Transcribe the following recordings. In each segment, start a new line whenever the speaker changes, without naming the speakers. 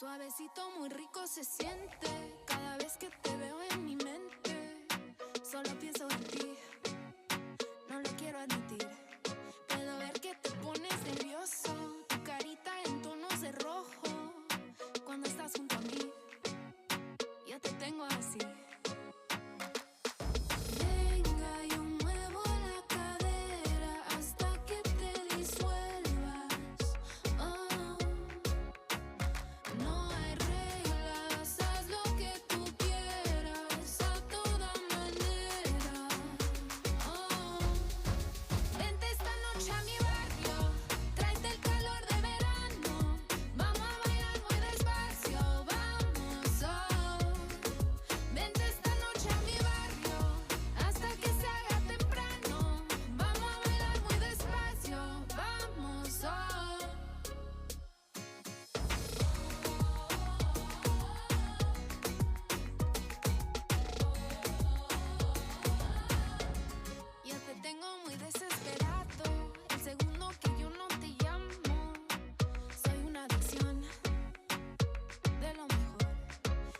Suavecito, muy rico se siente cada vez que te veo en mi mente. Solo pienso en ti, no lo quiero admitir. Puedo ver que te pones nervioso, tu carita en tonos de rojo. Cuando estás junto a mí, yo te tengo así. Venga, yo muevo la cadera hasta que te disuelvas. Oh, no hay reglas, haz lo que tú quieras a toda manera. Oh, vente esta noche a mi barrio, tráete el calor de verano. Vamos a bailar muy despacio, vamos. Oh, vente esta noche a mi barrio hasta que se haga temprano. Vamos a bailar muy despacio, vamos. Oh. Yo te tengo muy desesperado. El segundo que yo no te llamo, soy una adicción de lo mejor.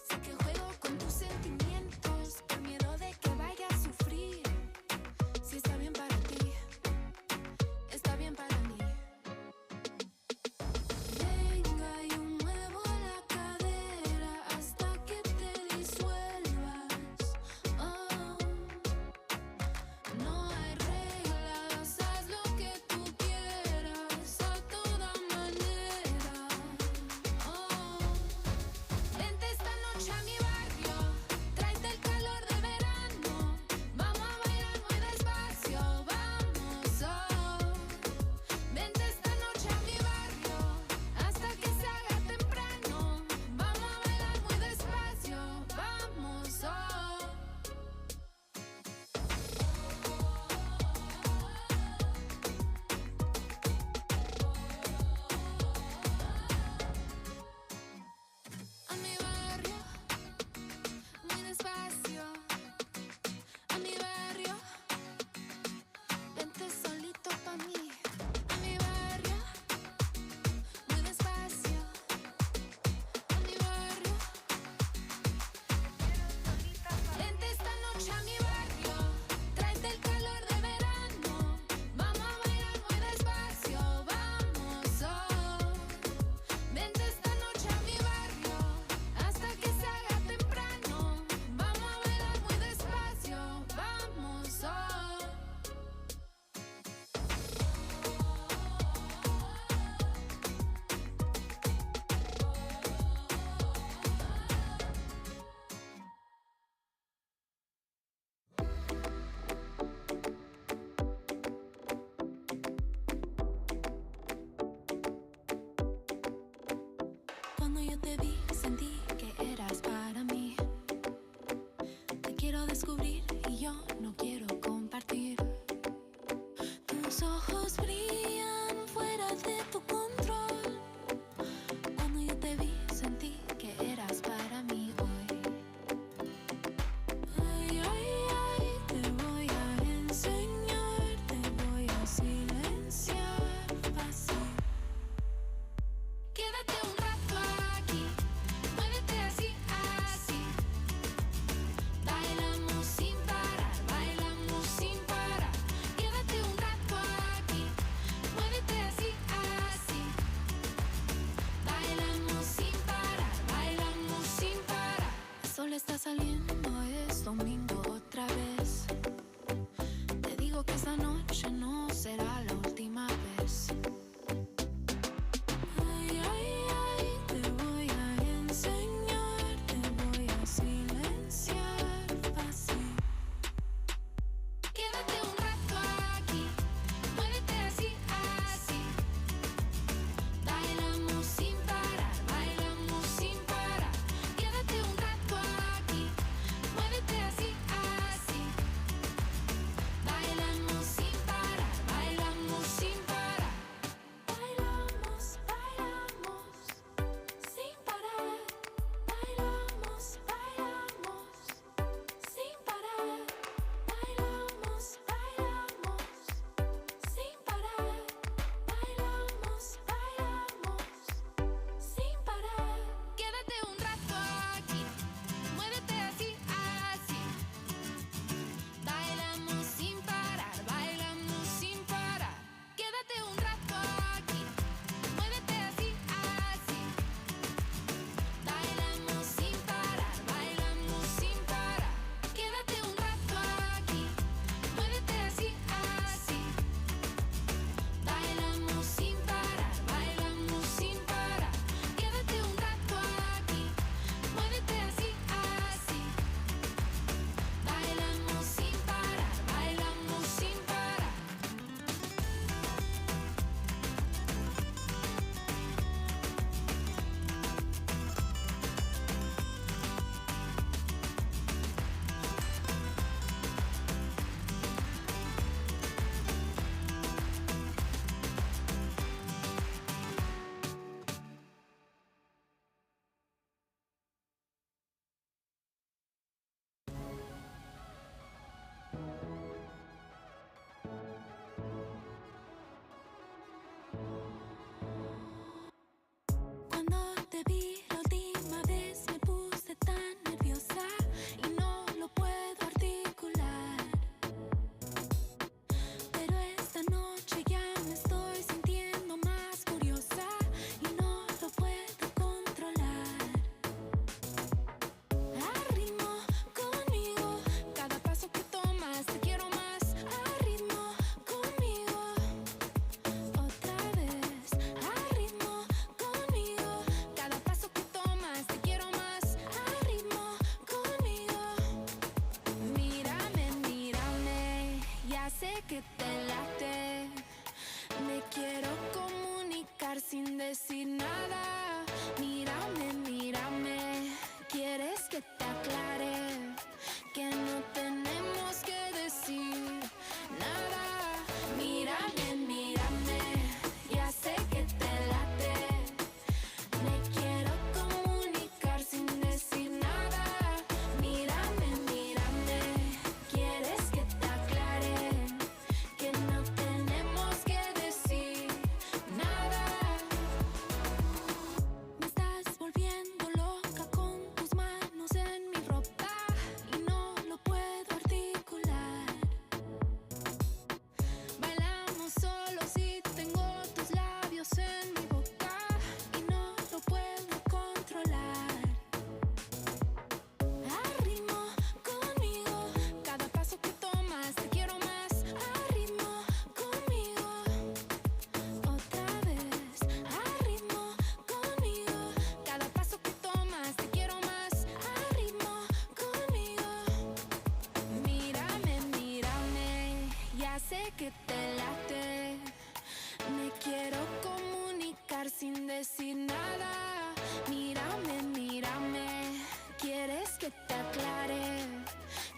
Sé que juego con tus sentimientos por miedo de que vaya a sufrir. Si está bien para ti, está bien para mí. Venga, yo muevo la cadera hasta que te disuelvas. Oh, no hay reglas, haz lo que tú quieras a toda manera. Oh, vente esta noche a mi barrio, tráete el calor de verano. Vamos a bailar muy despacio, vamos. Oh, vente esta noche a mi barrio hasta que se haga temprano. Vamos a bailar muy despacio, vamos. Oh. A mi barrio, muy despacio. A mi barrio, vente solito pa' mí. A mi barrio, muy despacio. A mi barrio, vente esta noche a mi barrio, tráete el calor de verano. Vamos a bailar muy despacio, vamos. Oh, vente esta noche a mi barrio hasta que se haga temprano. Vamos a bailar muy despacio, vamos. Oh. Cuando yo te vi, sentí que eras para mí. Te quiero descubrir y yo no quiero compartir. Tus ojos brillan fuera de tu control. Cuando yo te vi, sentí que eras para mí hoy. Ay, ay, ay, te voy a enseñar, te voy a silenciar fácil. Quédate un rato aquí, muévete así, así. Bailamos sin parar, bailamos decir nada. Mírame, mírame, quieres que te aclare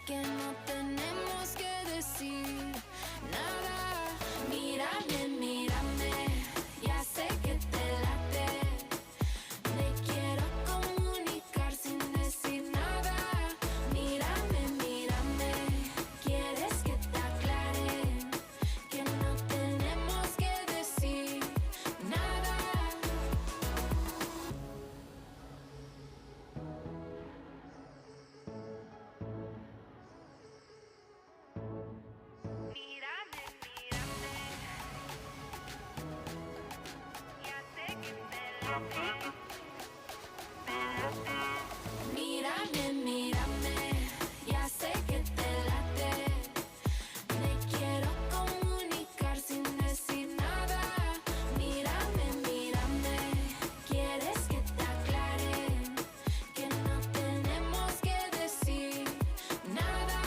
que no tenemos que decir nada. Mírame, mírame, ya sé que te late. Te quiero comunicar sin decir nada. Mírame, mírame, quieres que te aclare que no tenemos que decir nada. Mírame, mírame, ya sé que te late. Mírame, mírame, ya sé que te late. Te quiero comunicar sin decir nada. Mírame, mírame, quieres que te aclare que no tenemos que decir nada.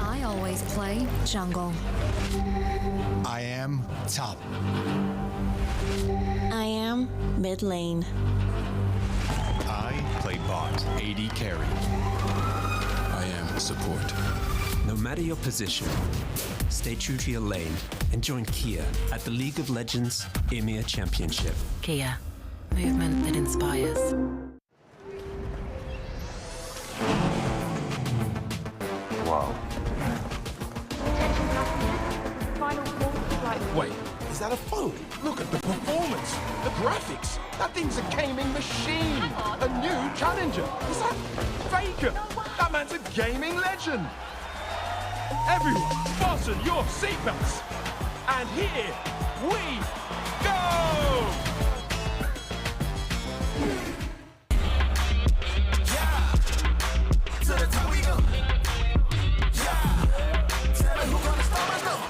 I always play jungle.
I am top.
I am mid lane.
I play bot, AD carry.
I am support.
No matter your position, stay true to your lane and join Kia at the League of Legends EMEA Championship.
Kia, movement that inspires. that a phone? Look at the performance, the graphics. That thing's a gaming machine. A new challenger. Is that Faker? That man's a gaming legend. Everyone, fasten your seatbelts. And here we go! Yeah, to the top we go. Yeah, tell me who's gonna stop us though.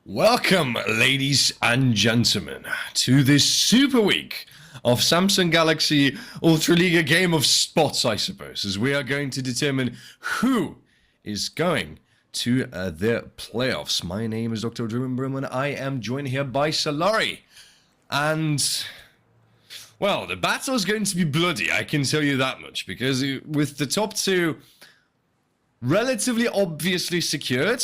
Welcome, ladies and gentlemen, to this super week of Samsung Galaxy Ultraliga Game of Spots, I suppose, as we are going to determine who is going to the playoffs. My name is Dr. DrBrilmann. I am joined here by Solari. And, well, the battle is going to be bloody, I can tell you that much, because with the top two relatively obviously secured,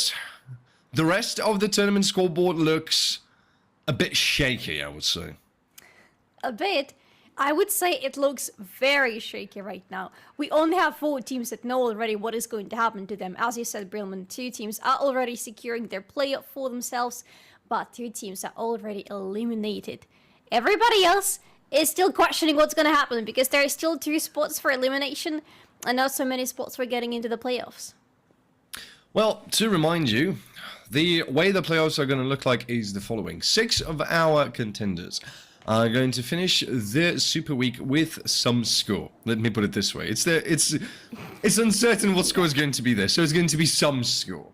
the rest of the tournament scoreboard looks a bit shaky, I would say.
A bit. I would say it looks very shaky right now. We only have 4 teams that know already what is going to happen to them. As you said, Brilmann, 2 teams are already securing their playoff for themselves, but 2 teams are already eliminated. Everybody else is still questioning what's going to happen because there are still 2 spots for elimination and not so many spots for getting into the playoffs.
Well, to remind you, the way the playoffs are going to look like is the following. 6 of our contenders are going to finish the Super Week with some score. Let me put it this way. It's uncertain what score is going to be there, so it's going to be some score.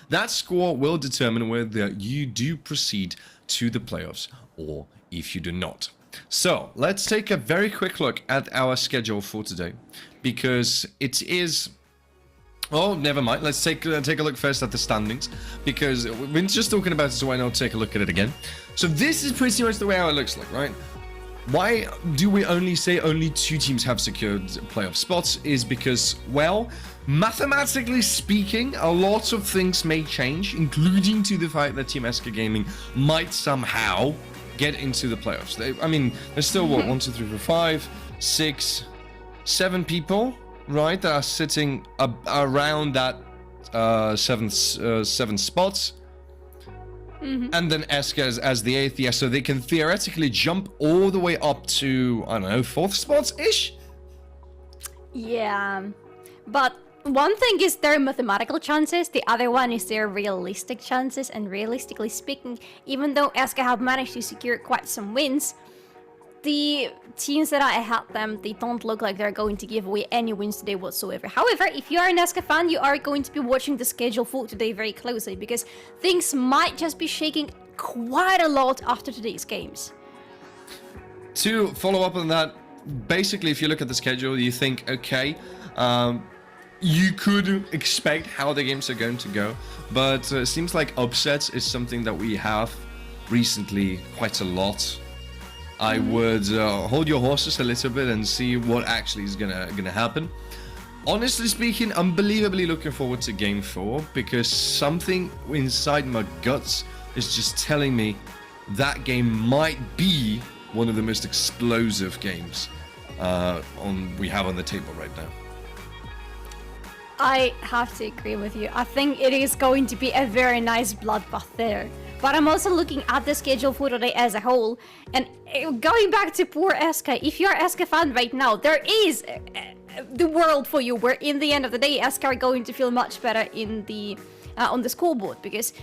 That score will determine whether you do proceed to the playoffs or if you do not. So, let's take a very quick look at our schedule for today, because it is... Oh, never mind. Let's take a look first at the standings, because we're just talking about it, so why not take a look at it again? So this is pretty much the way how it looks like, right? Why do we only say only 2 teams have secured playoff spots is because, well, mathematically speaking, a lot of things may change, including to the fact that Team ESCA Gaming might somehow get into the playoffs. I mean, there's still, what, 1, 2, 3, 4, 5, 6, 7 people, right, that are sitting around that 7 spots. And then ESCA as the 8th, yeah, so they can theoretically jump all the way up to, I don't know, 4th spots-ish?
Yeah, but one thing is their mathematical chances, the other one is their realistic chances, and realistically speaking, even though ESCA have managed to secure quite some wins, the teams that I had them, they don't look like they're going to give away any wins today whatsoever. However, if you are an ESCA fan, you are going to be watching the schedule for today very closely, because things might just be shaking quite a lot after today's games.
To follow up on that, basically, if you look at the schedule, you think, okay, you could expect how the games are going to go, but it seems like upsets is something that we have recently quite a lot. I would hold your horses a little bit and see what actually is gonna happen. Honestly speaking, unbelievably looking forward to Game 4, because something inside my guts is just telling me that game might be one of the most explosive games we have on the table right now.
I have to agree with you. I think it is going to be a very nice bloodbath there. But I'm also looking at the schedule for today as a whole, and going back to poor ESCA, if you're an ESCA fan right now, there is the world for you, where in the end of the day, ESCA are going to feel much better in the on the scoreboard, because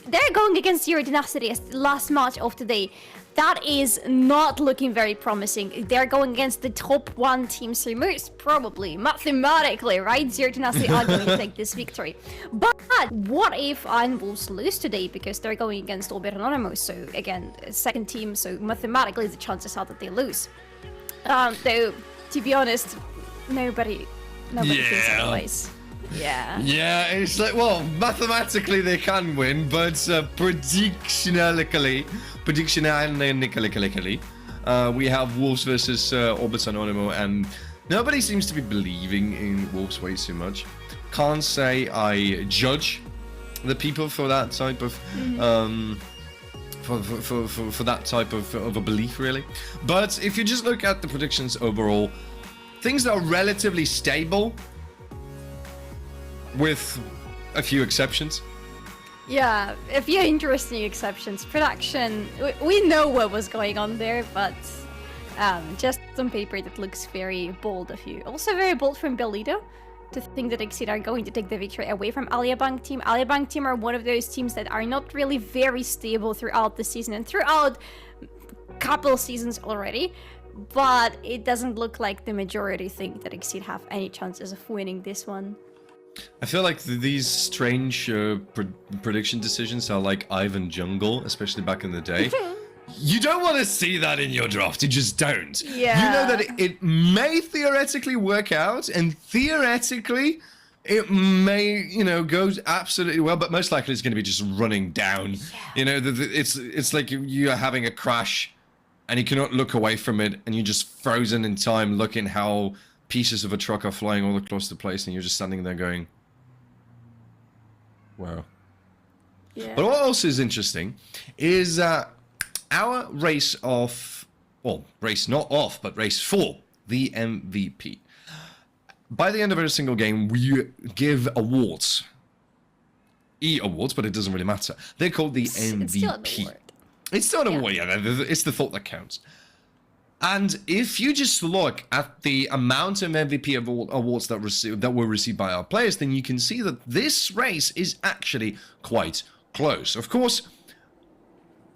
they're going against Zero Tenacity as the last match of today. That is not looking very promising. They're going against the top 1 team, so most probably, mathematically, right, Zero Tenacity are going to take this victory. But what if Iron Wolves lose today, because they're going against Anonymo, so again, 2nd team, so mathematically the chances are that they lose. Though, to be honest, nobody thinks otherwise. Yeah. Yeah,
it's like, well, mathematically they can win, but predictionally, we have Wolves versus Anonymo, and nobody seems to be believing in Wolves way too much. Can't say I judge the people for that type of for that type of a belief, really. But if you just look at the predictions overall, things that are relatively stable. with a few exceptions.
Yeah, a few interesting exceptions. Production, we know what was going on there, but just on paper that looks very bold of you. Also very bold from Belito to think that Exceed are going to take the victory away from Alia Bank team. Alia Bank team are one of those teams that are not really very stable throughout the season and throughout couple seasons already, but it doesn't look like the majority think that Exceed have any chances of winning this one.
I feel like these strange prediction decisions are like Ivan Jungle, especially back in the day. You don't want to see that in your draft, you just don't.
Yeah.
You know that it may theoretically work out, and theoretically it may, you know, go absolutely well, but most likely it's going to be just running down. Yeah. You know, it's like you're having a crash and you cannot look away from it, and you're just frozen in time looking how pieces of a truck are flying all across the place, and you're just standing there going, wow.
Yeah.
But what else is interesting is our race off, well, race not off, but race for the MVP. By the end of every single game, we give awards. E-awards, but it doesn't really matter. They're called the MVP. It's still an award, yeah. It's the thought that counts. And if you just look at the amount of MVP awards that were received by our players, then you can see that this race is actually quite close. Of course,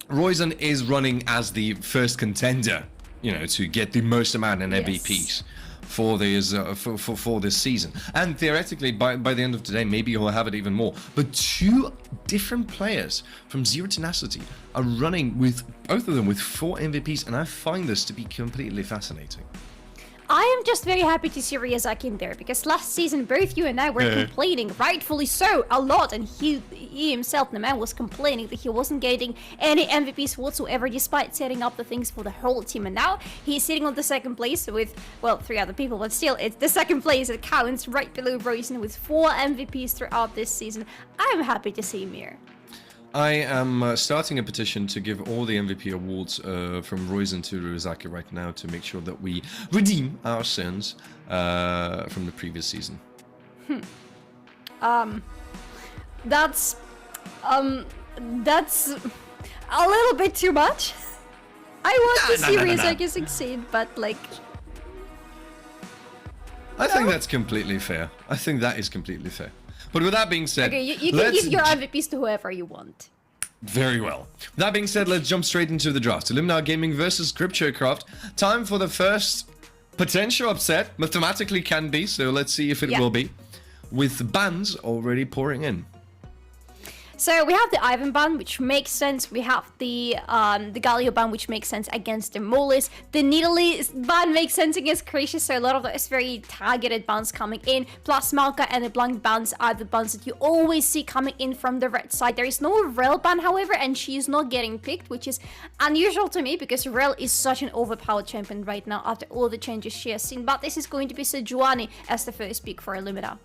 Roizen is running as the first contender, you know, to get the most amount in MVPs for this season. And theoretically, by the end of today, maybe he'll have it even more. But two different players from Zero Tenacity are running with, both of them with 4 MVPs, and I find this to be completely fascinating.
I am just very happy to see Ryazaki in there, because last season both you and I were complaining, rightfully so, a lot, and he himself, the man, was complaining that he wasn't getting any MVPs whatsoever despite setting up the things for the whole team, and now he's sitting on the second place with, well, 3 other people, but still, it's the second place that counts, right below Roizen with 4 MVPs throughout this season. I am happy to see him here.
I am starting a petition to give all the MVP awards from Roizen to Ryazaki right now to make sure that we redeem our sins from the previous season.
That's a little bit too much. I want to see Ryazaki succeed, but like...
I think that's completely fair. I think that is completely fair. But with that being said,
okay, you can give your MVPs to whoever you want.
Very well. With that being said, let's jump straight into the draft. Illuminar Gaming versus Grypciocraft. Time for the first potential upset. Mathematically can be, so let's see if it will be. With bans already pouring in.
So we have the Ivan ban, which makes sense. We have the Galio ban, which makes sense against the Molis. The Nidalee ban makes sense against Croatia, so a lot of those very targeted bans coming in. Plus Malka and the Blank bans are the bans that you always see coming in from the red side. There is no Rel ban, however, and she is not getting picked, which is unusual to me because Rel is such an overpowered champion right now after all the changes she has seen. But this is going to be Sejuani as the first pick for Illuminar.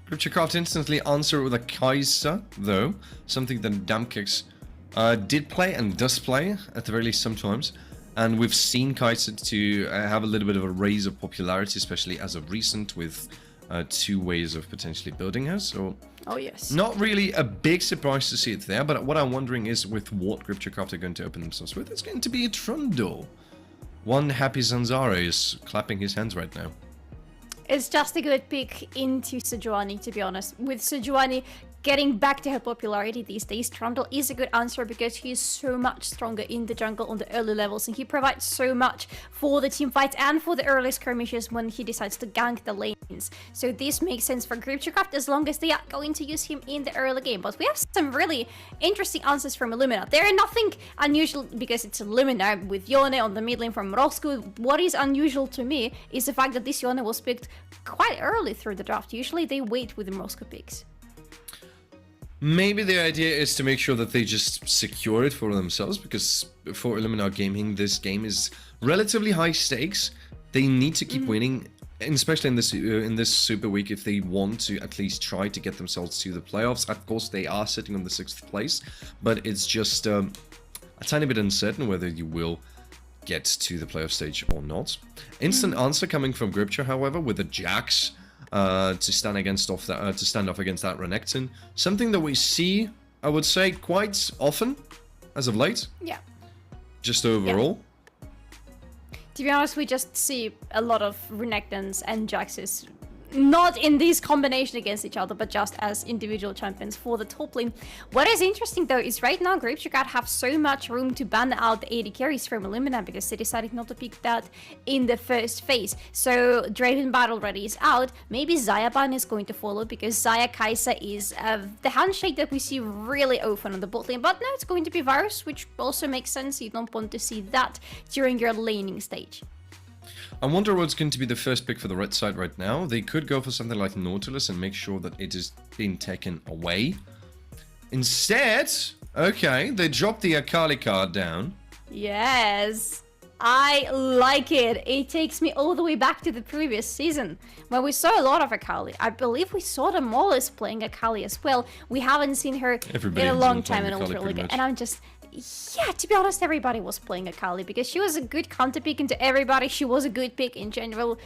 Grypciocraft instantly answer with a Kaiser, though, something that Damkix did play and does play, at the very least sometimes. And we've seen Kaiser to have a little bit of a raise of popularity, especially as of recent, with 2 ways of potentially building her. So, not really a big surprise to see it there, but what I'm wondering is with what Grypciocraft are going to open themselves with. It's going to be a Trundle. One happy Zanzara is clapping his hands right now.
It's just a good pick into Sejuani, to be honest. With Sejuani getting back to her popularity these days, Trundle is a good answer because he is so much stronger in the jungle on the early levels, and he provides so much for the team fights and for the early skirmishes when he decides to gank the lanes. So this makes sense for Grypciocraft as long as they are going to use him in the early game. But we have some really interesting answers from Illuminar. There are nothing unusual because it's Illuminar with Yone on the mid lane from Roscoe. What is unusual to me is the fact that this Yone was picked quite early through the draft. Usually they wait with the Roscoe picks.
Maybe the idea is to make sure that they just secure it for themselves, because for Illuminar Gaming, this game is relatively high stakes. They need to keep winning, and especially in this Super Week, if they want to at least try to get themselves to the playoffs. Of course, they are sitting on the 6th place, but it's just a tiny bit uncertain whether you will get to the playoff stage or not. Instant answer coming from Grypcio, however, with the Jax to stand off against that Renekton. Something that we see, I would say, quite often as of late.
Yeah.
Just overall.
Yeah. To be honest, we just see a lot of Renektons and Jaxes. Not in this combination against each other, but just as individual champions for the top lane. What is interesting though is right now Grypciocraft have so much room to ban out the AD carries from Illuminar because they decided not to pick that in the first phase. So Draven Battle already is out. Maybe Xayah ban is going to follow because Xayah Kai'Sa is the handshake that we see really often on the bot lane. But now it's going to be Varus, which also makes sense. You don't want to see that during your laning stage.
I wonder what's going to be the first pick for the red side right now. They could go for something like Nautilus and make sure that it is being taken away. Instead, okay, they dropped the Akali card down.
Yes, I like it. It takes me all the way back to the previous season when we saw a lot of Akali. I believe we saw the Mollis playing Akali as well. We haven't seen her in a long time in Ultraliga, and I'm just... Yeah, to be honest, everybody was playing Akali because she was a good counter pick into everybody. She was a good pick in general.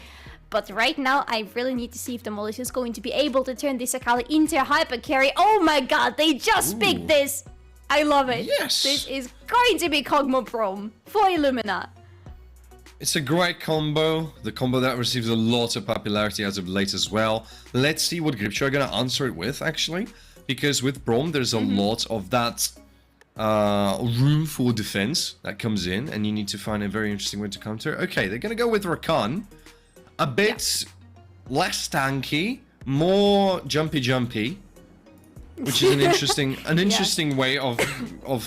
But right now, I really need to see if the Mollis is going to be able to turn this Akali into a hyper carry. Oh my god, they just picked this! I love it.
Yes!
This is going to be Kog'Maw Prom for Illuminar.
It's a great combo. The combo that receives a lot of popularity as of late as well. Let's see what Grypcio are going to answer it with, actually. Because with Braum, there's a lot of that... room for defense that comes in, and you need to find a very interesting way to counter. Okay, they're gonna go with Rakan, a bit less tanky, more jumpy, which is an interesting way of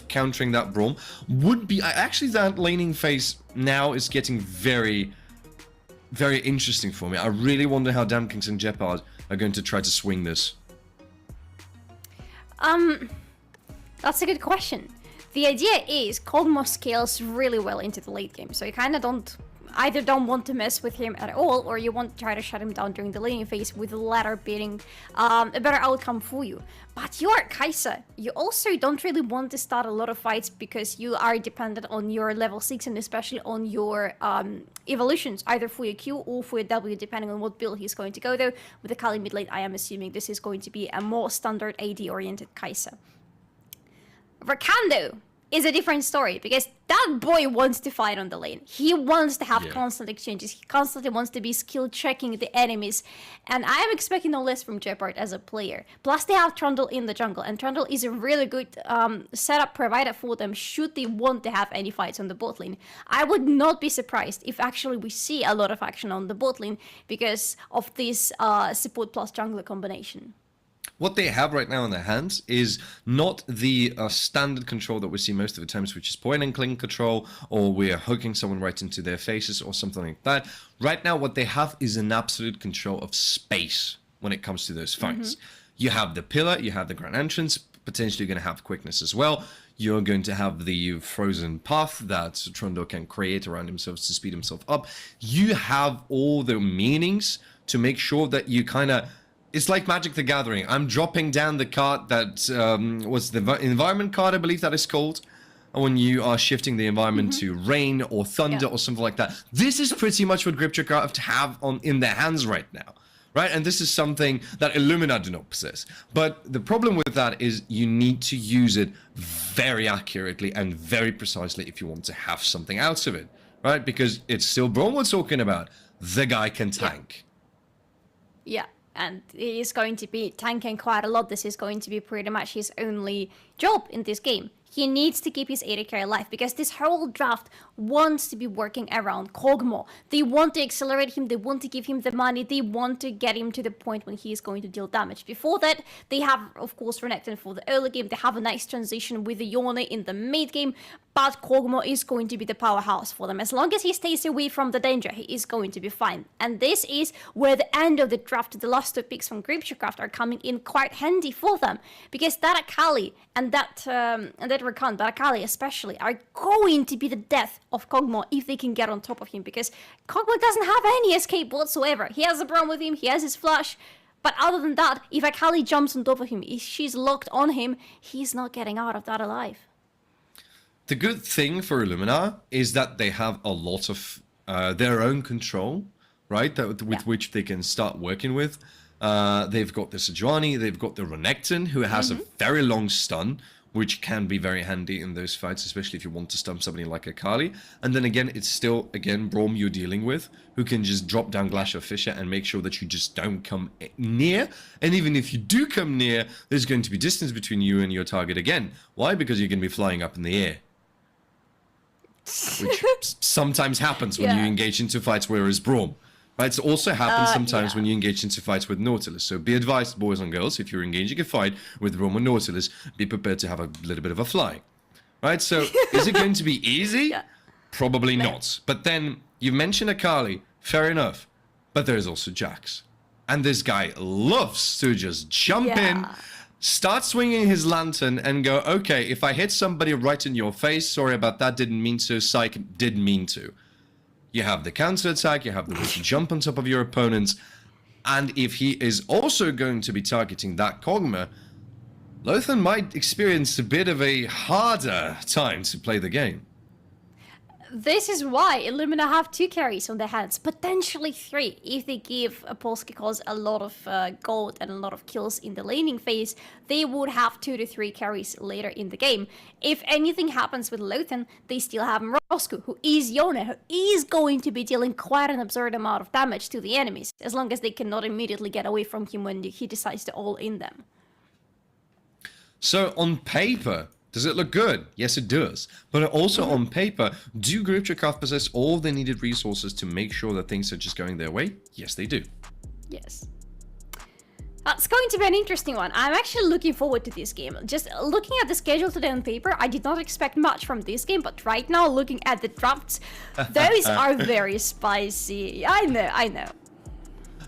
countering that Braum. Would be actually that laning phase now is getting very interesting for me. I really wonder how Damkings and Jeopard are going to try to swing this.
That's a good question. The idea is Kog'Maw scales really well into the late game, so you kind of don't want to mess with him at all, or you want to try to shut him down during the laning phase with the latter being a better outcome for you. But you're Kai'Sa. You also don't really want to start a lot of fights because you are dependent on your level 6 and especially on your evolutions, either for your Q or for your W, depending on what build he's going to go though. With the Kali mid lane, I am assuming this is going to be a more standard AD-oriented Kai'Sa. Rakando is a different story because that boy wants to fight on the lane. He wants to have constant exchanges. He constantly wants to be skill checking the enemies. And I am expecting no less from Jeopard as a player. Plus they have Trundle in the jungle, and Trundle is a really good setup provider for them should they want to have any fights on the bot lane. I would not be surprised if actually we see a lot of action on the bot lane because of this support plus jungler combination.
What they have right now in their hands is not the standard control that we see most of the times, which is point and cling control, or we're hooking someone right into their faces or something like that. Right now, what they have is an absolute control of space when it comes to those fights. You have the pillar, you have the grand entrance, potentially going to have quickness as well. You're going to have the frozen path that Trundle can create around himself to speed himself up. You have all the meanings to make sure that you kind of... It's like Magic the Gathering. I'm dropping down the card that was the environment card, I believe that is called. When you are shifting the environment to rain or thunder or something like that. This is pretty much what Grypciocraft have in their hands right now. Right? And this is something that Illuminar do not possess. But the problem with that is you need to use it very accurately and very precisely if you want to have something out of it. Right? Because it's still Braum we're talking about. The guy can tank.
Yeah. And he is going to be tanking quite a lot. This is going to be pretty much his only job in this game. He needs to keep his AD carry alive because this whole draft wants to be working around Kog'Maw. They want to accelerate him, they want to give him the money, they want to get him to the point when he is going to deal damage. Before that, they have, of course, Renekton for the early game. They have a nice transition with the Yone in the mid game, but Kog'Maw is going to be the powerhouse for them. As long as he stays away from the danger, he is going to be fine. And this is where the end of the draft, the last 2 picks from Grypciocraft are coming in quite handy for them. Because that Akali and that Rakan, but Akali especially, are going to be the death of Kog'Maw if they can get on top of him, because Kog'Maw doesn't have any escape whatsoever. He has a problem with him, he has his flash, but other than that, if Akali jumps on top of him, if she's locked on him, he's not getting out of that alive.
The good thing for Illuminar is that they have a lot of their own control right? With which they can start working with. They've got the Sejuani, they've got the Renekton, who has a very long stun, which can be very handy in those fights, especially if you want to stun somebody like Akali. And then again, it's still, again, Braum you're dealing with, who can just drop down Glacier Fissure and make sure that you just don't come near. And even if you do come near, there's going to be distance between you and your target again. Why? Because you're going to be flying up in the air. Which sometimes happens when you engage into fights whereas Braum. Right, it also happens sometimes when you engage into fights with Nautilus. So be advised, boys and girls, if you're engaging a fight with Braum or Nautilus, be prepared to have a little bit of a fly. Right, so is it going to be easy? Probably not. But then, you mentioned Akali, fair enough. But there's also Jax. And this guy loves to just jump in, start swinging his lantern, and go, okay, if I hit somebody right in your face, sorry about that, didn't mean to, psych, didn't mean to. You have the counter attack, you have the way to jump on top of your opponents, and if he is also going to be targeting that Kog'Maw, Lothar might experience a bit of a harder time to play the game.
This is why Illumina have 2 carries on their hands, potentially 3, if they give Polsky cause a lot of gold and a lot of kills in the laning phase. They would have 2 to 3 carries later in the game. If anything happens with Lothar, they still have Roscoe, who is Yone, who is going to be dealing quite an absurd amount of damage to the enemies, as long as they cannot immediately get away from him when he decides to all-in them.
So, on paper, does it look good? Yes, it does. But also on paper, do Grypciocraft possess all the needed resources to make sure that things are just going their way? Yes, they do.
Yes. It's going to be an interesting one. I'm actually looking forward to this game. Just looking at the schedule today on paper, I did not expect much from this game, but right now, looking at the drafts, those are very spicy. I know.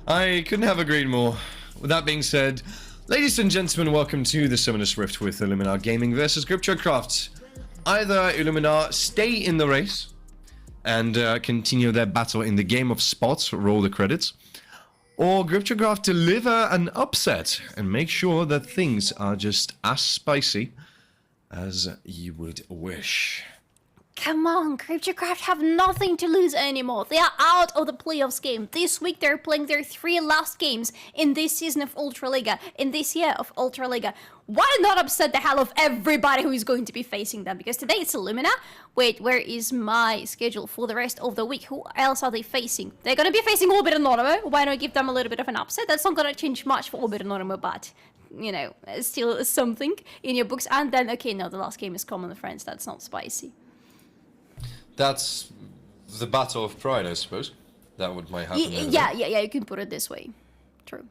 I couldn't have agreed more. With that being said, ladies and gentlemen, welcome to the Summoner's Rift with Illuminar Gaming versus Grypciocraft. Either Illuminar stay in the race and continue their battle in the game of spots, roll the credits, or Grypciocraft deliver an upset and make sure that things are just as spicy as you would wish.
Come on, Grypciocraft have nothing to lose anymore. They are out of the playoffs game. This week they're playing their 3 last games in this season of Ultraliga, in this year of Ultraliga. Why not upset the hell of everybody who is going to be facing them? Because today it's Illumina. Wait, where is my schedule for the rest of the week? Who else are they facing? They're going to be facing Orbit Anonymo. Why not give them a little bit of an upset? That's not going to change much for Orbit Anonymo, but, you know, still something in your books. And then, okay, no, the last game is Komil Friends. That's not spicy.
That's the battle of pride, I suppose. That would might happen.
Yeah, you can put it this way. True.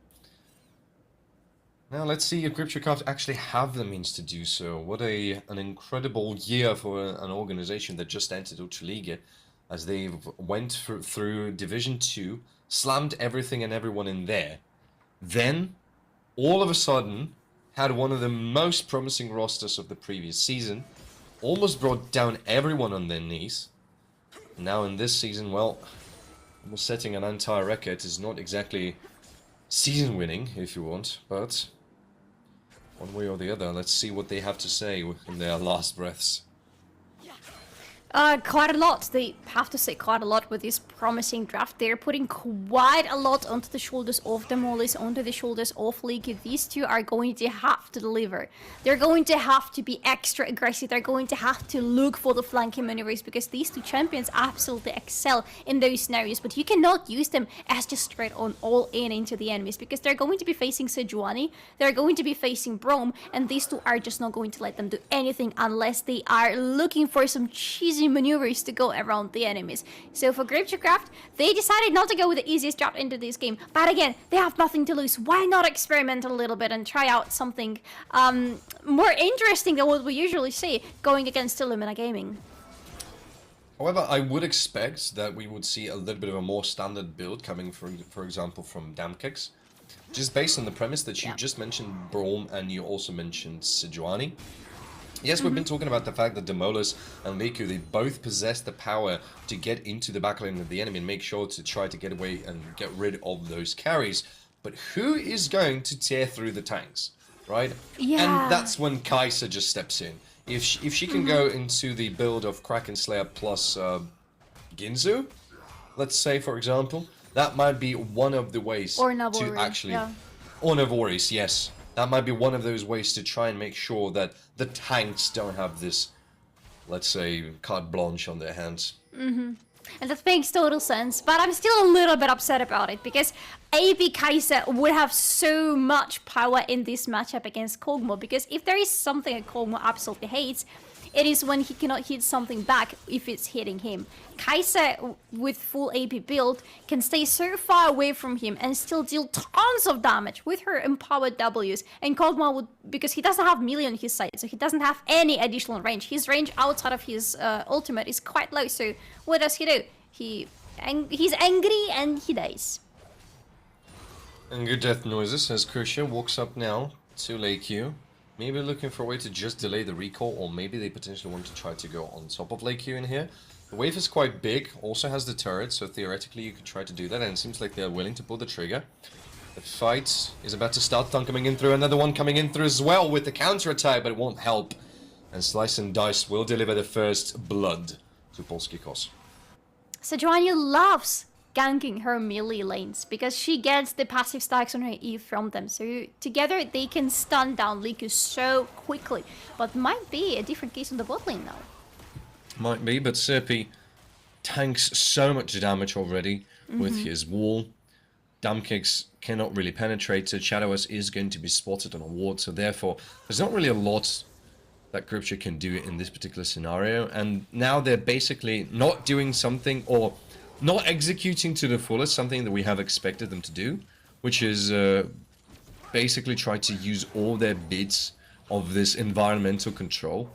Now let's see if Grypciocraft actually have the means to do so. What an incredible year for an organization that just entered Ultraliga, as they went through Division 2, slammed everything and everyone in there. Then, all of a sudden, had one of the most promising rosters of the previous season, almost brought down everyone on their knees. Now in this season, well, almost setting an entire record is not exactly season winning, if you want, but one way or the other, let's see what they have to say in their last breaths.
Quite a lot. They have to say quite a lot with this promising draft. They're putting quite a lot onto the shoulders of Demolis, onto the shoulders of League. These two are going to have to deliver. They're going to have to be extra aggressive. They're going to have to look for the flanking maneuvers, because these two champions absolutely excel in those scenarios. But you cannot use them as just straight on all in into the enemies, because they're going to be facing Sejuani, they're going to be facing Braum, and these two are just not going to let them do anything unless they are looking for some cheesy maneuvers to go around the enemies. So for Grypciocraft, they decided not to go with the easiest route into this game. But again, they have nothing to lose. Why not experiment a little bit and try out something more interesting than what we usually see going against Illuminar Gaming?
However, I would expect that we would see a little bit of a more standard build coming from, for example, from Damkix. Just based on the premise that you just mentioned Braum and you also mentioned Sejuani. Yes, we've been talking about the fact that Demolis and Liku, they both possess the power to get into the backline of the enemy and make sure to try to get away and get rid of those carries. But who is going to tear through the tanks, right? Yeah. And that's when Kai'Sa just steps in. If she can go into the build of Kraken Slayer plus Ginzu, let's say, for example, that might be one of the ways
Or
to
Nabori,
actually...
yeah.
Or Navoris, yes. That might be one of those ways to try and make sure that the tanks don't have this, let's say, carte blanche on their hands.
And that makes total sense, but I'm still a little bit upset about it, because AB Kaiser would have so much power in this matchup against Kog'Maw, because if there is something that Kog'Maw absolutely hates, it is when he cannot hit something back if it's hitting him. Kaiser, with full AP build, can stay so far away from him and still deal tons of damage with her empowered Ws. And Kog'Maw would, because he doesn't have melee on his side, so he doesn't have any additional range. His range outside of his ultimate is quite low, so what does he do? He's angry and he dies.
And good death noises as Kershaw walks up now to Lake Q. Maybe looking for a way to just delay the recall, or maybe they potentially want to try to go on top of Lake Q in here. The wave is quite big, also has the turret, so theoretically you could try to do that, and it seems like they're willing to pull the trigger. The fight is about to start. Thun coming in through, another one coming in through as well with the counter attack, but it won't help. And Slice and Dice will deliver the first blood to Polskikos.
Sejuani loves ganking her melee lanes because she gets the passive stacks on her E from them. So together they can stun down Liku so quickly. But might be a different case on the bot lane now.
Might be, but Serpi tanks so much damage already with his wall. Dumb kicks cannot really penetrate, so Shadowers is going to be spotted on a ward, so therefore there's not really a lot that Grypcio can do in this particular scenario. And now they're basically not doing something, or not executing to the fullest something that we have expected them to do, which is basically try to use all their bits of this environmental control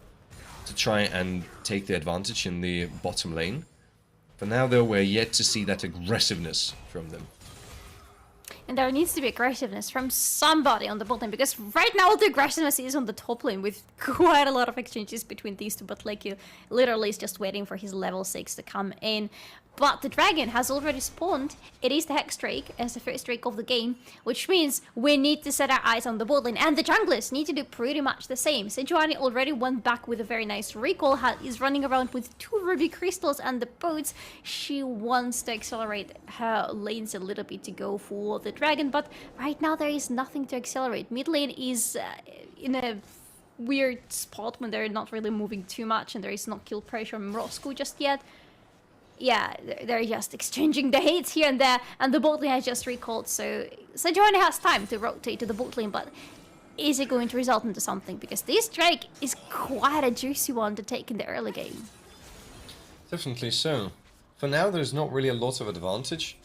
to try and take the advantage in the bottom lane. For now though, we're yet to see that aggressiveness from them.
And there needs to be aggressiveness from somebody on the bot lane, because right now the aggressiveness is on the top lane with quite a lot of exchanges between these two, but like you literally is just waiting for his level 6 to come in. But the dragon has already spawned. It is the Hex Drake as the first Drake of the game, which means we need to set our eyes on the bot lane, and the junglers need to do pretty much the same. Sejuani already went back with a very nice recall, is running around with 2 ruby crystals and the boats. She wants to accelerate her lanes a little bit to go for the dragon, but right now there is nothing to accelerate. Mid lane is in a weird spot when they're not really moving too much, and there is not kill pressure on Roscoe just yet. Yeah, they're just exchanging the hits here and there, and the bot lane has just recalled, so Sejuani has time to rotate to the bot lane, but is it going to result into something? Because this Drake is quite a juicy one to take in the early game.
Definitely so. For now, there's not really a lot of advantage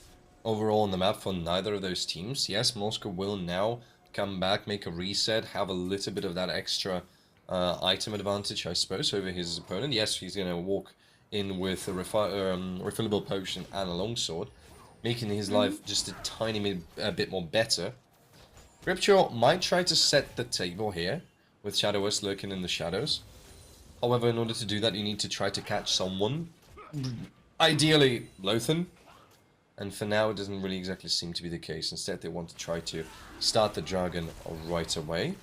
overall on the map for neither of those teams. Yes, Moscow will now come back, make a reset, have a little bit of that extra item advantage, I suppose, over his opponent. Yes, he's going to walk in with a refillable potion and a longsword, making his life just a tiny bit more better. Grypcio might try to set the table here, with Shadowers lurking in the shadows. However, in order to do that, you need to try to catch someone. Ideally, Lothan. And for now, it doesn't really exactly seem to be the case. Instead, they want to try to start the dragon right away.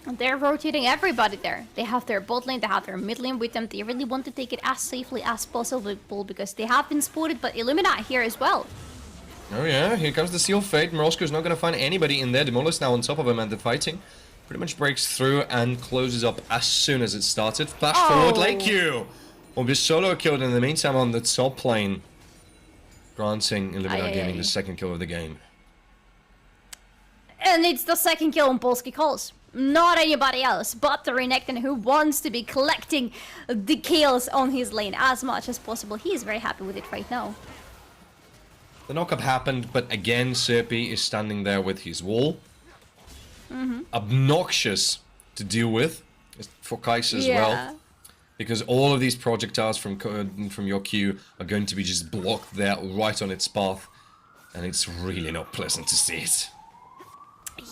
And they're rotating everybody there. They have their bot lane, they have their mid lane with them. They really want to take it as safely as possible because they have been spotted, but Illuminar here as well.
Oh yeah, here comes the Seal of Fate. Morosco's not going to find anybody in there. Demolus now on top of him, and the fighting pretty much breaks through and closes up as soon as it started. Flash forward, Lake Q will be solo killed in the meantime on the top lane, granting Illuminar Gaming the second kill of the game.
And it's the second kill on Polskikos. Not anybody else but the Renekton, who wants to be collecting the kills on his lane as much as possible. He is very happy with it right now.
The knock-up happened, but again, Serpi is standing there with his wall. Obnoxious to deal with for Kaiser as well. Because all of these projectiles from your Q are going to be just blocked there right on its path. And it's really not pleasant to see it.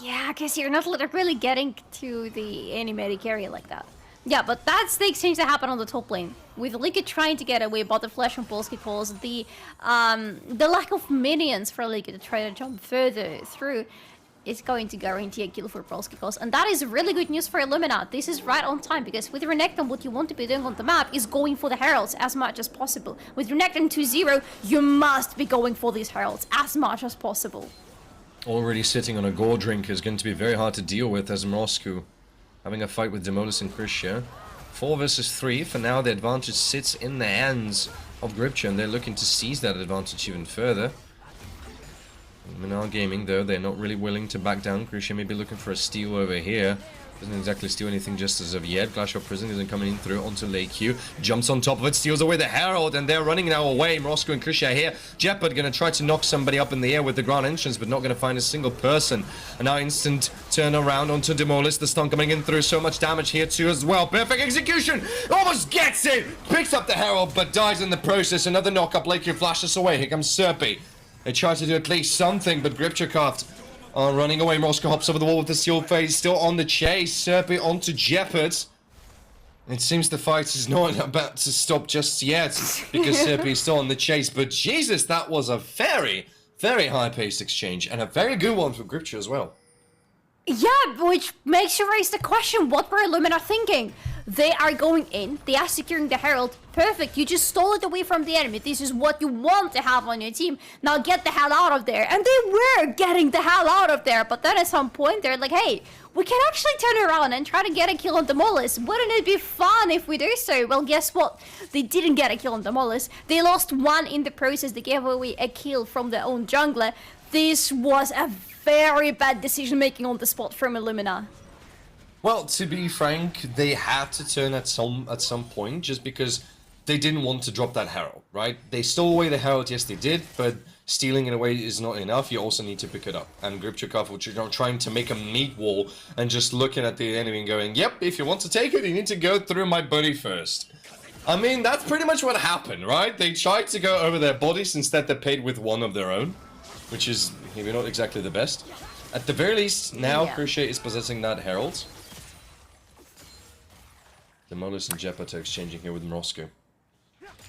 Yeah, because you're not really getting to the animatic area like that. Yeah, but that's the exchange that happened on the top lane. With Liga trying to get away, but the flash from Polskikos, the lack of minions for Liga to try to jump further through, is going to guarantee a kill for Polsat, and that is really good news for Illuminar. This is right on time, because with Renekton, what you want to be doing on the map is going for the heralds as much as possible. With Renekton 2-0, you must be going for these heralds as much as possible.
Already sitting on a gore drink is going to be very hard to deal with as Mrosku having a fight with Demolis and Grypcio. 4 versus 3. For now, the advantage sits in the hands of Grypcio, and they're looking to seize that advantage even further. Illuminar Gaming, though, they're not really willing to back down. Grypcio may be looking for a steal over here. Doesn't exactly steal anything just as of yet. Glacial Prison isn't coming in through onto Lake Q. Jumps on top of it, steals away the Herald, and they're running now away. Mrosku and Grypcio here. Jeopard gonna try to knock somebody up in the air with the ground entrance, but not gonna find a single person. And now instant turn around onto Demolis. The stun coming in through. So much damage here too as well. Perfect execution! Almost gets it! Picks up the Herald, but dies in the process. Another knock up. Lake Q flashes away. Here comes Serpy. They try to do at least something, but Grypciocraft are running away. Mrosku hops over the wall with the seal phase, still on the chase. Serpy onto Jeopard. It seems the fight is not about to stop just yet, because Serpy is still on the chase. But Jesus, that was a very, very high-paced exchange, and a very good one for Grypcio as well.
Yeah, which makes you raise the question, what were Illuminar thinking? They are going in, they are securing the Herald. Perfect, you just stole it away from the enemy. This is what you want to have on your team. Now get the hell out of there. And they were getting the hell out of there. But then at some point, they're like, hey, we can actually turn around and try to get a kill on Demolis. Wouldn't it be fun if we do so? Well, guess what? They didn't get a kill on Demolis. They lost one in the process. They gave away a kill from their own jungler. This was a very bad decision making on the spot from Illuminar.
Well, to be frank, they had to turn at some point, just because they didn't want to drop that Herald, right? They stole away the Herald, yes they did, but stealing it away is not enough. You also need to pick it up. And Grypciocraft, which are trying to make a meat wall and just looking at the enemy and going, yep, if you want to take it, you need to go through my buddy first. I mean, that's pretty much what happened, right? They tried to go over their bodies, instead they paid with one of their own, which is maybe not exactly the best. At the very least, now Grypcio is possessing that Herald. Demolis and Jeopard are exchanging here with Mrosku.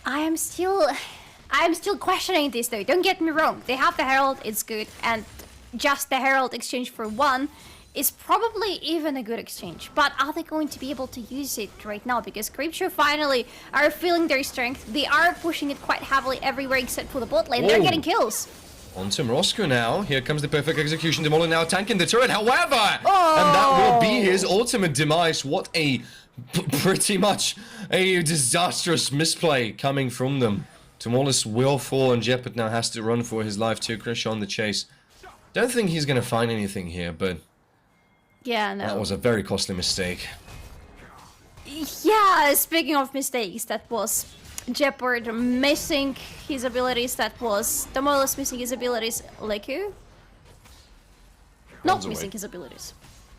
I am still questioning this though. Don't get me wrong. They have the Herald, it's good, and just the Herald exchange for one is probably even a good exchange. But are they going to be able to use it right now? Because Grypcio finally are feeling their strength. They are pushing it quite heavily everywhere except for the bot lane. They're getting kills.
On to Mrosku now. Here comes the perfect execution. Demolis now tanking the turret. However, and that will be his ultimate demise. What a pretty much a disastrous misplay coming from them. Demolis will fall, and Jeopard now has to run for his life too. Grypcio on the chase. Don't think he's going to find anything here, but
yeah, no.
That was a very costly mistake.
Yeah, speaking of mistakes, that was Jeopard missing his abilities, that was Demolis missing his abilities, Leku? Not missing his abilities.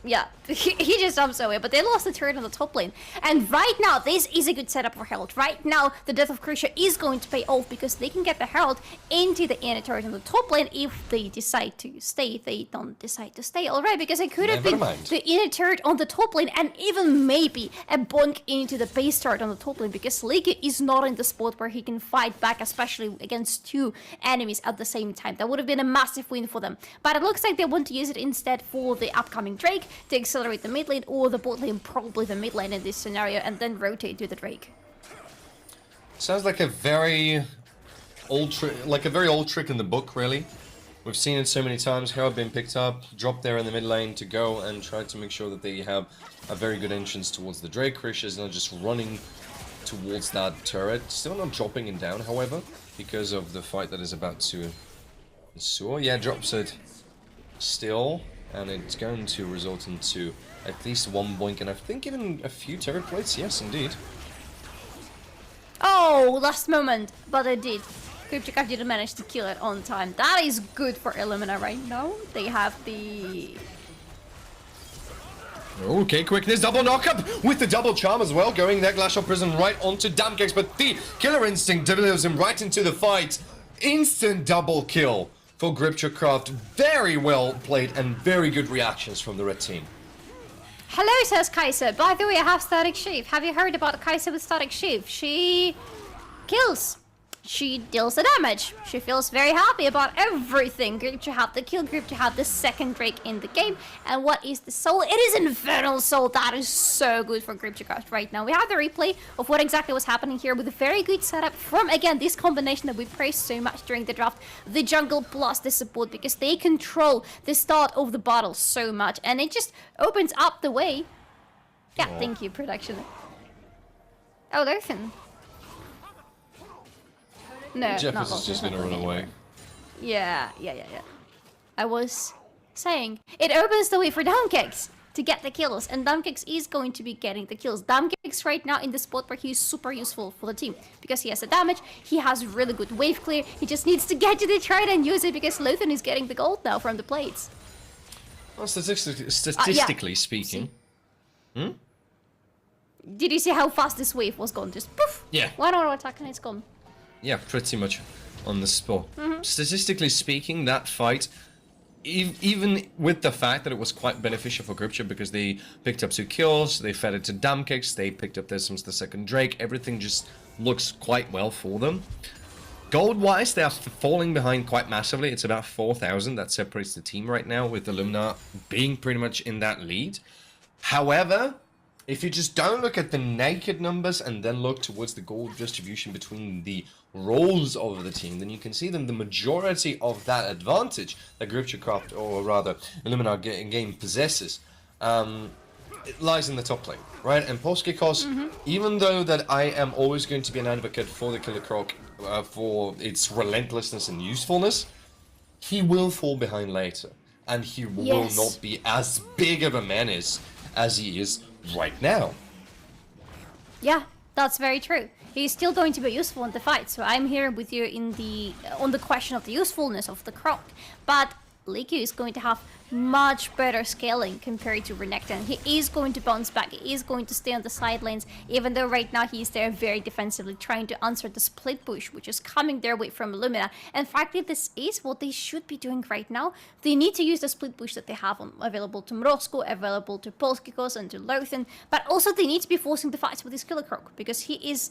Yeah, he just jumps away, but they lost the turret on the top lane. And right now, this is a good setup for Herald. Right now, the death of Grypcio is going to pay off, because they can get the Herald into the inner turret on the top lane if they decide to stay. They don't decide to stay, alright, because it could have been the inner turret on the top lane, and even maybe a bonk into the base turret on the top lane, because Leaky is not in the spot where he can fight back, especially against two enemies at the same time. That would have been a massive win for them. But it looks like they want to use it instead for the upcoming Drake, to accelerate the mid lane, or the bot lane, probably the mid lane in this scenario, and then rotate to the Drake.
Sounds like a very old trick in the book, really. We've seen it so many times. Herald being picked up, dropped there in the mid lane to go and try to make sure that they have a very good entrance towards the Drake. Grypcio is not just running towards that turret, still not dropping it down, however, because of the fight that is about to ensue. Yeah, drops it still. And it's going to result into at least one boink, and I think even a few turret plates. Yes, indeed.
Oh, last moment, but I did. Grypciocraft didn't manage to kill it on time. That is good for Illuminar right now. They have the...
Okay, quickness, double knockup with the double charm as well. Going there, Glacial Prison right onto Damcakes, but the Killer Instinct delivers him right into the fight. Instant double kill for Grypciocraft. Very well played and very good reactions from the red team.
Hello, says Kaiser. By the way, I have Static Shift. Have you heard about Kaiser with Static Shift? She kills she deals the damage. She feels very happy about everything. Grip to have the kill, Grip to have the second Drake in the game. And what is the soul? It is Infernal Soul. That is so good for Grypciocraft right now. We have the replay of what exactly was happening here with a very good setup from, again, this combination that we praised so much during the draft. The jungle plus the support, because they control the start of the battle so much. And it just opens up the way. Yeah, thank you, production. Oh, Lothan. No,
Jeff
not
is just
Lothan,
gonna run away.
Yeah. I was saying, it opens the way for Damkix to get the kills, and Damkix is going to be getting the kills. Damkix right now in the spot where he's super useful for the team, because he has the damage, he has really good wave clear, he just needs to get to the trade and use it, because Lothan is getting the gold now from the plates.
Well, statistically speaking...
Did you see how fast this wave was gone? Just poof!
Yeah.
1 hour attack and it's gone.
Yeah, pretty much on the spot. Statistically speaking, that fight, even with the fact that it was quite beneficial for Grypcio because they picked up 2 kills, they fed it to Damkix, they picked up the second Drake, everything just looks quite well for them. Gold-wise, they are falling behind quite massively. It's about 4,000 that separates the team right now, with Illuminar being pretty much in that lead. However, if you just don't look at the naked numbers and then look towards the gold distribution between the roles of the team, then you can see them the majority of that advantage that Grypciocraft, or rather Illuminar game possesses, it lies in the top lane, right? And Polsat, even though that I am always going to be an advocate for the Killer Croc for its relentlessness and usefulness, he will fall behind later, and he will not be as big of a menace as he is right now.
Yeah, that's very true. He's still going to be useful in the fight, so I'm here with you on the question of the usefulness of the Croc. But Liku is going to have much better scaling compared to Renekton. He is going to bounce back, he is going to stay on the side lanes, even though right now he's there very defensively trying to answer the split push, which is coming their way from Illumina. And frankly, this is what they should be doing right now. They need to use the split push that they have available to Mrozko, available to Polskikos and to Lothan, but also they need to be forcing the fights with this Killer Croc, because he is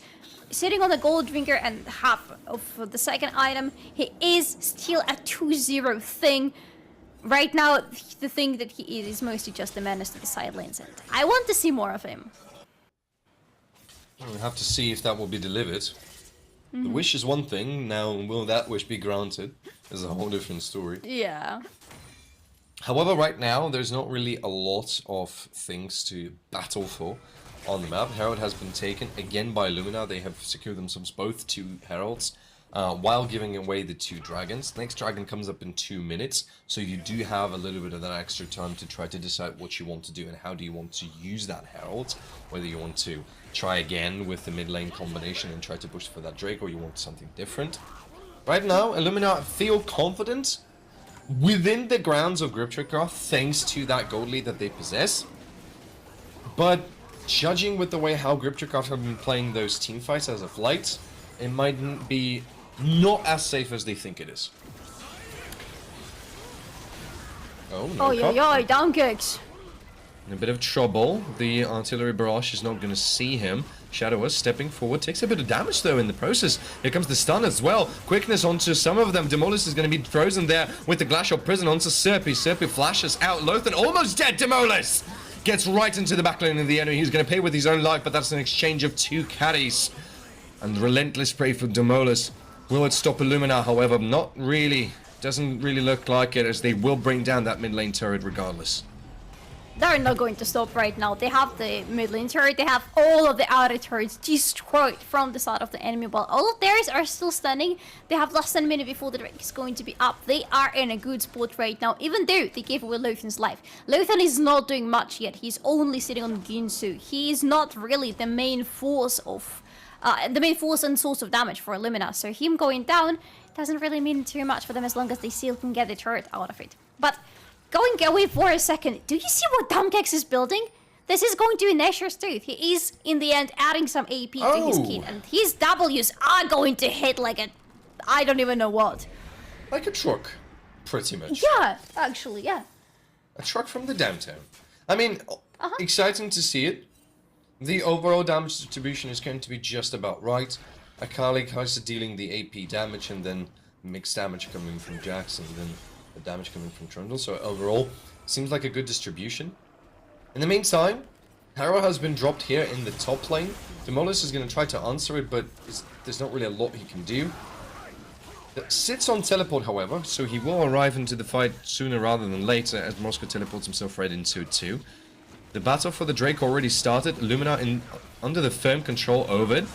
sitting on the gold drinker and half of the second item. He is still a 2-0 thing. Right now, the thing that he is mostly just a menace to the side lanes, and I want to see more of him.
We'll have to see if that will be delivered. The wish is one thing, now will that wish be granted is a whole different story.
Yeah.
However, right now, there's not really a lot of things to battle for on the map. Herald has been taken again by Illumina. They have secured themselves both 2 Heralds, while giving away the 2 dragons. Next dragon comes up in 2 minutes, so you do have a little bit of that extra time to try to decide what you want to do and how do you want to use that Herald. Whether you want to try again with the mid lane combination and try to push for that Drake, or you want something different. Right now, Illumina feel confident within the grounds of Grypciocraft thanks to that gold lead that they possess. But judging with the way how Grypciocraft have been playing those team fights as of late, it might be not as safe as they think it is. Oh, no.
Down kicks.
In a bit of trouble. The artillery barrage is not going to see him. Shadow is stepping forward, takes a bit of damage though in the process. Here comes the stun as well. Quickness onto some of them. Demolis is going to be frozen there with the Glacial Prison onto Serpi. Serpi flashes out. Lothan almost dead. Demolis gets right into the backline of the enemy. He's going to pay with his own life, but that's an exchange of 2 carries. And relentless prey for Demolis. Will it stop Illumina? However, not really. Doesn't really look like it, as they will bring down that mid lane turret regardless.
They're not going to stop right now. They have the mid lane turret, they have all of the outer turrets destroyed from the side of the enemy, while all of theirs are still standing. They have less than a minute before the Drake is going to be up. They are in a good spot right now, even though they gave away Lothan's life. Lothan is not doing much yet. He's only sitting on Ginsu. He is not really the main force of and source of damage for Illumina, so him going down doesn't really mean too much for them as long as they still can get the turret out of it. But going away for a second, do you see what Damkex is building? This is going to be Nasher's Tooth. He is, in the end, adding some AP to his kit, and his Ws are going to hit like a... I don't even know what.
Like a truck, pretty much.
Yeah, actually, yeah.
A truck from the downtown. I mean, exciting to see it. The overall damage distribution is going to be just about right. Akali, Kaiser dealing the AP damage, and then mixed damage coming from Jax, and then the damage coming from Trundle. So overall, seems like a good distribution. In the meantime, Harrow has been dropped here in the top lane. Demolis is going to try to answer it, but there's not really a lot he can do. Sits on teleport, however, so he will arrive into the fight sooner rather than later, as Moscow teleports himself right into it too. The battle for the Drake already started. Illuminar under the firm control over it.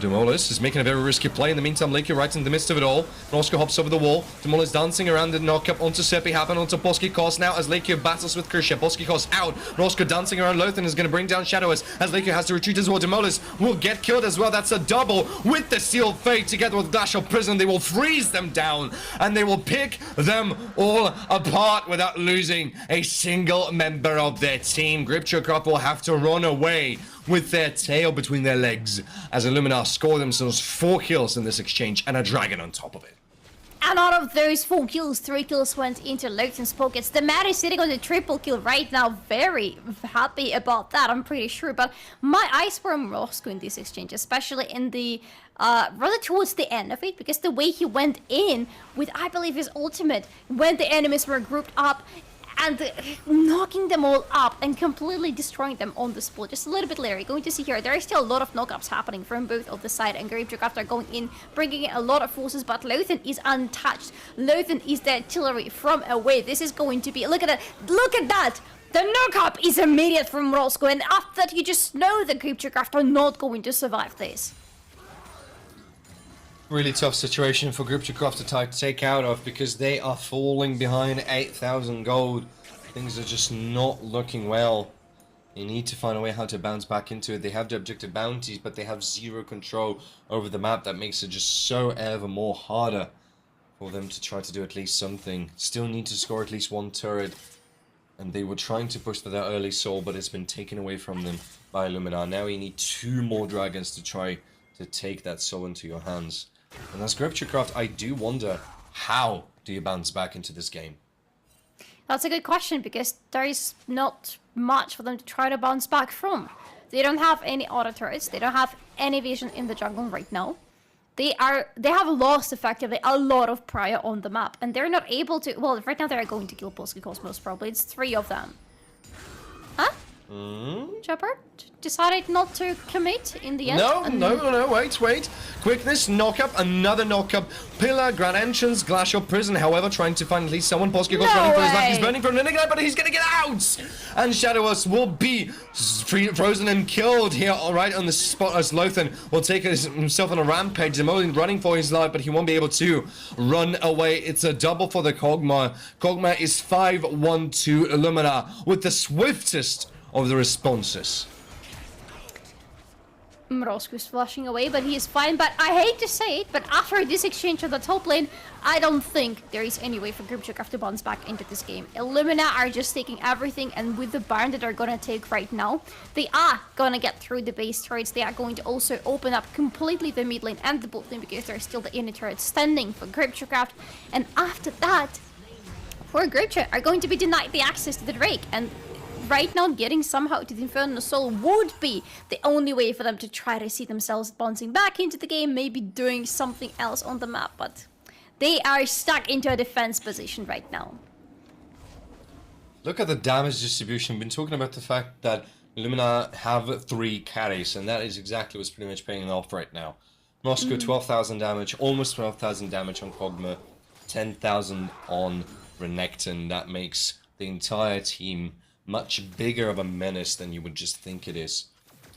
Demolis is making a very risky play. In the meantime, Lakey right in the midst of it all. Moscow hops over the wall. Demolis dancing around the knock-up onto Seppi. Happen onto Polsat now as Lakey battles with Kershaw. Polsat out. Moscow dancing around Lothan is going to bring down Shadowers as Lakey has to retreat as well. Demolis will get killed as well. That's a double with the Sealed Fate together with Glacial Prison. They will freeze them down and they will pick them all apart without losing a single member of their team. Grypciocraft will have to run away with their tail between their legs as Illuminar score themselves 4 kills in this exchange and a dragon on top of it.
And out of those 4 kills, 3 kills went into Lothan's pockets. The man is sitting on the triple kill right now. Very happy about that, I'm pretty sure. But my eyes were on Moscow in this exchange, especially in the rather towards the end of it, because the way he went in with, I believe, his ultimate when the enemies were grouped up and knocking them all up and completely destroying them on the spot. Just a little bit later, you're going to see here, there is still a lot of knockups happening from both of the side, and Grypciocraft are going in, bringing in a lot of forces, but Lothan is untouched. Lothan is the artillery from away. This is going to be, look at that, look at that! The knockup is immediate from Moscow, and after that you just know the Grypciocraft are not going to survive this.
Really tough situation for Grypciocraft to take out of, because they are falling behind 8,000 gold. Things are just not looking well. They need to find a way how to bounce back into it. They have the objective bounties, but they have zero control over the map. That makes it just so ever more harder for them to try to do at least something. Still need to score at least 1 turret. And they were trying to push for their early soul, but it's been taken away from them by Illuminar. Now you need 2 more dragons to try to take that soul into your hands. And as Grypciocraft, I do wonder, how do you bounce back into this game?
That's a good question, because there is not much for them to try to bounce back from. They don't have any auto turrets, they don't have any vision in the jungle right now. They have lost effectively a lot of prior on the map, and they're not able to, well, right now they're going to kill Polsat most probably. It's 3 of them. Huh? Shepard decided not to commit in the end.
No, wait. Quickness, knockup, another knockup. Pillar, Grand Entrance, Glacial Prison, however, trying to find at least someone. Polsat running for his life. He's burning from Linnik, but he's gonna get out! And Shadowers will be frozen and killed here, alright, on the spot, as Lothan will take himself on a rampage. Demolis running for his life, but he won't be able to run away. It's a double for the Kog'Maw. Kog'Maw is 5-1-2 Illuminar with the swiftest of the responses.
Mrosku's flashing away, but he is fine. But I hate to say it, but after this exchange on the top lane, I don't think there is any way for Grypciocraft to bounce back into this game. Illuminar are just taking everything, and with the Baron that they're gonna take right now, they are gonna get through the base turrets. They are going to also open up completely the mid lane and the bot lane, because there's still the inner turret standing for Grypciocraft. And after that, for Grypcio are going to be denied the access to the Drake, and right now getting somehow to the Infernal Soul would be the only way for them to try to see themselves bouncing back into the game, maybe doing something else on the map, but they are stuck into a defense position right now.
Look at the damage distribution. We've been talking about the fact that Illuminar have 3 carries, and that is exactly what's pretty much paying off right now. Moscow, 12,000 damage, almost 12,000 damage on Kog'Maw, 10,000 on Renekton. That makes the entire team much bigger of a menace than you would just think it is.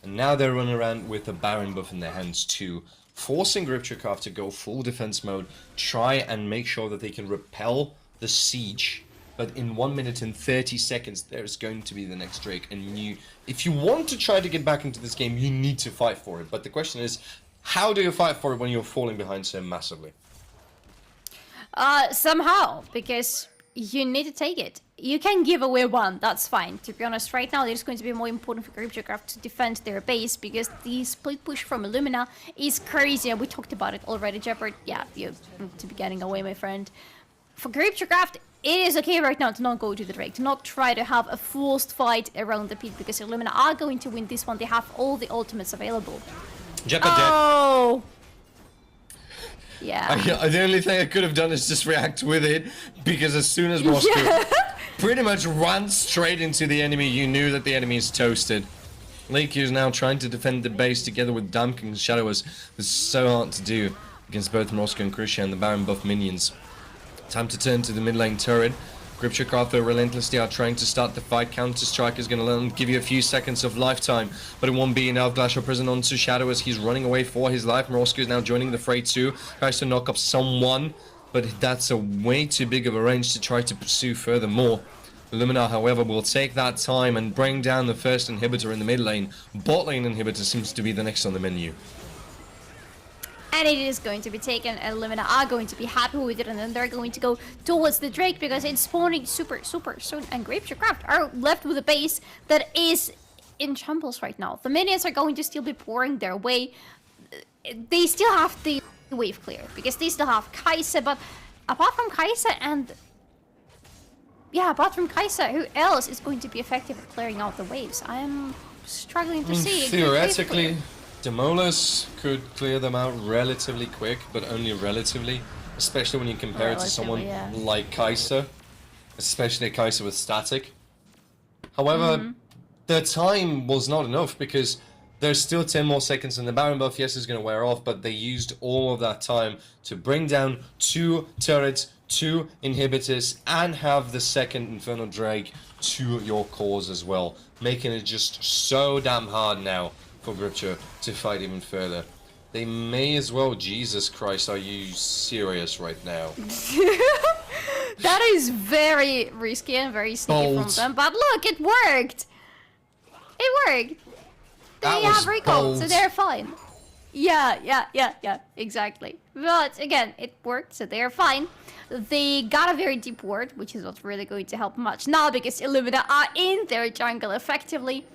And now they're running around with a Baron buff in their hands too, forcing Grypciocraft to go full defense mode, try and make sure that they can repel the siege. But in 1 minute and 30 seconds, there's going to be the next Drake. And if you want to try to get back into this game, you need to fight for it. But the question is, how do you fight for it when you're falling behind so massively?
Somehow, because you need to take it. You can give away 1, that's fine. To be honest, right now it's going to be more important for Grypciocraft to defend their base, because the split push from Illuminar is crazy, and we talked about it already, Shepard. Yeah, you need to be getting away, my friend. For Grypciocraft, it is okay right now to not go to the Drake, to not try to have a forced fight around the pit, because Illuminar are going to win this one. They have all the ultimates available.
Shepard dead.
Yeah.
The only thing I could have done is just react with it, because as soon as Moscow pretty much ran straight into the enemy, you knew that the enemy is toasted. Leaky is now trying to defend the base together with Damking Shadowers. This is so hard to do against both Moscow and Krusha and the Baron buff minions. Time to turn to the mid lane turret. Grypciocraft relentlessly are trying to start the fight. Counter-Strike is going to give you a few seconds of lifetime, but it won't be enough. Glacial Prison onto Shadow as he's running away for his life. Moscow is now joining the fray too. Tries to knock up someone, but that's a way too big of a range to try to pursue furthermore. Illuminar, however, will take that time and bring down the first inhibitor in the mid lane. Bot lane inhibitor seems to be the next on the menu.
And it is going to be taken, and Illuminar are going to be happy with it, and then they're going to go towards the Drake because it's spawning super soon, and Grypciocraft are left with a base that is in shambles right now. The minions are going to still be pouring their way. They still have the wave clear because they still have Kai'Sa, but apart from Kai'Sa and... yeah, apart from Kai'Sa, who else is going to be effective at clearing out the waves? I am struggling to see.
Theoretically, Demolus could clear them out relatively quick, but only relatively. Especially when you compare it to someone like Kai'Sa. Especially Kai'Sa with static. However, the time was not enough because there's still 10 more seconds and the Baron buff, yes, is going to wear off, but they used all of that time to bring down 2 turrets, 2 inhibitors, and have the second Infernal Drake to your cause as well, making it just so damn hard now for Grypcio to fight even further. They may as well... Jesus Christ, are you serious right now?
That is very risky and very sneaky from them, but look, it worked! It worked! They have recall, so they're fine. Yeah, exactly. But again, it worked, so they're fine. They got a very deep ward, which is not really going to help much now because Illuminar are in their jungle effectively.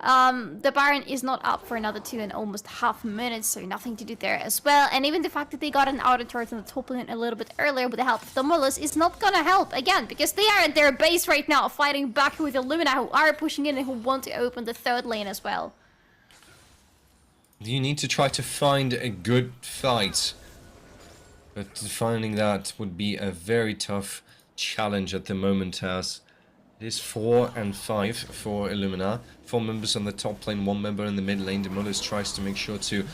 The Baron is not up for another 2 and almost half minutes, so nothing to do there as well. And even the fact that they got an outer turret on the top lane a little bit earlier with the help of the Molus is not gonna help, again, because they are at their base right now, fighting back with Illuminar, who are pushing in and who want to open the third lane as well.
You need to try to find a good fight, but finding that would be a very tough challenge at the moment, as it is 4 and 5 for Illuminar. 4 members on the top lane, 1 member in the mid lane. Demolus tries to make sure to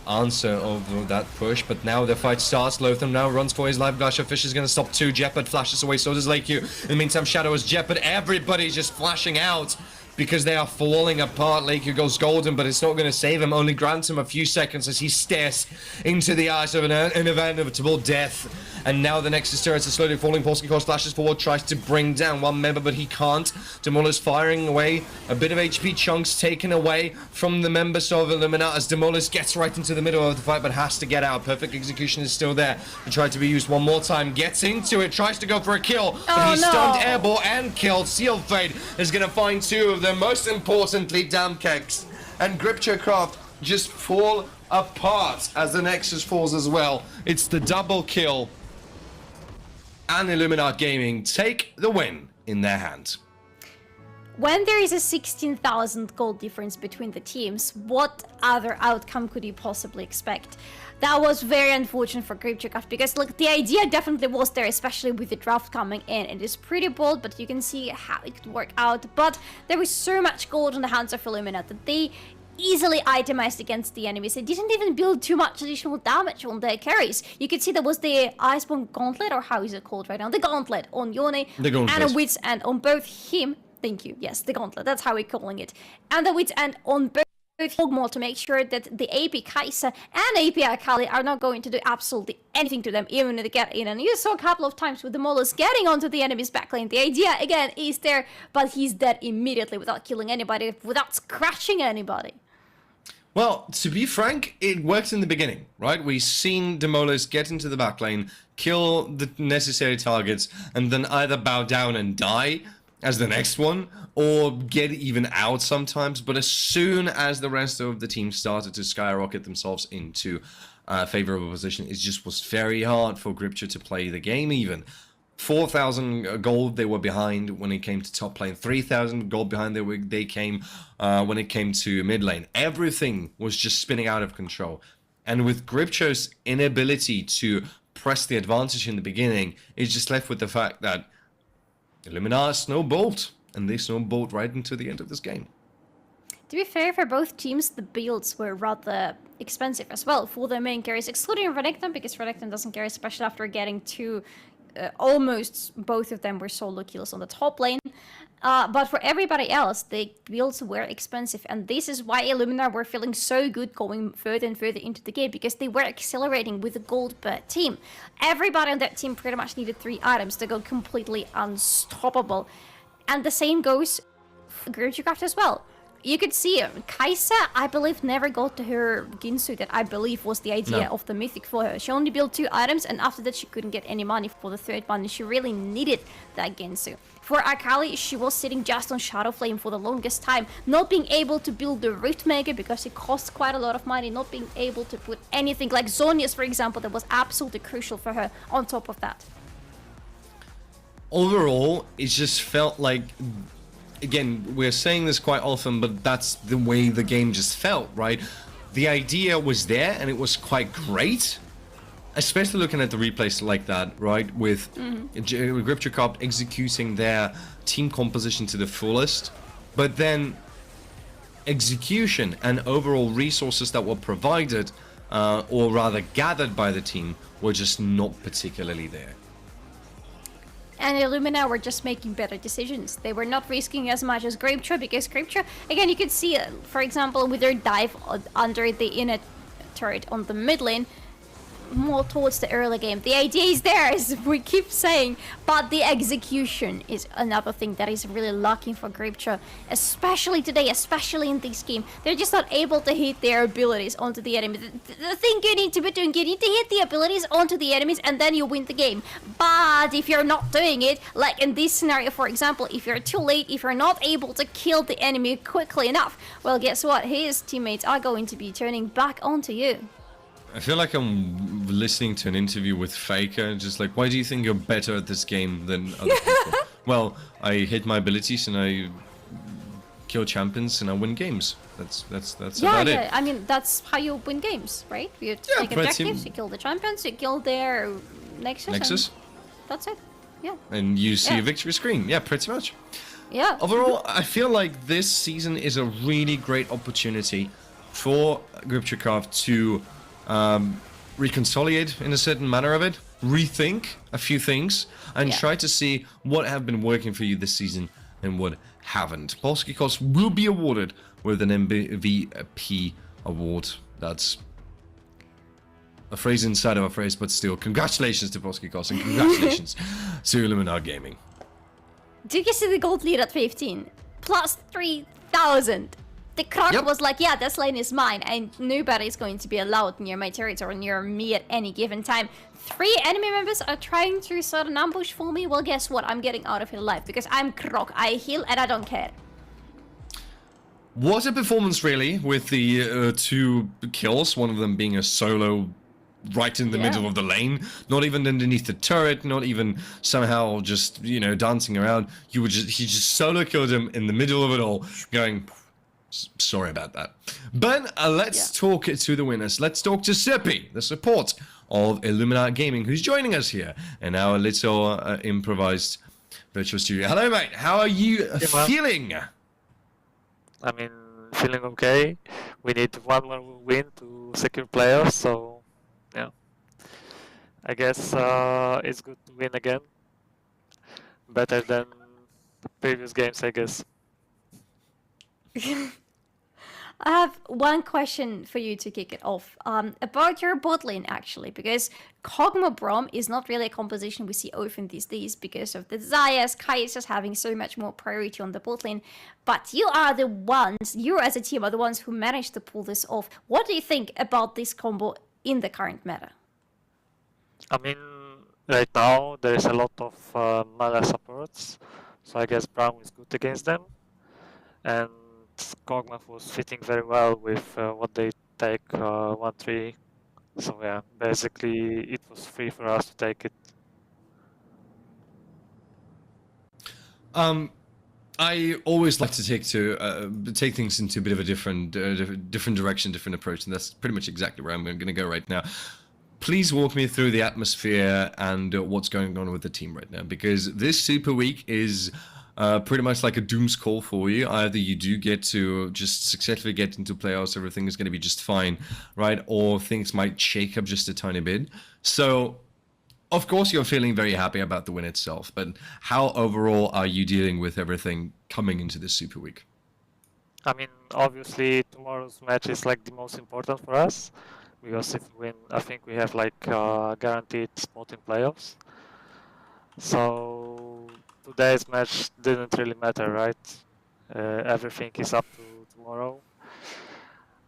answer over that push, but now the fight starts. Lotham now runs for his life. Glacial Fish is going to stop too. Jeopard flashes away, so does Lakeview. In the meantime, Shadow is Jeopard. Everybody's just flashing out because they are falling apart. Lakeview goes golden, but it's not going to save him. Only grants him a few seconds as he stares into the eyes of an inevitable death. And now the Nexus turrets are slowly falling. Polsky flashes forward, tries to bring down 1 member, but he can't. Demolus firing away. A bit of HP chunks taken away from the members of Illuminar as Demolus gets right into the middle of the fight, but has to get out. Perfect execution is still there. He tried to be used one more time. Gets into it, tries to go for a kill, but he's stunned, airball, and killed. Seal Fade is going to find 2 of them. Most importantly, Damkex and Grypciocraft just fall apart as the Nexus falls as well. It's the double kill, and Illuminar Gaming take the win in their hands.
When there is a 16,000 gold difference between the teams, what other outcome could you possibly expect? That was very unfortunate for Grypciocraft because, look, the idea definitely was there, especially with the draft coming in. It is pretty bold, but you can see how it could work out. But there was so much gold on the hands of Illuminar that they easily itemized against the enemies. They didn't even build too much additional damage on their carries. You could see there was the Iceborne Gauntlet, or how is it called right now? The Gauntlet on Yone and a Wit's End on both him. Thank you. Yes, the Gauntlet. That's how we're calling it. And the Wit's End on both Hogmaw to make sure that the AP Kai'Sa and AP Akali are not going to do absolutely anything to them, even if they get in. And you saw a couple of times with the Molus getting onto the enemy's backlane. The idea, again, is there, but he's dead immediately without killing anybody, without scratching anybody.
Well, to be frank, it worked in the beginning, right? We've seen Demolus get into the backlane, kill the necessary targets, and then either bow down and die as the next one, or get even out sometimes. But as soon as the rest of the team started to skyrocket themselves into favorable position, it just was very hard for Grypcio to play the game even. 4,000 gold they were behind when it came to top lane, 3,000 gold behind they came when it came to mid lane. Everything was just spinning out of control. And with Grypcio's inability to press the advantage in the beginning, it's just left with the fact that Illuminar snowballed, and they snowballed right into the end of this game.
To be fair, for both teams, the builds were rather expensive as well for their main carries, excluding Renekton, because Renekton doesn't carry, especially after getting to almost both of them were solo kills on the top lane. But for everybody else, the builds were expensive, and this is why Illuminar were feeling so good going further and further into the game, because they were accelerating with a gold per team. Everybody on that team pretty much needed 3 items to go completely unstoppable. And the same goes for Grypciocraft as well. You could see Kaisa, I believe, never got to her Ginsu that I believe was the idea of the Mythic for her. She only built 2 items, and after that she couldn't get any money for the 3rd one, and she really needed that Ginsu. For Akali, she was sitting just on Shadow Flame for the longest time, not being able to build the Rift Maker because it costs quite a lot of money, not being able to put anything like Zhonya's, for example, that was absolutely crucial for her on top of that.
Overall, it just felt like, again, we're saying this quite often, but that's the way the game just felt, right? The idea was there, and it was quite great. Especially looking at the replays like that, right? With Grypciocraft executing their team composition to the fullest. But then execution and overall resources that were provided, or rather gathered by the team, were just not particularly there.
And Illuminar were just making better decisions. They were not risking as much as Grypcio, because Grypcio, again, you could see, for example, with their dive under the inner turret on the mid lane, more towards the early game. The idea is there, as we keep saying, but the execution is another thing that is really lacking for Grypcio, especially today, especially in this game. They're just not able to hit their abilities onto the enemy. The thing you need to be doing, you need to hit the abilities onto the enemies, and then you win the game. But if you're not doing it, like in this scenario, for example, if you're too late, if you're not able to kill the enemy quickly enough, well, guess what? His teammates are going to be turning back onto you.
I feel like I'm listening to an interview with Faker, just like, why do you think you're better at this game than other people? Well, I hit my abilities and I kill champions and I win games. That's about it.
I mean, that's how you win games, right? You take objectives, you kill the champions, you kill their Nexus. That's it. Yeah.
And you see a victory screen. Yeah, pretty much.
Yeah.
Overall, I feel like this season is a really great opportunity for Grypciocraft to reconsolidate in a certain manner of it, rethink a few things, and try to see what have been working for you this season and what haven't. Polsky will be awarded with an MVP award. That's a phrase inside of a phrase, but still, congratulations to Polsky and congratulations to Illuminar Gaming.
Did you see the gold lead at 15? Plus 3,000. The Krog was like, yeah, this lane is mine, and nobody's going to be allowed near my territory, near me at any given time. 3 enemy members are trying to set an ambush for me. Well, guess what? I'm getting out of here alive, because I'm Krog. I heal, and I don't care.
What a performance, really, with the 2 kills, one of them being a solo right in the middle of the lane, not even underneath the turret, not even somehow just, you know, dancing around. He just solo killed him in the middle of it all, going... Sorry about that. But let's talk to the winners. Let's talk to Seppi, the support of Illuminar Gaming, who's joining us here in our little improvised virtual studio. Hello, mate. How are you feeling?
I mean, feeling okay. We need one more win to secure playoffs, so yeah. I guess it's good to win again. Better than the previous games, I guess.
I have one question for you to kick it off, about your bot lane, actually, because Kog'Maw Braum is not really a composition we see often these days because of the Zaya's, Kai'Sa's having so much more priority on the bot lane, but you are the ones, you as a team are the ones who managed to pull this off. What do you think about this combo in the current meta?
I mean, right now there is a lot of mana supports, so I guess Braum is good against them, and Kog'Maw was fitting very well with what they take 1-3, so yeah, basically it was free for us to take it.
I always like to take things into a bit of a different direction, different approach, and that's pretty much exactly where I'm going to go right now. Please walk me through the atmosphere and what's going on with the team right now, because this Super Week is pretty much like a doom's call for you. Either you do get to just successfully get into playoffs, everything is going to be just fine, right? Or things might shake up just a tiny bit. So, of course, you're feeling very happy about the win itself, but how overall are you dealing with everything coming into this Super Week?
I mean, obviously, tomorrow's match is like the most important for us, because if we win, I think we have like a guaranteed spot in playoffs. So today's match didn't really matter, right? Everything is up to tomorrow.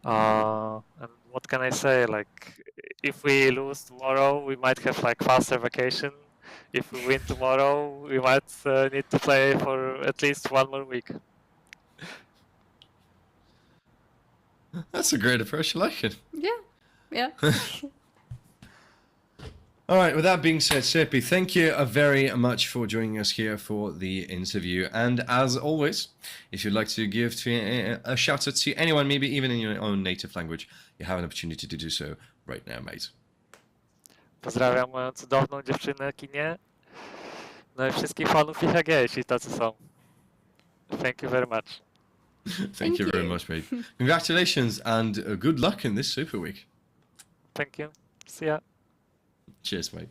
And what can I say? Like, if we lose tomorrow, we might have like faster vacation. If we win tomorrow, we might need to play for at least one more week.
That's a great approach. I like it.
Yeah.
All right, with that being said, Seppi, thank you very much for joining us here for the interview. And as always, if you'd like to give a shout out to anyone, maybe even in your own native language, you have an opportunity to do so right now, mate.
Pozdrawiam moją cudowną dziewczynę kinie. No i wszystkich fanów ENG, jeśli tacy są. Thank you very much.
Thank you very much, mate. Congratulations and good luck in this Super Week.
Thank you. See ya.
Cheers, mate.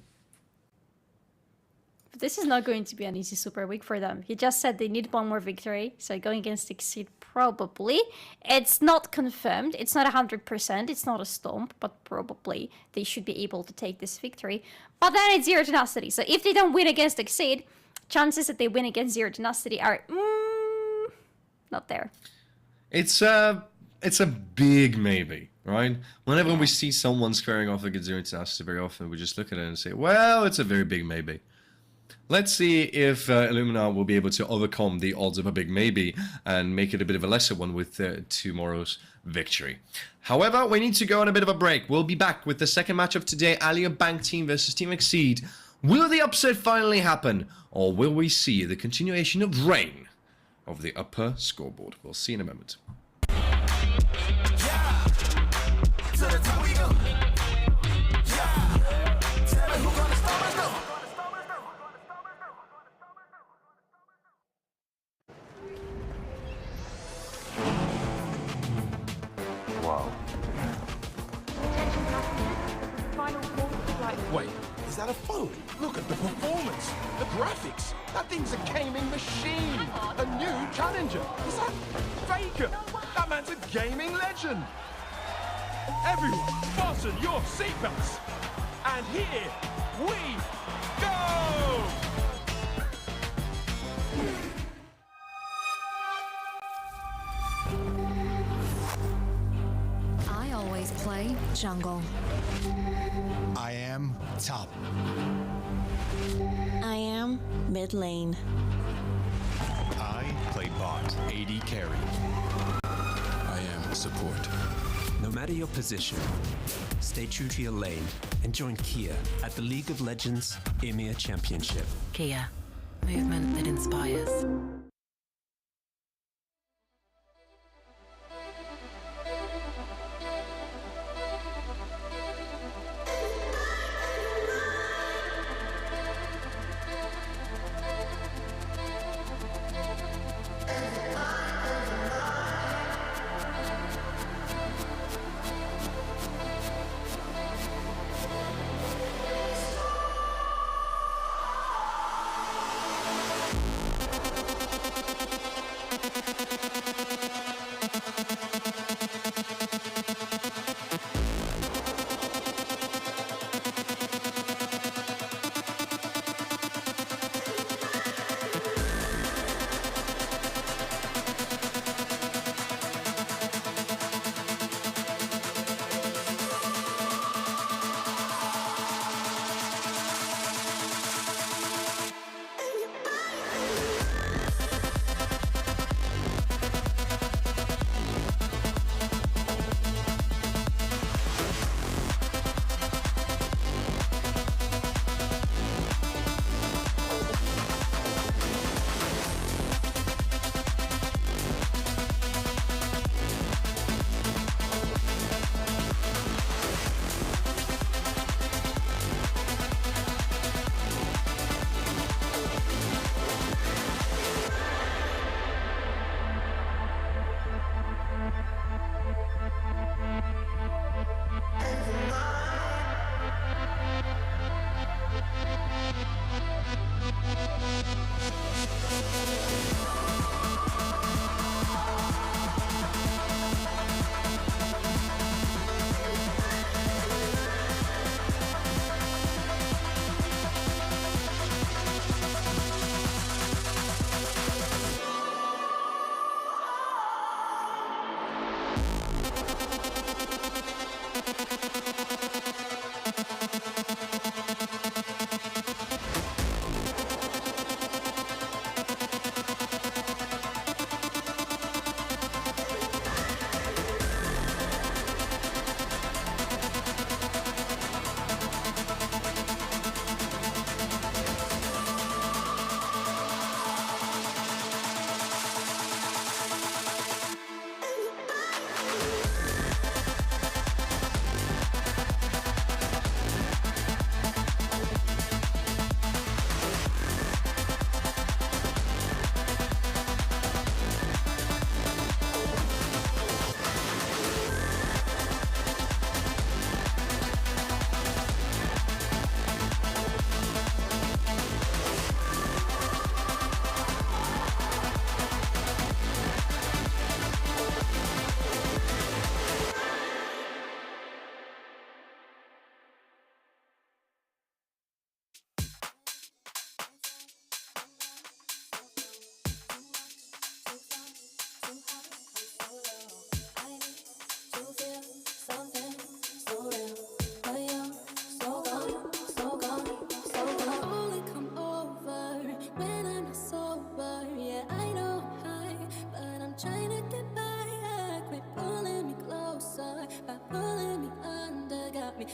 This is not going to be an easy Super Week for them. He just said they need one more victory, so going against exeed probably. It's not confirmed, it's not 100%, it's not a stomp, but probably they should be able to take this victory. But then it's zero tenacity, so if they don't win against exeed, chances that they win against zero tenacity are not there.
It's a big maybe, right? Whenever we see someone squaring off against zero tenacity very often, we just look at it and say, well, it's a very big maybe. Let's see if Illuminar will be able to overcome the odds of a big maybe and make it a bit of a lesser one with tomorrow's victory. However, we need to go on a bit of a break. We'll be back with the second match of today, Alior Bank Team versus Team exeed. Will the upset finally happen, or will we see the continuation of reign of the upper scoreboard? We'll see in a moment.
Wow. Wait, is that a phone? Look at the performance, the graphics. That thing's a gaming machine. A new challenger. Is that Faker? That man's a gaming legend. Everyone, fasten your seatbelts. And here we go!
I always play jungle.
I am top.
I am mid lane.
I play bot, AD carry.
I am support.
No matter your position, stay true to your lane and join Kia at the League of Legends EMEA Championship.
Kia, movement that inspires.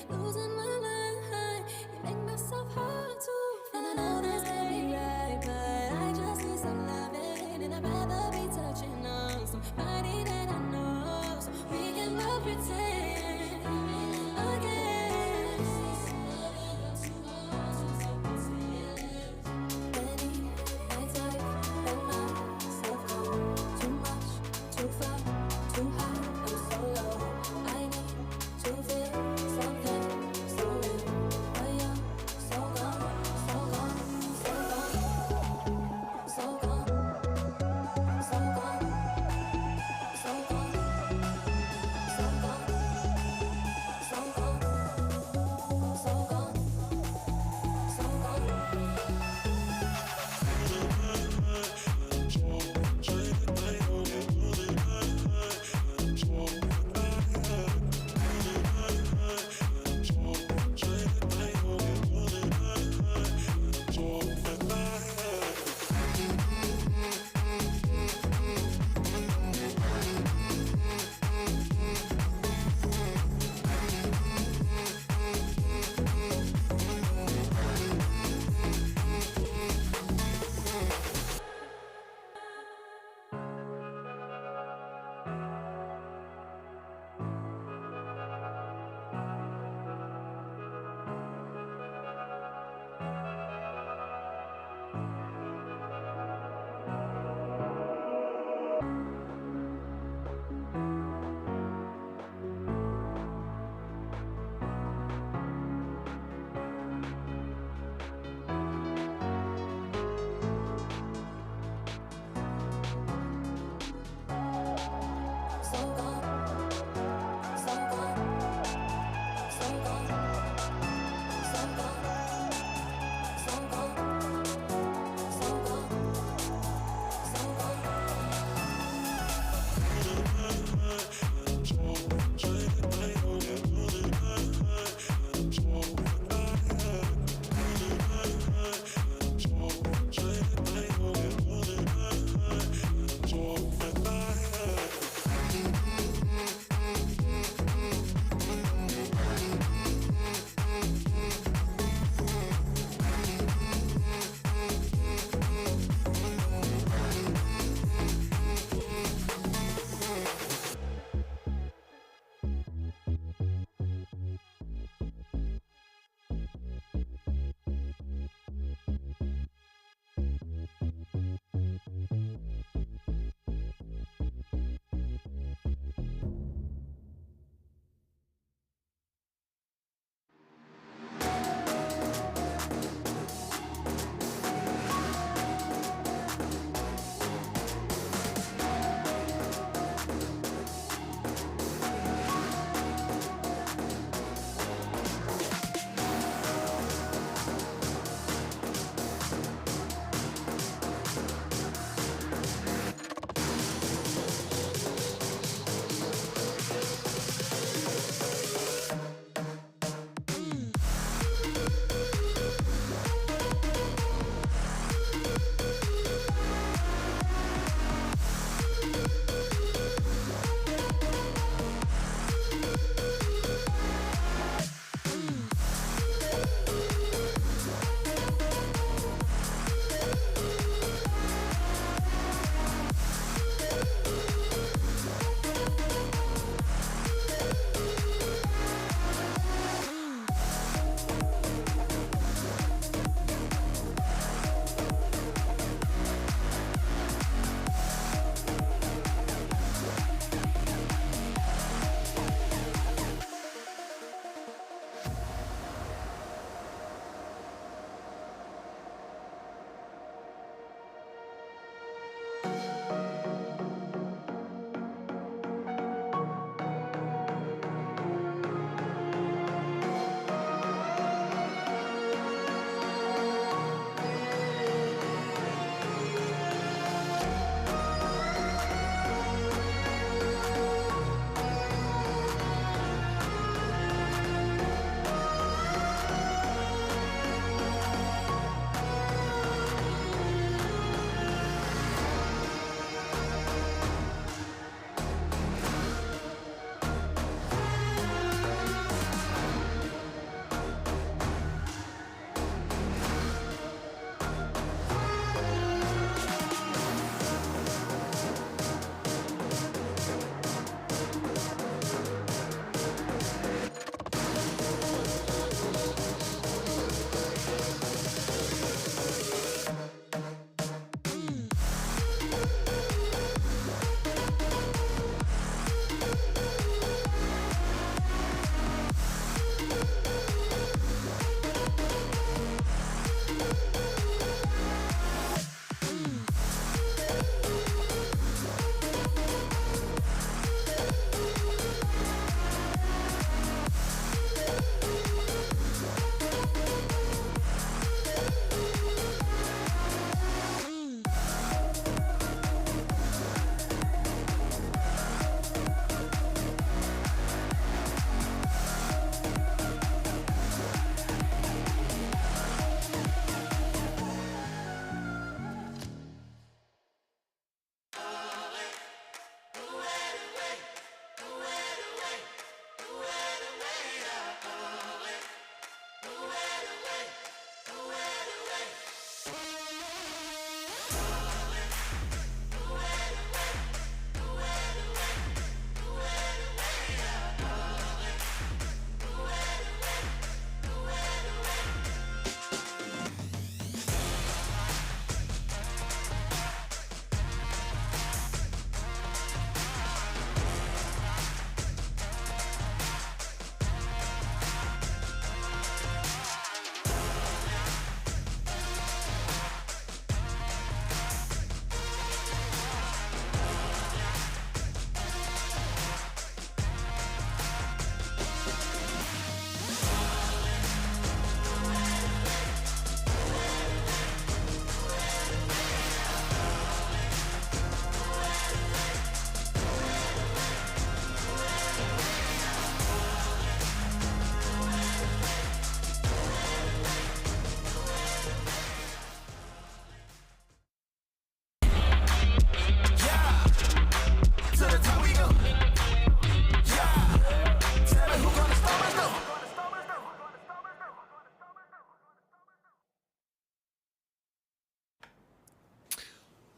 be losing my mind. You make myself hard to find. And I know this can't be right, but I just need some loving, and I'd rather be touching on somebody that I know, so we can both pretend again. Many nights I've let myself go too much, too far, too high. I'm so low. I need to feel something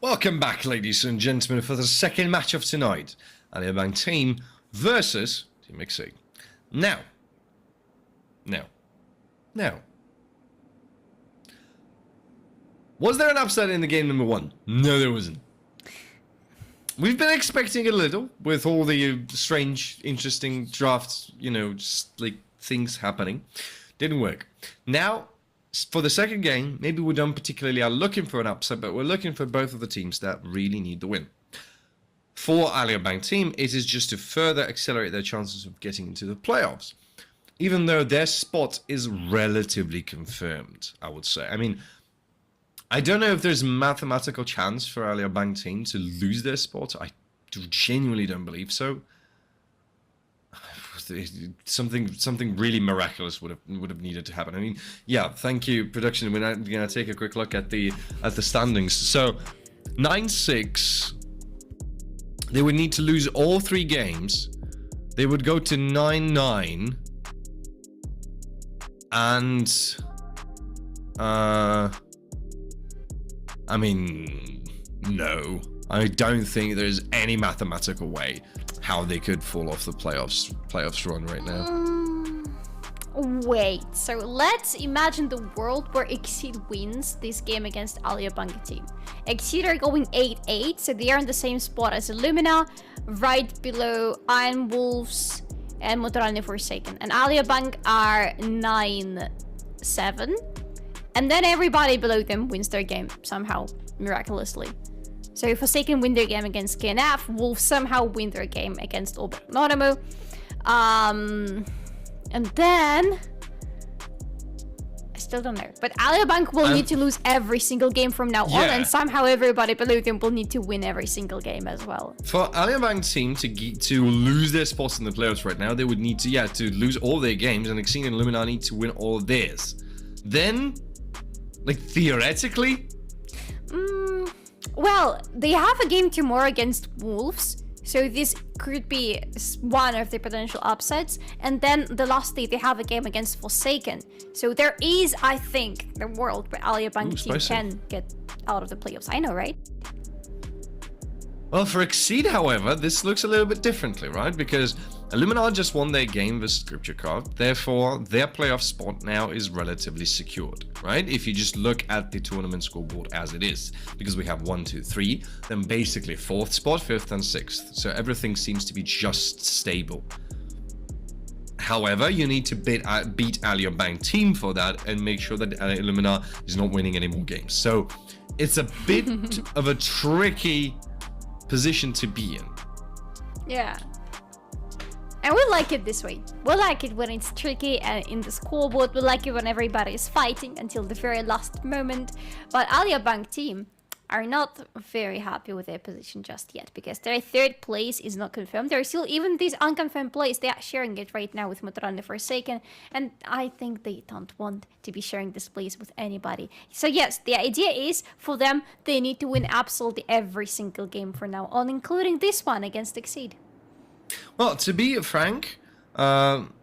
Welcome back, ladies and gentlemen, for the second match of tonight. Alior team versus Team exeed. Now. Was there an upset in the game number 1? No, there wasn't. We've been expecting a little with all the strange, interesting drafts, you know, just like things happening. Didn't work. Now, for the second game, maybe we don't particularly are looking for an upset, but we're looking for both of the teams that really need the win. For Alior team, it is just to further accelerate their chances of getting into the playoffs. Even though their spot is relatively confirmed, I would say. I mean, I don't know if there's mathematical chance for Alior team to lose their spot. I genuinely don't believe so. Something really miraculous would have needed to happen. I mean, yeah, thank you, production. We're now gonna take a quick look at the standings. So 9-6. They would need to lose all 3 games. They would go to 9-9. And I mean, no. I don't think there's any mathematical way how they could fall off the playoffs run right now.
Wait, so let's imagine the world where exeed wins this game against Alior team. exeed are going 8-8, so they are in the same spot as Illuminar, right below Iron Wolves and Maturalni Forsaken. And Alior are 9-7. And then everybody below them wins their game somehow, miraculously. So Forsaken win their game against KNF, Wolves somehow win their game against Anonymo. And then I still don't know. But Alior will need to lose every single game from now on, and somehow everybody below them will need to win every single game as well.
For Alior team to lose their spots in the playoffs right now, they would need to lose all their games, and exeed and Illuminar need to win all of theirs. Then, like, theoretically?
Well, they have a game tomorrow against Wolves, so this could be one of the potential upsets. And then the last day they have a game against Forsaken. So there is, I think, the world where Alior team can get out of the playoffs. I know, right?
Well, for exeed, however, this looks a little bit differently, right? Because Illuminar just won their game versus Grypciocraft, therefore their playoff spot now is relatively secured, right? If you just look at the tournament scoreboard as it is, because we have 1, 2, 3, then basically 4th spot, 5th and 6th, so everything seems to be just stable. However, you need to beat Alior team for that and make sure that Illuminar is not winning any more games. So it's a bit of a tricky position to be in.
Yeah. And we like it this way. We like it when it's tricky and in the scoreboard. We like it when everybody is fighting until the very last moment. But Alior team are not very happy with their position just yet, because their 3rd place is not confirmed. There are still even this unconfirmed place. They are sharing it right now with Maturalni Forsaken, and I think they don't want to be sharing this place with anybody. So yes, the idea is for them, they need to win absolutely every single game from now on, including this one against exeed.
Well, to be frank, having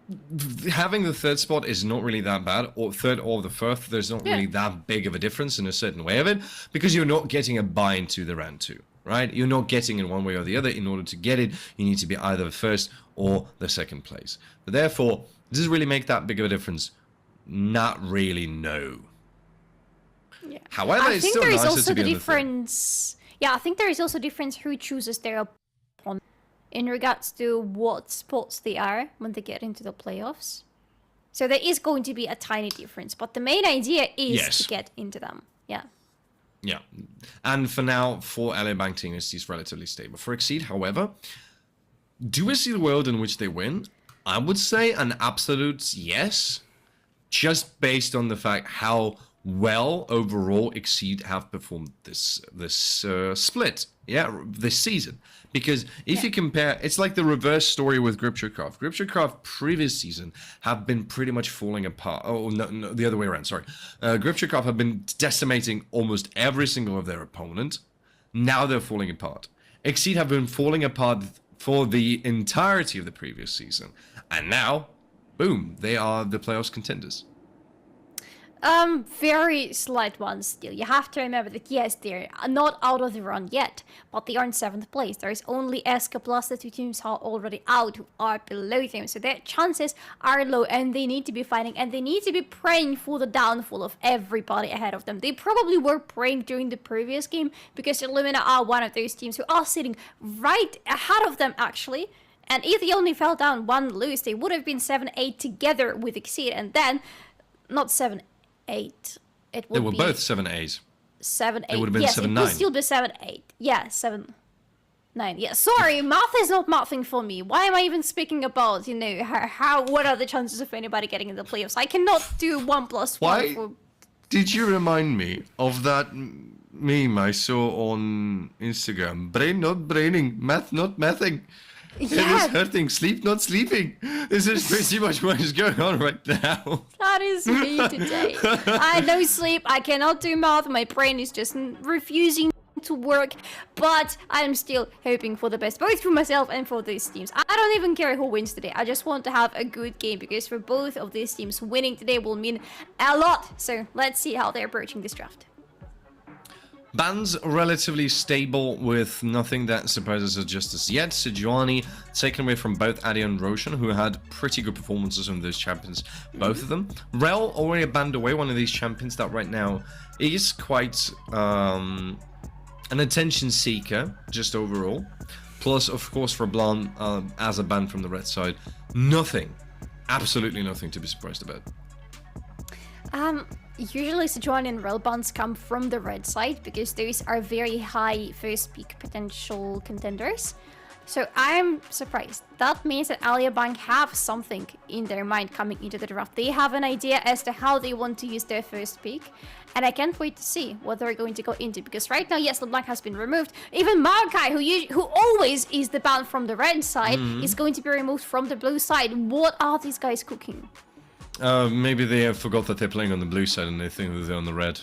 the 3rd spot is not really that bad, or 3rd or the 4th, there's not really that big of a difference in a certain way of it, because you're not getting a buy into the round 2, right? You're not getting in one way or the other. In order to get it, you need to be either the 1st or the 2nd place. But therefore, does it really make that big of a difference? Not really, no.
Yeah.
However, it's still nicer to be on the 3rd.
Yeah, I think there is also a difference who chooses their opponent in regards to what spots they are when they get into the playoffs. So there is going to be a tiny difference, but the main idea is to get into them. Yeah.
Yeah. And for now, for Alior team, it's relatively stable. For exeed, however, do we see the world in which they win? I would say an absolute yes, just based on the fact how well overall exeed have performed this split, this season. Because if you compare, it's like the reverse story with Grypciocraft. Grypciocraft previous season have been pretty much falling apart. Oh, no, the other way around, sorry. Grypciocraft have been decimating almost every single of their opponent. Now they're falling apart. exeed have been falling apart for the entirety of the previous season. And now, boom, they are the playoffs contenders.
Very slight ones still. You have to remember that yes, they're not out of the run yet, but they are in 7th place. There's only ESCA plus the 2 teams are already out who are below them, so their chances are low, and they need to be fighting, and they need to be praying for the downfall of everybody ahead of them. They probably were praying during the previous game, because Illuminar are one of those teams who are sitting right ahead of them, actually. And if they only fell down 1 lose, they would have been 7-8 together with Exceed, and then, not 7-8. It would
They were
be
both 7-8.
7-8.
It would have been
yes,
7-9.
it would still be 7-8. Yeah, 7-9. Yeah, sorry, math is not mathing for me. Why am I even speaking about, you know, what are the chances of anybody getting in the playoffs? I cannot do 1 + 1
Why
for...
did you remind me of that meme I saw on Instagram? Brain not braining, math not mathing. It is hurting, sleep not sleeping. This is pretty much what is going on right now.
That is me today. I no sleep, I cannot do math, my brain is just refusing to work, but I'm still hoping for the best, both for myself and for these teams. I don't even care who wins today, I just want to have a good game, because for both of these teams, winning today will mean a lot. So let's see how they're approaching this draft.
Bans relatively stable with nothing that surprises us just as yet. Sejuani taken away from both Adi and Roshan, who had pretty good performances from those champions, both of them. Rel already banned away, one of these champions that right now is quite an attention seeker, just overall. Plus, of course, for Blanc as a ban from the red side. Nothing, absolutely nothing to be surprised about.
Usually Sejuani and Rel bans come from the red side, because those are very high first pick potential contenders. So I'm surprised. That means that Alior Bank have something in their mind coming into the draft. They have an idea as to how they want to use their first pick, and I can't wait to see what they're going to go into, because right now, yes, LeBlanc has been removed. Even Magvayer, who always is the ban from the red side, is going to be removed from the blue side. What are these guys cooking?
Maybe they forgot that they're playing on the blue side and they think that they're on the red.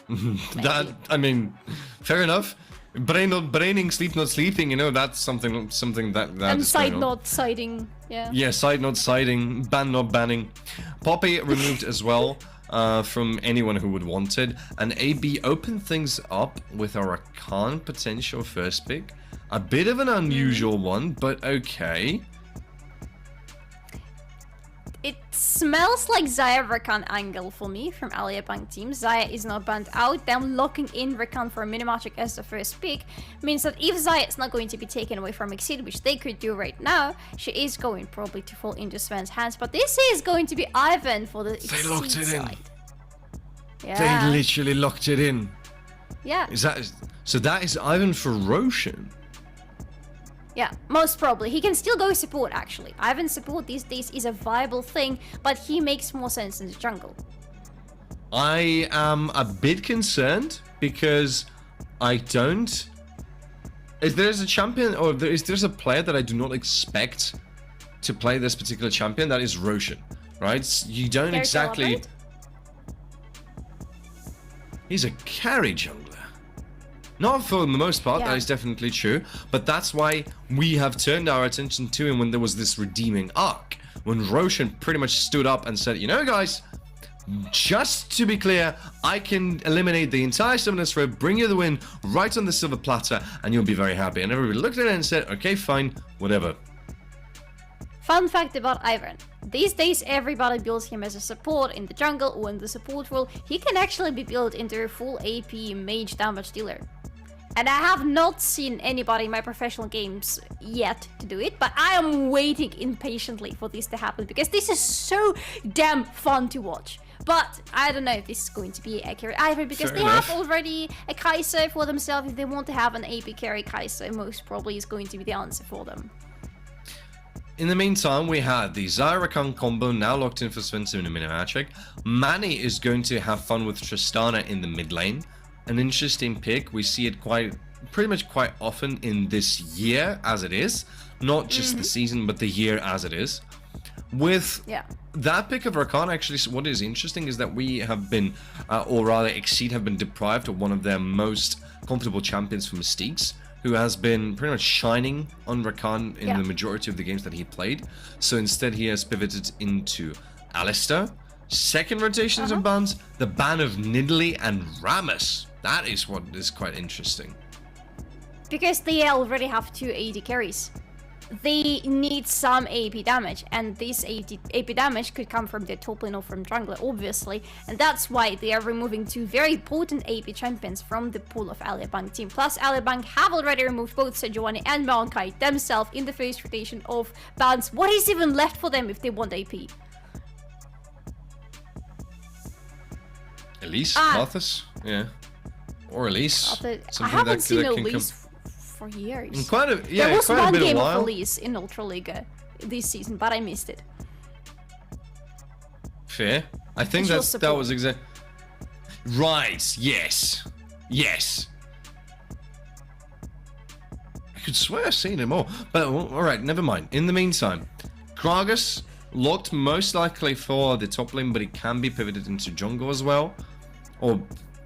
That, I mean, fair enough. Brain not braining, sleep not sleeping, you know, that's something that
and
is
side
going on.
not siding, yeah.
Yeah, side not siding, ban not banning. Poppy removed as well from anyone who would want it. And AB opened things up with a Rakan potential first pick. A bit of an unusual one, but okay.
It smells like Xayah Rakan angle for me from Alior Bank team. Xayah is not banned out. Them locking in Rakan for a Minimagic as the first pick means that if Xayah is not going to be taken away from Exceed, which they could do right now, she is going probably to fall into Sven's hands. But this is going to be Ivan for the Exceed
They locked it
side.
in.
Yeah.
They literally locked it in.
Yeah.
So that is Ivan for Roshan.
Yeah, most probably. He can still go support, actually. Ivan support these days is a viable thing, but he makes more sense in the jungle.
I am a bit concerned because I don't... If there's a champion, or if there's a player that I do not expect to play this particular champion, that is Roshan, right? You don't exactly... He's a carry jungler. Not for the most part, that is definitely true, but that's why we have turned our attention to him when there was this redeeming arc, when Roshan pretty much stood up and said, you know guys, just to be clear, I can eliminate the entire Summoners Row, bring you the win right on the silver platter, and you'll be very happy. And everybody looked at it and said, okay, fine, whatever.
Fun fact about Ivan. These days everybody builds him as a support in the jungle or in the support role. He can actually be built into a full AP mage damage dealer. And I have not seen anybody in my professional games yet to do it, but I am waiting impatiently for this to happen, because this is so damn fun to watch. But I don't know if this is going to be accurate either, because they have already a Kai'Sa for themselves. If they want to have an AP carry, Kai'Sa most probably is going to be the answer for them.
In the meantime, we had the Xayah Rakan combo now locked in for Svenson in a Minimagic. Manny is going to have fun with Tristana in the mid lane. An interesting pick. We see it pretty much quite often in this year as it is. Not just the season, but the year as it is. With that pick of Rakan, actually, what is interesting is that we have been, or rather Exceed have been deprived of one of their most comfortable champions for Mystiques, who has been pretty much shining on Rakan in the majority of the games that he played. So instead he has pivoted into Alistar. Second rotations of bans, the ban of Nidalee and Rammus. That is what is quite interesting.
Because they already have 2 AD carries. They need some AP damage, and this AP damage could come from the top lane or from jungler, obviously, and that's why they are removing 2 very potent AP champions from the pool of Alior team. Plus, Alior have already removed both Sejuani and Maokai themselves in the first rotation of bans. What is even left for them if they want AP?
Elise? Arthas? Yeah. Or Elise.
I haven't seen Elise for years.
In quite a, yeah,
there was
quite
one
a bit
game
of while.
of Elise in Ultraliga this season, but I missed it.
Fair. I think that was exact. Right. Yes. Yes. I could swear I've seen him all. But all right, never mind. In the meantime, Gragas locked most likely for the top lane, but it can be pivoted into jungle as well, or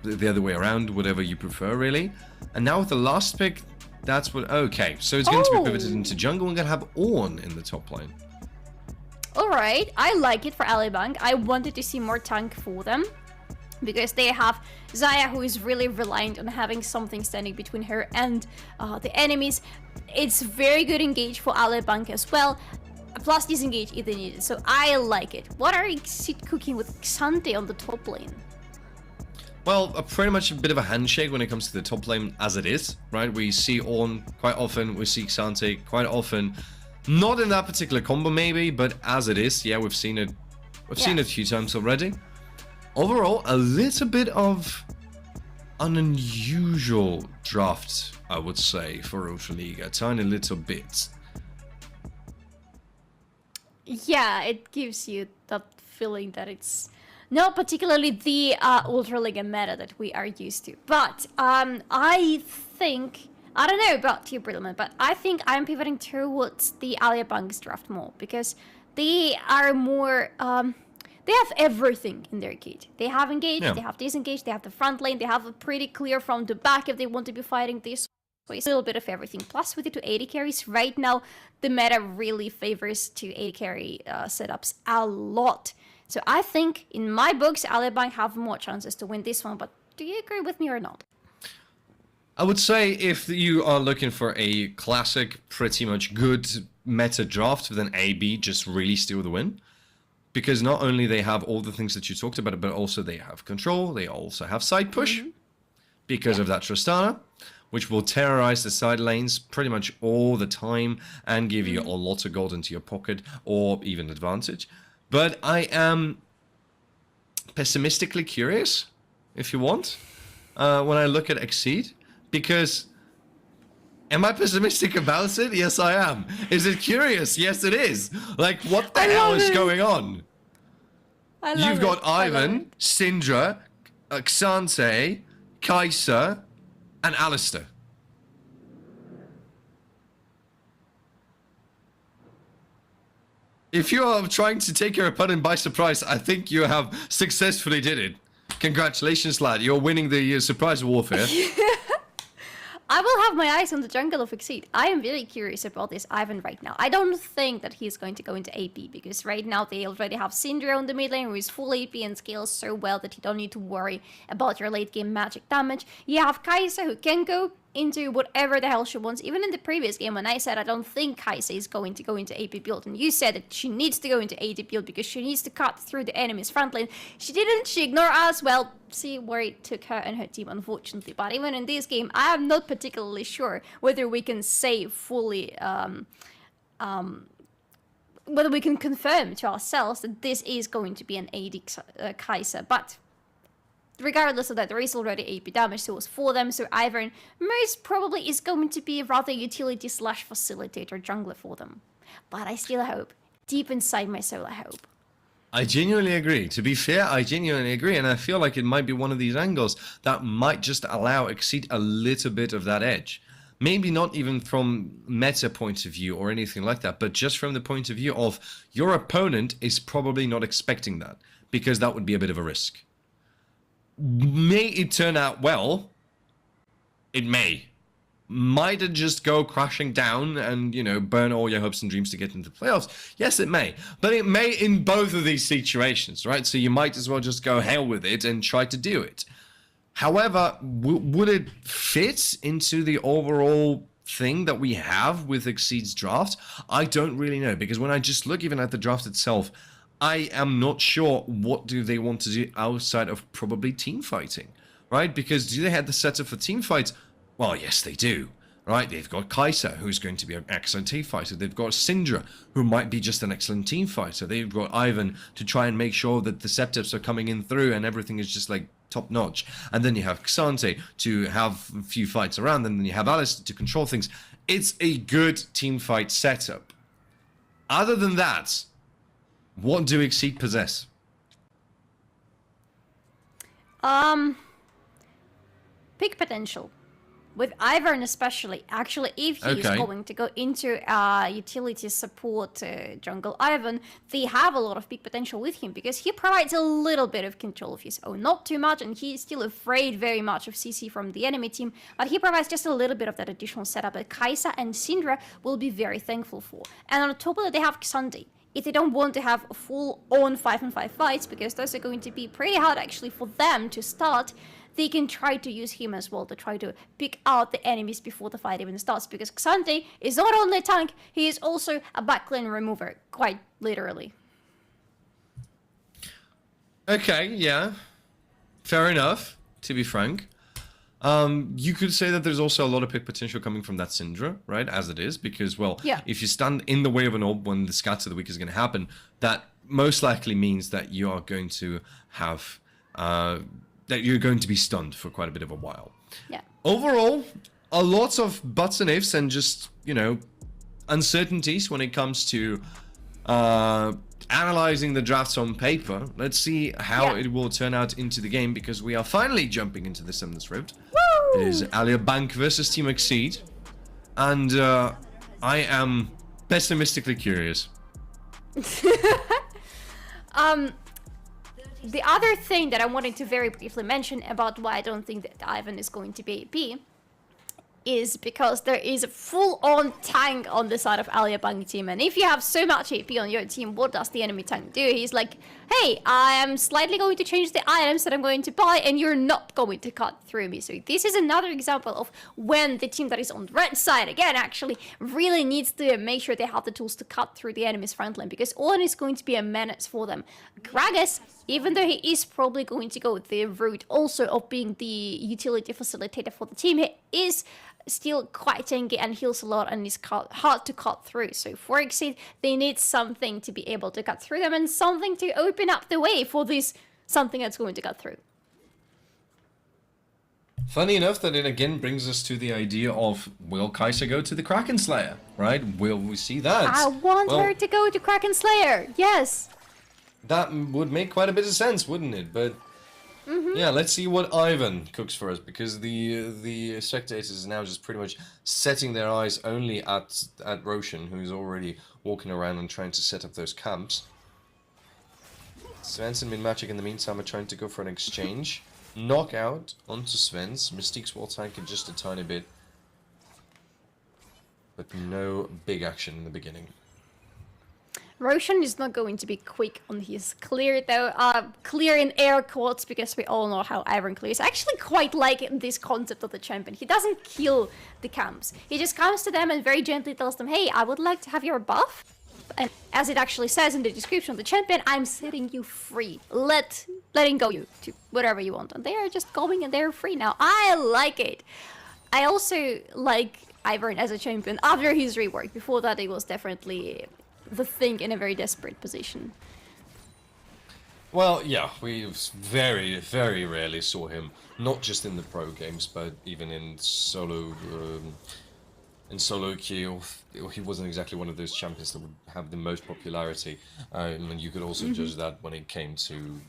the other way around, whatever you prefer, really. And now with the last pick, that's what. Okay, so it's going to be pivoted into jungle. We're going to have Ornn in the top lane.
Alright, I like it for Alibank. I wanted to see more tank for them, because they have Xayah, who is really reliant on having something standing between her and the enemies. It's very good engage for Alibank as well, plus disengage if they need it, so I like it. What are exeed cooking with Xante on the top lane?
Well, pretty much a bit of a handshake when it comes to the top lane as it is, right? We see Ornn quite often, we see Xante quite often. Not in that particular combo maybe, but as it is, yeah, we've seen it. We've seen it a few times already. Overall, a little bit of an unusual draft, I would say, for Ultraliga. A tiny little bit.
Yeah, it gives you that feeling that it's not particularly the Ultraliga meta that we are used to. But I think, I don't know about DrBrilmann, but I think I'm pivoting towards the Aliabank's draft more, because they are more, they have everything in their kit. They have engage, they have disengage, they have the front lane, they have a pretty clear from the back if they want to be fighting this. So it's a little bit of everything. Plus, with the 2 AD carries, right now, the meta really favors 2 AD carry setups a lot. So I think, in my books, Alibank have more chances to win this one, but do you agree with me or not?
I would say if you are looking for a classic, pretty much good meta draft, then AB just really steal the win. Because not only they have all the things that you talked about, but also they have control, they also have side push, because of that Tristana, which will terrorize the side lanes pretty much all the time and give you a lot of gold into your pocket, or even advantage. But I am pessimistically curious, if you want, when I look at exeed, because am I pessimistic about it? Yes, I am. Is it curious? Yes, it is. Like, what the hell is going on? You've got Ivan, Syndra, Xante, Kai'Sa, and Alistair. If you are trying to take your opponent by surprise, I think you have successfully did it. Congratulations, lad. You're winning the surprise warfare.
I will have my eyes on the jungle of exeed. I am very curious about this Ivan right now. I don't think that he's going to go into AP, because right now they already have Syndra on the mid lane, who is full AP and scales so well that you don't need to worry about your late game magic damage. You have Kai'Sa, who can go into whatever the hell she wants. Even in the previous game when I said I don't think Kai'Sa is going to go into AP build, and you said that she needs to go into AD build because she needs to cut through the enemy's front lane. She didn't, she ignored us. Well, see where it took her and her team, unfortunately. But even in this game, I am not particularly sure whether we can say fully, whether we can confirm to ourselves that this is going to be an AD Kai'Sa. But regardless of that, there is already AP damage source for them, so Ivern most probably is going to be a rather utility slash facilitator jungler for them. But I still hope, deep inside my soul, I hope.
I genuinely agree. To be fair, I genuinely agree, and I feel like it might be one of these angles that might just allow exeed a little bit of that edge. Maybe not even from meta point of view or anything like that, but just from the point of view of your opponent is probably not expecting that, because that would be a bit of a risk. May it turn out well? It may. Might it just go crashing down and, you know, burn all your hopes and dreams to get into the playoffs? Yes, it may. But it may in both of these situations, right? So you might as well just go hell with it and try to do it. However, would it fit into the overall thing that we have with Exceed's draft? I don't really know, because when I just look even at the draft itself, I am not sure what do they want to do outside of probably team fighting, right? Because do they have the setup for team fights? Well, yes, they do, right? They've got Kaiser, who's going to be an excellent team fighter. They've got Syndra, who might be just an excellent team fighter. They've got Ivan to try and make sure that the Septips are coming in through and everything is just like top notch. And then you have Xante to have a few fights around, and then you have Alice to control things. It's a good team fight setup. Other than that, what do Exceed possess?
Big potential. With Ivern especially, actually, if he's going to go into utility support jungle Ivan, they have a lot of big potential with him, because he provides a little bit of control of his own. Not too much, and he's still afraid very much of CC from the enemy team, but he provides just a little bit of that additional setup that Kai'Sa and Syndra will be very thankful for. And on top of that, they have Xante. If they don't want to have full-on 5-on-5 fights, because those are going to be pretty hard actually for them to start, they can try to use him as well to try to pick out the enemies before the fight even starts, because Xante is not only a tank, he is also a backlane remover, quite literally.
Okay, yeah. Fair enough, to be frank. You could say that there's also a lot of pick potential coming from that Syndra, right, as it is, because, well, if you stand in the way of an orb when the scatter of the week is going to happen, that most likely means that you are going to have... that you're going to be stunned for quite a bit of a while.
Yeah.
Overall, a lot of buts and ifs and just, you know, uncertainties when it comes to analyzing the drafts on paper. Let's see how it will turn out into the game, because we are finally jumping into the Summoners Rift. Woo! It is Alior Bank versus Team Exceed. And I am pessimistically curious.
The other thing that I wanted to very briefly mention about why I don't think that Ivan is going to be AP is because there is a full-on tank on the side of Alior Bank team, and if you have so much AP on your team, what does the enemy tank do? He's like, hey, I am slightly going to change the items that I'm going to buy, and you're not going to cut through me. So this is another example of when the team that is on the red side, again, actually really needs to make sure they have the tools to cut through the enemy's front line, because Owen is going to be a menace for them. Gragas, even though he is probably going to go the route also of being the utility facilitator for the team, he is still quite tanky and heals a lot and is hard to cut through. So for Exceed, they need something to be able to cut through them and something to open up the way for this something that's going to cut through.
Funny enough that it again brings us to the idea of, will Kai'Sa go to the Kraken Slayer, right? Will we see that?
I want her to go to Kraken Slayer, yes!
That would make quite a bit of sense, wouldn't it? But yeah, let's see what Ivan cooks for us, because the spectators are now just pretty much setting their eyes only at Roshan, who's already walking around and trying to set up those camps. Svens and Min-Magic in the meantime are trying to go for an exchange. Knockout onto Svens. Mystique's wall tank in just a tiny bit, but no big action in the beginning.
Roshan is not going to be quick on his clear though. Clear in air quotes, because we all know how Iron clears. I actually quite like this concept of the champion. He doesn't kill the camps. He just comes to them and very gently tells them, hey, I would like to have your buff. And as it actually says in the description of the champion, I'm setting you free. Letting go you to whatever you want. And they are just going and they're free now. I like it. I also like Ivern as a champion after his rework. Before that, it was definitely the thing in a very desperate position.
Well, yeah, we very, very rarely saw him, not just in the pro games, but even in solo queue. He wasn't exactly one of those champions that would have the most popularity, and you could also judge that when it came to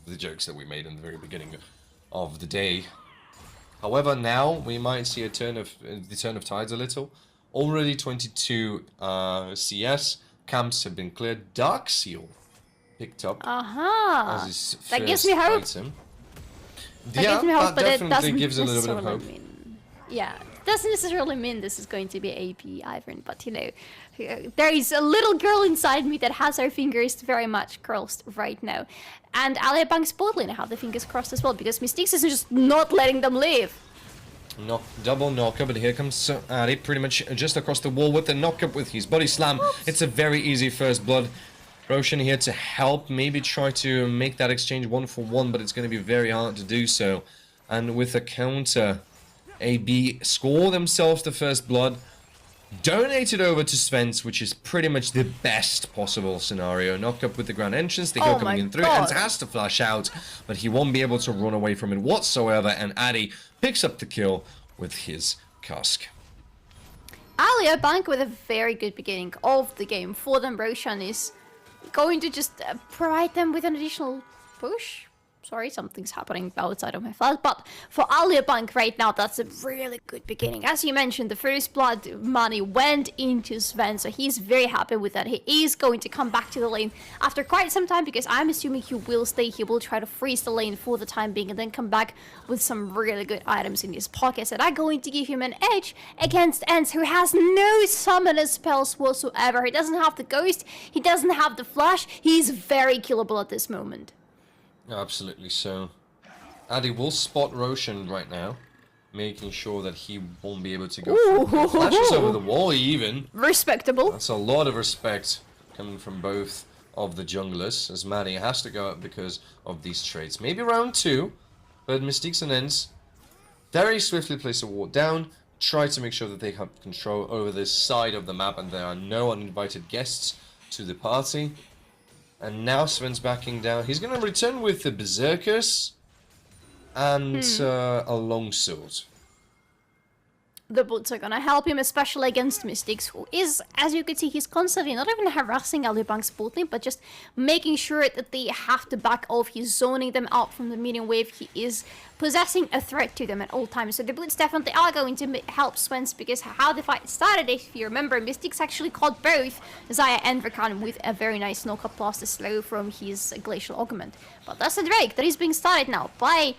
the jokes that we made in the very beginning of the day. However, now we might see the turn of tides a little. Already 22 CS. Camps have been cleared. Dark Seal picked up. As
that gives me hope.
Item.
That gives me hope, but it doesn't
gives a little bit of hope.
mean... Yeah, doesn't necessarily mean this is going to be AP, Ivan, but you know, there is a little girl inside me that has her fingers very much crossed right now. And Alior Bank's bot lane have the fingers crossed as well, because Mystics is just not letting them live.
Double knockup, but here comes Adi pretty much just across the wall with the knockup with his body slam. Oops. It's a very easy first blood. Roshan here to help, maybe try to make that exchange 1-for-1, but it's going to be very hard to do so. And with a counter, AB score themselves the first blood. Donate it over to Svens, which is pretty much the best possible scenario. Knockup with the ground entrance, the heal coming in through, and has to flash out, but he won't be able to run away from it whatsoever, and Adi picks up the kill with his Cask.
Alior Bank with a very good beginning of the game for them. Roshan is going to just provide them with an additional push. Sorry, something's happening outside of my flat, but for Alior Bank right now, that's a really good beginning. As you mentioned, the first blood money went into Sven, so he's very happy with that. He is going to come back to the lane after quite some time, because I'm assuming he will stay. He will try to freeze the lane for the time being and then come back with some really good items in his pockets that are going to give him an edge against Ents, who has no summoner spells whatsoever. He doesn't have the ghost, he doesn't have the flash. He's very killable at this moment.
Absolutely so. Adi will spot Roshan right now, making sure that he won't be able to go through. Flashes over the wall even.
Respectable.
That's a lot of respect coming from both of the junglers, as Maddie has to go up because of these traits. Maybe round 2, but Mystiques and Ents very swiftly place a ward down, try to make sure that they have control over this side of the map and there are no uninvited guests to the party. And now Sven's backing down. He's going to return with the Berserkers and a longsword.
The boots are gonna help him, especially against Mystics, who is, as you can see, he's constantly not even harassing Alior Bank's bot lane, but just making sure that they have to back off. He's zoning them out from the minion wave. He is possessing a threat to them at all times. So the boots definitely are going to help Swens, because how the fight started, if you remember, Mystics actually caught both Xayah and Rakan with a very nice knock-up plus the slow from his Glacial Augment. But that's the Drake that is being started now by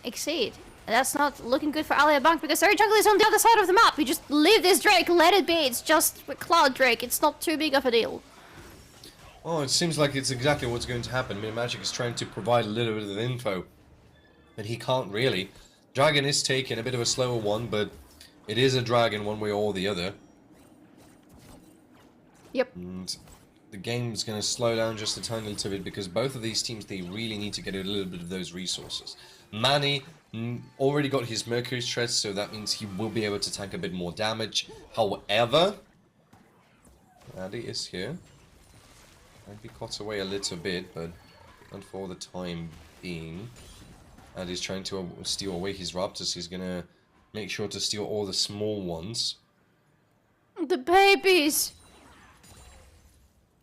Exceed. And that's not looking good for Alior Bank, because their jungle is on the other side of the map. You just leave this Drake, let it be. It's just a Cloud Drake. It's not too big of a deal.
Oh, it seems like it's exactly what's going to happen. Magic is trying to provide a little bit of info, but he can't really. Dragon is taking a bit of a slower one, but it is a dragon one way or the other.
Yep.
And the game's going to slow down just a tiny little bit, because both of these teams, they really need to get a little bit of those resources. Manny already got his Mercury Stress, so that means he will be able to tank a bit more damage. However, Addy is here. Might be caught away a little bit, but not for the time being. Addy's trying to steal away his Raptors. He's gonna make sure to steal all the small ones.
The babies!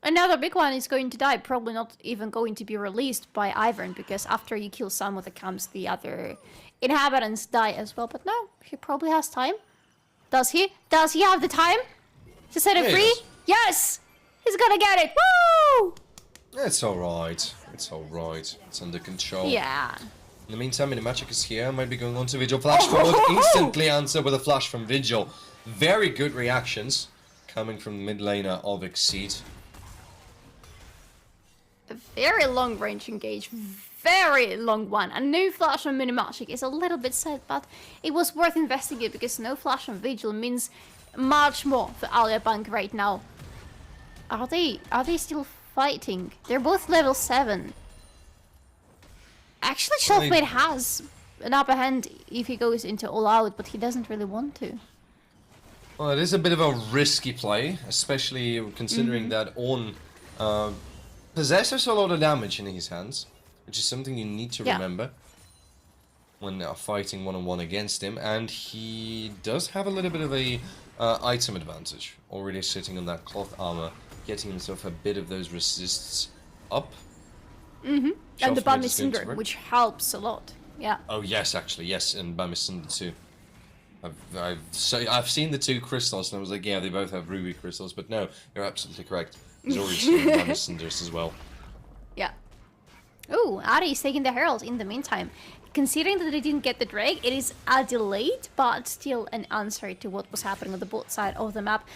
Another big one is going to die, probably not even going to be released by Ivan, because after you kill some of the camps, the other inhabitants die as well. But no, he probably has time. Does he? Does he have the time to set it free? Yes! He's gonna get it! Woo!
It's alright. It's alright. It's under control.
Yeah.
In the meantime, Minimagic is here. Might be going on to Vigil. Flash forward. Instantly answer with a flash from Vigil. Very good reactions coming from the mid laner of Exceed.
A very long range engage, very long one. And no flash on Minimagic is a little bit sad, but it was worth investigating, because no flash on Vigil means much more for Alior Bank right now. Are they still fighting? They're both level 7. Actually, Shelfmate has an upper hand if he goes into all out, but he doesn't really want to.
Well, it is a bit of a risky play, especially considering that Ornn possesses a lot of damage in his hands, which is something you need to remember when fighting one-on-one against him. And he does have a little bit of a item advantage, already sitting on that cloth armor, getting himself a bit of those resists up.
And the Bami Cinder, which helps a lot. Yeah.
Oh yes, actually yes, and Bami Cinder too. I've seen the 2 crystals, and I was like, yeah, they both have ruby crystals, but no, you're absolutely correct. There's already seen Bami Cinders as well.
Yeah. Oh, Ari is taking the Herald in the meantime. considering that they didn't get the drag, it is a delayed, but still an answer to what was happening on the both side of the map.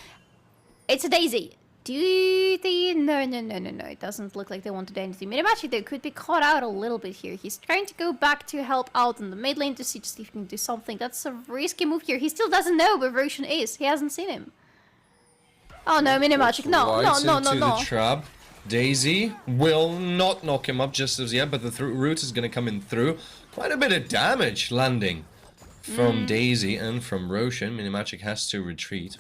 It's a Daisy. Do they... No. It doesn't look like they want to do anything. Minimachi, they could be caught out a little bit here. He's trying to go back to help out in the mid lane to see just if he can do something. That's a risky move here. He still doesn't know where Roshan is. He hasn't seen him. Oh no, Minimagic, no.
The trap. Daisy will not knock him up just as yet, but the root is going to come in through. Quite a bit of damage landing from Daisy and from Roshan. Minimagic has to retreat.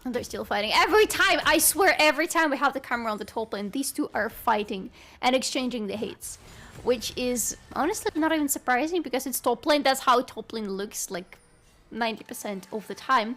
And they're still fighting. Every time, I swear, every time we have the camera on the top lane, these two are fighting and exchanging the hits. Which is honestly not even surprising because it's top lane. That's how top lane looks like 90% of the time.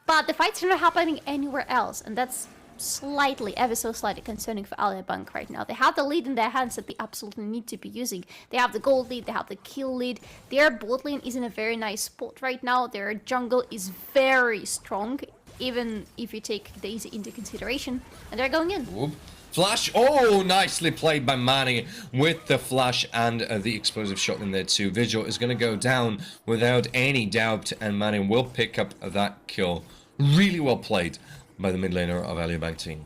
But the fights are not happening anywhere else. And that's slightly, ever so slightly concerning for Alia Bank right now. They have the lead in their hands that they absolutely need to be using. They have the gold lead, they have the kill lead. Their bot lane is in a very nice spot right now. Their jungle is very strong, even if you take Daisy into consideration. And they're going in.
Whoop. Flash, oh, nicely played by Manny with the flash and the explosive shot in there too. Vigil is going to go down without any doubt, and Manny will pick up that kill. Really well played by the mid laner of Alia Bank team.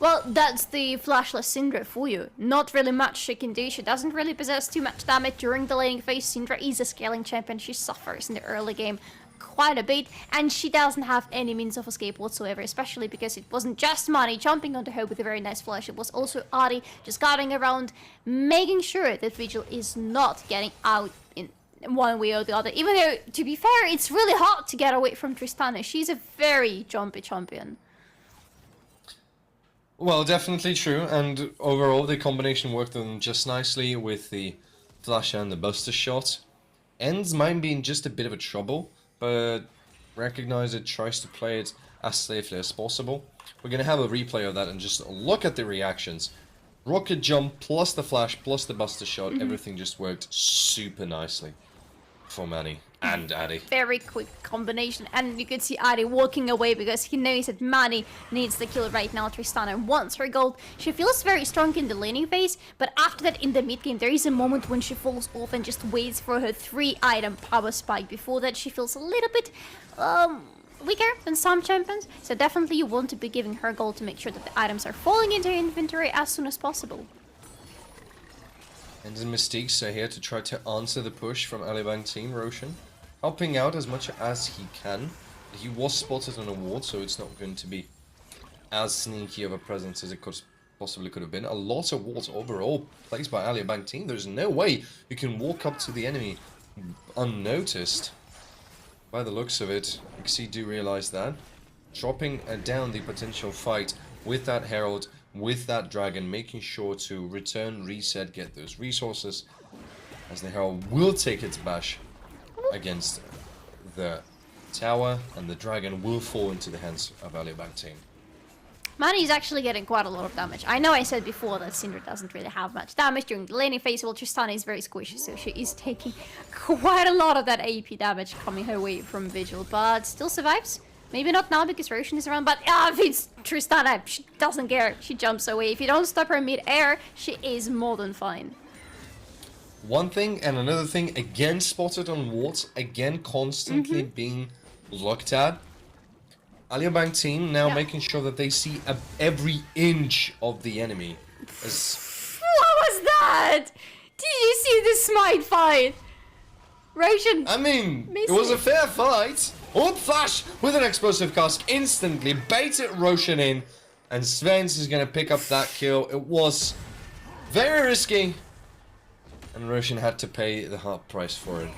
Well, that's the flashless Syndra for you. Not really much she can do. She doesn't really possess too much damage during the laning phase. Syndra is a scaling champion. She suffers in the early game quite a bit, and she doesn't have any means of escape whatsoever, especially because it wasn't just Mani jumping onto her with a very nice flash. It was also Ari just guarding around, making sure that Vigil is not getting out in one way or the other. Even though, to be fair, it's really hard to get away from Tristana. She's a very jumpy champion.
Well, definitely true, and overall the combination worked on them just nicely with the flash and the buster shot. Ends might be in just a bit of a trouble, but recognize it, tries to play it as safely as possible. We're going to have a replay of that and just look at the reactions. Rocket jump plus the flash plus the buster shot, everything just worked super nicely for Manny and Addy.
Very quick combination, and you could see Addy walking away because he knows that Manny needs the kill right now. Tristana wants her gold. She feels very strong in the laning phase, but after that in the mid game there is a moment when she falls off and just waits for her 3-item power spike. Before that she feels a little bit weaker than some champions, so definitely you want to be giving her gold to make sure that the items are falling into her inventory as soon as possible.
And the Mystiques are here to try to answer the push from Alia Bank team. Roshan helping out as much as he can. He was spotted on a ward, so it's not going to be as sneaky of a presence as it possibly could have been. A lot of wards overall placed by Alia Bank team. There's no way you can walk up to the enemy unnoticed. By the looks of it, exeed do realize that. Dropping down the potential fight with that Herald, with that Dragon, making sure to return, reset, get those resources, as the Herald will take its bash against the tower, and the Dragon will fall into the hands of Alia Bank team.
Manny is actually getting quite a lot of damage. I know I said before that Syndra doesn't really have much damage during the laning phase, while Tristana is very squishy, so she is taking quite a lot of that AP damage coming her way from Vigil, but still survives. Maybe not now because Roshan is around, but if it's Tristana, she doesn't care. She jumps away. If you don't stop her mid-air, she is more than fine.
One thing and another thing, again spotted on wards, again constantly being looked at. Alia Bank team now making sure that they see every inch of the enemy.
What was that? Did you see the smite fight? Roshan.
I mean, it was a fair fight. Ult flash with an explosive cask instantly baited Roshan in, and Svens is going to pick up that kill. It was very risky, and Roshan had to pay the hard price for it.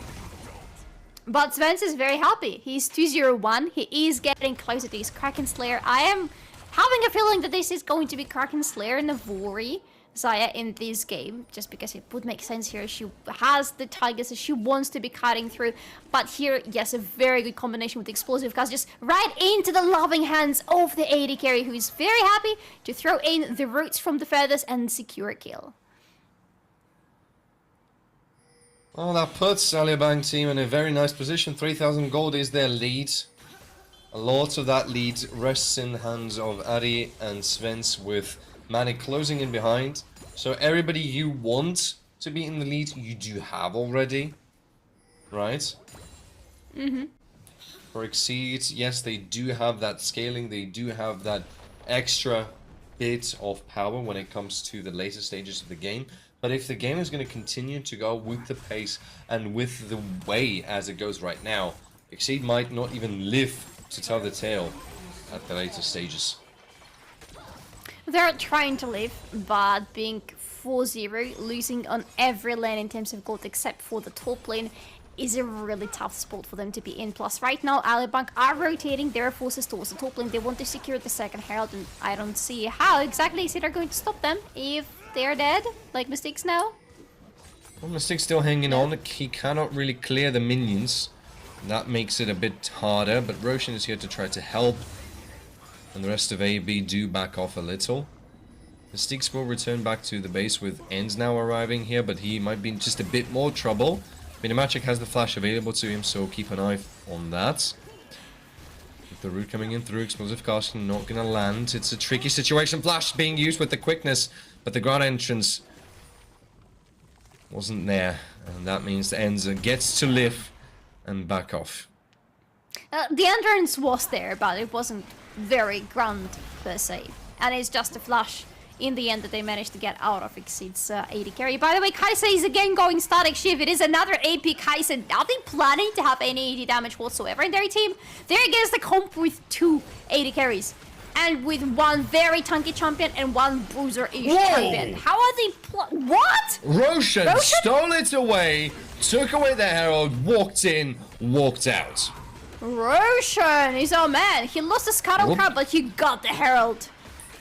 But Svens is very happy. He's 2-0-1. He is getting closer to his Kraken Slayer. I am having a feeling that this is going to be Kraken Slayer Navori Xayah in this game, just because it would make sense here. She has the Tigers, she wants to be cutting through, but here, yes, a very good combination with the explosive cast, just right into the loving hands of the AD carry, who is very happy to throw in the roots from the feathers and secure a kill.
Well, that puts Alia Bank team in a very nice position. 3,000 gold is their lead. A lot of that lead rests in the hands of Ari and Svens, with Manny closing in behind. So everybody you want to be in the lead, you do have already, right?
Mm-hmm.
For Exceed, yes, they do have that scaling, they do have that extra bit of power when it comes to the later stages of the game. But if the game is going to continue to go with the pace and with the way as it goes right now, Exceed might not even live to tell the tale at the later stages.
They're trying to live, but being 4-0, losing on every lane in terms of gold except for the top lane, is a really tough spot for them to be in. Plus, right now, Alibank are rotating their forces towards the top lane. They want to secure the second Herald, and I don't see how exactly is it are going to stop them if they're dead, like Mystique's now.
Well, Mystique's still hanging on. He cannot really clear the minions. That makes it a bit harder, but Roshan is here to try to help. And the rest of AB do back off a little. Mystiques will return back to the base with Ends now arriving here, but he might be in just a bit more trouble. Minimagic has the flash available to him, so keep an eye on that. With the root coming in through, explosive casting not gonna land. It's a tricky situation. Flash being used with the quickness, but the ground entrance wasn't there. And that means the Ends gets to live and back off.
The entrance was there, but it wasn't very grand per se. And it's just a flash in the end that they managed to get out of Exceed's 80 carry. By the way, Kai'Sa is again going static shift. It is another AP Kai'Sa. Are they planning to have any 80 damage whatsoever in their team? They're against the comp with 2 80 carries. And with one very tanky champion and one bruiser-ish champion. How are they what?
Roshan stole it away, took away the Herald, walked in, walked out.
Roshan is our man. He lost the Scuttle Crab, but he got the Herald.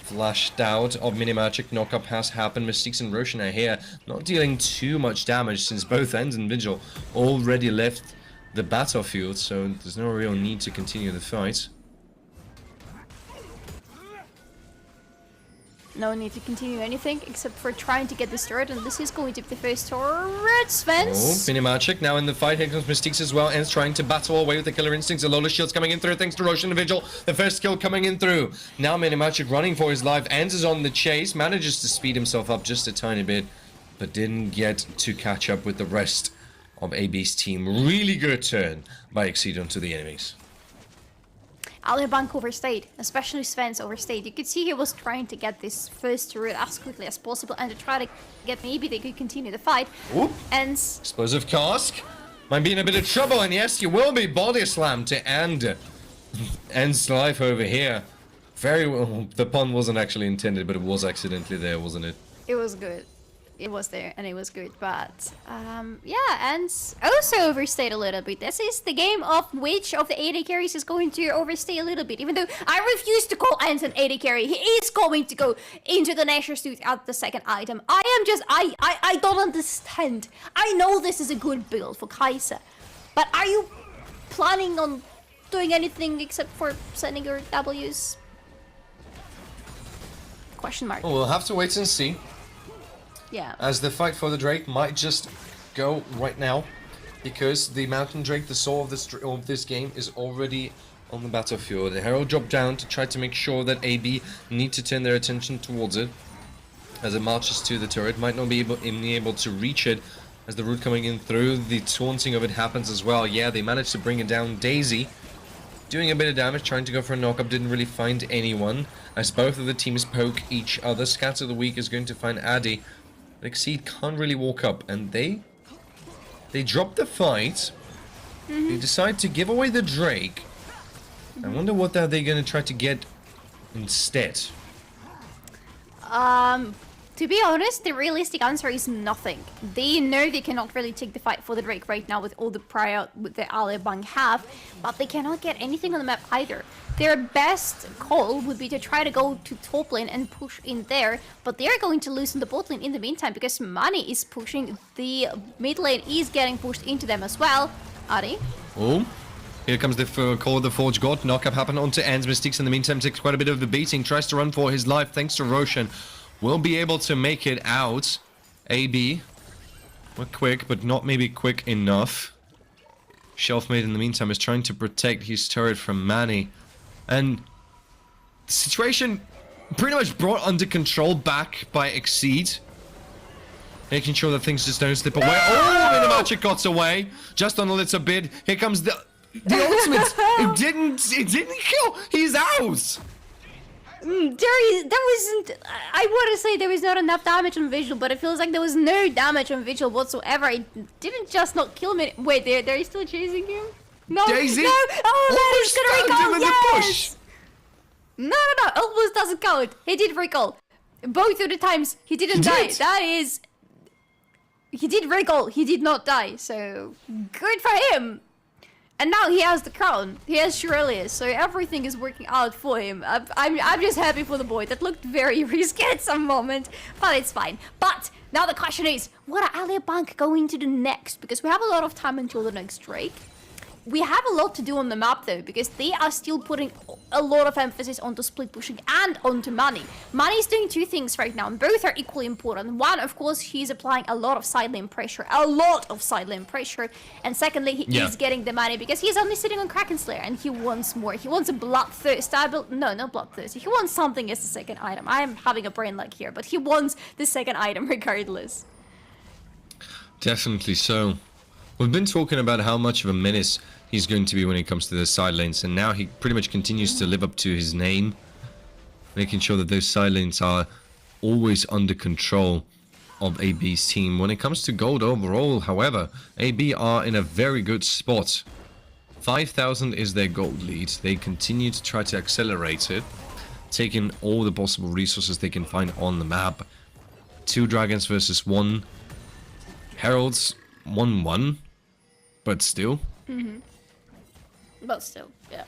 Flashed out of Minimagic, knockup has happened. Mystiques and Roshan are here, not dealing too much damage since both Ends and Vigil already left the battlefield, so there's no real need to continue the fight.
No need to continue anything except for trying to get this turret, and this is going to be the first turret, Svens.
Oh, Minimagic now in the fight. Here comes Mystiques as well. Ends trying to battle away with the killer instincts. A Lola shield's coming in through thanks to Roshan and Vigil. The first kill coming in through. Now Minimagic running for his life. Ends is on the chase. Manages to speed himself up just a tiny bit, but didn't get to catch up with the rest of AB's team. Really good turn by Exceed onto the enemies.
Alibank overstayed, especially Svens overstayed. You could see he was trying to get this first turret as quickly as possible and to try to get maybe they could continue the fight.
Oop.
And
explosive cask might be in a bit of trouble, and yes, you will be body slammed to end End's life over here. Very well. The pun wasn't actually intended, but it was accidentally there, wasn't it?
it was good. It was there and it was good, but yeah, and also overstayed a little bit. This is the game of which of the 80 carries is going to overstay a little bit. Even though I refuse to call Ants an 80 carry, he is going to go into the Nashor suit at the second item. I don't understand. I know this is a good build for Kai'Sa, but are you planning on doing anything except for sending your W's? Question mark.
Well, we'll have to wait and see.
Yeah.
As the fight for the Drake might just go right now, because the Mountain Drake, the soul of this game, is already on the battlefield. The Herald dropped down to try to make sure that AB need to turn their attention towards it. As it marches to the turret, might not be able to reach it. As the root coming in through, the taunting of it happens as well. Yeah, they managed to bring it down. Daisy doing a bit of damage, trying to go for a knock-up, didn't really find anyone. As both of the teams poke each other, Scatter the Weak is going to find Addy. Exceed can't really walk up, and they drop the fight. They decide to give away the Drake. I wonder what are they going to try to get instead.
To be honest, the realistic answer is nothing. They know they cannot really take the fight for the Drake right now with all the prior with the Alibank have, but they cannot get anything on the map either. Their best call would be to try to go to top lane and push in there, but they're going to lose in the bot lane in the meantime because Mani is pushing, the mid lane is getting pushed into them as well. Ari?
Oh, here comes the Call of the Forge God. Knock-up happened onto Ends. Mystiques in the meantime takes quite a bit of the beating, tries to run for his life thanks to Roshan. Will be able to make it out. AB. We're quick, but not maybe quick enough. Shelfmate in the meantime is trying to protect his turret from Manny. And the situation pretty much brought under control back by Exceed. making sure that things just don't slip away. Oh, Minimagic got away just on a little bit. Here comes the ultimate. It didn't kill. He's out.
There wasn't. I want to say there was not enough damage on Visual, but it feels like there was no damage on Visual whatsoever. It didn't just not kill me. Wait, they're still chasing him? No,
Daisy?
no. Oh, he's gonna recall. Yes. No. Almost doesn't count. He did recall. Both of the times he didn't die. That is. He did recall. He did not die. So good for him. And now he has the crown. He has Shurelius, so everything is working out for him. I'm just happy for the boy. That looked very risky at some moment, but it's fine. But now the question is, what are Alior Bank going to do next? Because we have a lot of time until the next Drake. We have a lot to do on the map though, because they are still putting a lot of emphasis onto split pushing and onto Money. Money is doing two things right now, and both are equally important. One, of course, he's applying a lot of side lane pressure, and secondly, he is getting the money because he's only sitting on Kraken Slayer, and he wants more. He wants a Bloodthirst. No, not Bloodthirst. He wants something as the second item. I am having a brain lag here, but he wants the second item regardless.
Definitely so. We've been talking about how much of a menace he's going to be when it comes to the side lanes, and now he pretty much continues to live up to his name, making sure that those side lanes are always under control of AB's team. When it comes to gold overall, however, AB are in a very good spot. 5,000 is their gold lead. They continue to try to accelerate it, taking all the possible resources they can find on the map. 2 dragons versus 1 heralds, 1-1, but still.
But still, yeah.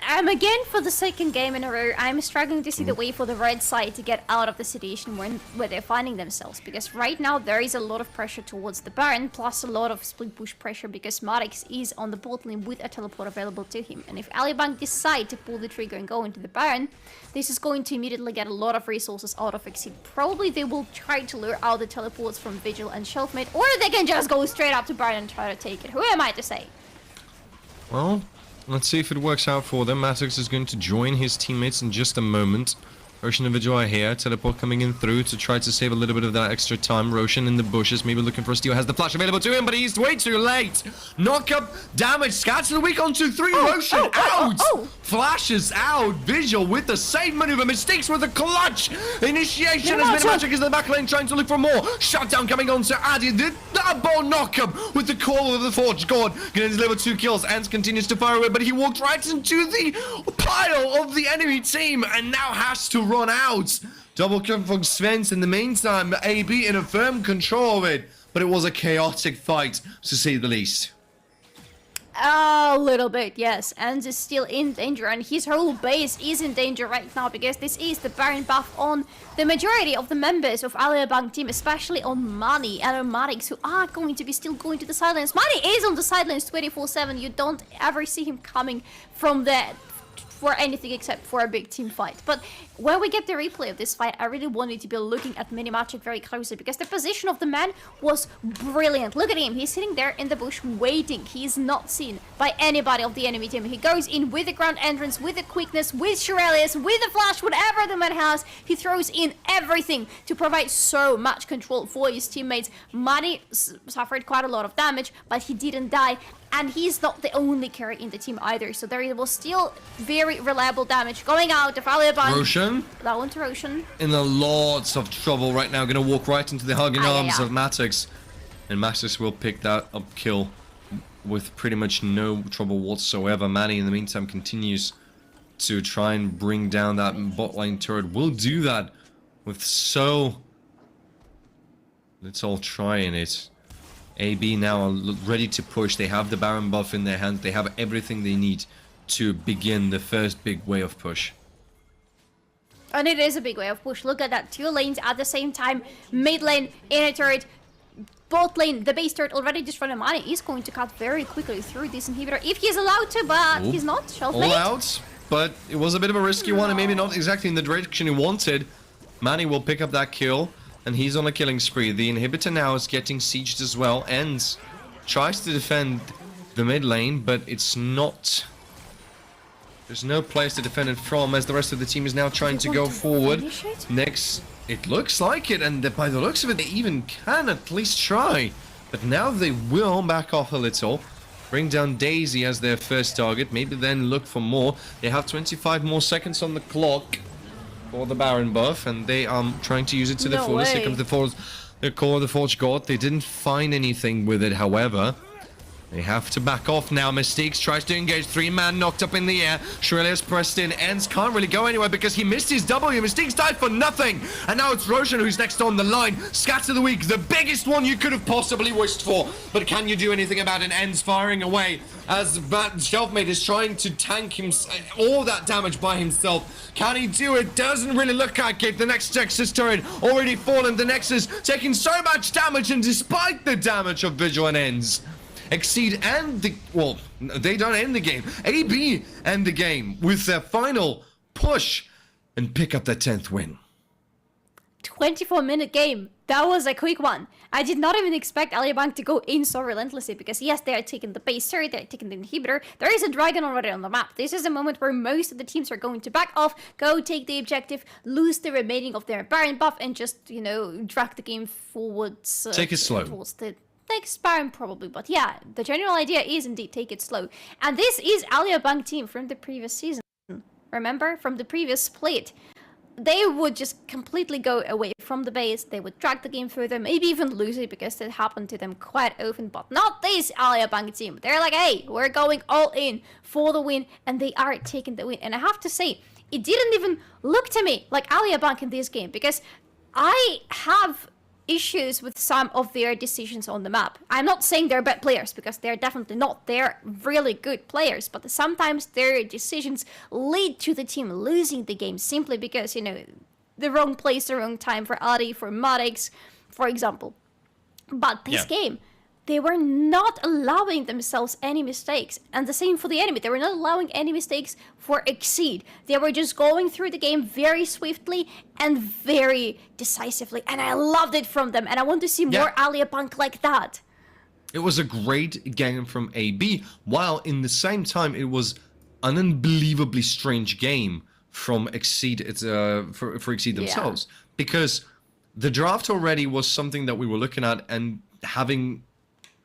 I'm again, for the second game in a row, I'm struggling to see the way for the red side to get out of the situation where they're finding themselves. Because right now there is a lot of pressure towards the Baron, plus a lot of split push pressure because Marix is on the bot lane with a teleport available to him. And if Alior Bank decide to pull the trigger and go into the Baron, this is going to immediately get a lot of resources out of Exceed. Probably they will try to lure out the teleports from Vigil and Shelfmate, or they can just go straight up to Baron and try to take it. Who am I to say?
Well, let's see if it works out for them. Matix is going to join his teammates in just a moment. Roshan and Vigil are here. Teleport coming in through to try to save a little bit of that extra time. Roshan in the bushes, maybe looking for a steal. Has the flash available to him, but he's way too late. Knock-up damage. Scats to the weak on 2-3. Roshan out. Flashes out. Vigil with the save maneuver. Mistakes with the clutch. Initiation as Minimagic is in the back lane trying to look for more. Shutdown coming on to Addy. The double knock-up with the call of the Forge God. Going to deliver 2 kills. Ants continues to fire away, but he walked right into the pile of the enemy team and now has to run out. Double kill from Svens in the meantime. AB in a firm control of it, but it was a chaotic fight to say the least.
A little bit, yes. And is still in danger, and his whole base is in danger right now because this is the Baron buff on the majority of the members of Alior Bank team, especially on Money and on Marix, who are going to be still going to the sidelines. Money is on the sidelines 24/7. You don't ever see him coming from there for anything except for a big team fight. But when we get the replay of this fight, I really wanted to be looking at Minimagic very closely because the position of the man was brilliant. Look at him. He's sitting there in the bush waiting. He's not seen by anybody of the enemy team. He goes in with the ground entrance, with the quickness, with Shurelius, with the flash, whatever the man has. He throws in everything to provide so much control for his teammates. Money suffered quite a lot of damage, but he didn't die. And he's not the only carry in the team either. So there was still very reliable damage going out of Alior Bank.
Roshan?
That one to Roshan.
In a lots of trouble right now. Going to walk right into the hugging arms of Matix. And Matix will pick that up kill with pretty much no trouble whatsoever. Manny, in the meantime, continues to try and bring down that bot lane turret. Will do that with so... Let's all try in it. AB now are ready to push. They have the Baron buff in their hands. They have everything they need to begin the first big wave of push.
And it is a big wave of push. Look at that. 2 lanes at the same time. Mid lane, inner turret, bot lane. The base turret already destroyed. Money is going to cut very quickly through this inhibitor if he's allowed to, but he's not. Shelfmate.
All out, but it was a bit of a risky one and maybe not exactly in the direction he wanted. Manny will pick up that kill. And he's on a killing spree. The inhibitor now is getting sieged as well. And tries to defend the mid lane, but it's not There's no place to defend it from, as the rest of the team is now trying to go forward. Next, it looks like it, and by the looks of it, they even can at least try. But now they will back off a little. Bring down Daisy as their first target. Maybe then look for more. They have 25 more seconds on the clock for the Baron buff, and they are trying to use it to the fullest. Here comes the core of the Forge God. They didn't find anything with it, however. They have to back off now. Mystiques tries to engage. 3-man knocked up in the air. Shurelius pressed in. Ends can't really go anywhere because he missed his W. Mystiques died for nothing. And now it's Roshan who's next on the line. Scatter the week, the biggest one you could have possibly wished for. But can you do anything about it? Ends firing away as Shelfmate is trying to tank him all that damage by himself. Can he do it? Doesn't really look like it. The next Nexus turret already fallen. The Nexus taking so much damage, and despite the damage of Vigil and Ends, Exceed and they don't end the game. AB end the game with their final push and pick up their 10th win.
24-minute game. That was a quick one. I did not even expect Alior to go in so relentlessly because yes, they are taking the base turret, they are taking the inhibitor. There is a dragon already on the map. This is a moment where most of the teams are going to back off, go take the objective, lose the remaining of their Baron buff, and just, you know, drag the game forwards.
Take it slow.
Towards the next Baron probably, but yeah, the general idea is indeed take it slow. And this is Alior team from the previous season. Remember? From the previous split. They would just completely go away from the base, they would drag the game further, maybe even lose it because that happened to them quite often, but not this Alior team. They're like, hey, we're going all in for the win, and they are taking the win. And I have to say, it didn't even look to me like Alior in this game, because I have issues with some of their decisions on the map. I'm not saying they're bad players, because they're definitely not. They're really good players, but sometimes their decisions lead to the team losing the game simply because, you know, the wrong place, the wrong time for Adi, for Maddox, for example. But this game, they were not allowing themselves any mistakes. And the same for the enemy. They were not allowing any mistakes for Exceed. They were just going through the game very swiftly and very decisively. And I loved it from them. And I want to see more Alior like that.
It was a great game from AB, while in the same time it was an unbelievably strange game from Exceed, for Exceed themselves. Because the draft already was something that we were looking at and having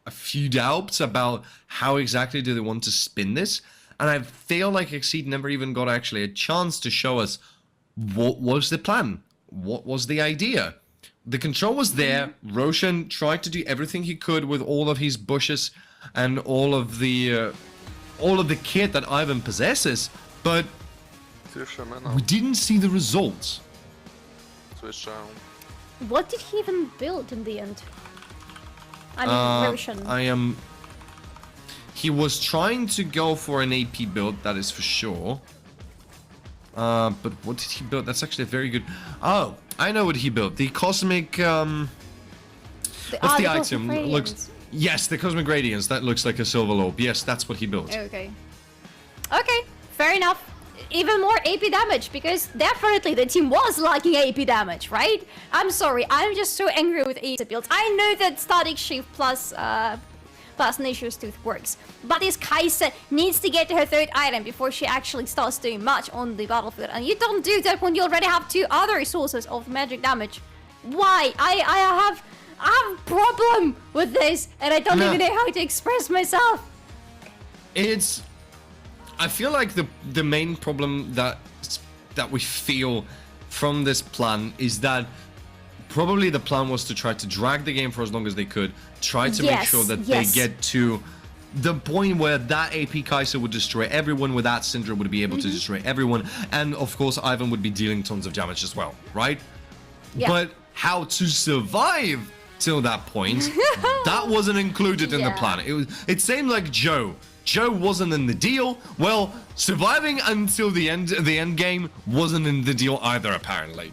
a few doubts about how exactly do they want to spin this, and I feel like Exceed never even got actually a chance to show us what was the plan, what was the idea. The control was there. Roshan tried to do everything he could with all of his bushes and all of the kit that Ivan possesses, but we didn't see the results.
What did he even build in the end? I mean, Roshan.
He was trying to go for an AP build, that is for sure. But what did he build? That's actually a very good... Oh, I know what he built. The Cosmic... what's the item? Looks... Yes, the Cosmic Radiance. That looks like a silver orb. Yes, that's what he built.
Okay. Okay, fair enough. Even more AP damage, because definitely the team was lacking AP damage, right? I'm sorry, I'm just so angry with AP builds. I know that Static Shift plus Nature's Tooth works, but this Kai'Sa needs to get to her 3rd item before she actually starts doing much on the battlefield, and you don't do that when you already have 2 other sources of magic damage. Why? I have a problem with this, and I don't even know how to express myself.
I feel like the main problem that we feel from this plan is that probably the plan was to try to drag the game for as long as they could, try to make sure that they get to the point where that AP Kai'Sa would destroy everyone, where that Syndra would be able to destroy everyone, and of course Ivan would be dealing tons of damage as well, right? But how to survive till that point, that wasn't included in the plan. It seemed like Joe wasn't in the deal. Well, surviving until the end game wasn't in the deal either, apparently.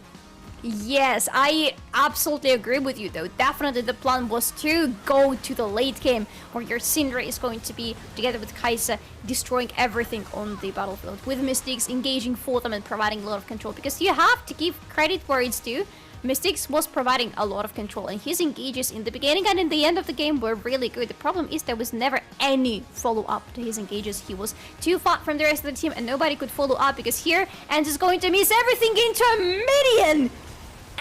Yes, I absolutely agree with you though. Definitely the plan was to go to the late game where your Syndra is going to be together with Kai'Sa destroying everything on the battlefield, with Mystics engaging for them and providing a lot of control, because you have to give credit where it's due. Mystics was providing a lot of control, and his engages in the beginning and in the end of the game were really good. The problem is there was never any follow-up to his engages. He was too far from the rest of the team and nobody could follow up, because here ENG is going to miss everything into a minion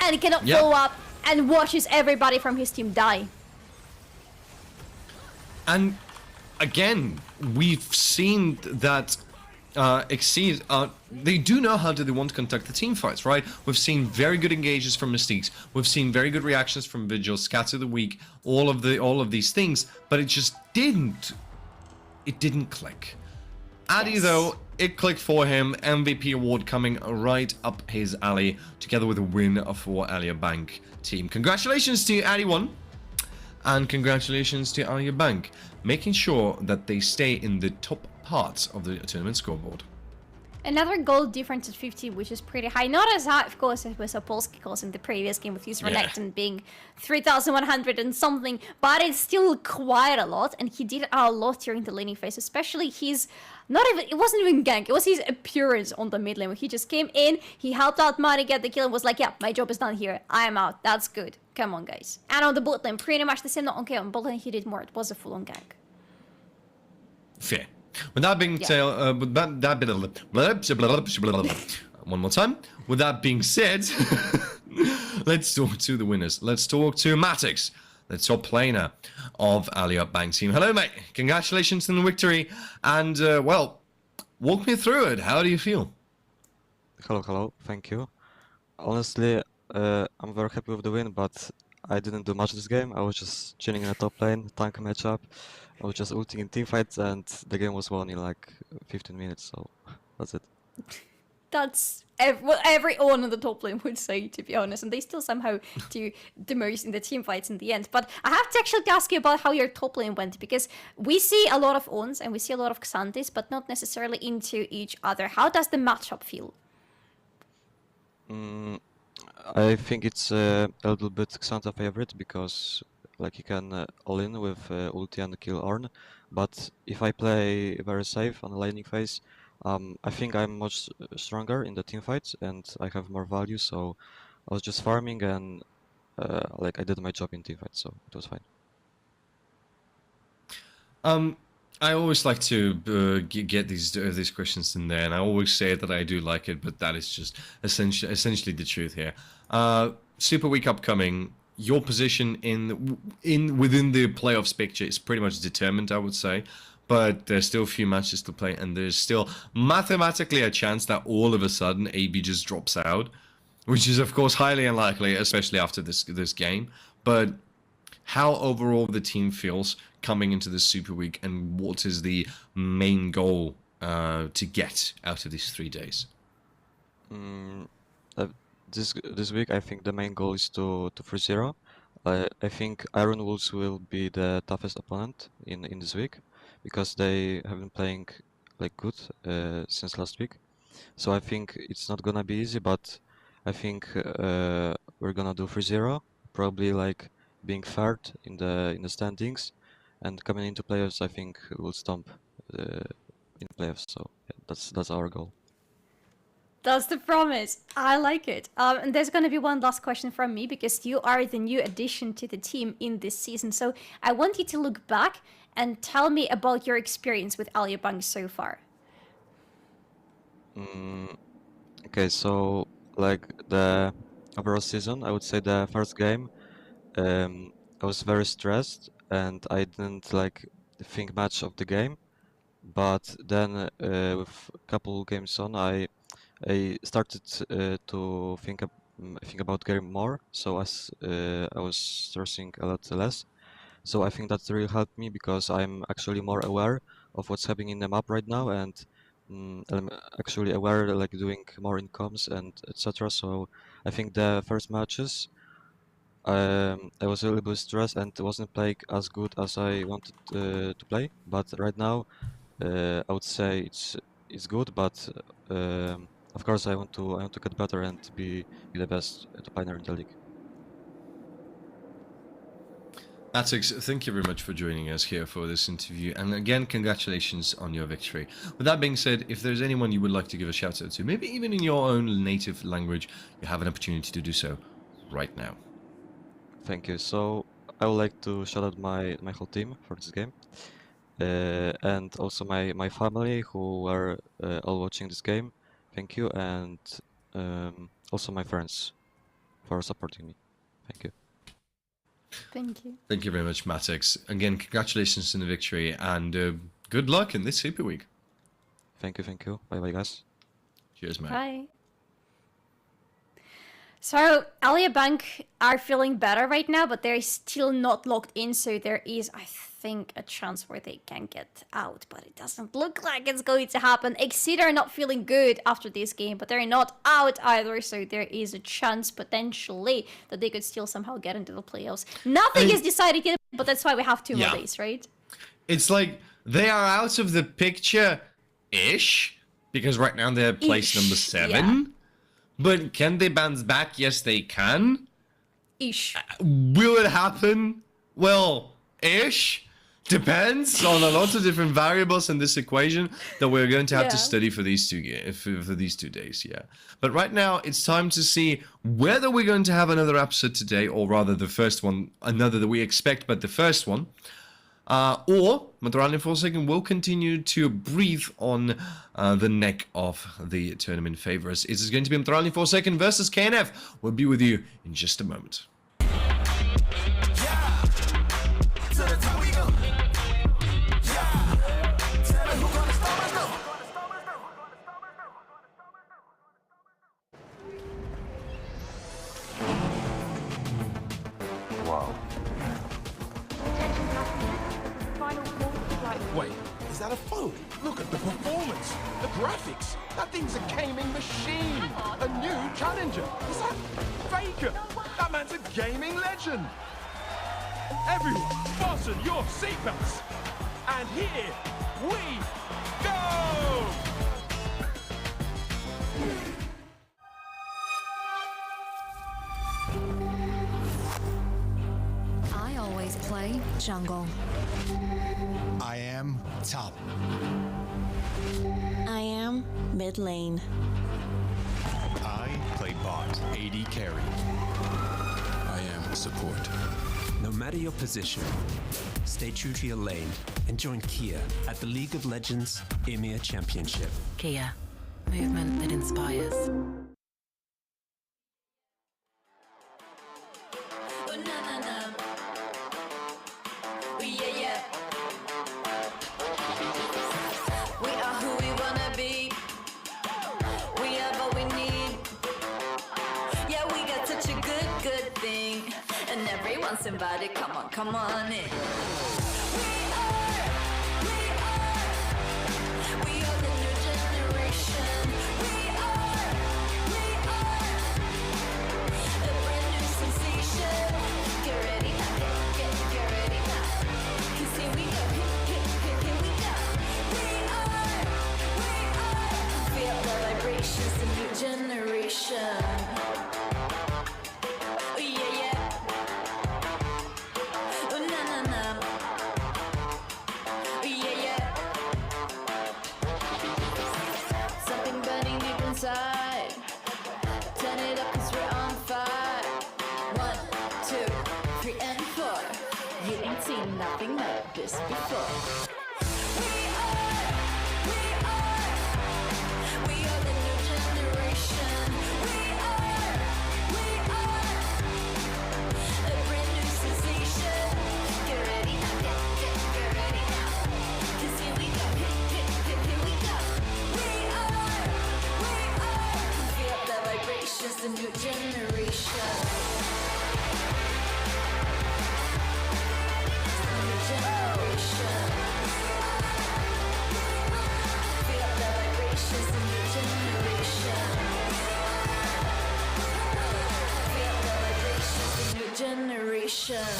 and he cannot follow up and watches everybody from his team die.
And again, we've seen that exeed, they do know how they want to conduct the team fights, right? We've seen very good engages from Mystiques. We've seen very good reactions from Vigils, Scatter the Weak, all of these things, but it just didn't click. Addy, though, it clicked for him. MVP award coming right up his alley, together with a win for Alior Bank team. Congratulations to Addy1, and congratulations to Alior Bank, making sure that they stay in the top parts of the tournament scoreboard.
Another goal difference at 50, which is pretty high. Not as high, of course, as Sapolsky goals in the previous game, with his Renekton being 3,100 and something, but it's still quite a lot, and he did a lot during the laning phase, especially his... it wasn't even gank, it was his appearance on the mid lane, where he just came in, he helped out Mari get the kill, and was like, yeah, my job is done here, I am out, that's good, come on guys. And on the bot lane, pretty much the same. Okay, on bot lane he did more, it was a full-on gank.
Fair. With that being said, one more time. With that being said, let's talk to the winners. Let's talk to Matix, the top laner of Alior Bank team. Hello, mate. Congratulations on the victory. And, well, walk me through it. How do you feel?
Hello. Thank you. Honestly, I'm very happy with the win, but I didn't do much this game. I was just chilling in the top lane, tank matchup. I was just ulting in teamfights, and the game was won in like 15 minutes, so that's it.
That's what everyone on the top lane would say, to be honest, and they still somehow do the most in the teamfights in the end. But I have to actually ask you about how your top lane went, because we see a lot of Ons and we see a lot of Xantis, but not necessarily into each other. How does the matchup feel?
I think it's a little bit Xanta favorite, because like you can all-in with ulti and kill Ornn, but if I play very safe on the laning phase, I think I'm much stronger in the team fights and I have more value, so I was just farming and like I did my job in team fights, so it was fine.
I always like to get these questions in there, and I always say that I do like it, but that is just essentially the truth here. Super Week upcoming. Your position within the playoffs picture is pretty much determined, I would say, but there's still a few matches to play, and there's still mathematically a chance that all of a sudden AB just drops out, which is of course highly unlikely, especially after this game. But how overall the team feels coming into the Super Week, and what is the main goal to get out of these 3 days?
This week, I think the main goal is to 3-0. I think Iron Wolves will be the toughest opponent in this week, because they have been playing like good since last week. So I think it's not gonna be easy, but I think we're gonna do 3-0, probably like being third in the standings, and coming into playoffs, I think we'll stomp in playoffs. So yeah, that's our goal.
That's the promise. I like it. And there's going to be one last question from me, because you are the new addition to the team in this season. So I want you to look back and tell me about your experience with Alior Bank so far.
Okay, so like the overall season, I would say the first game, I was very stressed and I didn't like think much of the game. But then with a couple games on, I started to think about game more, so as I was stressing a lot less. So I think that really helped me, because I'm actually more aware of what's happening in the map right now, and I'm actually aware, like doing more in comms and etc. So I think the first matches I was a little bit stressed and wasn't playing as good as I wanted to play. But right now I would say it's good, but of course I want to get better and be the best top laner in the league.
Atix, thank you very much for joining us here for this interview, and again, congratulations on your victory. With that being said, if there's anyone you would like to give a shout out to, maybe even in your own native language, you have an opportunity to do so right now.
Thank you. So I would like to shout out my whole team for this game, and also my family who are all watching this game. Thank you, and also my friends for supporting me. Thank you.
Thank you.
Thank you very much, Matix. Again, congratulations on the victory, and good luck in this Super Week.
Thank you, thank you. Bye bye, guys.
Cheers, mate.
Bye. So, Alia Bank are feeling better right now, but they're still not locked in, so there is, I think, a chance where they can get out, but it doesn't look like it's going to happen. Exeed are not feeling good after this game, but they're not out either, so there is a chance, potentially, that they could still somehow get into the playoffs. Nothing is decided yet, but that's why we have 2 more days, right?
It's like, they are out of the picture-ish, because right now they're place number 7.
Yeah.
But can they bounce back? Yes, they can.
Ish.
Will it happen? Well, ish. Depends on a lot of different variables in this equation that we're going to have to study for these 2 days. Yeah. But right now, it's time to see whether we're going to have another episode today, or rather the first one, another that we expect, but the first one. Or Maturalni Forsaken will continue to breathe on the neck of the tournament favorites. It is going to be Maturalni Forsaken versus KNF. We'll be with you in just a moment.
Wow. Wait, is that a phone? Look at the performance, the graphics. That thing's a gaming machine. A new challenger. Is that Faker? That man's a gaming legend. Everyone, fasten your seatbelts. And here we go!
I always play jungle.
I am top.
I am mid lane.
I play bot, AD carry.
I am support.
No matter your position, stay true to your lane and join Kia at the League of Legends EMEA Championship.
Kia, movement that inspires.
We are who we wanna be. We have what we need. Yeah, we got such a good thing. And everyone's invited. Come on in. We are the new generation. We are a brand new sensation. Get ready now, get ready now. 'Cause here we go, here we go. We are, feel the vibrations, the new generation. Oh yeah. Oh na. Oh yeah. Something burning deep inside. Turn it up 'cause we're on fire. 1, 2, 3, and 4. You ain't seen nothing like this before. We are the new generation. We are a brand new sensation. Get ready now, get ready now. 'Cause here we go, here we go. We are, feel the vibrations, the new generation. New generation. Feel the vibrations, the new generation. Feel the vibrations, the new generation.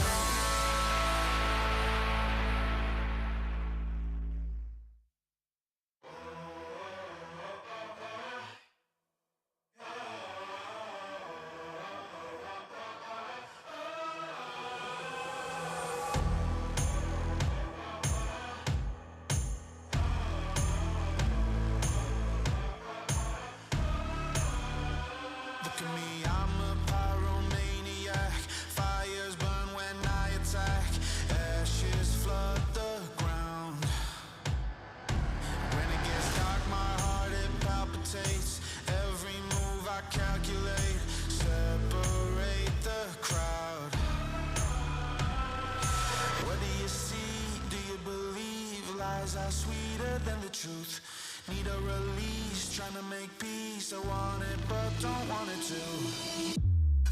are sweeter than the truth. Need a release, trying to make peace. I want it, but don't want it to.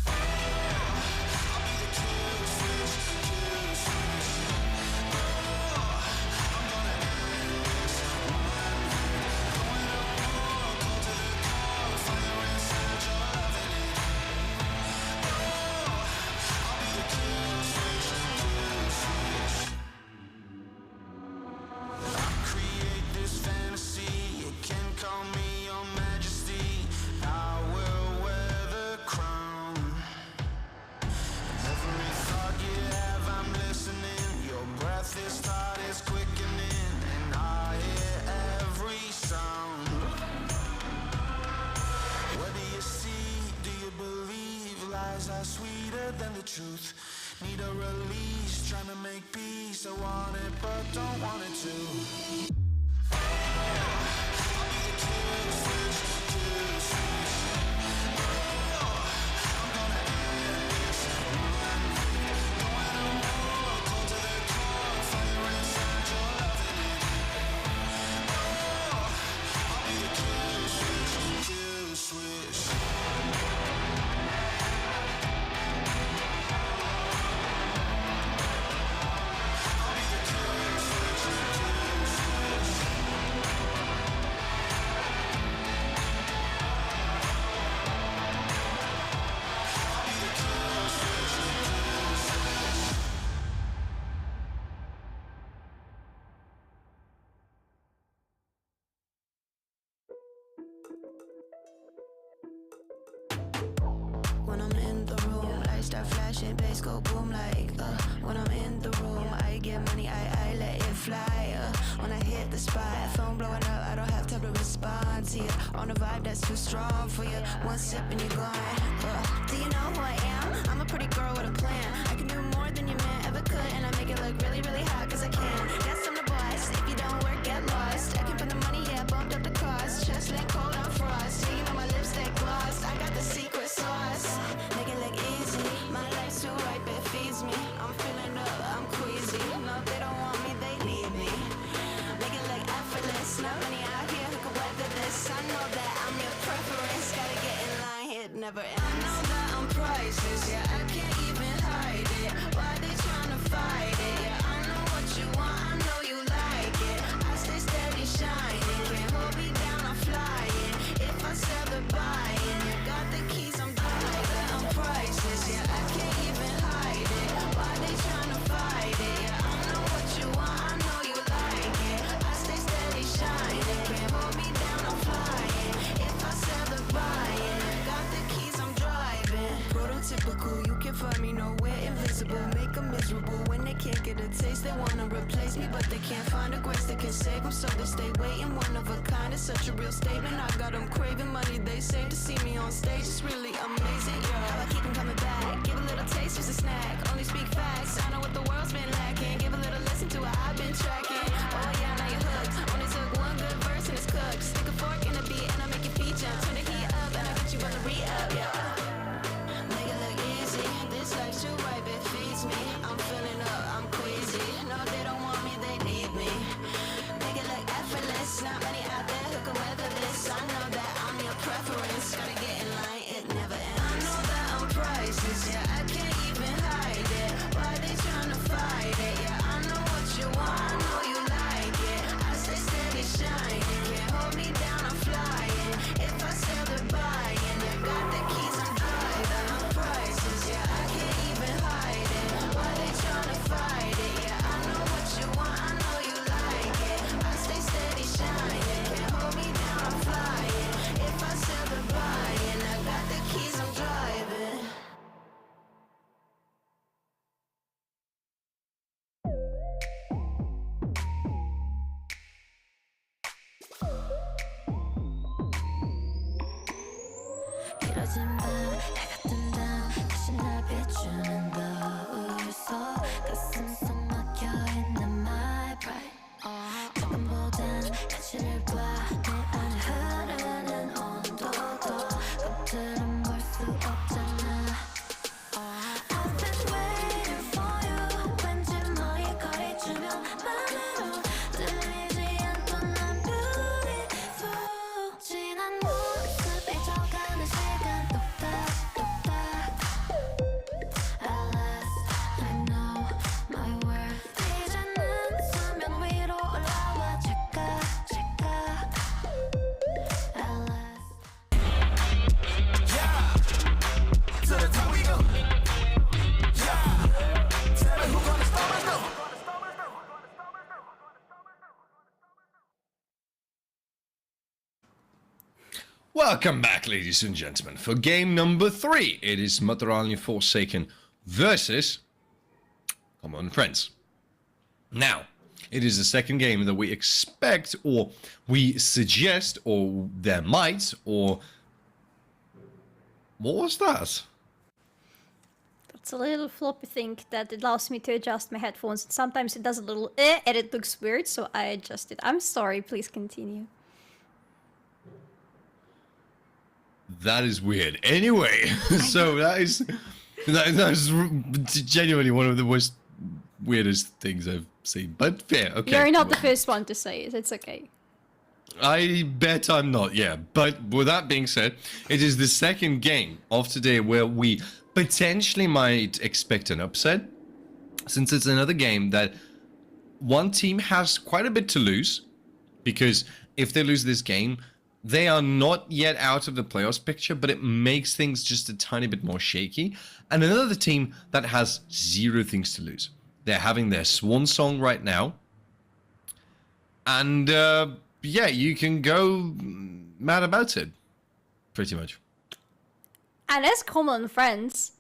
I'll be the kill switch, kill switch. I'm gonna end this one. Going to war, go to the core, fire inside your loving it. I'll be the kill switch, kill switch. I create this fantasy. You can call me your majesty. I will wear the crown. Every thought you have, I'm listening. Your breath, this thought is quickening, and I hear every sound. What do you see? Do you believe? Lies are sweeter than the truth. Need a release, trying to make peace. I want it, but don't want it to. I'll be the kill switch, kill switch. I'm gonna end this one. Going to war, go to the core, fire inside your loving it. I'll be the kill switch, kill switch. I'll be the kill switch, kill switch. I'll be the kill switch, kill switch.
When I'm in the room, lights start flashing, bass go boom like when I'm in the room, I get money, I let it fly when I hit the spot, phone blowing up, I don't have time to respond to you. On a vibe that's too strong for you. One sip and you're gone. Do you know who I am? I'm a pretty girl with a plan. I can do more than you man ever could, and I make it look really, really hot cause I can. Yes, I'm the boss. If you don't work, get lost. I can put the money, yeah, bumped up the cost. Chest lane cold on frost. Yeah, you know my lipstick gloss. I got the secret sauce. Make it look easy. My life's too ripe, it feeds me. I'm feeling up, I'm queasy. No, they don't want me, they need me. Make it look effortless. Not many out here who can weather this. I know that I'm your preference. Gotta get in line, it never ends. I know that I'm priceless, yeah, I can't even hide it. Why they tryna fight it? Yeah, I know what you want, I know you like it. I stay steady shining, can't hold me down, I'm flying. If I sell the buying, you got the keys, I'm driving. I'm priceless, yeah, I can't even hide it. Why they tryna fight it? Yeah, I know what you want, I know you like it. I stay steady shining, can't hold me down, I'm flying. If I sell the buying, you got the keys, I'm driving. Prototypical, you can find me nowhere invisible. Make them miserable when they can't get a taste. They wanna replace me, but they can't find a grace that can save them. So they stay waiting, one of a kind. It's such a real statement. I got them craving money, they say, to see me on stage. It's really amazing, yeah. How I keep them coming back. Give a little taste, just a snack. Only speak facts. I know what the world's been lacking. Give a little listen to what I've been tracking. Oh yeah, now you're hooked. Only took one good verse and it's cooked. Stick a fork in the beat and I make your feet jump. Turn the heat up and I get you on the re-up, yeah. Make it look easy. This life's too ripe, it feeds me. I'm feeling up, I'm queasy. No, they don't want me, they need me. Make it look effortless. Not many out there who can weather this. I know that I'm your preference. Gotta get in line, it never ends. I know that I'm priceless, yeah, I can't even hide it. Why they tryna fight it? Yeah, I know what you want, I know you like it. I stay steady shining, can't hold me down, I'm flying. If I sell the buying, you got the keys, I'm driving. I'm priceless, yeah, I can't even hide it. Why they tryna fight it? Yeah, I know what you want, I know you like it. I stay steady shining, can't hold me down, I'm flying. If I sell the buying, I got the keys, I'm driving.
길어진 밤 해가 뜬 다음 다시 날 비추는 거울 속 가슴 속 막혀있는 my pride 조금보단 가치를 봐내 안에 흐르는 온도도 겉으론 볼 수 없잖아 I've been waiting for you 왠지 머리카락 주면 맘으로 들리지
Welcome back, ladies and gentlemen, for game number 3. It is Maturalni Forsaken versus Komil Friends. Now, it is the second game that we expect, or we suggest, or there might, or... What was that?
It's a little floppy thing that allows me to adjust my headphones. Sometimes it does a little and it looks weird, so I adjust it. I'm sorry, please continue.
That is weird. Anyway, so that is genuinely one of the weirdest things I've seen. But fair, okay.
You're not the first one to say it. It's okay.
I bet I'm not, yeah. But with that being said, it is the second game of today where we potentially might expect an upset, since it's another game that one team has quite a bit to lose, because if they lose this game, they are not yet out of the playoffs picture, but it makes things just a tiny bit more shaky. And another team that has 0 things to lose. They're having their swan song right now. And, yeah, you can go mad about it, pretty much.
And as Komil Friends,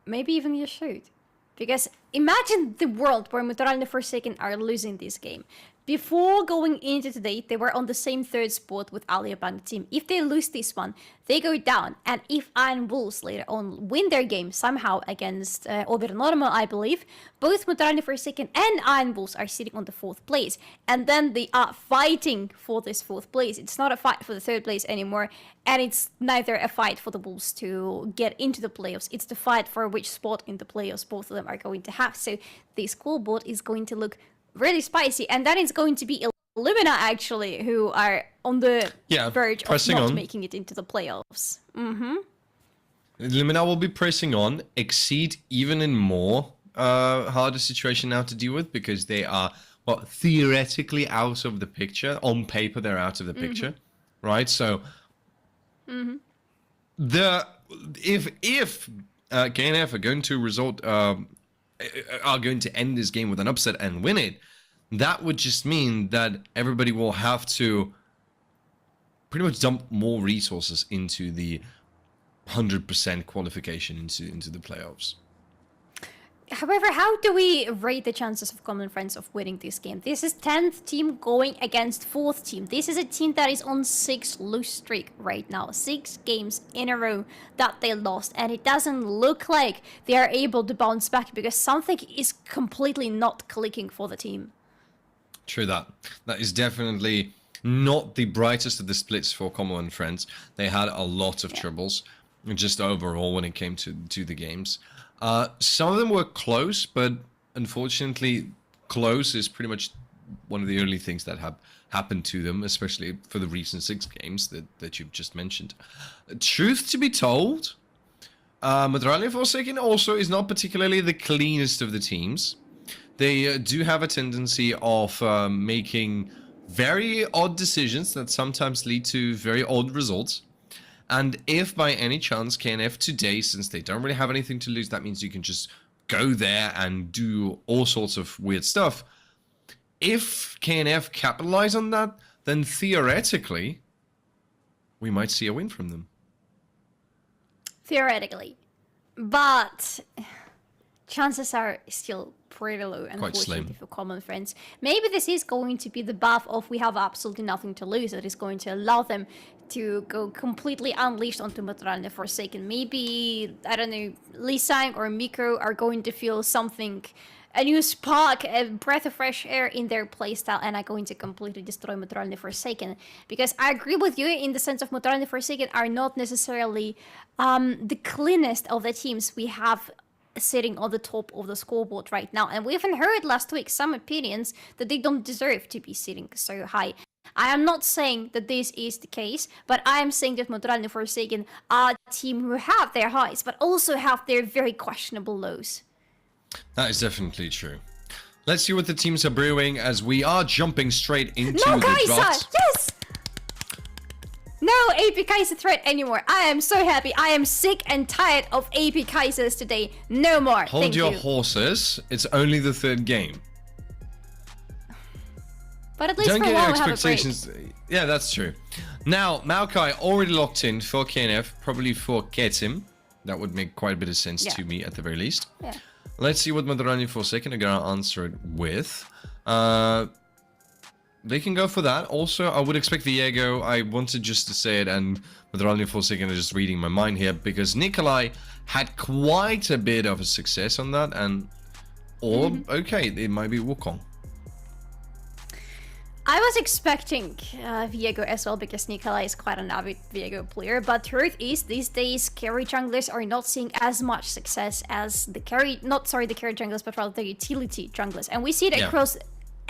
maybe even you should. Because imagine the world where Maturalni Forsaken are losing this game. Before going into today, they were on the same 3rd spot with Alior team. If they lose this one, they go down. And if Iron Wolves later on win their game somehow against Anonymo, I believe, both Maturalni Forsaken and Iron Wolves are sitting on the 4th place. And then they are fighting for this 4th place. It's not a fight for the 3rd place anymore. And it's neither a fight for the Wolves to get into the playoffs. It's the fight for which spot in the playoffs both of them are going to have. So this scoreboard is going to look really spicy, and that is going to be Illuminar actually, who are on the verge of not making it into the playoffs.
Illuminar will be pressing on, exceed even in more harder situation now to deal with, because they are, well, theoretically out of the picture. On paper, they're out of the picture, right? So, if KNF are going to result, are going to end this game with an upset and win it, that would just mean that everybody will have to pretty much dump more resources into the 100% qualification into the playoffs.
However, how do we rate the chances of Komil Friends of winning this game? This is 10th team going against 4th team. This is a team that is on 6 lose streak right now. 6 games in a row that they lost. And it doesn't look like they are able to bounce back, because something is completely not clicking for the team.
True that. That is definitely not the brightest of the splits for Komil Friends. They had a lot of troubles, just overall, when it came to the games. Some of them were close, but unfortunately, close is pretty much one of the only things that have happened to them, especially for the recent 6 games that you've just mentioned. Truth to be told, Maturalni Forsaken also is not particularly the cleanest of the teams. They do have a tendency of making very odd decisions that sometimes lead to very odd results. And if by any chance KNF today, since they don't really have anything to lose, that means you can just go there and do all sorts of weird stuff. If KNF capitalize on that, then theoretically, we might see a win from them.
Theoretically. But chances are still pretty low, unfortunately, for Komil Friends. Maybe this is going to be the buff of we have absolutely nothing to lose that is going to allow them to go completely unleashed onto Maturalni Forsaken. Maybe, I don't know, Lisang or Mikro are going to feel something, a new spark, a breath of fresh air in their playstyle, and are going to completely destroy Maturalni Forsaken. Because I agree with you in the sense of Maturalni Forsaken are not necessarily the cleanest of the teams we have sitting on the top of the scoreboard right now. And we even heard last week some opinions that they don't deserve to be sitting so high. I am not saying that this is the case, but I am saying that Maturalni Forsaken are a team who have their highs, but also have their very questionable lows.
That is definitely true. Let's see what the teams are brewing as we are jumping straight into
no,
the
Kaiser!
draft.
Yes! No AP Kaiser threat anymore. I am so happy. I am sick and tired of AP Kaisers today. No more.
Hold your horses. It's only the 3rd game.
But at least
Don't
for a
get
while
your
we have a break.
expectations. Yeah, that's true. Now, Maokai already locked in for KNF, probably for Ketim. That would make quite a bit of sense to me at the very least.
Yeah.
Let's see what Maturalni Forsaken are gonna answer it with. They can go for that. Also, I would expect Viego. I wanted just to say it, and Maturalni Forsaken are just reading my mind here, because Nikolai had quite a bit of a success on that, and okay, it might be Wukong.
I was expecting Viego as well, because Nikolai is quite an avid Viego player, but truth is, these days carry junglers are not seeing as much success as the carry junglers, but rather the utility junglers, and we see it across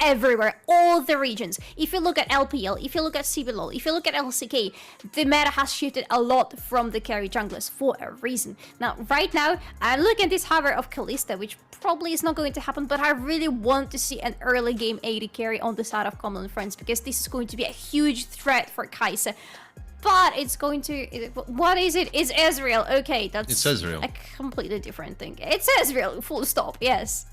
everywhere, all the regions. If you look at LPL, if you look at CBLOL, if you look at LCK, the meta has shifted a lot from the carry junglers for a reason. Now, right now, I'm looking at this hover of Kalista, which probably is not going to happen, but I really want to see an early game AD carry on the side of Komil Friends, because this is going to be a huge threat for Kai'Sa. But it's going to... What is it? It's Ezreal. Okay, that's
it's Ezreal.
A completely different thing. It's Ezreal, full stop, yes.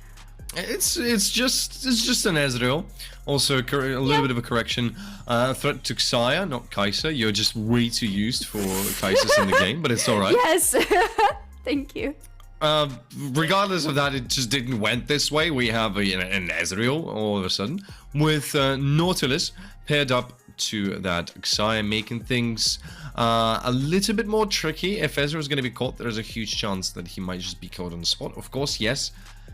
It's just an Ezreal. Also, a little bit of a correction. Threat to Xayah, not Kai'Sa. You're just way too used for Kai'Sas in the game, but it's alright.
Yes, thank you.
Regardless of that, it just didn't went this way. We have an Ezreal all of a sudden with Nautilus paired up to that Xayah, making things a little bit more tricky. If Ezreal is going to be caught, there's a huge chance that he might just be caught on the spot. Of course, yes,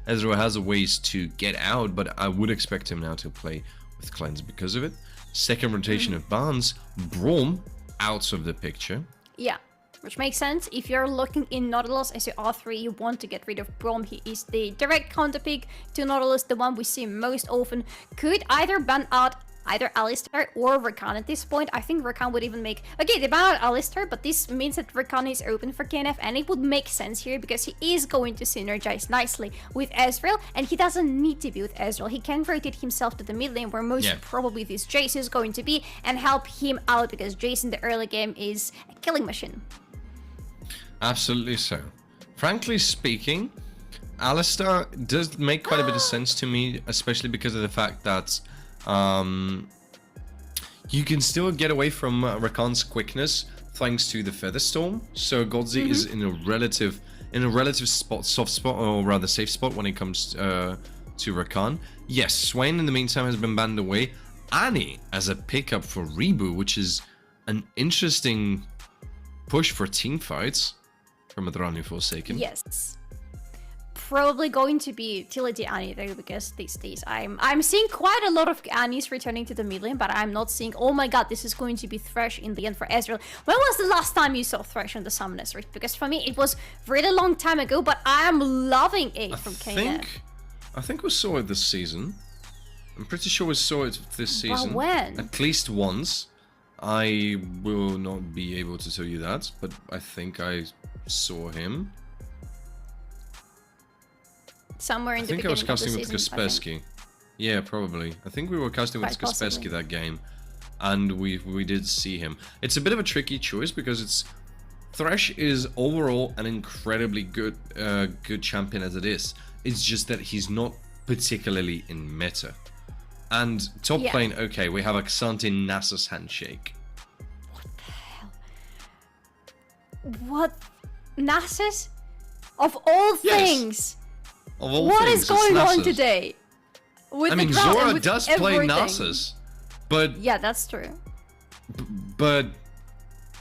Ezreal has ways to get out, but I would expect him now to play with Cleanse because of it. Second rotation of Barnes, Braum out of the picture.
Yeah, which makes sense. If you're looking in Nautilus as your R3, you want to get rid of Braum. He is the direct counter pick to Nautilus, the one we see most often. Could either ban out either Alistar or Rakan at this point. I think Rakan would even make... Okay, they ban out Alistar, but this means that Rakan is open for KNF, and it would make sense here because he is going to synergize nicely with Ezreal, and he doesn't need to be with Ezreal. He can rotate himself to the mid lane, where most probably this Jace is going to be, and help him out, because Jace in the early game is a killing machine.
Absolutely so. Frankly speaking, Alistar does make quite a bit of sense to me, especially because of the fact that you can still get away from Rakan's quickness thanks to the Featherstorm. So Godzi is in a relative spot, soft spot, or rather safe spot when it comes to Rakan. Yes, Swain in the meantime has been banned away. Annie as a pickup for Reboot, which is an interesting push for team fights from Maturalni Forsaken.
Yes. Probably going to be utility Annie though, because these days I'm seeing quite a lot of Annies returning to the mid lane, but I'm not seeing, oh my god, this is going to be Thresh in the end for Ezreal. When was the last time you saw Thresh on the Summoners Rift? Because for me it was really long time ago, but I am loving it from KNF.
I think we saw it this season. I'm pretty sure we saw it this season.
Well, when?
At least once. I will not be able to tell you that, but I think I saw him.
Somewhere in the beginning of the season,
I think I was casting with Kaspersky. Yeah, probably. I think we were casting with Kaspersky that game, and we did see him. It's a bit of a tricky choice because Thresh is overall an incredibly good champion as it is. It's just that he's not particularly in meta. And top lane, okay, we have a Xante Nasus handshake.
What the hell? What? Nasus? Of all things! What is going on today? With
Zora does play Nasus, but
yeah, that's true.
But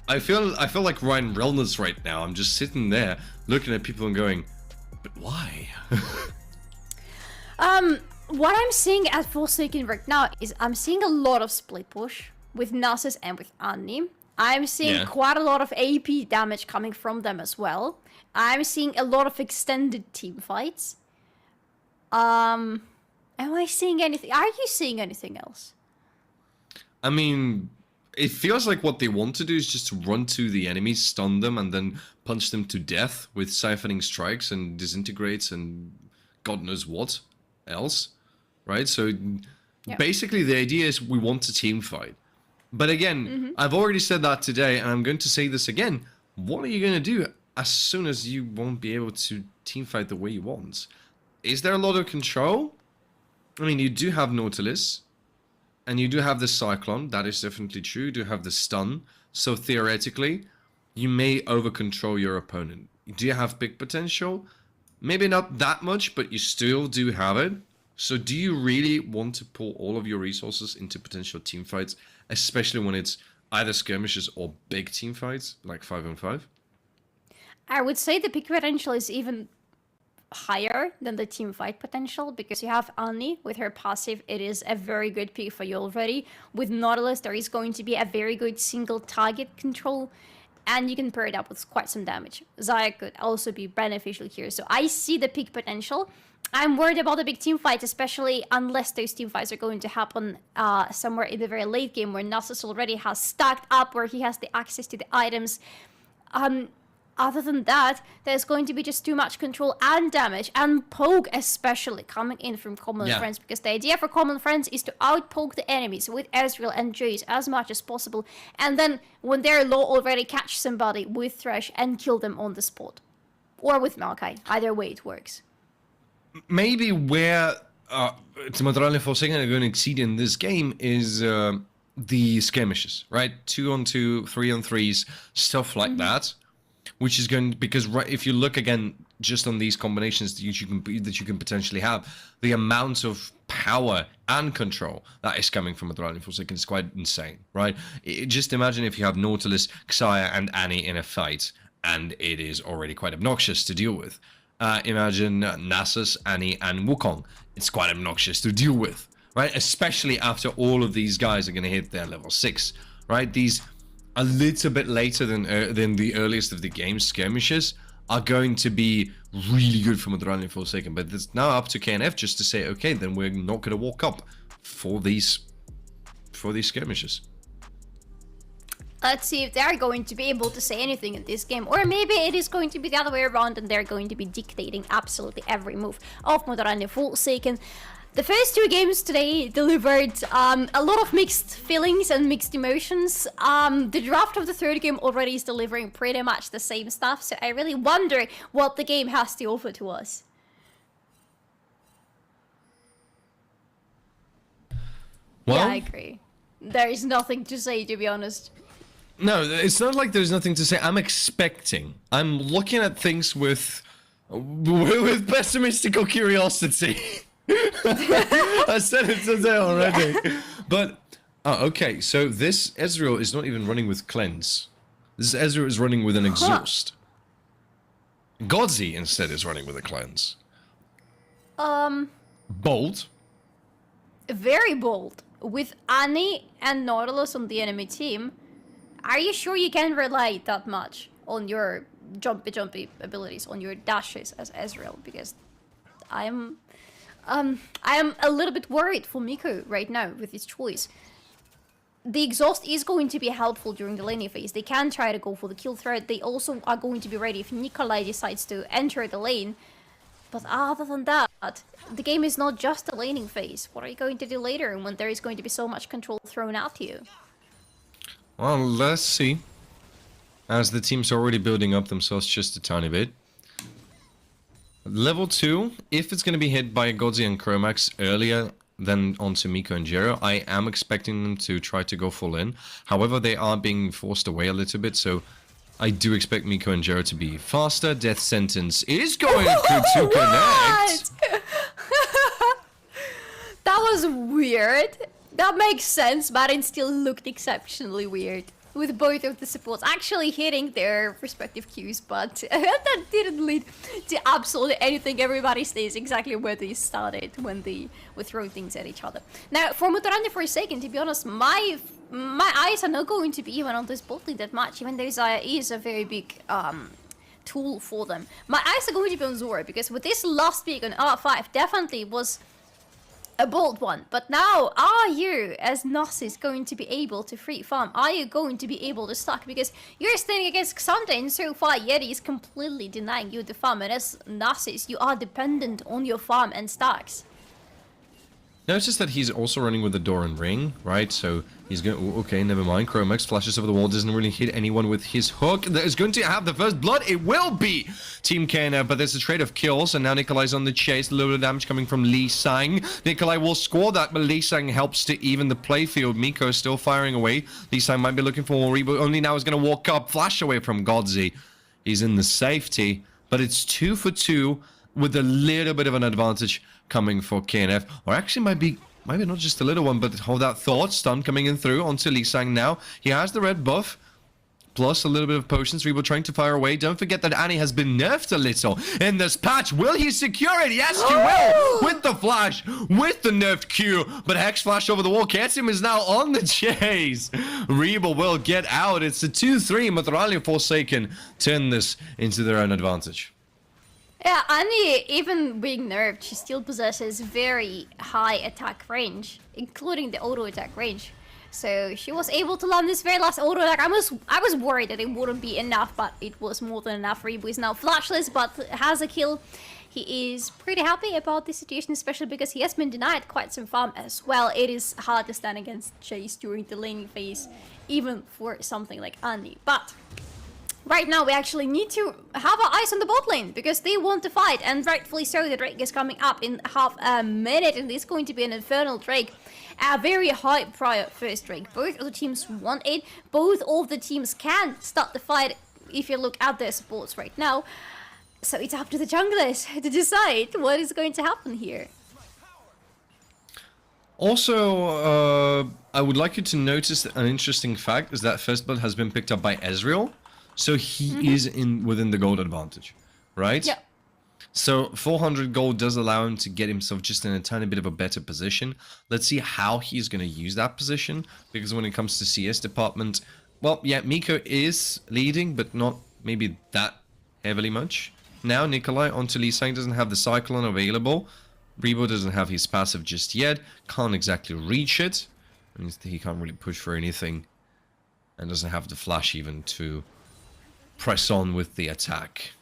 I feel like Ryan Reynolds right now. I'm just sitting there looking at people and going, but why?
What I'm seeing at Forsaken right now is I'm seeing a lot of split push with Nasus and with Annie. I'm seeing quite a lot of AP damage coming from them as well. I'm seeing a lot of extended team fights. Am I seeing anything? Are you seeing anything else?
I mean, it feels like what they want to do is just to run to the enemies, stun them, and then punch them to death with siphoning strikes and disintegrates and God knows what else, right? So basically the idea is we want a team fight. But again, I've already said that today, and I'm going to say this again. What are you going to do as soon as you won't be able to team fight the way you want? Is there a lot of control? I mean, you do have Nautilus. and you do have the Cyclone, that is definitely true. You do have the Stun, so theoretically, you may over-control your opponent. Do you have big potential? Maybe not that much, but you still do have it. So do you really want to pull all of your resources into potential team fights, especially when it's either skirmishes or big team fights, like 5-on-5?
I would say the pick potential is even higher than the team fight potential, because you have Annie with her passive. It is a very good pick for you already. With Nautilus, there is going to be a very good single target control, and you can pair it up with quite some damage. Zaya could also be beneficial here, so I see the peak potential. I'm worried about the big team fights, especially unless those team fights are going to happen somewhere in the very late game where Nasus already has stacked up, where he has the access to the items. Other than that, there's going to be just too much control and damage, and poke especially coming in from Komil Friends, because the idea for Komil Friends is to outpoke the enemies with Ezreal and Jace as much as possible, and then when they're low already catch somebody with Thresh and kill them on the spot. Or with Maokai, either way it works.
Maybe where Maturalni Forsaken are going to exceed in this game is the skirmishes, right? 2-on-2, 3-on-3s, stuff like that. Which is going, because if you look again just on these combinations that you can potentially have, the amount of power and control that is coming from Maturalni Forsaken is quite insane, right? Just imagine if you have Nautilus, Xayah, and Annie in a fight, and it is already quite obnoxious to deal with. Imagine Nasus, Annie, and Wukong. It's quite obnoxious to deal with, right? Especially after all of these guys are going to hit their level 6, right? These a little bit later than the earliest of the game skirmishes are going to be really good for Maturalni Forsaken, but it's now up to KNF just to say, okay, then we're not going to walk up for these skirmishes.
Let's see if they're going to be able to say anything in this game, or maybe it is going to be the other way around and they're going to be dictating absolutely every move of Maturalni Forsaken. The first two games today delivered a lot of mixed feelings and mixed emotions. The draft of the third game already is delivering pretty much the same stuff, so I really wonder what the game has to offer to us.
Well,
yeah, I agree. There is nothing to say, to be honest.
No, it's not like there's nothing to say. I'm expecting. I'm looking at things with pessimistical curiosity. I said it today already. But, okay, so this Ezreal is not even running with Cleanse. This Ezreal is running with an Exhaust. Godzi instead is running with a Cleanse. Bold.
Very bold. With Annie and Nautilus on the enemy team, are you sure you can rely that much on your jumpy abilities, on your dashes as Ezreal? Because I am a little bit worried for Miko right now with his choice. The Exhaust is going to be helpful during the laning phase. They can try to go for the kill threat. They also are going to be ready if Nikolai decides to enter the lane. But other than that, the game is not just a laning phase. What are you going to do later when there is going to be so much control thrown at you?
Well, let's see. As the team's already building up themselves just a tiny bit. Level 2, if it's going to be hit by Godzi and Chromax earlier than onto Miko and Jero, I am expecting them to try to go full in. However, they are being forced away a little bit, so I do expect Miko and Jero to be faster. Death Sentence is going to connect.
That was weird. That makes sense, but it still looked exceptionally weird. With both of the supports actually hitting their respective Qs, but that didn't lead to absolutely anything. Everybody stays exactly where they started when they were throwing things at each other. Now, for Maturalni Forsaken, to be honest, my eyes are not going to be even on this bot lane that much, even though Zaya is a very big tool for them. My eyes are going to be on Zora, because with this last pick on R5, definitely was a bold one. But now, are you, as Nasus, going to be able to free farm? Are you going to be able to stack? Because you're standing against Xante, and so far Yeti is completely denying you the farm, and as Nasus, you are dependent on your farm and stacks.
Notice that he's also running with the door and ring, right? So he's going... Okay, never mind. Chromax flashes over the wall, doesn't really hit anyone with his hook. That is going to have the first blood. It will be Team KNF, but there's a trade of kills, and now Nikolai's on the chase. A little bit of damage coming from Lee Sang. Nikolai will score that, but Lee Sang helps to even the playfield. Miko still firing away. Lee Sang might be looking for more reboot. Only now is going to walk up. Flash away from Godzi. He's in the safety, but it's 2 for 2 with a little bit of an advantage coming for KNF, or actually might be not just a little one, but hold that thought. Stun coming in through onto Lee Sang now. He has the red buff, plus a little bit of potions. Rebo trying to fire away. Don't forget that Annie has been nerfed a little in this patch. Will he secure it? Yes, he will! With the flash, with the nerfed Q, but Hex Flash over the wall. Ketim is now on the chase. Rebo will get out. It's a 2-3. Maturalni Forsaken turn this into their own advantage.
Yeah, Annie, even being nerfed, she still possesses very high attack range, including the auto attack range. So she was able to land this very last auto attack. I was worried that it wouldn't be enough, but it was more than enough. Rebo is now flashless, but has a kill. He is pretty happy about this situation, especially because he has been denied quite some farm as well. It is hard to stand against Chase during the laning phase, even for something like Annie. But right now, we actually need to have our eyes on the bot lane, because they want to fight, and rightfully so. The Drake is coming up in half a minute, and it's going to be an Infernal Drake. A very high prior first Drake. Both of the teams want it. Both of the teams can start the fight if you look at their supports right now. So it's up to the junglers to decide what is going to happen here.
Also, I would like you to notice an interesting fact, is that First Blood has been picked up by Ezreal. So he is within the gold advantage, right?
Yeah.
So 400 gold does allow him to get himself just in a tiny bit of a better position. Let's see how he's going to use that position, because when it comes to CS department, well, yeah, Miko is leading, but not maybe that heavily much. Now Nikolai onto Lee Sang doesn't have the Cyclone available. Rebo doesn't have his passive just yet. Can't exactly reach it. He can't really push for anything. And doesn't have the flash even to press on with the attack.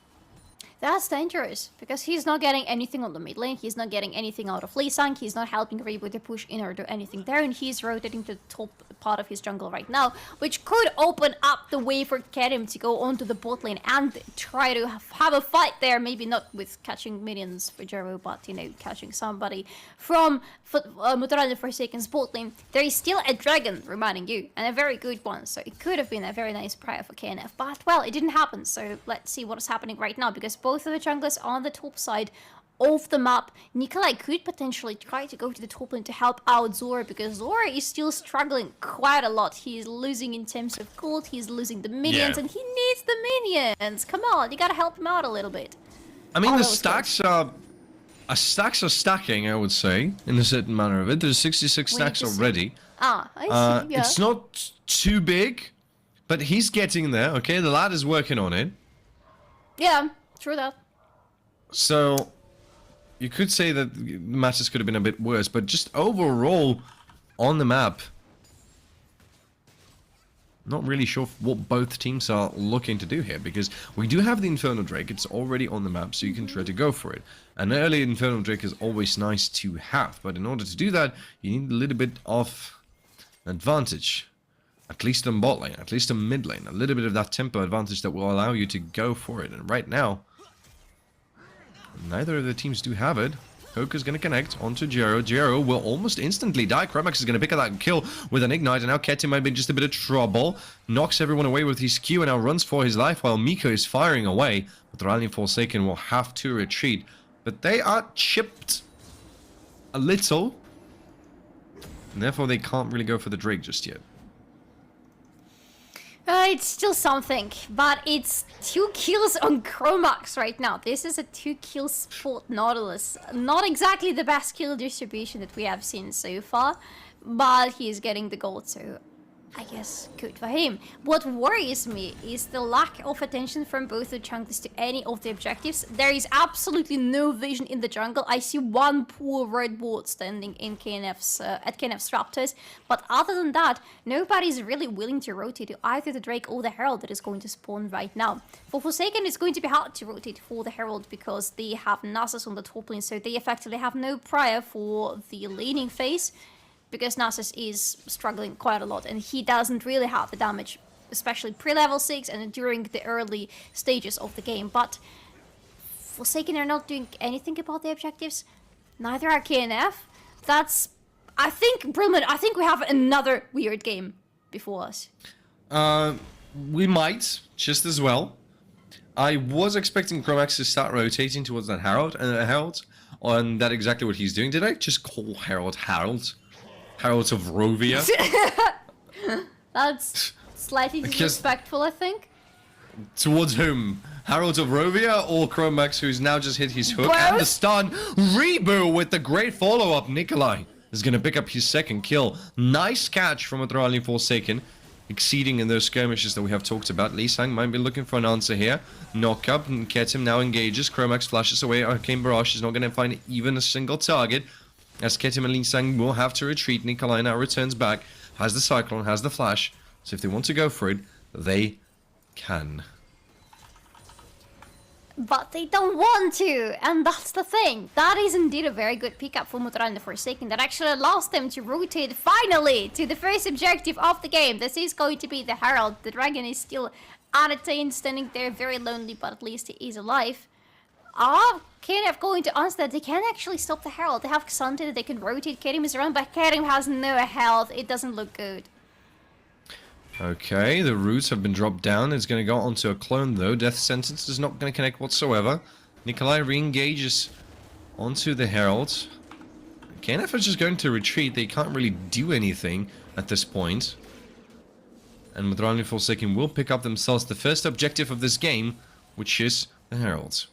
That's dangerous, because he's not getting anything on the mid lane, he's not getting anything out of Lee Sang, he's not helping Rebo to push in or do anything there, and he's rotating to the top part of his jungle right now, which could open up the way for Kerim to go onto the bot lane and try to have a fight there, maybe not with catching minions for Jero, but, you know, catching somebody from Maturalni Forsaken's bot lane. There is still a dragon, reminding you, and a very good one, so it could have been a very nice prior for KNF, but, well, it didn't happen, so let's see what is happening right now, because both of the junglers on the top side of the map. Nikolai could potentially try to go to the top lane to help out Zora, because Zora is still struggling quite a lot. He's losing in terms of gold, he's losing the minions, and he needs the minions. Come on, you gotta help him out a little bit.
I mean, the stacks are stacking, I would say, in a certain manner of it. There's 66 stacks already.
Ah, I see, yeah.
It's not too big, but he's getting there, okay? The lad is working on it.
Yeah, true that.
So, you could say that the matches could have been a bit worse, but just overall, on the map, not really sure what both teams are looking to do here, because we do have the Infernal Drake. It's already on the map, so you can try to go for it. An early Infernal Drake is always nice to have, but in order to do that, you need a little bit of advantage. At least in bot lane, at least in mid lane. A little bit of that tempo advantage that will allow you to go for it. And right now, neither of the teams do have it. Hoke is going to connect onto Jero. Jero will almost instantly die. Chromax is going to pick up that kill with an ignite. And now Ketim might be in just a bit of trouble. Knocks everyone away with his Q and now runs for his life while Miko is firing away. But Maturalni Forsaken will have to retreat. But they are chipped a little. And therefore they can't really go for the Drake just yet.
It's still something, but it's 2 kills on Chromax right now. This is a 2 kills for Nautilus. Not exactly the best kill distribution that we have seen so far, but he is getting the gold, so I guess good for him. What worries me is the lack of attention from both the junglers to any of the objectives. There is absolutely no vision in the jungle. I see one poor red ward standing in KNF's at KNF's Raptors, but other than that, nobody's really willing to rotate to either the Drake or the Herald that is going to spawn right now. For Forsaken, it's going to be hard to rotate for the Herald because they have Nasus on the top lane, so they effectively have no prior for the laning phase. Because Nasus is struggling quite a lot, and he doesn't really have the damage, especially pre-level 6 and during the early stages of the game. But Forsaken are not doing anything about the objectives. Neither are KNF. That's... I think, DrBrilmann, I think we have another weird game before us.
We might, just as well. I was expecting Chromax to start rotating towards that Herald, and that's exactly what he's doing. Did I just call Herald Herald? Heralds of Rovia.
That's slightly disrespectful, I think.
Towards whom? Heralds of Rovia or Chromax, who's now just hit his hook
Both?
and the stun? Rebo with the great follow-up. Nikolai is going to pick up his second kill. Nice catch from Maturalni Forsaken, exceeding in those skirmishes that we have talked about. Lee Sang might be looking for an answer here. Knock up, and Ketim now engages. Chromax flashes away. Arcane Barrage is not going to find even a single target. As Ketim and Lee Sang will have to retreat. Nikolai now returns back, has the Cyclone, has the Flash. So if they want to go for it, they can.
But they don't want to, and that's the thing. That is indeed a very good pickup for Maturalni Forsaken that actually allows them to rotate finally to the first objective of the game. This is going to be the Herald. The dragon is still unattained, standing there very lonely, but at least he is alive. KNF going to answer that they can actually stop the Herald. They have Xante that they can rotate. Kerim is around, but Kerim has no health. It doesn't look good.
Okay, the roots have been dropped down. It's going to go onto a clone though. Death Sentence is not going to connect whatsoever. Nikolai re-engages onto the Herald. KNF is just going to retreat. They can't really do anything at this point. And Maturalni Forsaken will pick up themselves the first objective of this game, which is the Herald.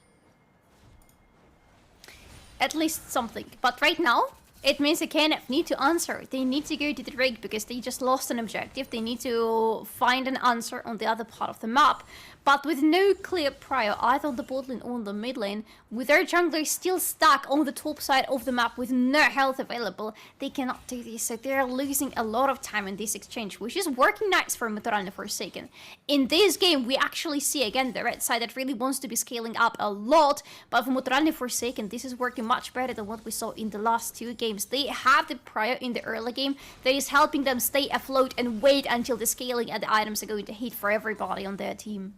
At least something. But right now, it means the KNF need to answer. They need to go to the Drake because they just lost an objective. They need to find an answer on the other part of the map. But with no clear prior either on the bot lane or on the mid lane, with their jungler still stuck on the top side of the map with no health available, they cannot do this. So they're losing a lot of time in this exchange, which is working nice for Maturalni Forsaken. In this game, we actually see again the red side that really wants to be scaling up a lot. But for Maturalni Forsaken, this is working much better than what we saw in the last two games. They have the prior in the early game that is helping them stay afloat and wait until the scaling and the items are going to hit for everybody on their team.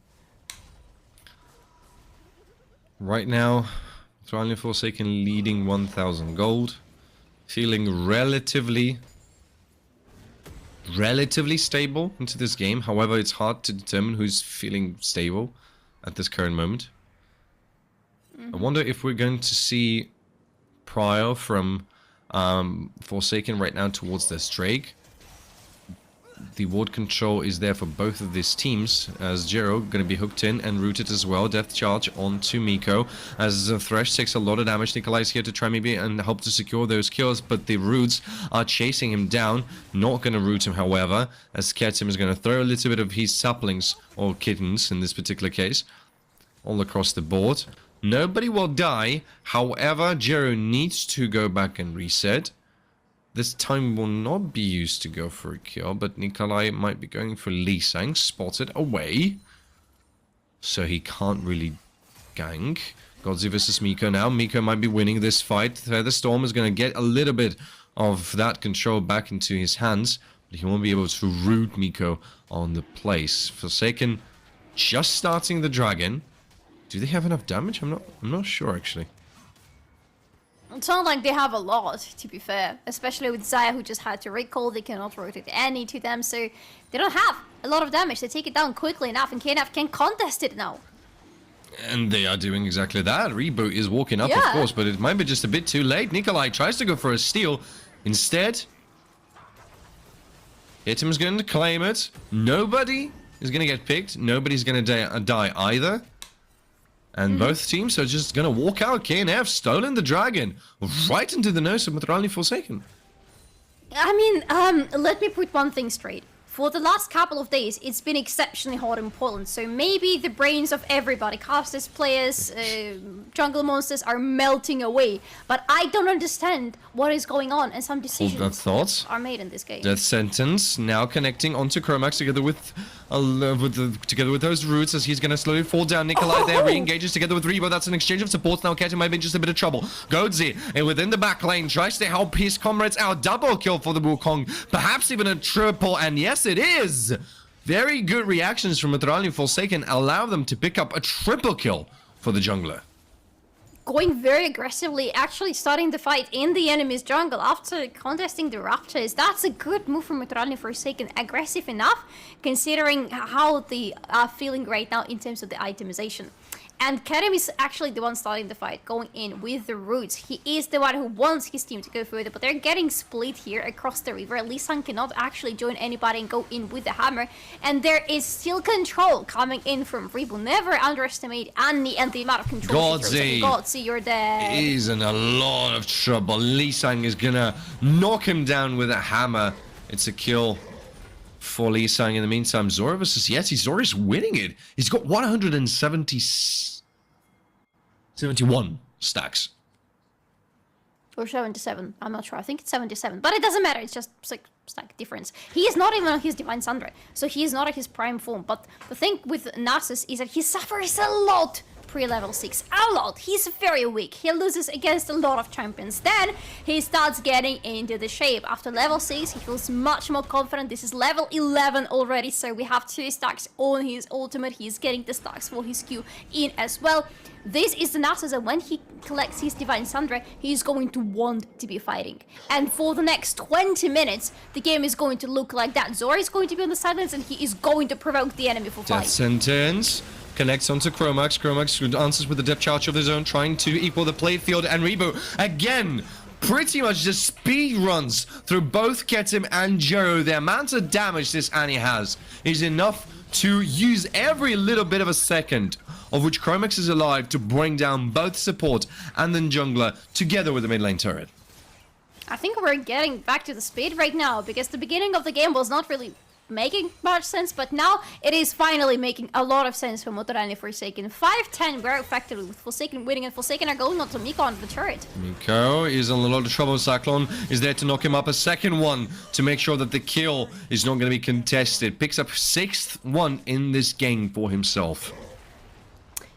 Right now, Maturalni Forsaken leading 1,000 gold. Feeling relatively stable into this game. However, it's hard to determine who's feeling stable at this current moment. I wonder if we're going to see prior from Forsaken right now towards this Drake. The ward control is there for both of these teams, as Jero going to be hooked in and rooted as well. Death charge onto Miko, as Thresh takes a lot of damage. Nikolai is here to try maybe and help to secure those kills, but the roots are chasing him down. Not going to root him, however, as Ketim is going to throw a little bit of his saplings, or kittens in this particular case, all across the board. Nobody will die, however, Jero needs to go back and reset. This time will not be used to go for a kill, but Nikolai might be going for Lee Sang, spotted away. So he can't really gank. Godzi versus Miko now. Miko might be winning this fight. The Storm is going to get a little bit of that control back into his hands, but he won't be able to root Miko on the place. Forsaken just starting the dragon. Do they have enough damage? I'm not sure actually.
It's not like they have a lot, to be fair. Especially with Xayah, who just had to recall. They cannot rotate any to them, so they don't have a lot of damage. They take it down quickly enough, and KNF can contest it now.
And they are doing exactly that. Reboot is walking up, of course, but it might be just a bit too late. Nikolai tries to go for a steal. Instead, Hitim's going to claim it. Nobody is going to get picked. Nobody's going to die either. And both teams are just going to walk out. KNF stolen the dragon right into the nose of Maturalni Forsaken.
I mean, let me put one thing straight. for the last couple of days, it's been exceptionally hot in Poland. So maybe the brains of everybody, casters, players, jungle monsters are melting away. But I don't understand what is going on, and some decisions are made in this game.
Death Sentence now connecting onto Chromax together with those roots as he's going to slowly fall down. Nikolai there re-engages together with Rebo. That's an exchange of supports. Now Ketim might be in just a bit of trouble. Godzi within the back lane tries to help his comrades out. Double kill for the Wukong. Perhaps even a triple. And yes, it is. Very good reactions from Maturalni Forsaken allow them to pick up a triple kill for the jungler.
Going very aggressively, actually starting the fight in the enemy's jungle after contesting the Raptors. That's a good move from Maturalni Forsaken. Aggressive enough, considering how they are feeling right now in terms of the itemization. And Kerim is actually the one starting the fight, going in with the roots. He is the one who wants his team to go further, but they're getting split here across the river. Lee Sang cannot actually join anybody and go in with the hammer. And there is still control coming in from Rebo. Never underestimate Annie and the amount of control she throws. Godzi, you're dead.
He's in a lot of trouble. Lee Sang is gonna knock him down with a hammer. It's a kill for Lee Sang. In the meantime, Zora versus Yeti. Zora's winning it. He's got 171 stacks.
Or 77, I'm not sure. I think it's 77. But it doesn't matter, it's just like stack difference. He is not even on his Divine Sundry, so he is not at his prime form. But the thing with Nasus is that he suffers a lot pre-level 6. A lot. He's very weak. He loses against a lot of champions. Then he starts getting into the shape. After level 6, he feels much more confident. This is level 11 already, so we have 2 stacks on his ultimate. He's getting the stacks for his Q in as well. This is the Nasus, and when he collects his Divine Sundry, he's going to want to be fighting. And for the next 20 minutes, the game is going to look like that. Zora is going to be on the sidelines, and he is going to provoke the enemy for fight.
Death Sentence connects onto Chromax. Chromax answers with a depth charge of his own, trying to equal the playfield. And Rebo, again, pretty much just speed runs through both Ketim and Jero. The amount of damage this Annie has is enough to use every little bit of a second of which Chromax is alive to bring down both support and then jungler together with the mid lane turret.
I think we're getting back to the speed right now, because the beginning of the game was not really making much sense, but now it is finally making a lot of sense for Maturalni Forsaken. 5-10 very effectively with Forsaken winning, and Forsaken are going on to Miko on the turret.
Miko is in a lot of trouble. Cyclone is there to knock him up. A second one to make sure that the kill is not going to be contested. Picks up 6th one in this game for himself.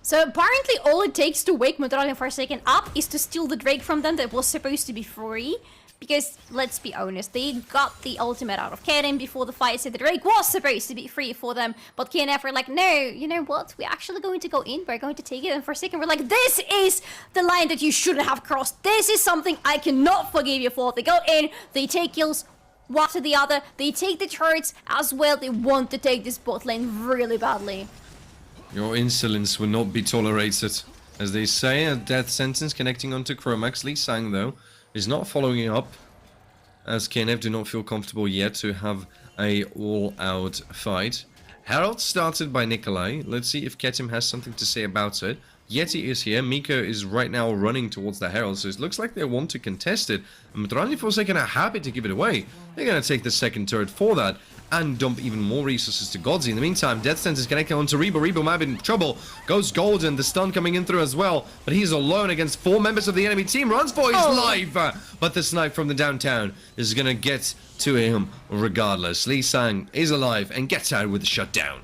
So apparently all it takes to wake Maturalni Forsaken up is to steal the Drake from them that was supposed to be free. Because, let's be honest, they got the ultimate out of Kerim before the fight, so the Drake was supposed to be free for them. But KNF were like, no, you know what, we're actually going to go in, we're going to take it. And Forsaken were like, this is the line that you shouldn't have crossed. This is something I cannot forgive you for. They go in, they take kills, one after the other, they take the turrets as well. They want to take this bot lane really badly.
Your insolence will not be tolerated. As they say, a death sentence connecting onto Chromax. Lee Sang, though, is not following up, as KNF do not feel comfortable yet to have a all-out fight. Herald started by Nikolai. Let's see if Ketim has something to say about it. Yeti is here. Miko is right now running towards the Herald, so it looks like they want to contest it. And Maturalni Forsaken are happy to give it away. They're going to take the second turret for that and dump even more resources to Godzi. In the meantime, Death Sense is connecting onto Rebo. Rebo might be in trouble. Goes golden. The stun coming in through as well. But he's alone against 4 members of the enemy team. Runs for his life. But the snipe from the downtown is going to get to him regardless. Lee Sang is alive and gets out with the shutdown.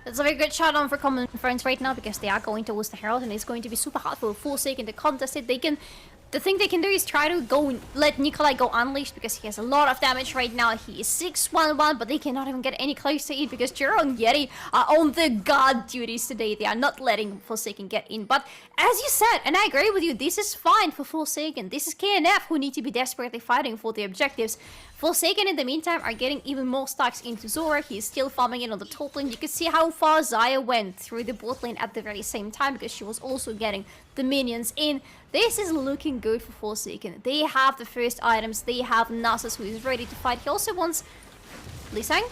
That's a very good shot on for Komil Friends right now, because they are going towards the Herald, and it's going to be super hard for Forsaken to contest it. The thing they can do is try to go and let Nikolai go unleashed, because he has a lot of damage right now. He is 6-1-1, but they cannot even get any close to it, because Jero and Yeti are on the guard duties today. They are not letting Forsaken get in. But as you said, and I agree with you, this is fine for Forsaken. This is KNF who need to be desperately fighting for the objectives. Forsaken, in the meantime, are getting even more stacks into Zora. He is still farming in on the top lane. You can see how far Xayah went through the bot lane at the very same time, because she was also getting the minions in. This is looking good for Forsaken. They have the first items. They have Nasus, who is ready to fight. He also wants Lee Sang.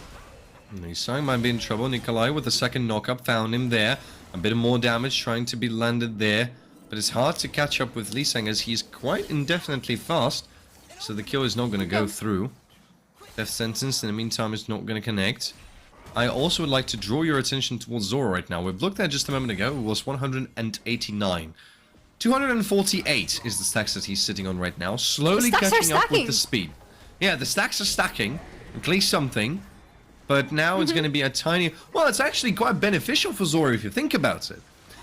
Lee Sang might be in trouble. Nikolai with the second knockup found him there. A bit more damage trying to be landed there. But it's hard to catch up with Lee Sang, as he's quite indefinitely fast. So the kill is not going to go through. Death Sentence in the meantime is not going to connect. I also would like to draw your attention towards Zora right now. We've looked at it just a moment ago. It was 189. 248 is the stacks that he's sitting on right now. Slowly catching up with the speed. Yeah, the stacks are stacking. At least something. But now it's going to be a tiny... Well, it's actually quite beneficial for Zora if you think about it.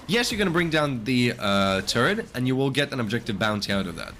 Yes, you're going to bring down the turret, and you will get an objective bounty out of that.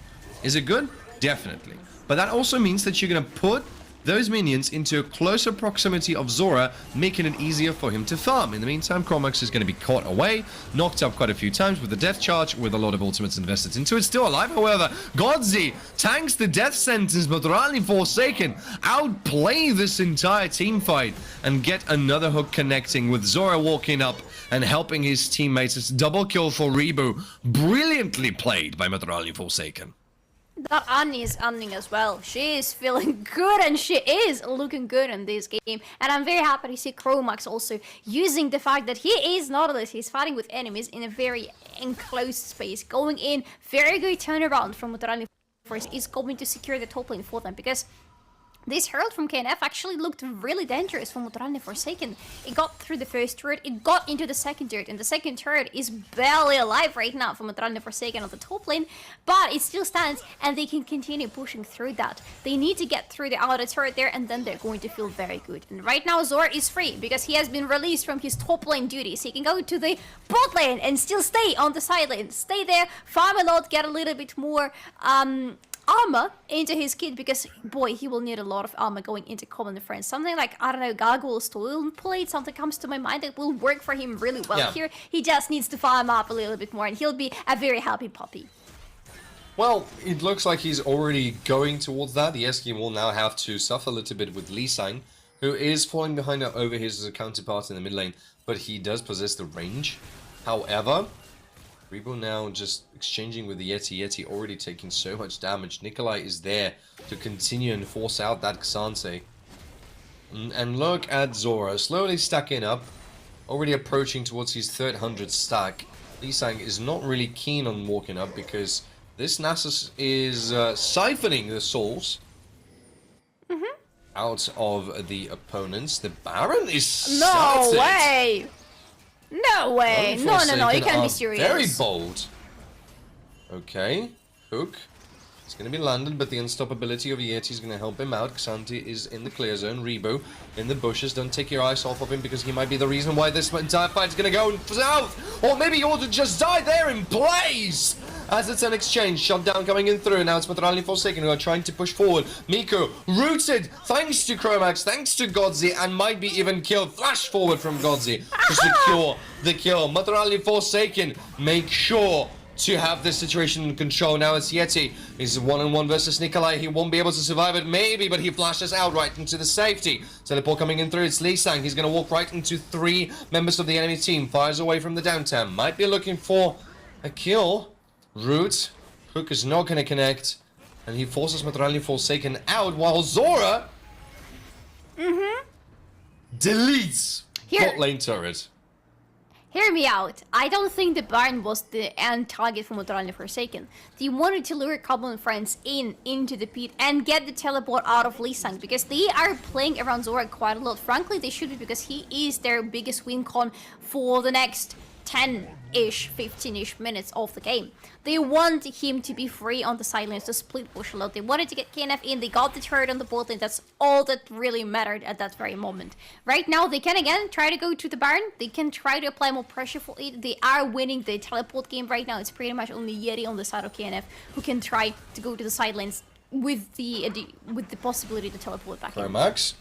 Is it good? Definitely. But that also means that you're going to put those minions into a closer proximity of Zora, making it easier for him to farm. In the meantime, Chromax is going to be caught away, knocked up quite a few times with the death charge, with a lot of ultimates invested into it. Still alive, however. Godzi tanks the death sentence, but Maturalni Forsaken outplay this entire team fight and get another hook connecting with Zora walking up and helping his teammates. It's double kill for Rebu. Brilliantly played by Maturalni Forsaken.
That Annie is ending as well. She is feeling good and she is looking good in this game. And I'm very happy to see Chromax also using the fact that he is Nautilus. He's fighting with enemies in a very enclosed space. Going in, very good turnaround from Maturalni Forsaken is going to secure the top lane for them, because this Herald from KNF actually looked really dangerous for Maturalni Forsaken. It got through the first turret, it got into the second turret, and the second turret is barely alive right now for Maturalni Forsaken on the top lane, but it still stands and they can continue pushing through that. They need to get through the outer turret there, and then they're going to feel very good. And right now Zora is free because he has been released from his top lane duties. He can go to the bot lane and still stay on the side lane. Stay there, farm a lot, get a little bit more armor into his kit, because boy, he will need a lot of armor going into Komil Friends. Something like, I don't know, Gargoyle's Toil Plate, something comes to my mind that will work for him really well here. He just needs to farm up a little bit more and he'll be a very happy puppy.
Well, it looks like he's already going towards that. The ESCA will now have to suffer a little bit with Lee Sang, who is falling behind over his counterpart in the mid lane, but he does possess the range. However, Rebo now just exchanging with the Yeti. Yeti already taking so much damage. Nikolai is there to continue and force out that Xanse. And look at Zora, slowly stacking up. Already approaching towards his 300 stack. Lee Sang is not really keen on walking up because this Nasus is siphoning the souls out of the opponents. The Baron is
No way! No way! No, you can't be serious.
Very bold. Okay, hook. It's going to be landed, but the unstoppability of Yeti is going to help him out. Xanti is in the clear zone. Rebo in the bushes. Don't take your eyes off of him, because he might be the reason why this entire fight is going to go south. Or maybe you ought to just die there in place. As it's an exchange, shutdown coming in through. Now it's Maturalni Forsaken who are trying to push forward. Miko rooted thanks to Chromax, thanks to Godzi, and might be even killed. Flash forward from Godzi to secure the kill. Maturalni Forsaken make sure to have this situation in control. Now it's Yeti. He's 1-on-1 versus Nikolai. He won't be able to survive it, maybe, but he flashes out right into the safety. Teleport coming in through. It's Lee Sang. He's going to walk right into 3 members of the enemy team. Fires away from the downtown. Might be looking for a kill. Root. Hook is not going to connect. And he forces Maturalni Forsaken out while Zora deletes bot lane turret.
Hear me out. I don't think the Baron was the end target for Maturalni Forsaken. They wanted to lure Komil Friends into the pit and get the teleport out of Lee Sang, because they are playing around Zora quite a lot. Frankly, they should be, because he is their biggest win con for the next 10-ish, 15-ish minutes of the game. They want him to be free on the sidelines to split push a lot. They wanted to get KNF in, they got the turret on the bot lane. That's all that really mattered at that very moment. Right now, they can again try to go to the Baron. They can try to apply more pressure for it. They are winning the teleport game right now. It's pretty much only Yeti on the side of KNF who can try to go to the sidelines with the possibility to teleport back in.
Max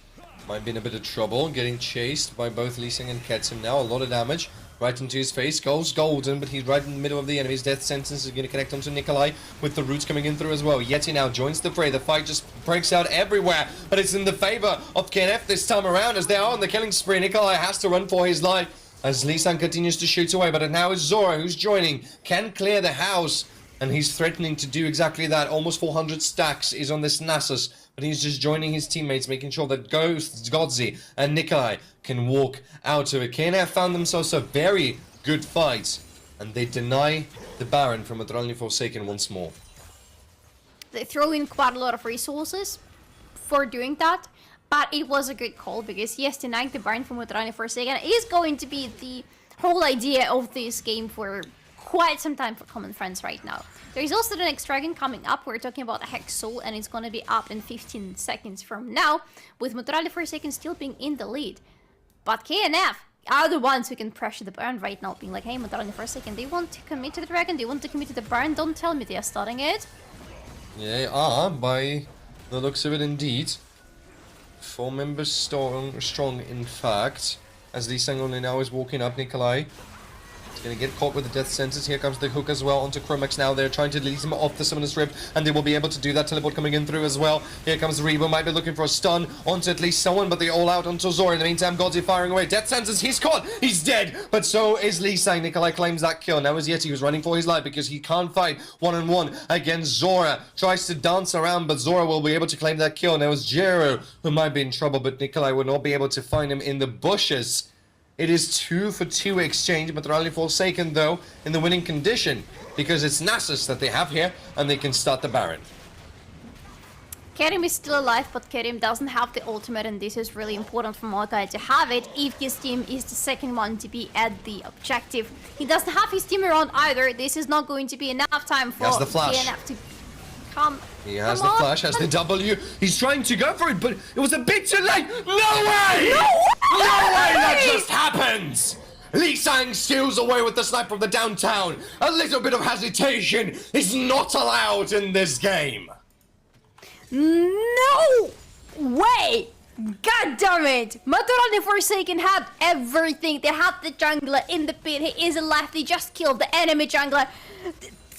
might be in a bit of trouble, getting chased by both Lee Sang and Ketzim now. A lot of damage. Right into his face, goes golden, but he's right in the middle of the enemy's death sentence. Is going to connect onto Nikolai with the roots coming in through as well. Yeti now joins the fray. The fight just breaks out everywhere, but it's in the favor of KNF this time around as they are on the killing spree. Nikolai has to run for his life as Lee Sang continues to shoot away, but now it's Zora who's joining, can clear the house, and he's threatening to do exactly that. Almost 400 stacks is on this Nasus, but he's just joining his teammates, making sure that Ghost, Godzi, and Nikolai can walk out of it. KNF found themselves a very good fight, and they deny the Baron from Maturalni Forsaken once more.
They throw in quite a lot of resources for doing that. But it was a good call because yes, denying the Baron from Maturalni Forsaken is going to be the whole idea of this game for quite some time for Komil Friends right now. There is also the next dragon coming up. We're talking about a Hex Soul, and it's going to be up in 15 seconds from now, with Maturalni Forsaken still being in the lead. But KNF are the ones who can pressure the Baron right now, being like, hey, Maturalni Forsaken, they want to commit to the dragon, they want to commit to the Baron, don't tell me they are starting it.
Yeah, they are, by the looks of it indeed. 4 members strong in fact, as Lee Sang only now is walking up. Nikolai is going to get caught with the death sentence. Here comes the hook as well onto Chromax now. They're trying to release him off the Summoner's Rib, and they will be able to do that. Teleport coming in through as well. Here comes Rebo, might be looking for a stun onto at least someone, but they all out onto Zora. In the meantime, Godzi firing away. Death sentence, he's caught, he's dead, but so is Lee Sang. Nikolai claims that kill. Now is Yeti, who's running for his life because he can't fight one-on-one against Zora. Tries to dance around, but Zora will be able to claim that kill. Now is Jero, who might be in trouble, but Nikolai will not be able to find him in the bushes. It is 2-for-2 exchange. Maturalni Forsaken, though, in the winning condition, because it's Nasus that they have here, and they can start the Baron.
Kerim is still alive, but Kerim doesn't have the ultimate, and this is really important for Magai to have it if his team is the second one to be at the objective. He doesn't have his team around either. This is not going to be enough time for KNF to come.
He has the flash, has the W. He's trying to go for it, but it was a bit too late. No way! No way that just happens! Lee Sang steals away with the snipe from the downtown. A little bit of hesitation is not allowed in this game.
No way! God damn it! Maturalni Forsaken had everything. They had the jungler in the pit. He is alive. They just killed the enemy jungler.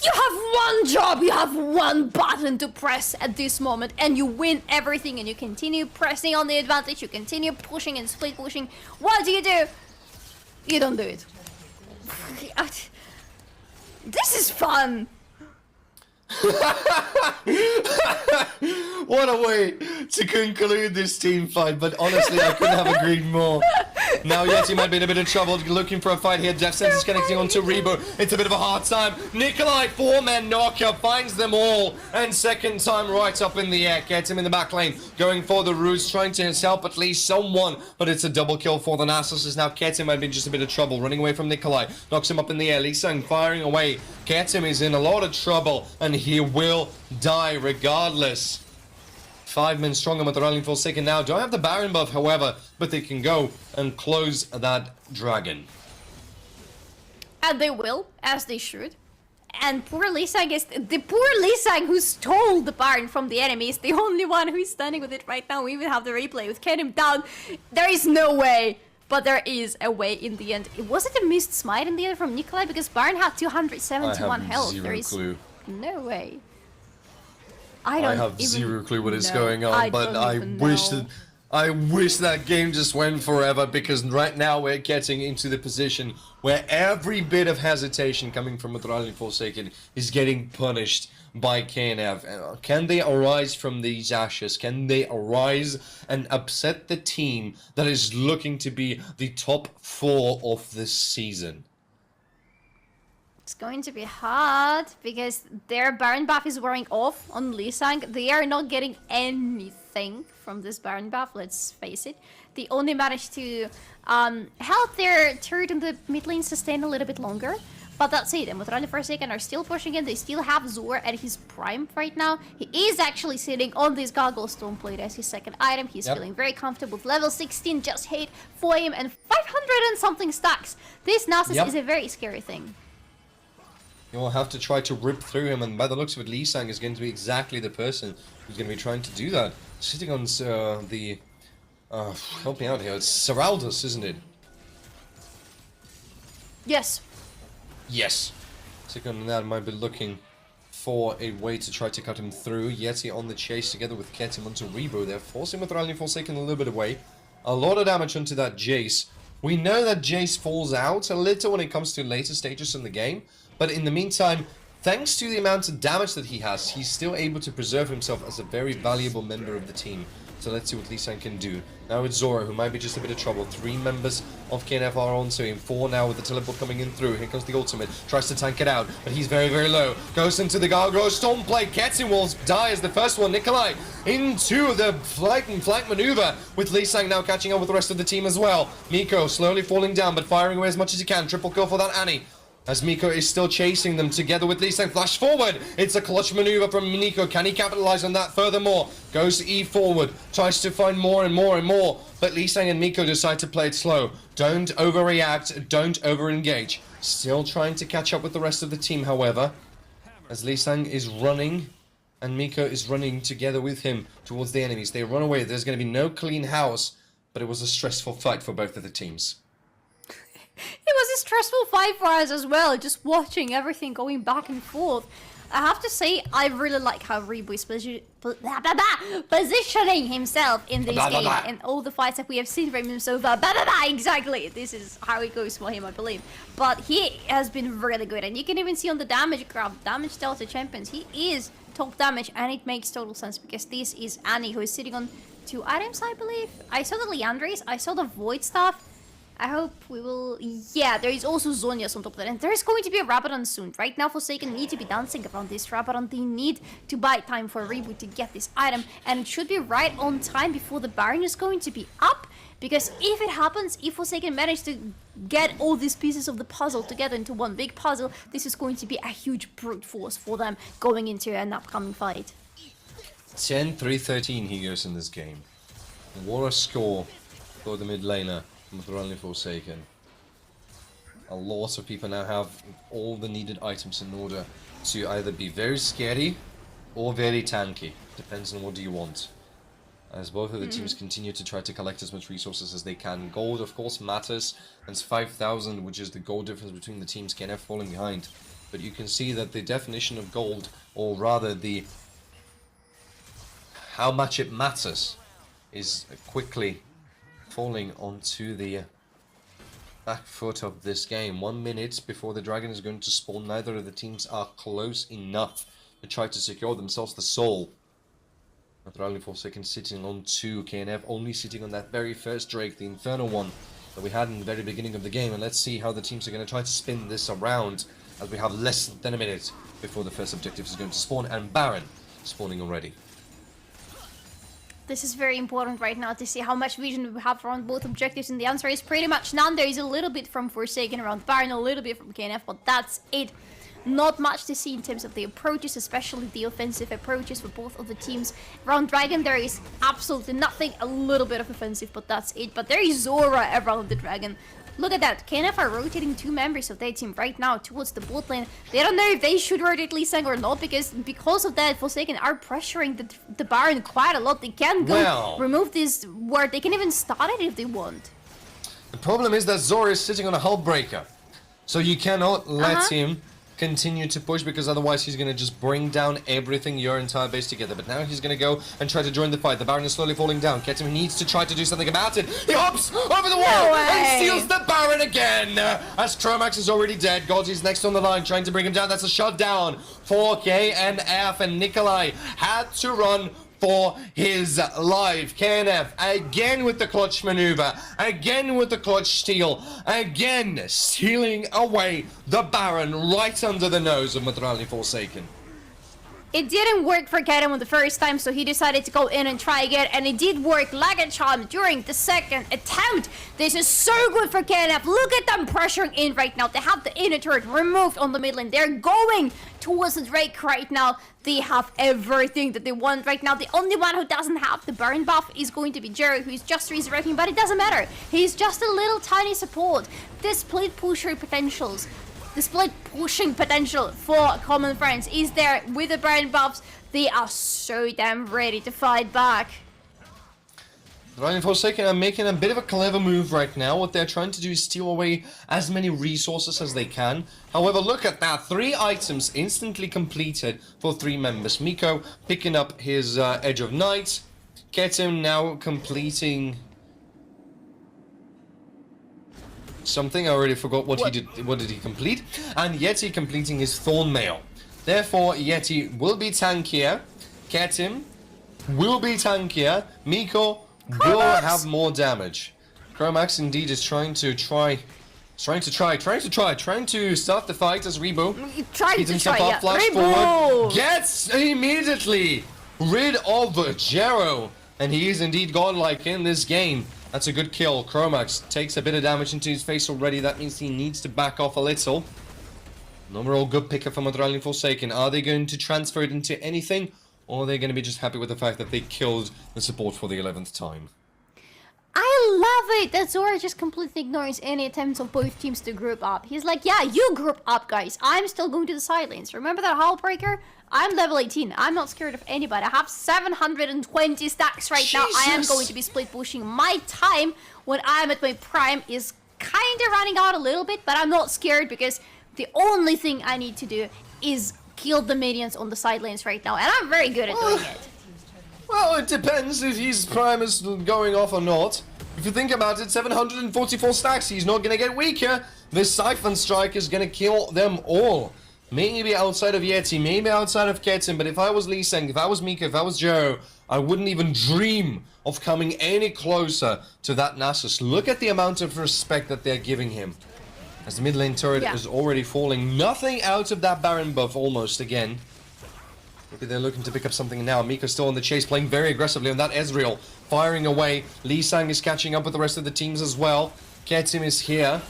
You have one job, you have one button to press at this moment, and you win everything, and you continue pressing on the advantage, you continue pushing and split pushing. What do? You don't do it. This is fun.
What a way to conclude this team fight, but honestly I couldn't have agreed more. Now Yeti might be in a bit of trouble looking for a fight here. Death Sentence connecting onto Rebo. It's a bit of a hard time. Nikolai, 4-man knocker, finds them all, and second time right up in the air. Gets him in the back lane, going for the roots, trying to help at least someone, but it's a double kill for the Nasus. As now Ketim might be in just a bit of trouble, running away from Nikolai, knocks him up in the air. Lee Sang firing away. Ketim is in a lot of trouble, and he will die regardless. 5 men stronger. Maturalni Forsaken now don't have the Baron buff, however, but they can go and close that dragon.
And they will, as they should. And poor Lee Sang is the poor Lee Sang who stole the Baron from the enemy is the only one who is standing with it right now. We even have the replay with Kerim down. There is no way, but there is a way in the end. Was it a missed smite in the end from Nikolai? Because Baron had 271 health. There is no way. I have
zero clue what is going on, but I wish that game just went forever, because right now we're getting into the position where every bit of hesitation coming from Maturalni Forsaken is getting punished by KNF. Can they arise from these ashes? Can they arise and upset the team that is looking to be the top 4 of this season?
It's going to be hard because their Baron buff is wearing off on Lee Sang. They are not getting anything from this Baron buff, let's face it. They only managed to help their turret in the mid lane sustain a little bit longer. But that's it, and Maturalni Forsaken are still pushing in. They still have Zor at his prime right now. He is actually sitting on this Goggle Stone Plate as his second item. He's feeling very comfortable with level 16 just hit for him and 500 and something stacks. This Nasus is a very scary thing.
You will have to try to rip through him, and by the looks of it, Lee Sang is going to be exactly the person who's going to be trying to do that. Sitting on the... help me out here. It's Seraldus, isn't it?
Yes.
Yes. Sitting on that might be looking for a way to try to cut him through. Yeti on the chase together with Ketim onto Rebo. They're forcing Maturalni Forsaken a little bit away. A lot of damage onto that Jace. We know that Jace falls out a little when it comes to later stages in the game. But in the meantime, thanks to the amount of damage that he has, he's still able to preserve himself as a very valuable member of the team. So let's see what Lee Sang can do. Now it's Zora, who might be just a bit of trouble. 3 members of KNF are onto him. 4 now with the teleport coming in through. Here comes the ultimate. Tries to tank it out, but he's very, very low. Goes into the Gargoyle Storm play. Gets him, will die as the first one. Nikolai into the flank maneuver, with Lee Sang now catching up with the rest of the team as well. Miko slowly falling down, but firing away as much as he can. Triple kill for that Annie. As Miko is still chasing them together with Lee Sang. Flash forward. It's a clutch maneuver from Miko. Can he capitalize on that furthermore? Goes E forward. Tries to find more and more and more. But Lee Sang and Miko decide to play it slow. Don't overreact. Don't overengage. Still trying to catch up with the rest of the team, however. As Lee Sang is running and Miko is running together with him towards the enemies. They run away. There's going to be no clean house. But it was a stressful fight for both of the teams.
It was a stressful fight for us as well, just watching everything going back and forth. I have to say, I really like how Rebo is positioning himself in this game and all the fights that we have seen from him so far. Exactly, this is how it goes for him, I believe. But he has been really good, and you can even see on the damage graph, damage delta champions, he is top damage, and it makes total sense because this is Annie, who is sitting on 2 items, I believe. I saw the Leandres, I saw the Void Staff. I hope we will... Yeah, there is also Zonia's on top of that. And there is going to be a Rabadon soon. Right now, Forsaken need to be dancing around this Rabadon. They need to buy time for a reboot to get this item. And it should be right on time before the Baron is going to be up. Because if it happens, if Forsaken manage to get all these pieces of the puzzle together into one big puzzle, this is going to be a huge brute force for them going into an upcoming fight.
10-3-13 he goes in this game. What a score for the mid laner. Maturalni Forsaken. A lot of people now have all the needed items in order to either be very scary or very tanky. Depends on what do you want. As both of the teams continue to try to collect as much resources as they can. Gold, of course, matters. It's 5,000, which is the gold difference between the teams. KNF falling behind. But you can see that the definition of gold, or rather the how much it matters, is quickly falling onto the back foot of this game. 1 minute before the dragon is going to spawn. Neither of the teams are close enough to try to secure themselves the soul. Maturalni Forsaken sitting on 2. KNF only sitting on that very first Drake, the Infernal one that we had in the very beginning of the game. And let's see how the teams are going to try to spin this around, as we have less than a minute before the first objective is going to spawn, and Baron spawning already.
This is very important right now to see how much vision we have around both objectives, and the answer is pretty much none. There is a little bit from Forsaken around Baron, a little bit from KNF, but that's it. Not much to see in terms of the approaches, especially the offensive approaches for both of the teams. Around Dragon, there is absolutely nothing, a little bit of offensive, but that's it. But there is Zora around the Dragon. Look at that, KNF are rotating 2 members of their team right now towards the bot lane. They don't know if they should rotate Lee Sang or not, because of that, Forsaken are pressuring the Baron quite a lot. They can go remove this ward, they can even start it if they want.
The problem is that Zora is sitting on a hull breaker, so you cannot let him continue to push, because otherwise he's going to just bring down everything, your entire base together. But now he's going to go and try to join the fight. The Baron is slowly falling down. Ketim needs to try to do something about it. He hops over the wall and steals the Baron again. As Tromax is already dead. Godzy's next on the line trying to bring him down. That's a shutdown for KNF, and Nikolai had to run for his life. KNF again with the clutch maneuver, again with the clutch steal, again stealing away the Baron right under the nose of Maturalni Forsaken.
It didn't work for Ketim the first time, so he decided to go in and try again, and it did work like a charm during the second attempt. This is so good for KNF. Look at them pressuring in right now. They have the inner turret removed on the mid lane. They're going towards the Drake right now. They have everything that they want right now. The only one who doesn't have the Baron buff is going to be Jerry, who is just resurrecting, but it doesn't matter. He's just a little tiny support. The split pusher potentials, the split pushing potential for Komil Friends is there with the Baron buffs. They are so damn ready to fight back.
Maturalni Forsaken are making a bit of a clever move right now. What they're trying to do is steal away as many resources as they can. However, look at that. 3 items instantly completed for 3 members. Miko picking up his Edge of Night. Ketim now completing something. I already forgot what he did. What did he complete? And Yeti completing his Thorn Mail. Therefore, Yeti will be tankier. Ketim will be tankier. Miko will have more damage. Chromax indeed is trying to start the fight as Rebo speeds himself up, flash forward, gets immediately rid of Jero, and he is indeed godlike in this game. That's a good kill. Chromax takes a bit of damage into his face already. That means he needs to back off a little. An overall good picker from Maturalni Forsaken. Are they going to transfer it into anything, or are they going to be just happy with the fact that they killed the support for the 11th time?
I love it that Zora just completely ignores any attempts of both teams to group up. He's like, yeah, you group up, guys. I'm still going to the side lanes. Remember that Hullbreaker? I'm level 18. I'm not scared of anybody. I have 720 stacks right now. I am going to be split pushing. My time when I'm at my prime is kind of running out a little bit, but I'm not scared because the only thing I need to do is kill the minions on the side lanes right now, and I'm very good at doing it.
Well, it depends if his prime is going off or not. If you think about it, 744 stacks, he's not going to get weaker. This Siphon Strike is going to kill them all. Maybe outside of Yeti, maybe outside of Ketin, but if I was Lee Seng, if I was Mika, if I was Joe, I wouldn't even dream of coming any closer to that Nasus. Look at the amount of respect that they're giving him. As the mid lane turret is already falling. Nothing out of that Baron buff almost again. Maybe they're looking to pick up something now. Mika's still on the chase, playing very aggressively on that Ezreal. Firing away. Lee Sang is catching up with the rest of the teams as well. Ketim is here.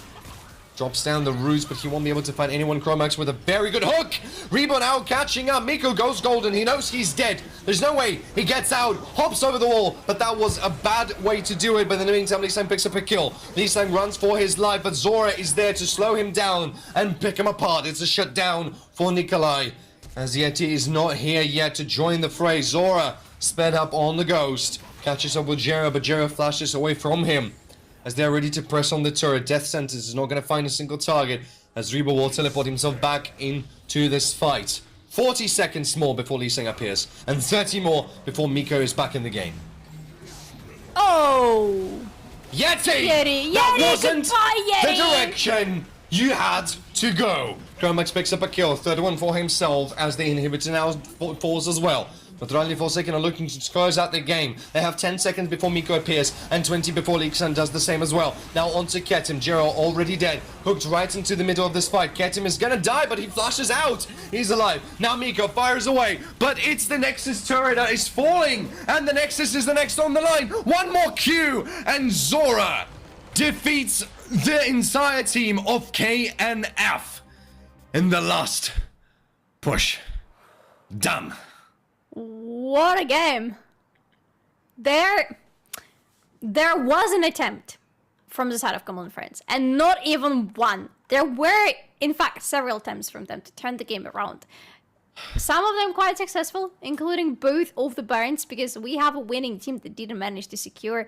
Drops down the roots, but he won't be able to find anyone. Chromax with a very good hook. Rebo now catching up. Miko goes golden. He knows he's dead. There's no way. He gets out, hops over the wall, but that was a bad way to do it. But in the meantime, Lee Sang picks up a kill. Lee Sang runs for his life, but Zora is there to slow him down and pick him apart. It's a shutdown for Nikolai, as Yeti is not here yet to join the fray. Zora sped up on the Ghost. Catches up with Jera, but Jera flashes away from him as they're ready to press on the turret. Death Sentence is not going to find a single target as Rebo will teleport himself back into this fight. 40 seconds more before Lee Sang appears, and 30 more before Miko is back in the game.
Oh!
Yeti! That wasn't the direction you had to go. Chromax picks up a kill, third one for himself as the inhibitor now falls as well. Maturalni Forsaken are looking to close out the game. They have 10 seconds before Miko appears and 20 before Leeksan does the same as well. Now onto Ketim. Jero already dead. Hooked right into the middle of this fight. Ketim is gonna die, but he flashes out. He's alive. Now Miko fires away, but it's the Nexus turret that is falling, and the Nexus is the next on the line. One more Q, and Zora defeats the entire team of KNF in the last push. Done.
What a game. There was an attempt from the side of Komil Friends, and not even one. There were, in fact, several attempts from them to turn the game around. Some of them quite successful, including both of the Barons, because we have a winning team that didn't manage to secure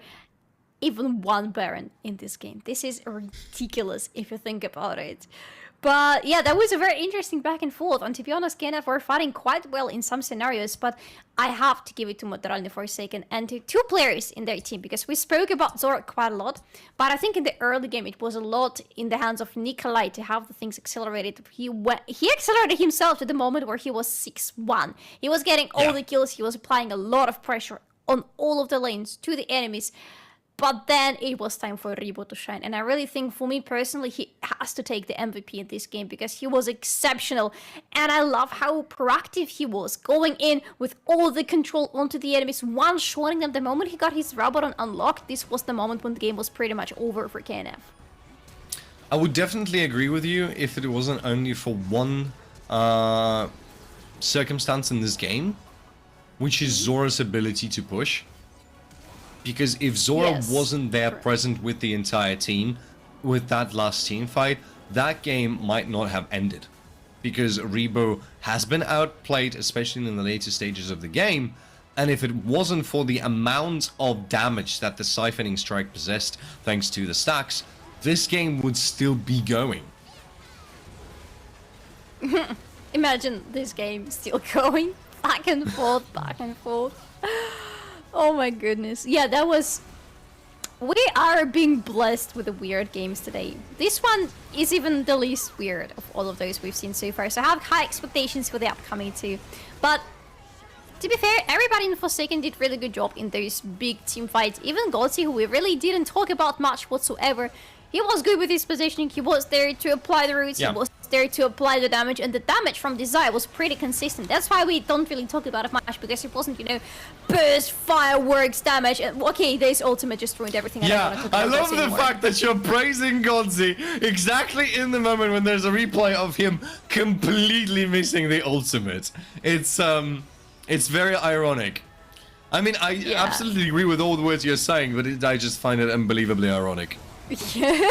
even one Baron in this game. This is ridiculous if you think about it. But yeah, that was a very interesting back and forth, and to be honest, KNF were fighting quite well in some scenarios, but I have to give it to Maturalni Forsaken and to two players in their team, because we spoke about Zora quite a lot, but I think in the early game it was a lot in the hands of Nikolai to have the things accelerated. He accelerated himself to the moment where he was 6-1. He was getting all the kills, he was applying a lot of pressure on all of the lanes to the enemies. But then it was time for Rebo to shine. And I really think, for me personally, he has to take the MVP in this game because he was exceptional. And I love how proactive he was, going in with all the control onto the enemies, one-shotting them. The moment he got his Rabadon unlocked, this was the moment when the game was pretty much over for KNF.
I would definitely agree with you if it wasn't only for one circumstance in this game, which is Zora's ability to push. Because if Zora wasn't there present with the entire team, with that last team fight, that game might not have ended. Because Rebo has been outplayed, especially in the later stages of the game, and if it wasn't for the amount of damage that the Siphoning Strike possessed, thanks to the stacks, this game would still be going.
Imagine this game still going, back and forth, back and forth. Oh my goodness. Yeah, that was... We are being blessed with the weird games today. This one is even the least weird of all of those we've seen so far, so I have high expectations for the upcoming two. But To be fair, everybody in Forsaken did really good job in those big team fights. Even Gutkowski, who we really didn't talk about much whatsoever, he was good with his positioning. He was there to apply the roots.
Yeah.
He was there to apply the damage, and the damage from Desire was pretty consistent. That's why we don't really talk about it much, because it wasn't, you know, burst, fireworks, damage. And, okay, this ultimate just ruined everything.
Yeah, I love the fact that you're praising Gutkowski exactly in the moment when there's a replay of him completely missing the ultimate. It's very ironic. I mean, I absolutely agree with all the words you're saying, but I just find it unbelievably ironic.
Yeah,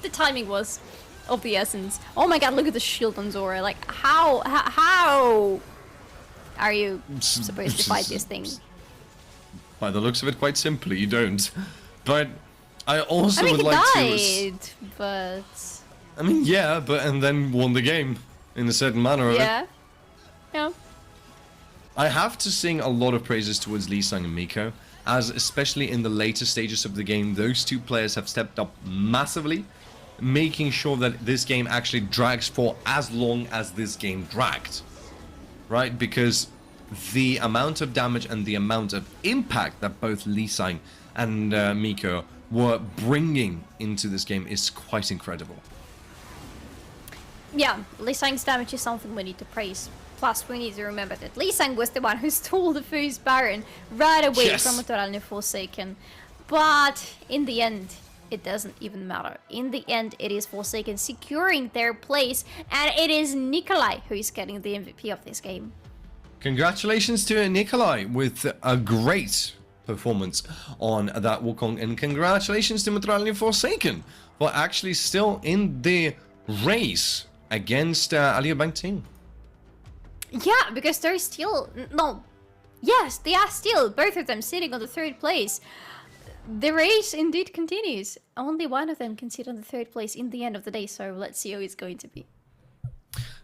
the timing was of the essence. Oh my god, look at the shield on Zora. Like, how are you supposed to fight this thing?
By the looks of it, quite simply, you don't. But I also would like
he died, but...
I mean, yeah, and then won the game in a certain manner of it.
Yeah.
I have to sing a lot of praises towards Lee Sang and Miko, as especially in the later stages of the game, those two players have stepped up massively, making sure that this game actually drags for as long as this game dragged. Right? Because the amount of damage and the amount of impact that both Lee Sang and Miko were bringing into this game is quite incredible.
Yeah, Lee Sang's damage is something we need to praise. Plus, we need to remember that Lee Sang was the one who stole the first Baron right away from Maturalni Forsaken. But in the end, it doesn't even matter. In the end, it is Forsaken securing their place, and it is Nikolai who is getting the MVP of this game.
Congratulations to Nikolai with a great performance on that Wukong, and congratulations to Maturalni Forsaken for actually still in the race against Alior Bank team.
Yeah, because they're still... No. Yes, they are still, both of them, sitting on the third place. The race indeed continues. Only one of them can sit on the third place in the end of the day, so let's see how it's going to be.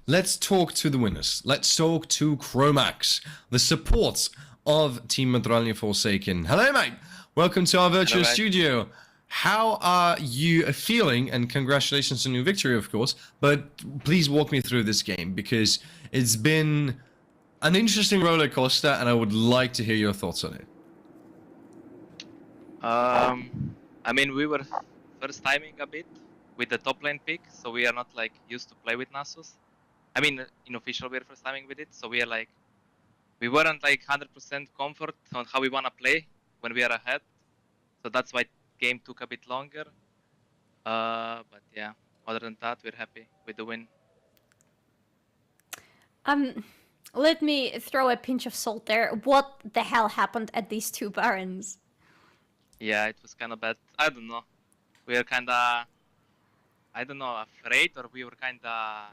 Let's talk to the winners. Let's talk to Chromax, the support of Team Maturalni Forsaken. Hello, mate. Welcome to our virtual studio. How are you feeling? And congratulations on your victory, of course. But please walk me through this game, because it's been an interesting roller coaster, and I would like to hear your thoughts on it.
I mean, we were first timing a bit with the top lane pick, so we are not like used to play with Nasus. I mean, in official we are first timing with it, so we are like, we weren't like 100% comfort on how we wanna play when we are ahead. So that's why game took a bit longer. But yeah, other than that, we're happy with the win.
Let me throw a pinch of salt there. What the hell happened at these two Barons?
Yeah, it was kind of bad. I don't know. We were kind of, I don't know, afraid, or we were kind of,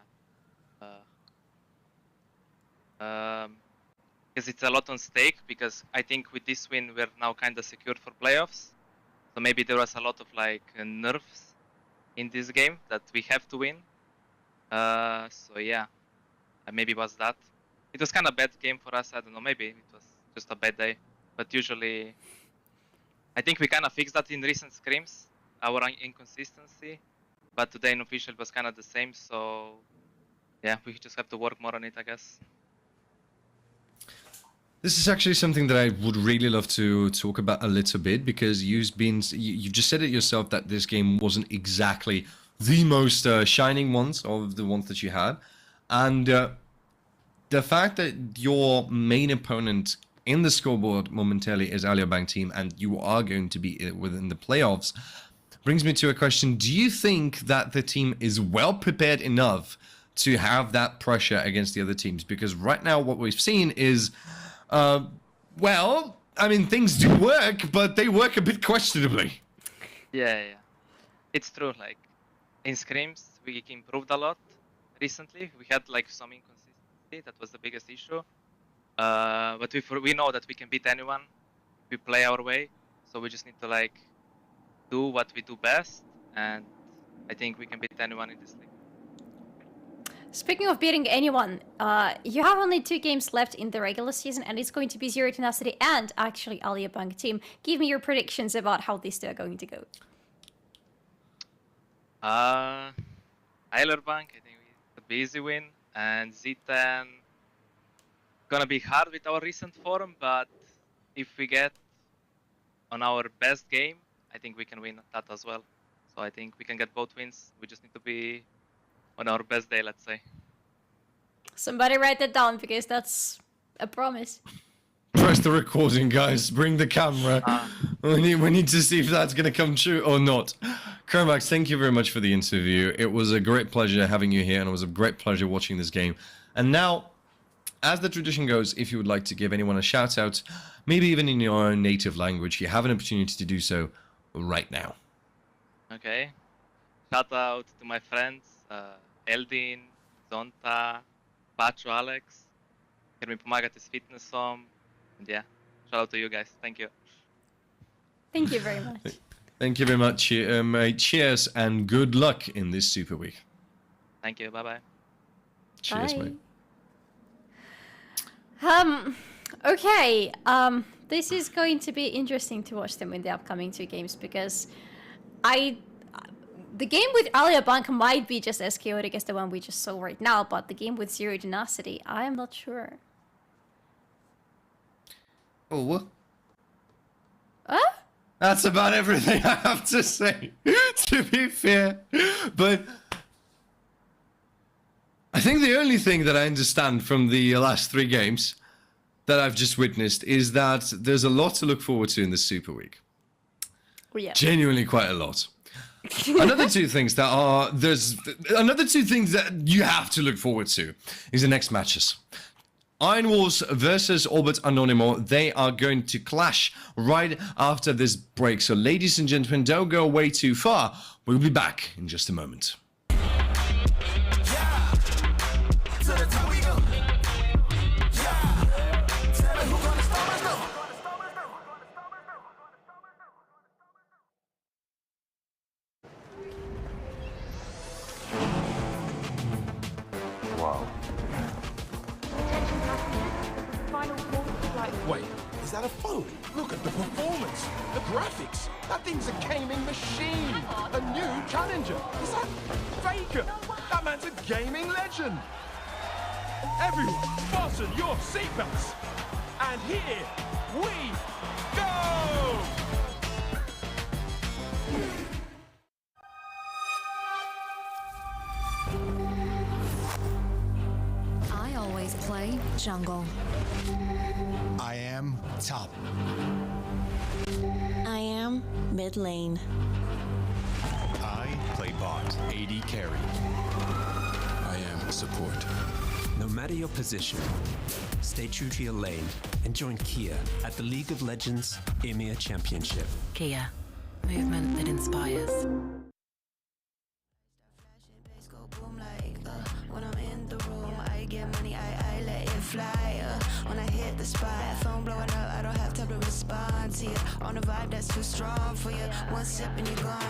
because it's a lot on stake, because I think with this win, we're now kind of secured for playoffs. So maybe there was a lot of like nerves in this game that we have to win. So yeah, maybe it was that. It was kind of a bad game for us. I don't know, maybe it was just a bad day. But usually, I think we kind of fixed that in recent scrims, our inconsistency. But today in official it was kind of the same. So yeah, we just have to work more on it, I guess.
This is actually something that I would really love to talk about a little bit, because you've just said it yourself that this game wasn't exactly the most shining ones of the ones that you had, and the fact that your main opponent in the scoreboard momentarily is Alior Bank team, and you are going to be within the playoffs, brings me to a question. Do you think that the team is well prepared enough to have that pressure against the other teams? Because right now what we've seen is well, I mean, things do work, but they work a bit questionably.
Yeah. It's true, like, in scrims, we improved a lot recently. We had, like, some inconsistency, that was the biggest issue. But we know that we can beat anyone. We play our way, so we just need to, like, do what we do best, and I think we can beat anyone in this league.
Speaking of beating anyone, you have only 2 games left in the regular season, and it's going to be Zero Tenacity and actually Alior Bank team. Give me your predictions about how these two are going to go.
Alior Bank, I think it's a easy win, and Z10, gonna be hard with our recent form, but if we get on our best game, I think we can win that as well. So I think we can get both wins. We just need to be on our best day, let's say.
Somebody write that down because that's a promise.
Press the recording, guys. Bring the camera. We need to see if that's going to come true or not. Kermax, thank you very much for the interview. It was a great pleasure having you here, and it was a great pleasure watching this game. And now, as the tradition goes, if you would like to give anyone a shout out, maybe even in your own native language, you have an opportunity to do so right now.
Okay. Shout out to my friends, Eldin, Zonta, Pacho, Alex, ker mi pomagate s fitnessom. And yeah, shout out to you guys. Thank you.
Thank you very much.
Thank you very much, mate. Cheers and good luck in this Super Week.
Thank you. Bye-bye.
Cheers,
Bye.
mate.
Okay. This is going to be interesting to watch them in the upcoming 2 games because the game with Alia Bank might be just as chaotic as the one we just saw right now, but the game with Zero Tenacity, I am not sure.
Oh.
Huh?
That's about everything I have to say, to be fair. But I think the only thing that I understand from the last 3 games that I've just witnessed is that there's a lot to look forward to in the Super Week.
Oh, yeah.
Genuinely quite a lot. Another 2 things that you have to look forward to is the next matches. Iron Wolves versus Orbit Anonymo, they are going to clash right after this break. So ladies and gentlemen, don't go away too far. We'll be back in just a moment.
Wow. Wait, is that a phone? Look at the performance, the graphics. That thing's a gaming machine. A new challenger. Is that Faker? That man's a gaming legend. Everyone, fasten your seatbelts. And here we go!
I always play jungle.
I am top.
I am mid lane.
I play bot, AD carry.
I am support.
No matter your position, stay true to your lane and join Kia at the League of Legends EMEA Championship.
Kia. Movement that inspires.
When I'm in the room, I get money, I let it fly. When I hit the spot, phone blowing up, I don't have time to respond to you. On a vibe that's too strong for you. One sip and you're gone.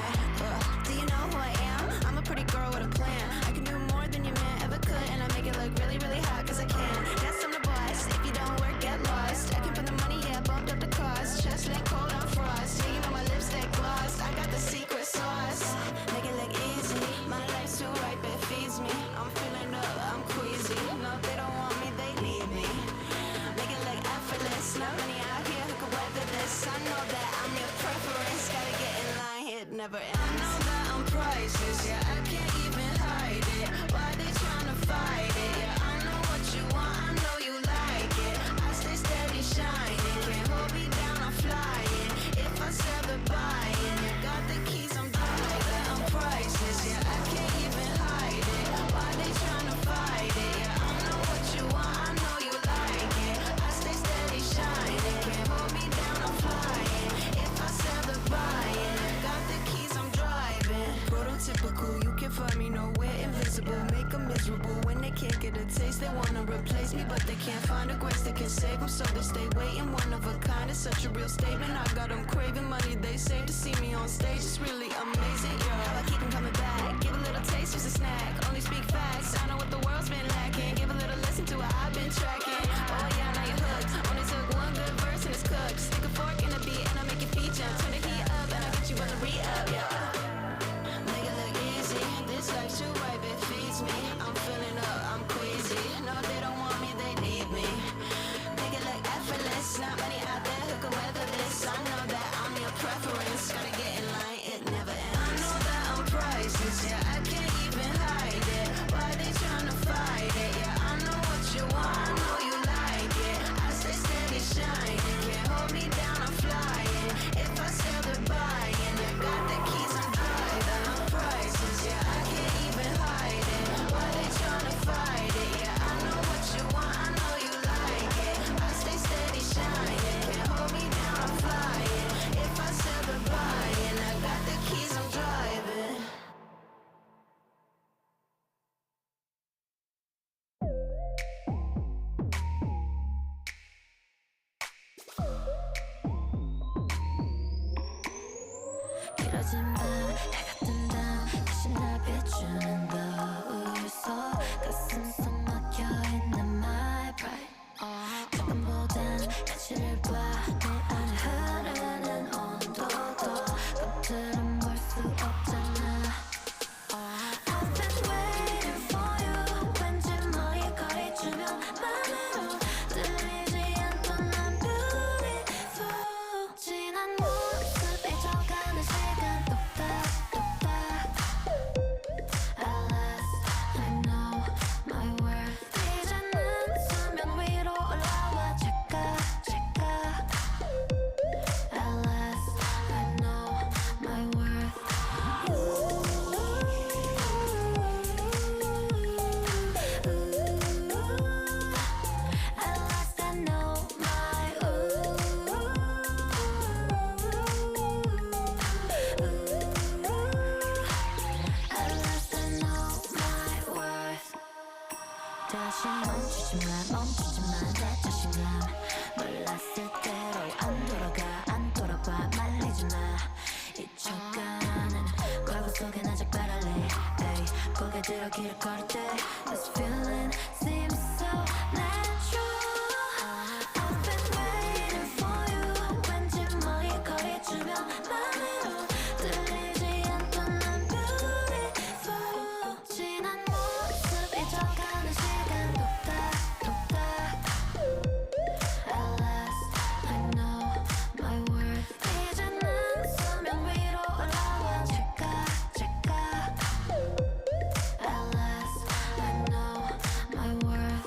Do you know who I am? I'm a pretty girl with a plan. I can do more than your man ever could, and I make it look really, really hot cause I can. That's I'm the boss. If you don't work, get lost. I can put the money, yeah, bumped up the cost. Just like cold on frost. Yeah, you know my lipstick gloss. I got the secret sauce. Make it look easy. My life's too ripe, it feeds me. I'm feeling up, I'm queasy. No, they don't want me, they need me. Make it look effortless. Not many out here who can weather this. I know that I'm your preference. Gotta get in line, it never ends. I know that I'm priceless, yeah, I can't even hide it. Why they tryna fight it? Yeah, I know what you want, I know you like it. I stay steady shining, can't hold me down, I'm flying. If I sell the buying, you got the keys, I'm done like that. I'm priceless, yeah, I can't even hide it. Why they tryna fight it? Yeah, I know what you want, I know you like it. I stay steady shining, can't hold me down, I'm flying. If I sell the buying, you got the keys, I'm driving. Prototypical, you can find me nowhere invisible. Make them miserable when they can't get a taste. They wanna replace me, but they can't find a grace that can save them, so they stay waiting. One of a kind, it's such a real statement. I got them craving money, they say to see me on stage. It's really amazing, yeah. How I keep them coming back. Give a little taste, just a snack. Only speak facts, I know what the world's been lacking. Give a little listen to what I've been tracking. Oh yeah, now you're hooked. Only took one good verse and it's cooked. Stick a fork in the beat and I make your feet jump. Turn the heat up and I get you on the re-up, yeah. Make it look easy. This life's too ripe, it feeds me. I'm feeling up, I'm queasy. No, they don't want me, they need me. 다시 멈추지만 내 자신감 몰랐을 대로 안 돌아가 안 돌아봐 말리지 마 잊혀가는 과거 속엔 아직 바랄래 에이 고개 들어 길을 걸을 때 This feeling seems so natural I've been waiting for you 왠지 뭐이 거리 주변 맘으로 들리지 않던 난 beautiful 지난 모습 잊어가는 시간 독닥독닥 At last I know my worth 이제 난 수면 위로 올라와 찰칵찰칵 At last I know my worth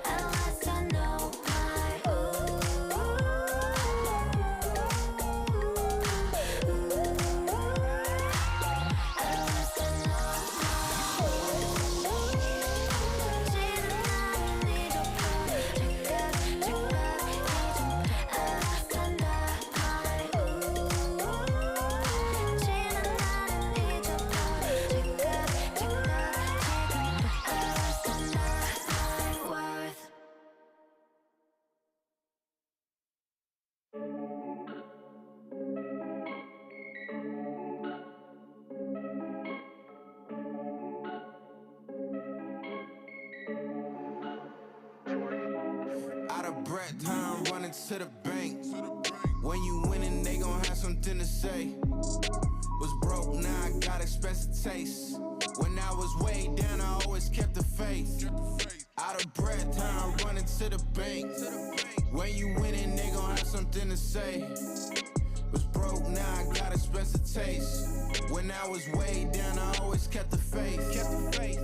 At last I know my
Out of breath, time running to the bank. When you winning, they gon' have something to say. Was broke, now I got expensive taste. When I was way down, I always kept the faith. Out of breath, time running to the bank. When you winning, they gon' have something to say. Was broke, now I got expensive taste. When I was way down, I always kept the faith.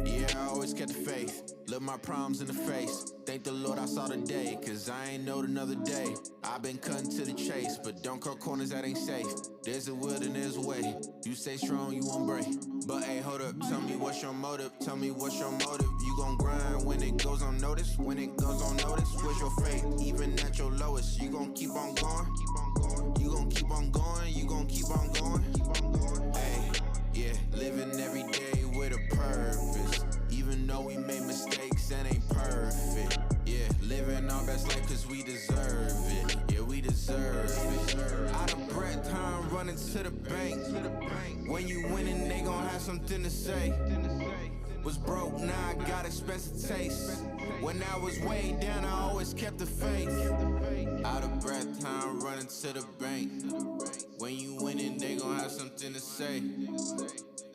Yeah, I always kept the faith. Look my problems in the face. Thank the Lord I saw the day, cause I ain't know another day. I've been cutting to the chase, but don't cut corners that ain't safe. There's a will and there's a way. You stay strong, you won't break. But hey, hold up, tell me what's your motive. Tell me what's your motive. You gon' grind when it goes unnoticed. When it goes unnoticed, where's your faith? Even at your lowest, you gon' keep on going. You gon' keep on going, you gon' keep on going. Hey, yeah, living every day with a purpose. Even though we made mistakes and ain't perfect. Yeah, living our best life cause we deserve it. Yeah, we deserve it. Out of breath, time running to the bank. When you winning, they gon' have something to say. Was broke, now I got expensive taste. When I was way down, I always kept the faith. Out of breath, time running to the bank. When you winning, they gon' have something to say.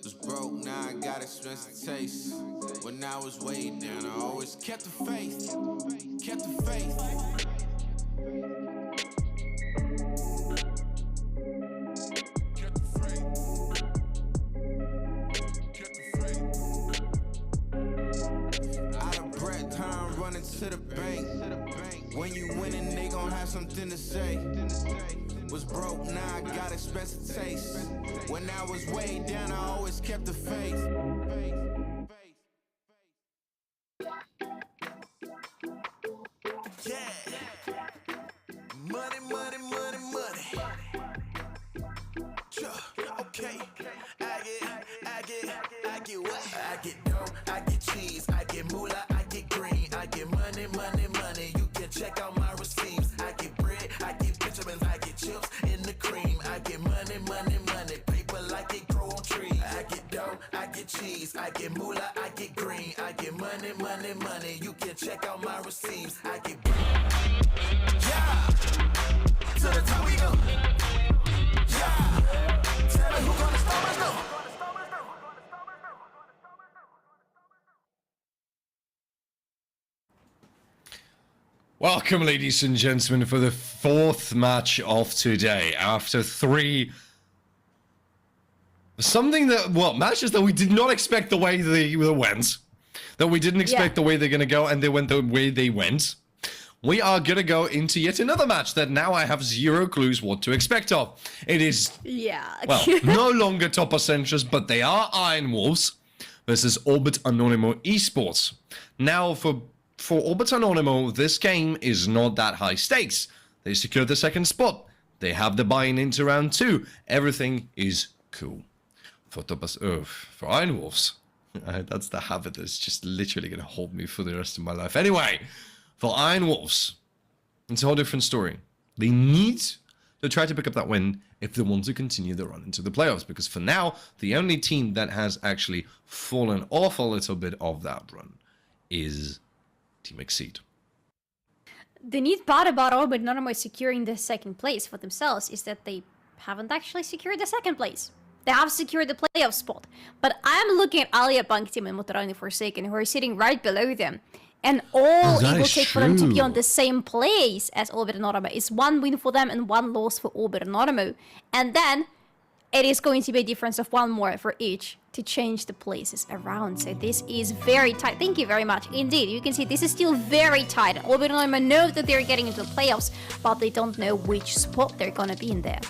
Was broke, now I got expensive taste. When I was way down, I always kept the faith. Kept the faith. Running to the bank. When you winning, they gon' have something to say. Was broke, now I got expensive taste. When I was way down, I always kept the faith. Yeah. Money, money, money, money. Okay. I get what? I get dough, I get cheese, I get moolah, I get green, I get money, money, money. You can check out my receipts. I get bread, I get vitamins, I get chips in the cream. I get money, money, money. Paper like it grow on trees. I get dough, I get cheese, I get moolah, I get green, I get money, money, money. You can check out my receipts. I get yeah. To the top we go. Yeah. Tell me who gonna stop us though.
Welcome, ladies and gentlemen, for the fourth match of today. After three... matches that we did not expect the way they went. That we didn't expect the way they're going to go, and they went the way they went. We are going to go into yet another match that now I have zero clues what to expect of. It is, well, no longer Top Essentials, but they are Iron Wolves versus Orbit Anonymo Esports. Now, for Orbit Anonymo, this game is not that high stakes. They secured the second spot. They have the buy-in into round 2. Everything is cool. For Iron Wolves, that's the habit that's just literally going to hold me for the rest of my life. Anyway, for Iron Wolves, it's a whole different story. They need to try to pick up that win if they want to continue the run into the playoffs, because for now, the only team that has actually fallen off a little bit of that run is Team Exceed.
The neat part about Anonymo securing the second place for themselves is that they haven't actually secured the second place. They have secured the playoff spot. But I'm looking at Alior Bank Team and Maturalni Forsaken, who are sitting right below them. And all it will take for them to be on the same place as Anonymo is 1 win for them and 1 loss for Anonymo. And then it is going to be a difference of 1 more for each to change the places around. So this is very tight. Thank you very much. Indeed, you can see this is still very tight. Anonymo know that they're getting into the playoffs, but they don't know which spot they're gonna be in there.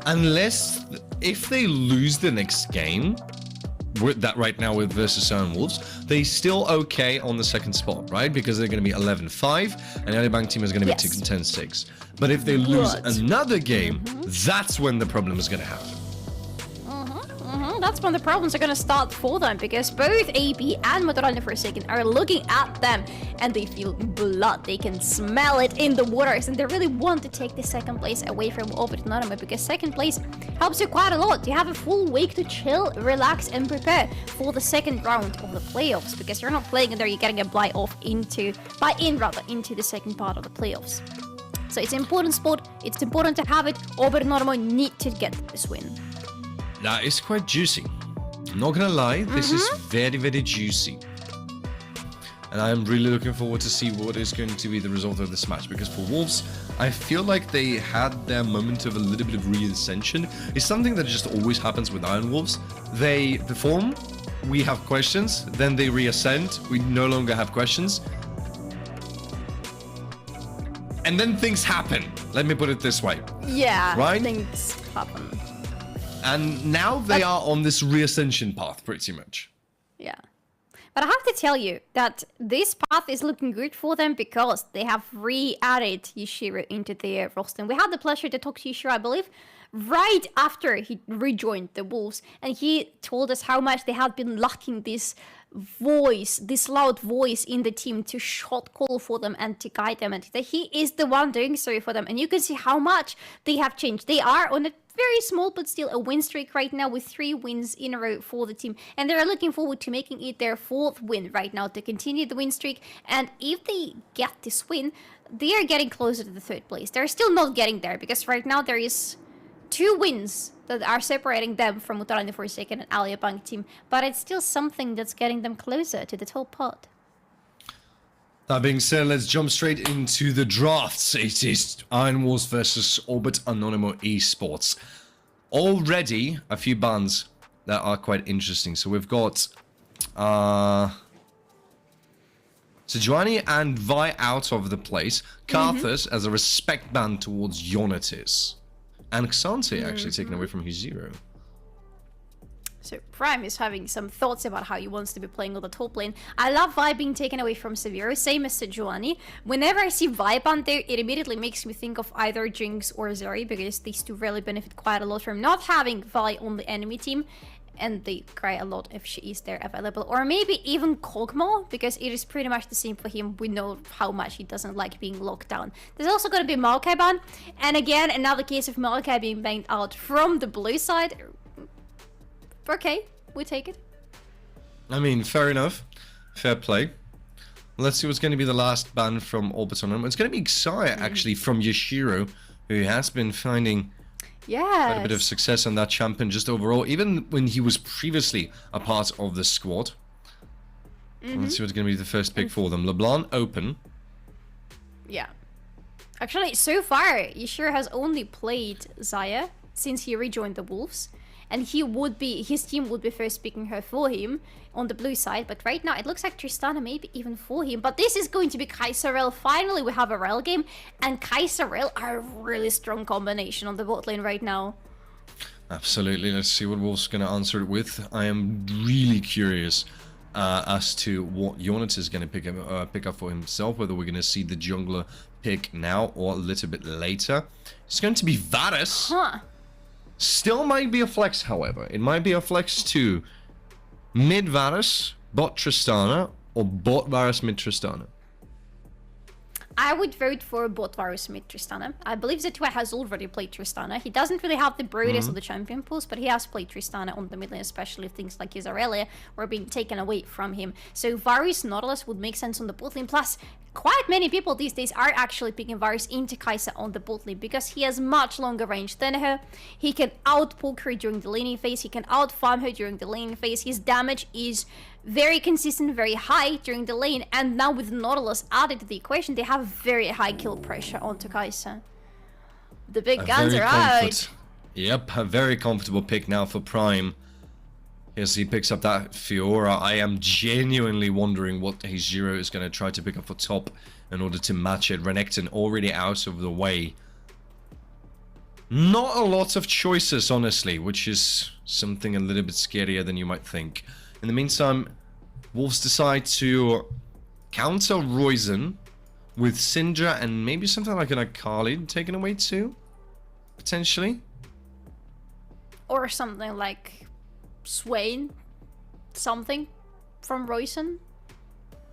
Unless, if they lose the next game, with that right now with versus Iron Wolves, they still okay on the second spot, right? Because they're going to be 11-5, and the other bank team is going to be 10-6. But if they lose another game, that's when the problem is going to happen.
That's when the problems are gonna start for them, because both AB and Maturalni Forsaken are looking at them and they feel blood. They can smell it in the waters, and they really want to take the second place away from Anonymo, because second place helps you quite a lot. You have a full week to chill, relax, and prepare for the second round of the playoffs, because you're not playing in there, you're getting a buy-in into the second part of the playoffs. So it's an important spot, it's important to have it. Anonymo need to get this win.
That is quite juicy. I'm not gonna lie, this is very, very juicy. And I am really looking forward to see what is going to be the result of this match, because for Wolves, I feel like they had their moment of a little bit of reascension. It's something that just always happens with Iron Wolves. They perform, we have questions, then they reascend, we no longer have questions. And then things happen, let me put it this way.
Yeah,
right?
Things happen.
And now they are on this reascension path, pretty much.
Yeah. But I have to tell you that this path is looking good for them, because they have re-added Yashiro into their roster. And we had the pleasure to talk to Yashiro, I believe, right after he rejoined the Wolves. And he told us how much they had been lacking this voice, this loud voice in the team to shot call for them and to guide them. And that he is the one doing so for them. And you can see how much they have changed. They are on a very small but still a win streak right now, with 3 wins in a row for the team, and they're looking forward to making it their 4th win right now to continue the win streak. And if they get this win, they are getting closer to the 3rd place. They're still not getting there, because right now there is 2 wins that are separating them from Maturalni Forsaken and Alior Bank team, but it's still something that's getting them closer to the top pot.
That being said, let's jump straight into the drafts. It is Iron Wolves versus Anonymo Esports. Already a few bans that are quite interesting. So we've got Sejuani and Vi out of the place. Karthus as a respect ban towards Yonatis. And Xante actually taken away from his 0.
So Prime is having some thoughts about how he wants to be playing on the top lane. I love Vi being taken away from Severo, same as Sejuani. Whenever I see Vi banned there, it immediately makes me think of either Jinx or Zeri, because these two really benefit quite a lot from not having Vi on the enemy team, and they cry a lot if she is there available. Or maybe even Kog'Maw, because it is pretty much the same for him. We know how much he doesn't like being locked down. There's also going to be Maokai ban, and again, another case of Maokai being banned out from the blue side. Okay, we take it.
I mean, fair enough. Fair play. Let's see what's going to be the last ban from Anonymo. It's going to be Xayah, actually, from Yashiro, who has been finding quite a bit of success on that champion just overall, even when he was previously a part of the squad. Let's see what's going to be the first pick for them. LeBlanc, open.
Yeah. Actually, so far, Yashiro has only played Xayah since he rejoined the Wolves. And his team would be first picking her for him on the blue side. But right now, it looks like Tristana maybe even for him. But this is going to be Kai'Sa. Finally, we have a Rel game. And Kai'Sa are a really strong combination on the bot lane right now.
Absolutely. Let's see what Wolf's going to answer it with. I am really curious as to what Yonatis is going to pick up for himself. Whether we're going to see the jungler pick now or a little bit later. It's going to be Varus.
Huh.
Still might be a flex, however. It might be a flex to mid Varus, bot Tristana, or bot Varus mid Tristana.
I would vote for bot Varus mid Tristana. I believe Zetua has already played Tristana. He doesn't really have the broadest of the champion pools, but he has played Tristana on the mid lane, especially if things like his Aurelia were being taken away from him. So Varus Nautilus would make sense on the bot lane. Plus, quite many people these days are actually picking Varus into Kai'Sa on the bot lane because he has much longer range than her. He can out-poke her during the laning phase. He can out-farm her during the laning phase. His damage is very consistent, very high during the lane, and now with Nautilus added to the equation, they have very high kill pressure onto Kai'Sa. The big guns are out.
Yep, a very comfortable pick now for Prime. As he picks up that Fiora, I am genuinely wondering what his Zero is going to try to pick up for top in order to match it. Renekton already out of the way. Not a lot of choices, honestly, which is something a little bit scarier than you might think. In the meantime, Wolves decide to counter Roizen with Syndra and maybe something like an Akali taken away too, potentially.
Or something like Swain, something from Roizen.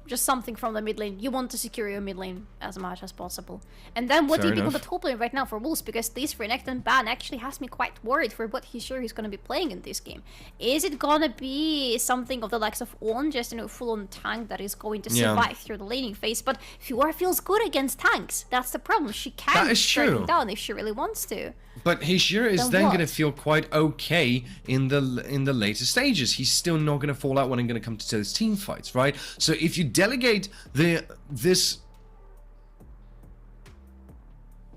Just something from the mid lane. You want to secure your mid lane as much as possible. And then what do you pick on the top lane right now for Wolves? Because this Renekton ban actually has me quite worried for what he's going to be playing in this game. Is it gonna be something of the likes of On, just full-on tank that is going to survive through the laning phase? But Fiora feels good against tanks. That's the problem. She can turn it down if she really wants to.
But Hishira is then going to feel quite okay in the later stages. He's still not going to fall out when I'm going to come to those team fights, right? So if you delegate this...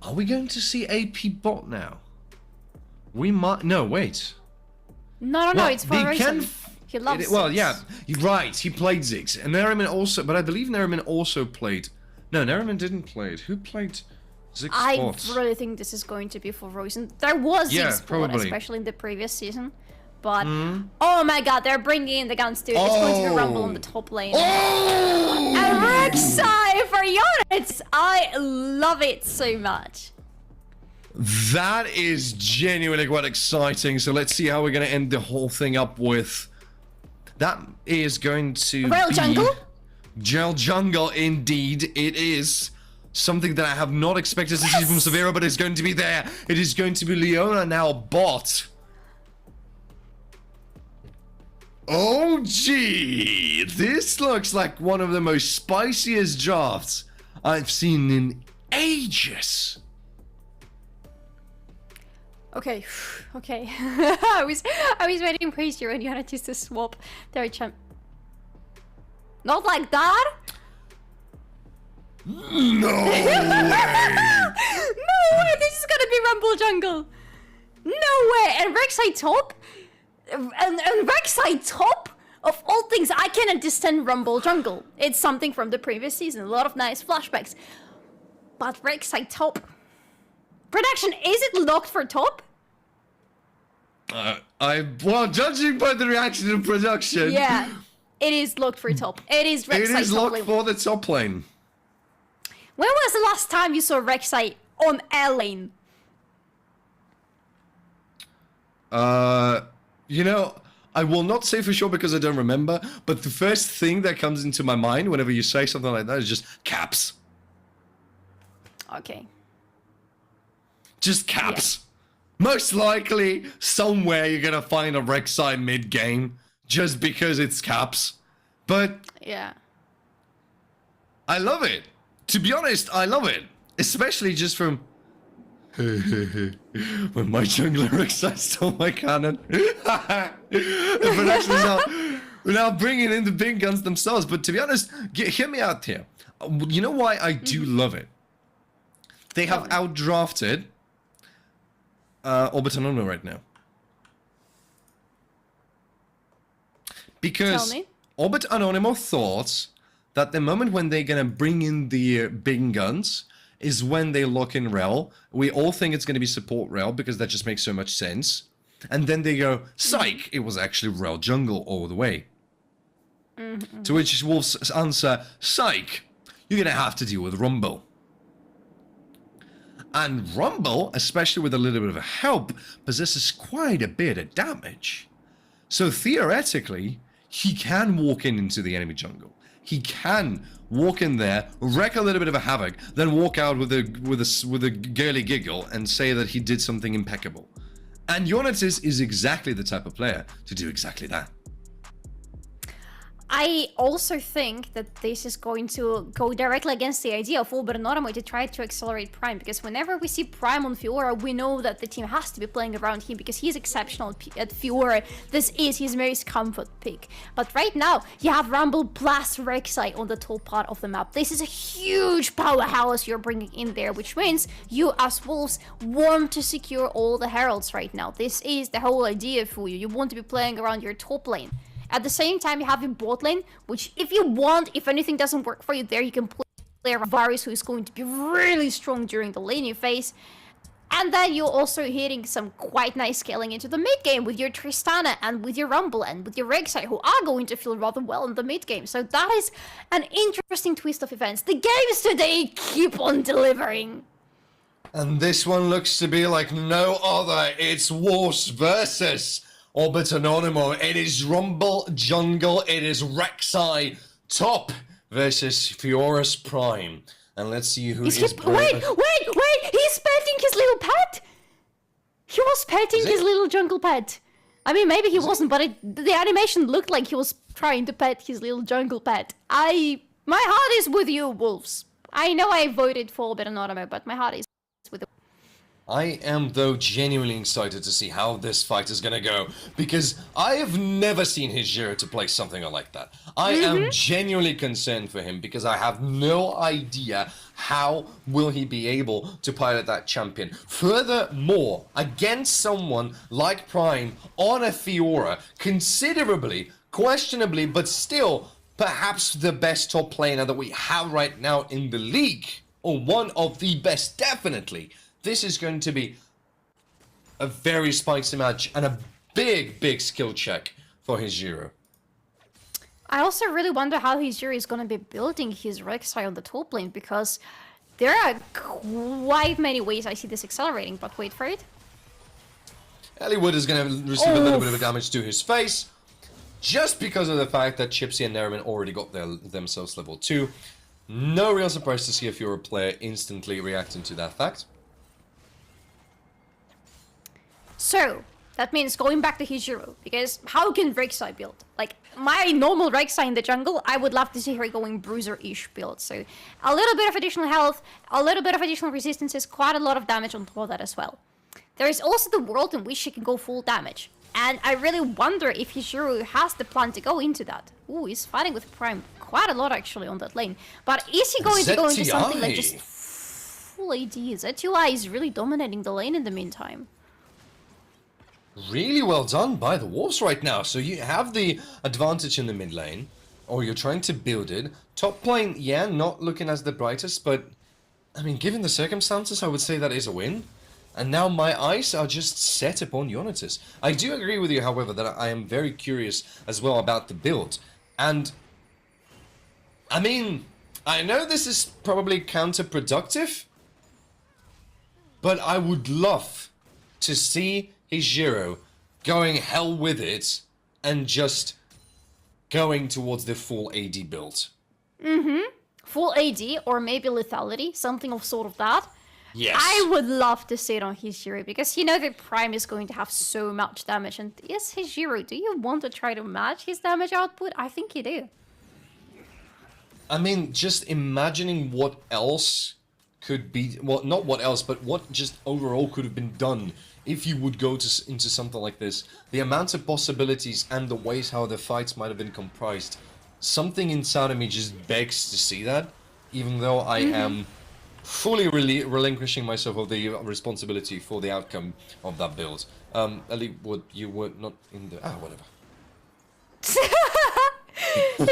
Are we going to see AP bot now? We might... No, wait.
No, it's for Roizen. He loves
Well, yeah, you're right. He played Ziggs. And Neriman also... But I believe Neriman also played... No, Neriman didn't play it. Who played...
I really think this is going to be for Roizen. There was Ziggs spot, especially in the previous season. But, oh my god, they're bringing in the guns too. It's going to be Rumble on the top lane. And Rek'Sai for units! I love it so much.
That is genuinely quite exciting. So let's see how we're going to end the whole thing up with. That is going to
Rail
be...
Jungle?
Gel Jungle, indeed. It is. Something that I have not expected to see from Severa, but it's going to be there. It is going to be Leona now bot. Oh, gee. This looks like one of the most spiciest drafts I've seen in ages.
Okay. I was waiting for you and you had to just swap their champ. Not like that.
No way!
No way! This is gonna be Rumble Jungle! No way! And Rek'Sai top? And Rek'Sai top? Of all things, I can understand Rumble Jungle. It's something from the previous season. A lot of nice flashbacks. But Rek'Sai top? Production, is it locked for top?
Well, judging by the reaction to production...
Yeah, it is locked for top. It is Rek'Sai top.
It is locked for the top lane.
When was the last time you saw Rek'Sai on A lane?
You know, I will not say for sure because I don't remember, but the first thing that comes into my mind whenever you say something like that is just caps.
Okay.
Just caps. Yeah. Most likely, somewhere you're gonna find a Rek'Sai mid-game, just because it's caps. But...
yeah.
I love it. To be honest, I love it. Especially just from... when my jungler Rek'Sai stole my cannon. The production is now bringing in the big guns themselves. But to be honest, hear me out here. You know why I do love it? They have outdrafted Orbit Anonymo right now. Because Orbit Anonymo thought that the moment when they're gonna bring in the big guns is when they lock in Rel. We all think it's gonna be support Rel because that just makes so much sense. And then they go, psych, it was actually Rel jungle all the way. To which Wolf's answer, psych, you're gonna have to deal with Rumble. And Rumble, especially with a little bit of help, possesses quite a bit of damage. So theoretically, he can walk into the enemy jungle. He can walk in there, wreak a little bit of a havoc, then walk out with a girly giggle and say that he did something impeccable. And Jonatis is exactly the type of player to do exactly that.
I also think that this is going to go directly against the idea of Anonymo to try to accelerate Prime, because whenever we see Prime on Fiora, we know that the team has to be playing around him because he's exceptional at Fiora. This is his most comfort pick. But right now, you have Rumble plus Rek'Sai on the top part of the map. This is a huge powerhouse you're bringing in there, which means you as Wolves want to secure all the Heralds right now. This is the whole idea for you. You want to be playing around your top lane. At the same time, you have your bot lane, which if you want, if anything doesn't work for you there, you can play Varus, who is going to be really strong during the laning phase. And then you're also hitting some quite nice scaling into the mid game with your Tristana and with your Rumble and with your Rek'Sai, who are going to feel rather well in the mid game. So that is an interesting twist of events. The games today keep on delivering.
And this one looks to be like no other. It's Wolves versus Orbit Anonymo. It is Rumble jungle. It is Rek'Sai top versus Fiora's Prime. And let's see who is...
Wait! He's petting his little pet? He was petting his little jungle pet. I mean, maybe he wasn't, but the animation looked like he was trying to pet his little jungle pet. My heart is with you, Wolves. I know I voted for Orbit Anonymo, but my heart is with you.
I am, though, genuinely excited to see how this fight is gonna go, because I have never seen his Hero to play something like that. I am genuinely concerned for him, because I have no idea how will he be able to pilot that champion. Furthermore, against someone like Prime on a Fiora, considerably, questionably, but still, perhaps the best top laner that we have right now in the league, or one of the best, definitely. This is going to be a very spicy match and a big skill check for his Hero.
I also really wonder how his Hero is going to be building his Rek'Sai on the top lane, because there are quite many ways I see this accelerating, but wait for it.
Eliwood is going to receive a little bit of damage to his face, just because of the fact that Chipsy and Nerman already got themselves level 2. No real surprise to see a Fiora player instantly reacting to that fact.
So, that means going back to his Hero, because how can Rek'Sai build? Like, my normal Rek'Sai in the jungle, I would love to see her going Bruiser-ish build. So, a little bit of additional health, a little bit of additional resistances, quite a lot of damage on top of that as well. There is also the world in which she can go full damage. And I really wonder if his Hero has the plan to go into that. Ooh, he's fighting with Prime quite a lot actually on that lane. But is he going to go into something like just full AD? ZTI is really dominating the lane in the meantime.
Really well done by the Wolves right now. So you have the advantage in the mid lane, or you're trying to build it. Top lane, yeah, not looking as the brightest, but I mean, given the circumstances, I would say that is a win. And now my eyes are just set upon Jonatis. I do agree with you, however, that I am very curious as well about the build. And I mean, I know this is probably counterproductive, but I would love to see his Hero going hell with it and just going towards the full AD build.
Full AD or maybe lethality, something of sort of that.
Yes.
I would love to see it on his Hero, because you know that Prime is going to have so much damage, and yes, his Hero, do you want to try to match his damage output? I think you do.
I mean, just imagining what else could be, well, not what else, but what just overall could have been done if you would go into something like this. The amount of possibilities and the ways how the fights might have been comprised. Something inside of me just begs to see that, even though I am fully relinquishing myself of the responsibility for the outcome of that build. Ellie, you were not in the... whatever.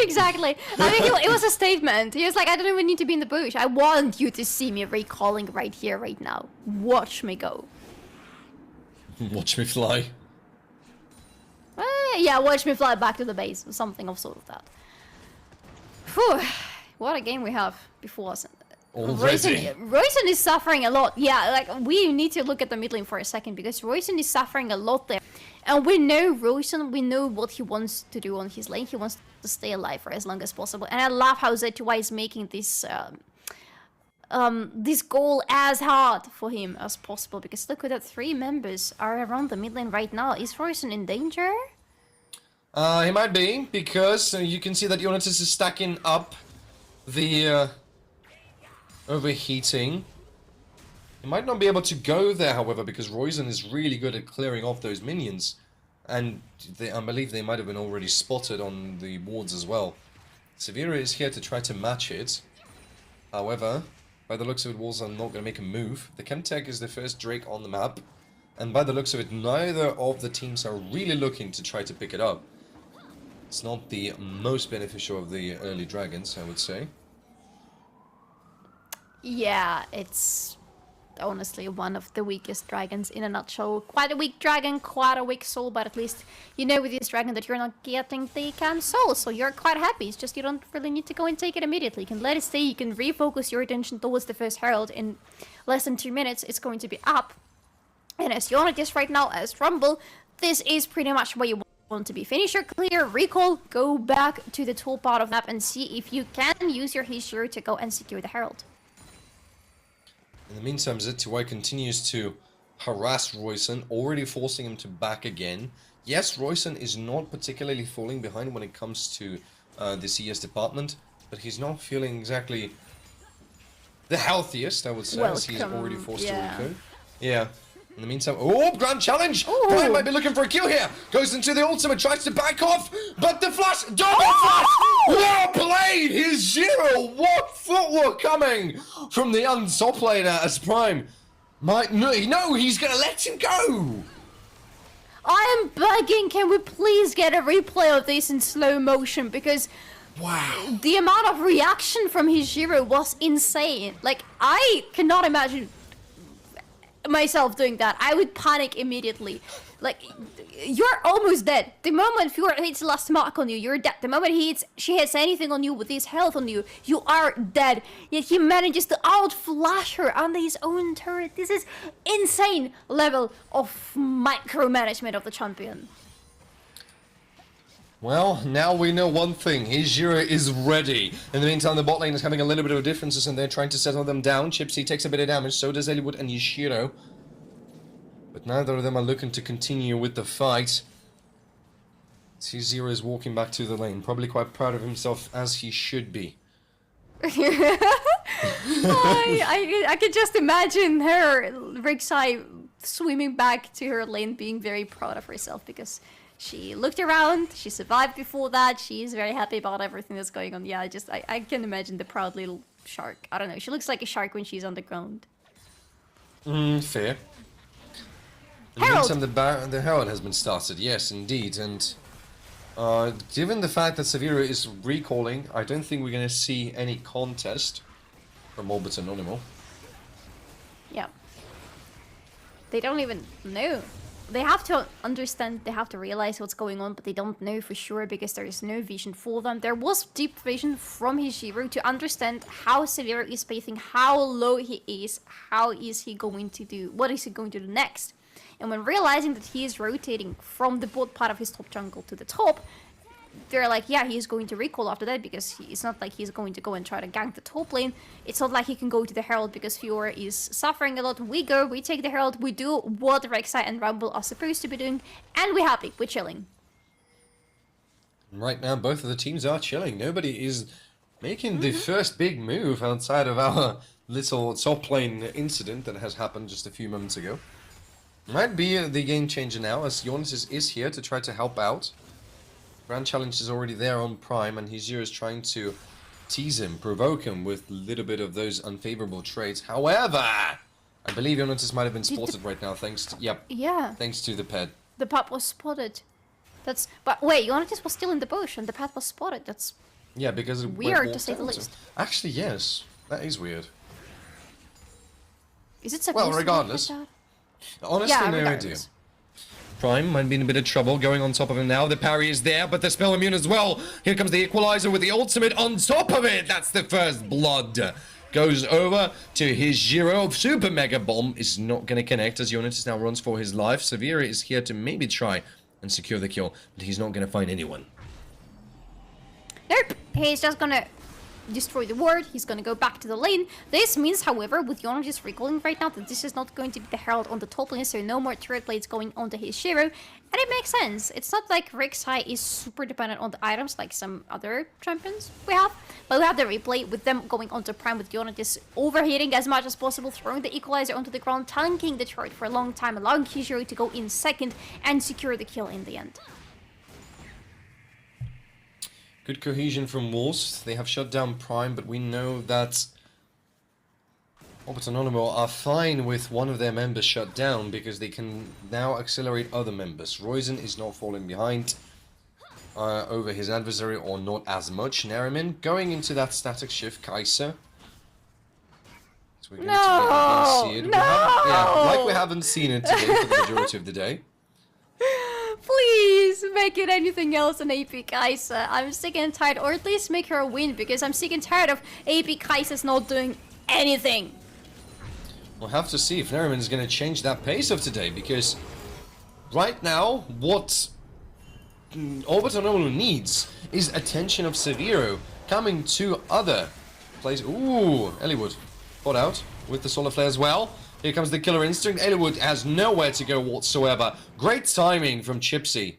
Exactly. I think it was a statement. He was like, I don't even need to be in the bush. I want you to see me recalling right here, right now. Watch me go.
Watch me fly.
Yeah, watch me fly back to the base, or something of sort of that. Whew, what a game we have before us.
Already.
Royson is suffering a lot. Yeah, like, we need to look at the mid lane for a second, because Royson is suffering a lot there. And we know Royson, we know what he wants to do on his lane. He wants to stay alive for as long as possible. And I love how Z2Y is making this this goal as hard for him as possible, because look at that, 3 members are around the mid lane right now. Is Royson in danger?
He might be, because you can see that Jonatas is stacking up the overheating. He might not be able to go there, however, because Royson is really good at clearing off those minions. And I believe they might have been already spotted on the wards as well. Severa is here to try to match it. However, by the looks of it, Wolves are not going to make a move. The Chemtech is the first Drake on the map. And by the looks of it, neither of the teams are really looking to try to pick it up. It's not the most beneficial of the early dragons, I would say.
Yeah, it's honestly one of the weakest dragons in a nutshell. Quite a weak dragon, quite a weak soul, but at least you know with this dragon that you're not getting the cam soul, so you're quite happy. It's just you don't really need to go and take it immediately. You can let it stay, you can refocus your attention towards the first herald. In less than 2 minutes, it's going to be up. And as Jonatas right now, as Rumble, this is pretty much where you want to be. Finish your clear, recall, go back to the top part of the map and see if you can use your hero to go and secure the herald.
In the meantime, Z2Y continues to harass Royson, already forcing him to back again. Yes, Royson is not particularly falling behind when it comes to the CS department, but he's not feeling exactly the healthiest, I would say, as he's already forced to recall. Yeah. In the meantime, oh, grand challenge! Brian might be looking for a kill here. Goes into the ultimate, tries to back off, but the flash, double flash! Well played! His Zero, what footwork coming from the top laner as Prime might no, he's gonna let him go.
I am begging, can we please get a replay of this in slow motion, because
wow,
the amount of reaction from his Zero was insane. Like, I cannot imagine myself doing that. I would panic immediately. Like, you're almost dead. The moment Fjord hits the last mark on you, you're dead. The moment she hits anything on you with his health on you, you are dead. Yet he manages to outflash her under his own turret. This is insane level of micromanagement of the champion.
Well, now we know one thing. His Zero is ready. In the meantime, the bot lane is having a little bit of differences and they're trying to settle them down. Chipsy takes a bit of damage, so does Eliwood and Yashiro. But neither of them are looking to continue with the fight. His Zero is walking back to the lane, probably quite proud of himself, as he should be.
I could just imagine her, Rixai, swimming back to her lane, being very proud of herself, because she looked around, she survived before that, she is very happy about everything that's going on. Yeah, I can imagine the proud little shark. I don't know, she looks like a shark when she's on the ground.
Fair. In the meantime, the Herald has been started, yes, indeed, and given the fact that Severa is recalling, I don't think we're going to see any contest from Orbit Anonymo.
Yeah. They don't even know. They have to understand, they have to realize what's going on, but they don't know for sure because there is no vision for them. There was deep vision from his hero to understand how Severa is pacing, how low he is, how is he going to do, what is he going to do next. And when realizing that he is rotating from the bot part of his top jungle to the top, they're like, yeah, he's going to recall after that, because it's not like he's going to go and try to gank the top lane. It's not like he can go to the Herald because Fiora is suffering a lot. We go, we take the Herald, we do what Rek'Sai and Rumble are supposed to be doing, and we're happy, we're chilling.
Right now, both of the teams are chilling. Nobody is making the first big move outside of our little top lane incident that has happened just a few moments ago. Might be the game changer now, as Jonas is here to try to help out. Grand Challenge is already there on Prime, and Hizir is trying to tease him, provoke him with a little bit of those unfavorable traits. However, I believe Jonas might have been spotted right now, thanks to... Yep.
Yeah.
Thanks to the pet.
The pet was spotted. That's... But wait, Jonas was still in the bush, and the pet was spotted. That's...
Yeah, because it
weird, to say the least.
Actually, yes. That is weird.
Is it supposed
well, regardless.
to be like that?
Honestly,
yeah,
no idea. Prime might be in a bit of trouble going on top of him now. The parry is there, but the spell immune as well. Here comes the equalizer with the ultimate on top of it. That's the first blood. goes over to his Giro. Super Mega Bomb is not going to connect as Jonatas now runs for his life. Severa is here to maybe try and secure the kill, but he's not going to find anyone.
Nope, he's just gonna destroy the ward, he's gonna go back to the lane. This means, however, with Jonas just recalling right now that this is not going to be the Herald on the top lane, so no more turret blades going onto his Shiro. And it makes sense. It's not like Rek'Sai is super dependent on the items like some other champions we have. But we have the replay with them going onto Prime with Jonas overheating as much as possible, throwing the equalizer onto the ground, tanking the turret for a long time, allowing his Shiro to go in second and secure the kill in the end.
Good cohesion from Wolves. They have shut down Prime, but we know that Anonymo are fine with one of their members shut down because they can now accelerate other members. Roizen is not falling behind over his adversary, or not as much. Nariman going into that static shift. Kai'Sa. So we're going to see it.
No!
Like we haven't seen it today for the majority of the day.
Please make it anything else than AP Kai'Sa. I'm sick and tired, or at least make her a win, because I'm sick and tired of AP Kai'Sa's not doing anything.
We'll have to see if Nariman is going to change that pace of today, because right now, what Anonymo needs is attention of Severo coming to other places. Ooh, Eliwood fought out with the Solar Flare as well. Here comes the Killer Instinct. Eliwood has nowhere to go whatsoever. Great timing from Chipsy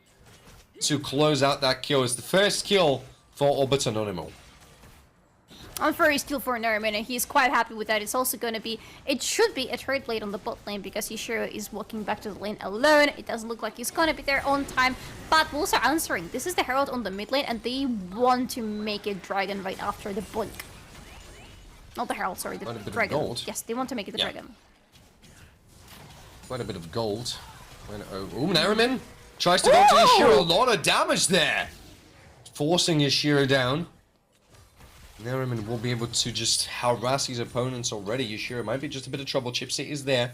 to close out that kill. It's the first kill for Anonymo.
Unfair kill for Nariman, and he's quite happy with that. It's also going to be, it should be a turret blade on the bot lane because Yashiro is walking back to the lane alone. It doesn't look like he's going to be there on time, but Wolves are answering. This is the Herald on the mid lane, and they want to make a dragon right after the blink. Not the Herald, sorry, the dragon. Yes, they want to make it the dragon.
Quite a bit of gold. Ooh, Nariman tries to go to Yashiro. A lot of damage there. Forcing Yashiro down. Nariman will be able to just harass his opponents already. Yashiro might be just a bit of trouble. Chipsy is there.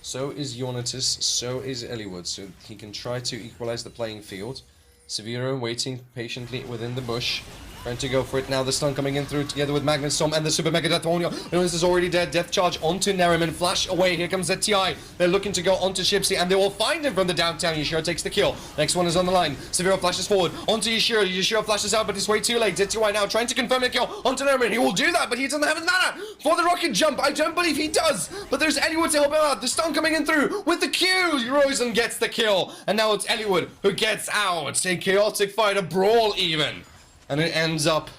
So is Jonatas. So is Eliwood. So he can try to equalize the playing field. Severo waiting patiently within the bush. Trying to go for it now. The stun coming in through together with Magnus Storm and the Super Mega Death Only. Jonas is already dead. Death charge onto Nariman. Flash away. Here comes ZTI. They're looking to go onto Chipsy, and they will find him from the downtown. Yashiro takes the kill. Next one is on the line. Severo flashes forward onto Yashiro. Yashiro flashes out, but it's way too late. ZTI now trying to confirm the kill onto Nariman. He will do that, but he doesn't have his mana for the rocket jump. I don't believe he does, but there's Eliwood to help him out. The stun coming in through with the Q. Roizen gets the kill, and now it's Eliwood who gets out. A chaotic fight, a brawl even, and it ends up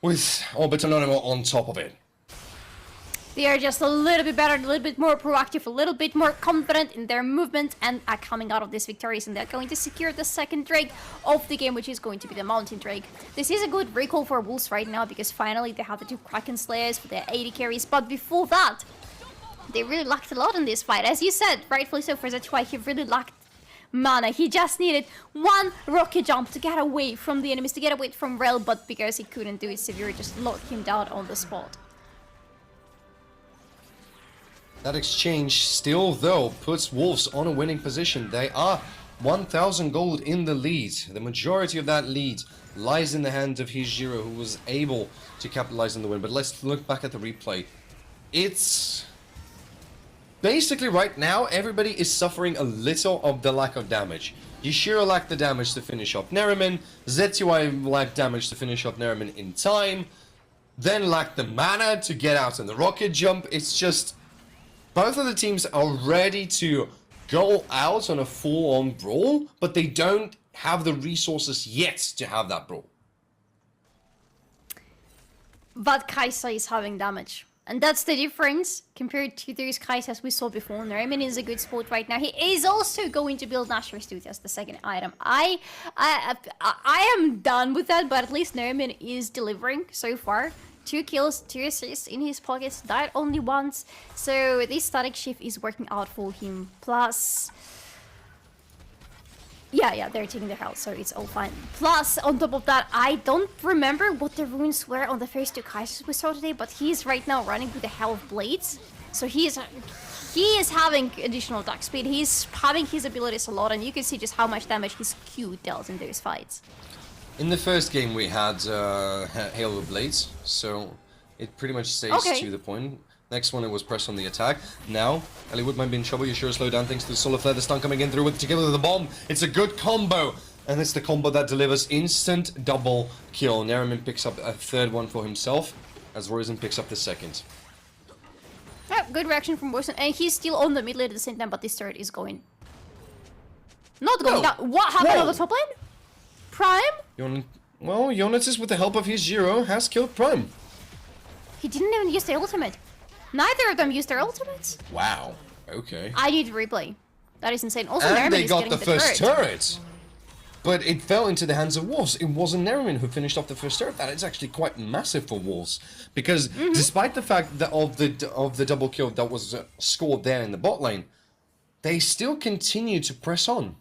with Anonymo on top of it.
They are just a little bit better, a little bit more proactive, a little bit more confident in their movement, and are coming out of this victorious, and they're going to secure the second Drake of the game, which is going to be the Mountain Drake. This is a good recall for Wolves right now, because finally they have the two Kraken Slayers for their 80 carries, but before that, they really lacked a lot in this fight. As you said, rightfully so for Zhuai, he really lacked mana. He just needed one rocket jump to get away from the enemies, to get away from Rel, but because he couldn't do it, Severe just locked him down on the spot.
That exchange still, though, puts Wolves on a winning position. They are 1,000 gold in the lead. The majority of that lead lies in the hands of Hijiro, who was able to capitalize on the win. But let's look back at the replay. It's basically right now, everybody is suffering a little of the lack of damage. Yashiro lacked the damage to finish off Nariman. ZTY lacked damage to finish off Nariman in time. Then lacked the mana to get out in the rocket jump. It's just, both of the teams are ready to go out on a full-on brawl, but they don't have the resources yet to have that brawl.
But Kai'Sa is having damage. And that's the difference compared to those Kai'Sas we saw before. Nariman is a good spot right now. He is also going to build Nashor's Tooth as the second item. I am done with that, but at least Nariman is delivering so far. 2 kills, 2 assists in his pockets, died only once. So this static shift is working out for him. Plus, yeah, they're taking the health, so it's all fine. Plus, on top of that, I don't remember what the runes were on the first 2 Kai'Sas we saw today, but he's right now running with the health blades. So he is having additional attack speed. He's having his abilities a lot, and you can see just how much damage his Q dealt in those fights.
In the first game we had Halo Blades, so It pretty much stays
Okay.
to the point. Next one, it was press on the attack. Now, Hollywood might be in trouble. You sure slow down thanks to the Solar Flare. The stun coming in through with together with the bomb. It's a good combo. And it's the combo that delivers instant double kill. Nariman picks up a third one for himself, as Roizen picks up the second.
Yeah, good reaction from Roizen, and he's still on the mid lane at the same time, but this turret is going... Not going down. What happened on the top lane? Prime?
Well, Jonatas, with the help of his Zero, has killed Prime.
He didn't even use the ultimate. Neither of them used their ultimates.
Wow. Okay.
I need replay. That is insane. Also,
And
Nariman
they
is
got
getting
the first turret. But it fell into the hands of Wolves. It wasn't Nariman who finished off the first turret. That is actually quite massive for Wolves. Because despite the fact that of the double kill that was scored there in the bot lane, they still continue to press on.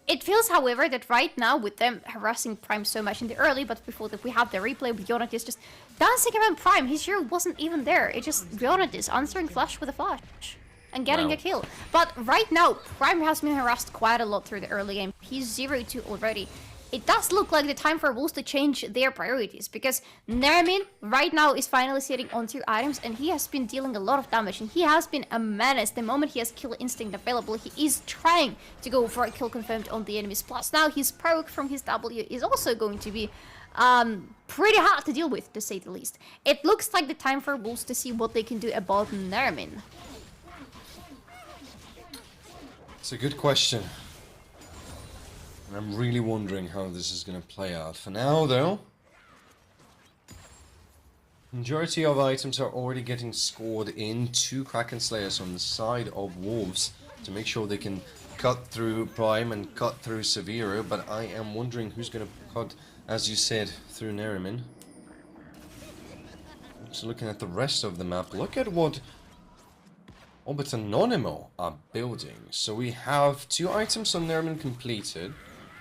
It feels, however, that right now, with them harassing Prime so much in the early, but before that we have the replay with Jonatas just dancing around Prime. His hero wasn't even there. It just Jonatas answering flash with a flash and getting a kill. But right now, Prime has been harassed quite a lot through the early game. He's 0-2 already. It does look like the time for Wolves to change their priorities, because Nariman right now is finally sitting on 2 items, and he has been dealing a lot of damage, and he has been a menace. The moment he has kill instinct available, he is trying to go for a kill confirmed on the enemies. Plus now his proc from his W is also going to be pretty hard to deal with, to say the least. It looks like the time for Wolves to see what they can do about Nariman.
It's a good question. And I'm really wondering how this is going to play out. For now, though, majority of items are already getting scored in. 2 Kraken Slayers on the side of Wolves to make sure they can cut through Prime and cut through Severo. But I am wondering who's going to cut, as you said, through Nariman. Just looking at the rest of the map, look at what but Anonymo are building. So we have 2 items on Nariman completed.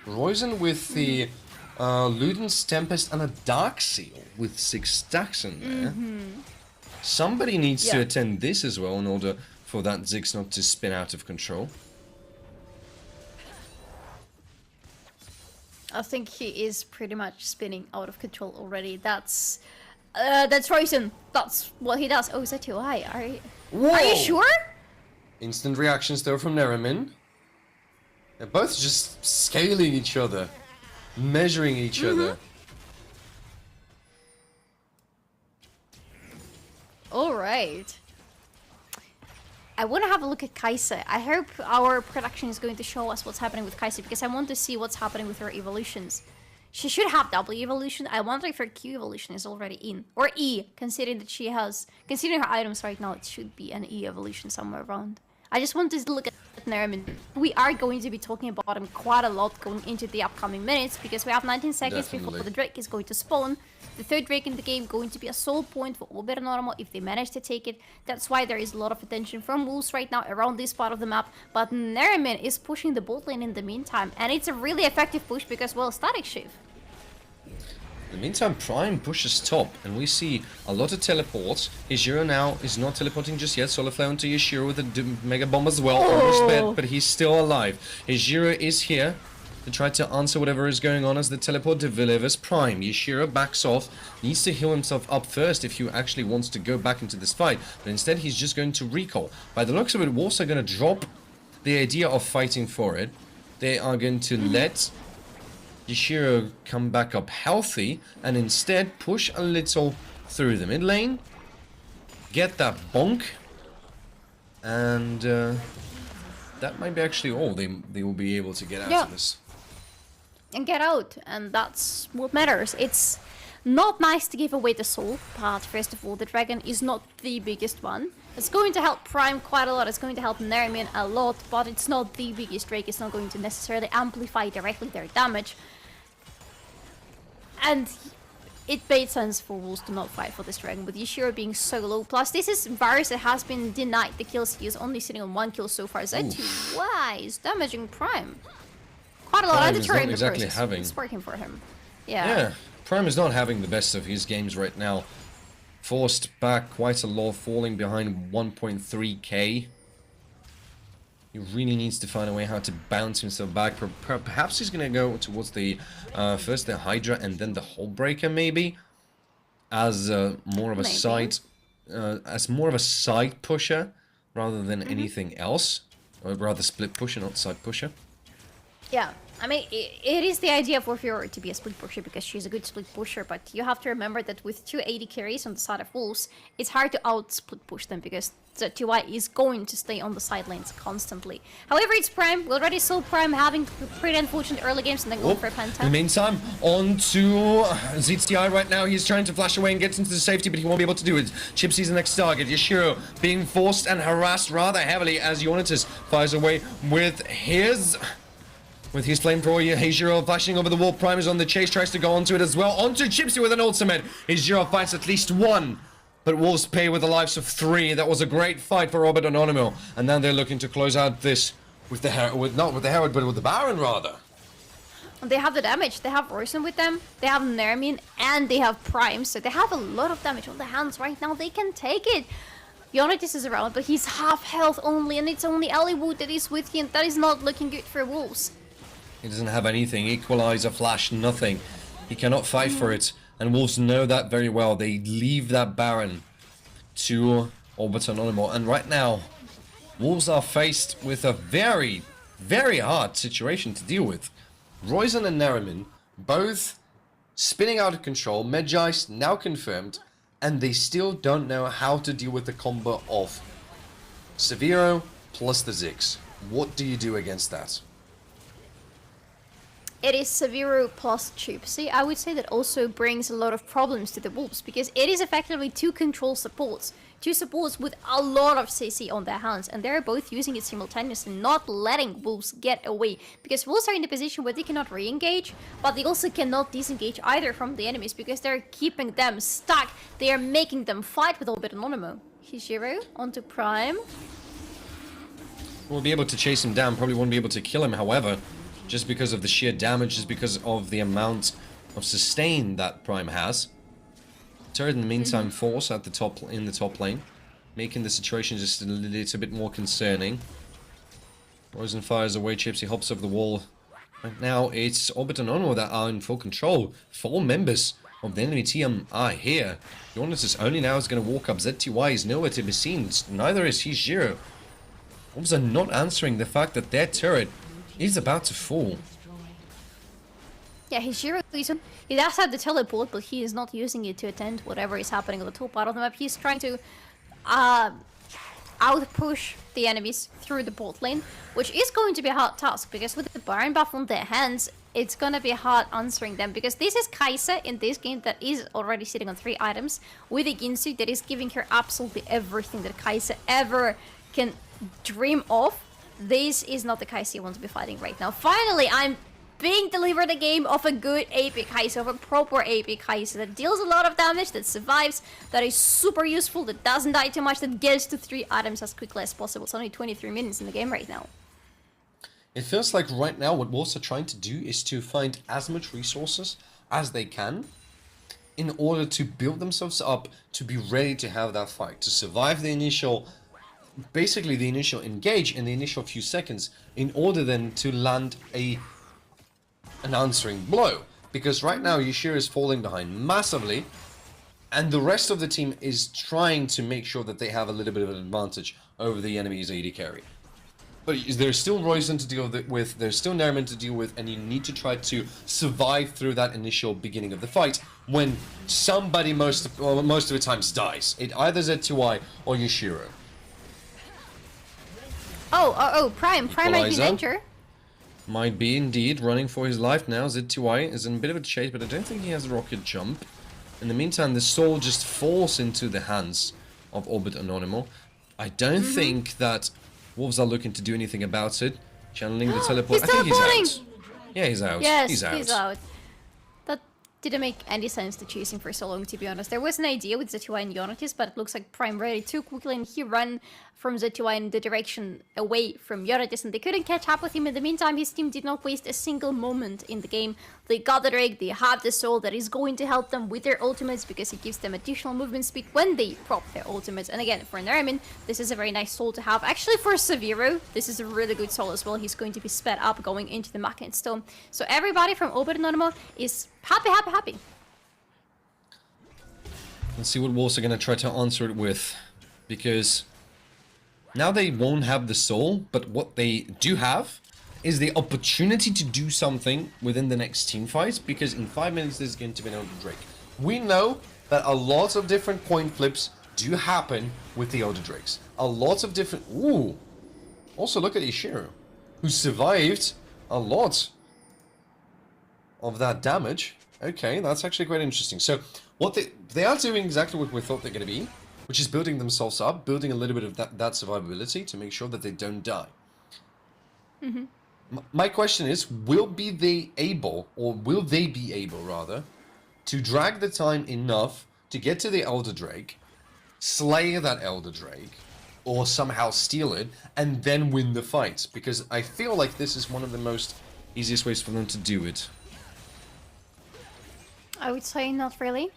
Roizen with the Luden's Tempest and a Dark Seal with 6 stacks in there. Somebody needs to attend this as well in order for that Ziggs not to spin out of control.
I think he is pretty much spinning out of control already. That's Roizen. That's what he does. Oh, is that too high? Are you sure?
Instant reactions though from Nariman. They're both just scaling each other, measuring each other.
Alright. I want to have a look at Kai'Sa. I hope our production is going to show us what's happening with Kai'Sa, because I want to see what's happening with her evolutions. She should have W evolution. I wonder if her Q evolution is already in. Or E, considering that she has... Considering her items right now, it should be an E evolution somewhere around. I just want to look at Nariman. We are going to be talking about him quite a lot going into the upcoming minutes, because we have 19 seconds before the Drake is going to spawn. The 3rd Drake in the game going to be a soul point for Anonymo if they manage to take it. That's why there is a lot of attention from Wolves right now around this part of the map. But Nariman is pushing the bot lane in the meantime, and it's a really effective push because, well, Static Shift.
In the meantime, Prime pushes top, and we see a lot of teleports. Yashiro now is not teleporting just yet. Solar Flare onto Yashiro with a Mega Bomb as well. Almost dead, but he's still alive. Yashiro is here to try to answer whatever is going on as the teleport delivers Prime. Yashiro backs off, needs to heal himself up first if he actually wants to go back into this fight, but instead he's just going to recall. By the looks of it, Wolves are going to drop the idea of fighting for it. They are going to let Yashiro come back up healthy and instead push a little through the mid lane, get that bonk, and that might be actually all they will be able to get out of this.
And get out, and that's what matters. It's not nice to give away the soul, but first of all, the dragon is not the biggest one. It's going to help Prime quite a lot, it's going to help Nariman a lot, but it's not the biggest Drake, it's not going to necessarily amplify directly their damage. And it made sense for Wolves to not fight for this dragon, with Yashiro being so low. Plus, this is Varus that has been denied the kills. He is only sitting on 1 kill so far. Z2, why? He's damaging Prime. Quite a lot.
Prime is not exactly having...
It's working for him.
Yeah, Prime is not having the best of his games right now. Forced back quite a lot, falling behind 1.3k. He really needs to find a way how to bounce himself back. Perhaps he's going to go towards the first the Hydra and then the Hull Breaker, maybe. as more of a side pusher rather than anything else, or rather split pusher, not side pusher.
Yeah, I mean, it is the idea for Fiora to be a split pusher because she's a good split pusher, but you have to remember that with 2 AD carries on the side of Wolves, it's hard to out-split push them because the ZTY is going to stay on the side lanes constantly. However, it's Prime. We already saw Prime having pretty unfortunate early games and then going for a Penta.
In the meantime, on to ZTI right now. He's trying to flash away and get into the safety, but he won't be able to do it. Chipsy's the next target. Yashiro being forced and harassed rather heavily as Yonitis fires away with his flamethrower. Hejiro flashing over the wall. Prime is on the chase, tries to go onto it as well. Onto Chipsy with an ultimate. Hejiro fights at least one, but Wolves pay with the lives of 3. That was a great fight for Robert Anonymo. And now they're looking to close out this with the not with the Herald, but with the Baron rather.
They have the damage. They have Royson with them. They have Nermin and they have Prime, so they have a lot of damage on their hands right now. They can take it. Yonitis is around, but he's half health only, and it's only Aliwood that is with him. That is not looking good for Wolves.
He doesn't have anything. Equalizer, flash, nothing. He cannot fight for it. And Wolves know that very well. They leave that Baron to Orbit Anonymo. And right now, Wolves are faced with a very, very hard situation to deal with. Royson and Nariman both spinning out of control. Medjais now confirmed. And they still don't know how to deal with the combo of Severo plus the Ziggs. What do you do against that?
It is Severo plus Chipsy. I would say that also brings a lot of problems to the Wolves because it is effectively 2 control supports. 2 supports with a lot of CC on their hands, and they're both using it simultaneously, not letting Wolves get away. Because Wolves are in a position where they cannot re-engage, but they also cannot disengage either from the enemies because they're keeping them stuck. They are making them fight with a little bit of Anonymo. Hejiro onto Prime.
We'll be able to chase him down, probably won't be able to kill him, however. Just because of the sheer damage, just because of the amount of sustain that Prime has. Turret in the meantime force at the top in the top lane, making the situation just a little bit more concerning. Rosen fires away, Chipsy hops over the wall. Right now it's Orbit and Onward that are in full control. 4 members of the enemy team are here. Jonas only now is going to walk up. ZTY is nowhere to be seen. Neither is Hejiro. Wolves are not answering the fact that their turret is about to fall.
Yeah, Hejiro, he does have the teleport, but he is not using it to attend whatever is happening on the top part of the map. He's trying to out-push the enemies through the bot lane, which is going to be a hard task, because with the Baron buff on their hands, it's gonna be hard answering them, because this is Kai'Sa in this game that is already sitting on 3 items, with a Ginsu that is giving her absolutely everything that Kai'Sa ever can dream of. This is not the Kai'Sa you want to be fighting right now. Finally, I'm being delivered a game of a good AP Kai'Sa, of a proper AP Kai'Sa that deals a lot of damage, that survives, that is super useful, that doesn't die too much, that gets to 3 items as quickly as possible. It's only 23 minutes in the game right now.
It feels like right now what Wolves are trying to do is to find as much resources as they can in order to build themselves up to be ready to have that fight, to survive the initial, basically the initial engage in the initial few seconds, in order then to land an answering blow. Because right now Yashiro is falling behind massively, and the rest of the team is trying to make sure that they have a little bit of an advantage over the enemy's AD carry. But there's still Royson to deal with, there's still Nerman to deal with, and you need to try to survive through that initial beginning of the fight when somebody most of the times dies. It either Z2I or Yashiro.
Prime might be in danger.
Might be indeed, running for his life now. Z2I is in a bit of a chase, but I don't think he has a rocket jump. In the meantime, the soul just falls into the hands of Orbit Anonymo. I don't think that Wolves are looking to do anything about it. Channeling the teleport. I think he's out. Yeah, he's out.
Yes,
he's out.
That didn't make any sense to chasing for so long, to be honest. There was an idea with ZTY and Yonitis, but it looks like Prime ready too quickly, and he ran from ZTY in the direction away from Yonitis, and they couldn't catch up with him. In the meantime, his team did not waste a single moment in the game. They got the Drake, they have the soul that is going to help them with their ultimates, because it gives them additional movement speed when they prop their ultimates. And again, for Nerman, this is a very nice soul to have. Actually, for Severo, this is a really good soul as well. He's going to be sped up going into the Magnet Stone. So everybody from Orbit Anonymo is happy.
Let's see what Wolves are going to try to answer it with. Because now they won't have the soul, but what they do have is the opportunity to do something within the next team fight, because in 5 minutes there's going to be another Drake. We know that a lot of different coin flips do happen with the Elder Drakes. A lot of different... Ooh! Also look at Ishiro, who survived a lot of that damage. Okay, that's actually quite interesting. So, what they are doing exactly what we thought they're going to be, which is building themselves up, building a little bit of that survivability to make sure that they don't die.
Mm-hmm.
My question is, will they be able, rather, to drag the time enough to get to the Elder Drake, slay that Elder Drake, or somehow steal it, and then win the fight? Because I feel like this is one of the most easiest ways for them to do it.
I would say not really.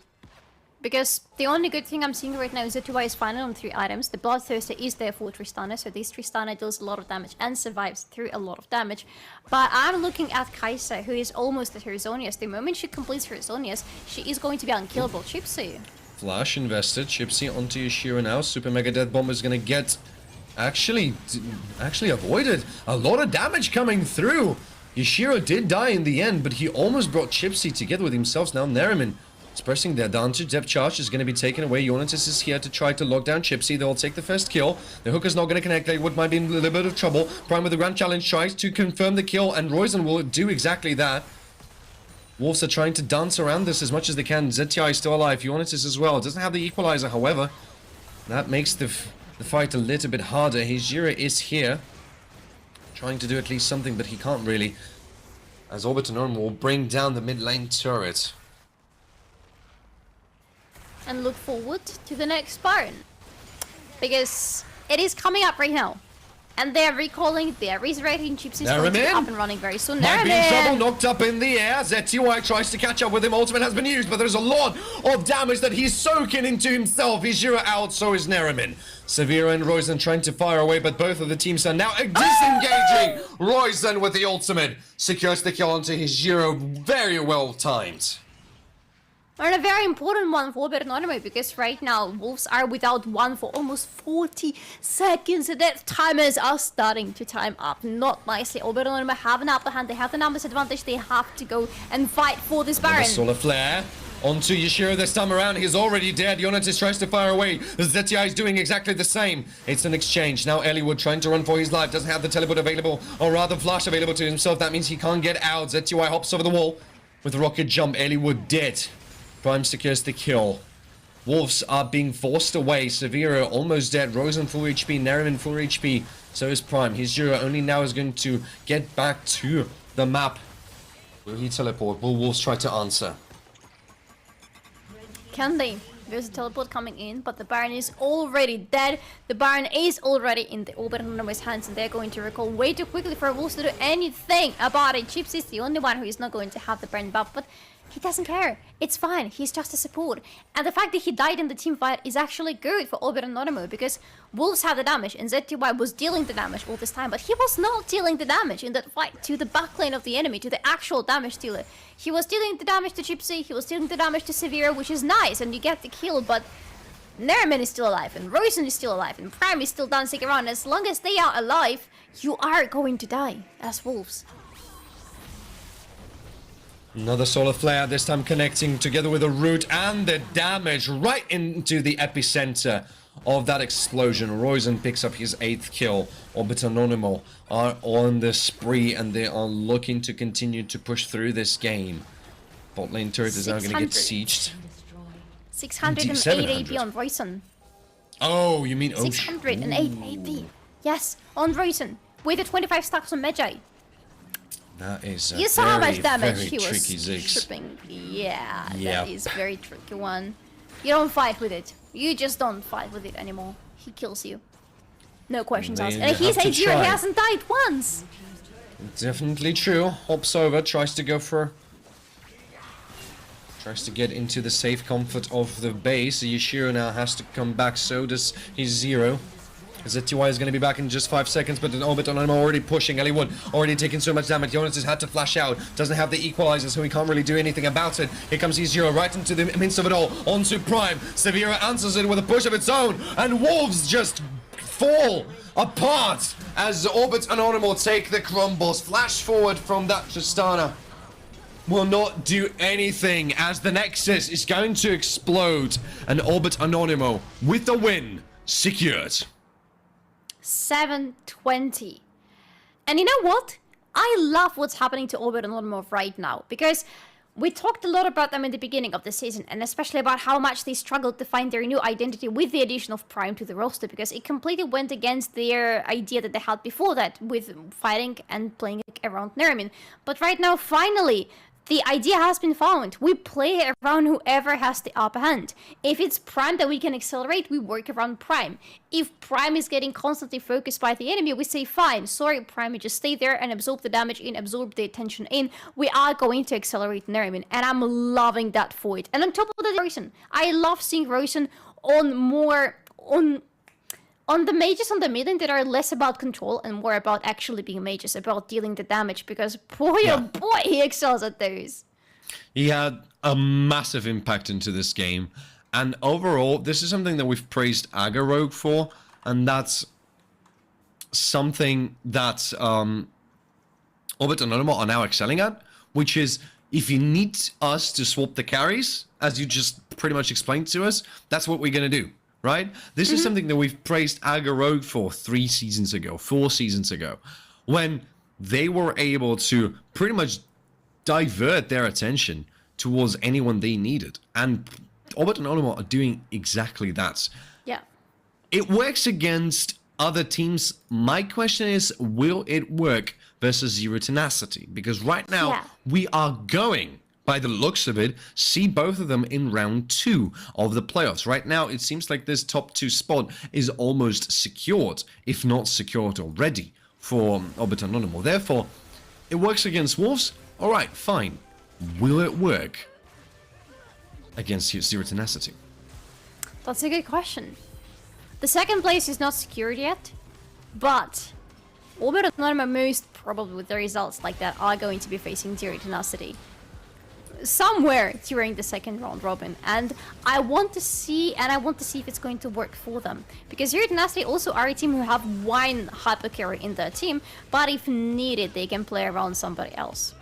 Because the only good thing I'm seeing right now is that Tuba is final on 3 items. The Bloodthirster is there for Tristana, so this Tristana deals a lot of damage and survives through a lot of damage. But I'm looking at Kaisa, who is almost at her Zonias. The moment she completes her Zonias, she is going to be unkillable. Chipsy.
Flash invested, Chipsy onto Yashiro now. Super Mega Death Bomb is going to get... Actually avoided. A lot of damage coming through. Yashiro did die in the end, but he almost brought Chipsy together with himself. Now Neriman is pressing the advantage. Depth charge is going to be taken away. Yonatis is here to try to lock down Chipsy. They'll take the first kill. The hooker's not going to connect. Lakewood might be in a little bit of trouble. Prime with the Grand Challenge tries to confirm the kill, and Roizen will do exactly that. Wolves are trying to dance around this as much as they can. ZTI is still alive. Yonatis as well. Doesn't have the equalizer, however. That makes the fight a little bit harder. Hijira is here, trying to do at least something, but he can't really, as Orbit and Normal will bring down the mid lane turret.
And look forward to the next Baron. Because it is coming up right now. And they're recalling, they're resurrecting. Chipsy's going to be up and running very soon.
Might be in trouble, knocked up in the air. ZTY tries to catch up with him. Ultimate has been used, but there's a lot of damage that he's soaking into himself. Hijira out, so is Neriman. Severa and Roizen trying to fire away, but both of the teams are now disengaging. Roizen with the ultimate secures the kill onto Hijira. Very well timed.
And a very important one for Anonymo, because right now Wolves are without one for almost 40 seconds. The death timers are starting to time up. Not nicely. Anonymo have an upper hand. They have the numbers advantage. They have to go and fight for this Baron.
Solar Flare onto Yashiro this time around. He's already dead. Yonatis tries to fire away. ZTI is doing exactly the same. It's an exchange. Now Eliwood trying to run for his life. Doesn't have the teleport available, or rather flash available to himself. That means he can't get out. ZTI hops over the wall with a rocket jump. Eliwood dead. Prime secures the kill. Wolves are being forced away. Severa almost dead. Rosen full HP. Neriman full HP. So is Prime. His Jura only now is going to get back to the map. Will he teleport? Will Wolves try to answer?
Can they? There's a teleport coming in, but the Baron is already dead. The Baron is already in the Anonymo's hands, and they're going to recall way too quickly for Wolves to do anything about it. Chips is the only one who is not going to have the Baron buff, but he doesn't care. It's fine. He's just a support. And the fact that he died in the team fight is actually good for Anonymo, because Wolves had the damage and ZTY was dealing the damage all this time, but he was not dealing the damage in that fight to the backlane of the enemy, to the actual damage dealer. He was dealing the damage to Chipsy, he was dealing the damage to Severa, which is nice, and you get the kill, but Neriman is still alive, and Roizen is still alive, and Prime is still dancing around. As long as they are alive, you are going to die as Wolves.
Another solar flare, this time connecting together with a root, and the damage right into the epicenter of that explosion. Roizen picks up his 8th kill. Orbit Anonymo are on the spree, and they are looking to continue to push through this game. Bot lane turret is now going to get sieged.
608 AP on Roizen.
Oh, you mean
608 AP. Yes, on Roizen. With the 25 stacks on Medjay.
That is a
you saw how much damage
very
he was tripping. Yeah, that is very tricky one. You don't fight with it. You just don't fight with it anymore. He kills you. No questions asked. And he's a zero. He hasn't died once.
Definitely true. Hops over, tries to go for... Tries to get into the safe comfort of the base. Yashiro now has to come back, so does his Zero. ZTY is going to be back in just 5 seconds, but Orbit Anonymo already pushing. Eliwood already taking so much damage. Jonas has had to flash out. Doesn't have the equalizer, so he can't really do anything about it. Here comes E0 right into the midst of it all. Onto Prime. Severa answers it with a push of its own, and Wolves just fall apart as Orbit Anonymo take the crumbles. Flash forward from that Tristana will not do anything as the Nexus is going to explode, and Orbit Anonymo with the win secured.
720. And you know what? I love what's happening to Orbit Anonymo right now, because we talked a lot about them in the beginning of the season, and especially about how much they struggled to find their new identity with the addition of Prime to the roster, because it completely went against their idea that they had before that with fighting and playing around Neramin. But right now, finally, the idea has been found. We play around whoever has the upper hand. If it's Prime that we can accelerate, we work around Prime. If Prime is getting constantly focused by the enemy, we say, fine, sorry Prime, you just stay there and absorb the damage in, absorb the attention in. We are going to accelerate Neramin, and I'm loving that for it. And on top of that, Rosen. I love seeing Rosen on the mages on the mid lane that are less about control and more about actually being mages, about dealing the damage, because boy oh boy, he excels at those.
He had a massive impact into this game, and overall, this is something that we've praised Aga Rogue for, and that's something that Orbit Anonymo are now excelling at, which is, if you need us to swap the carries, as you just pretty much explained to us, that's what we're going to do. Right? This is something that we've praised Aga Rogue for 3 seasons ago, 4 seasons ago, when they were able to pretty much divert their attention towards anyone they needed. And Orbit and Anonymo are doing exactly that.
Yeah.
It works against other teams. My question is, will it work versus Zero Tenacity? Because right now, we are going, by the looks of it, see both of them in round 2 of the playoffs. Right now, it seems like this top 2 spot is almost secured, if not secured already, for Orbit Anonymo. Therefore, it works against Wolves. All right, fine. Will it work against Zero Tenacity?
That's a good question. The second place is not secured yet, but Orbit Anonymo most probably with the results like that are going to be facing Zero Tenacity somewhere during the second round robin, and I want to see if it's going to work for them, because Zero Tenacity also are a team who have one hyper carry in their team, but if needed they can play around somebody else.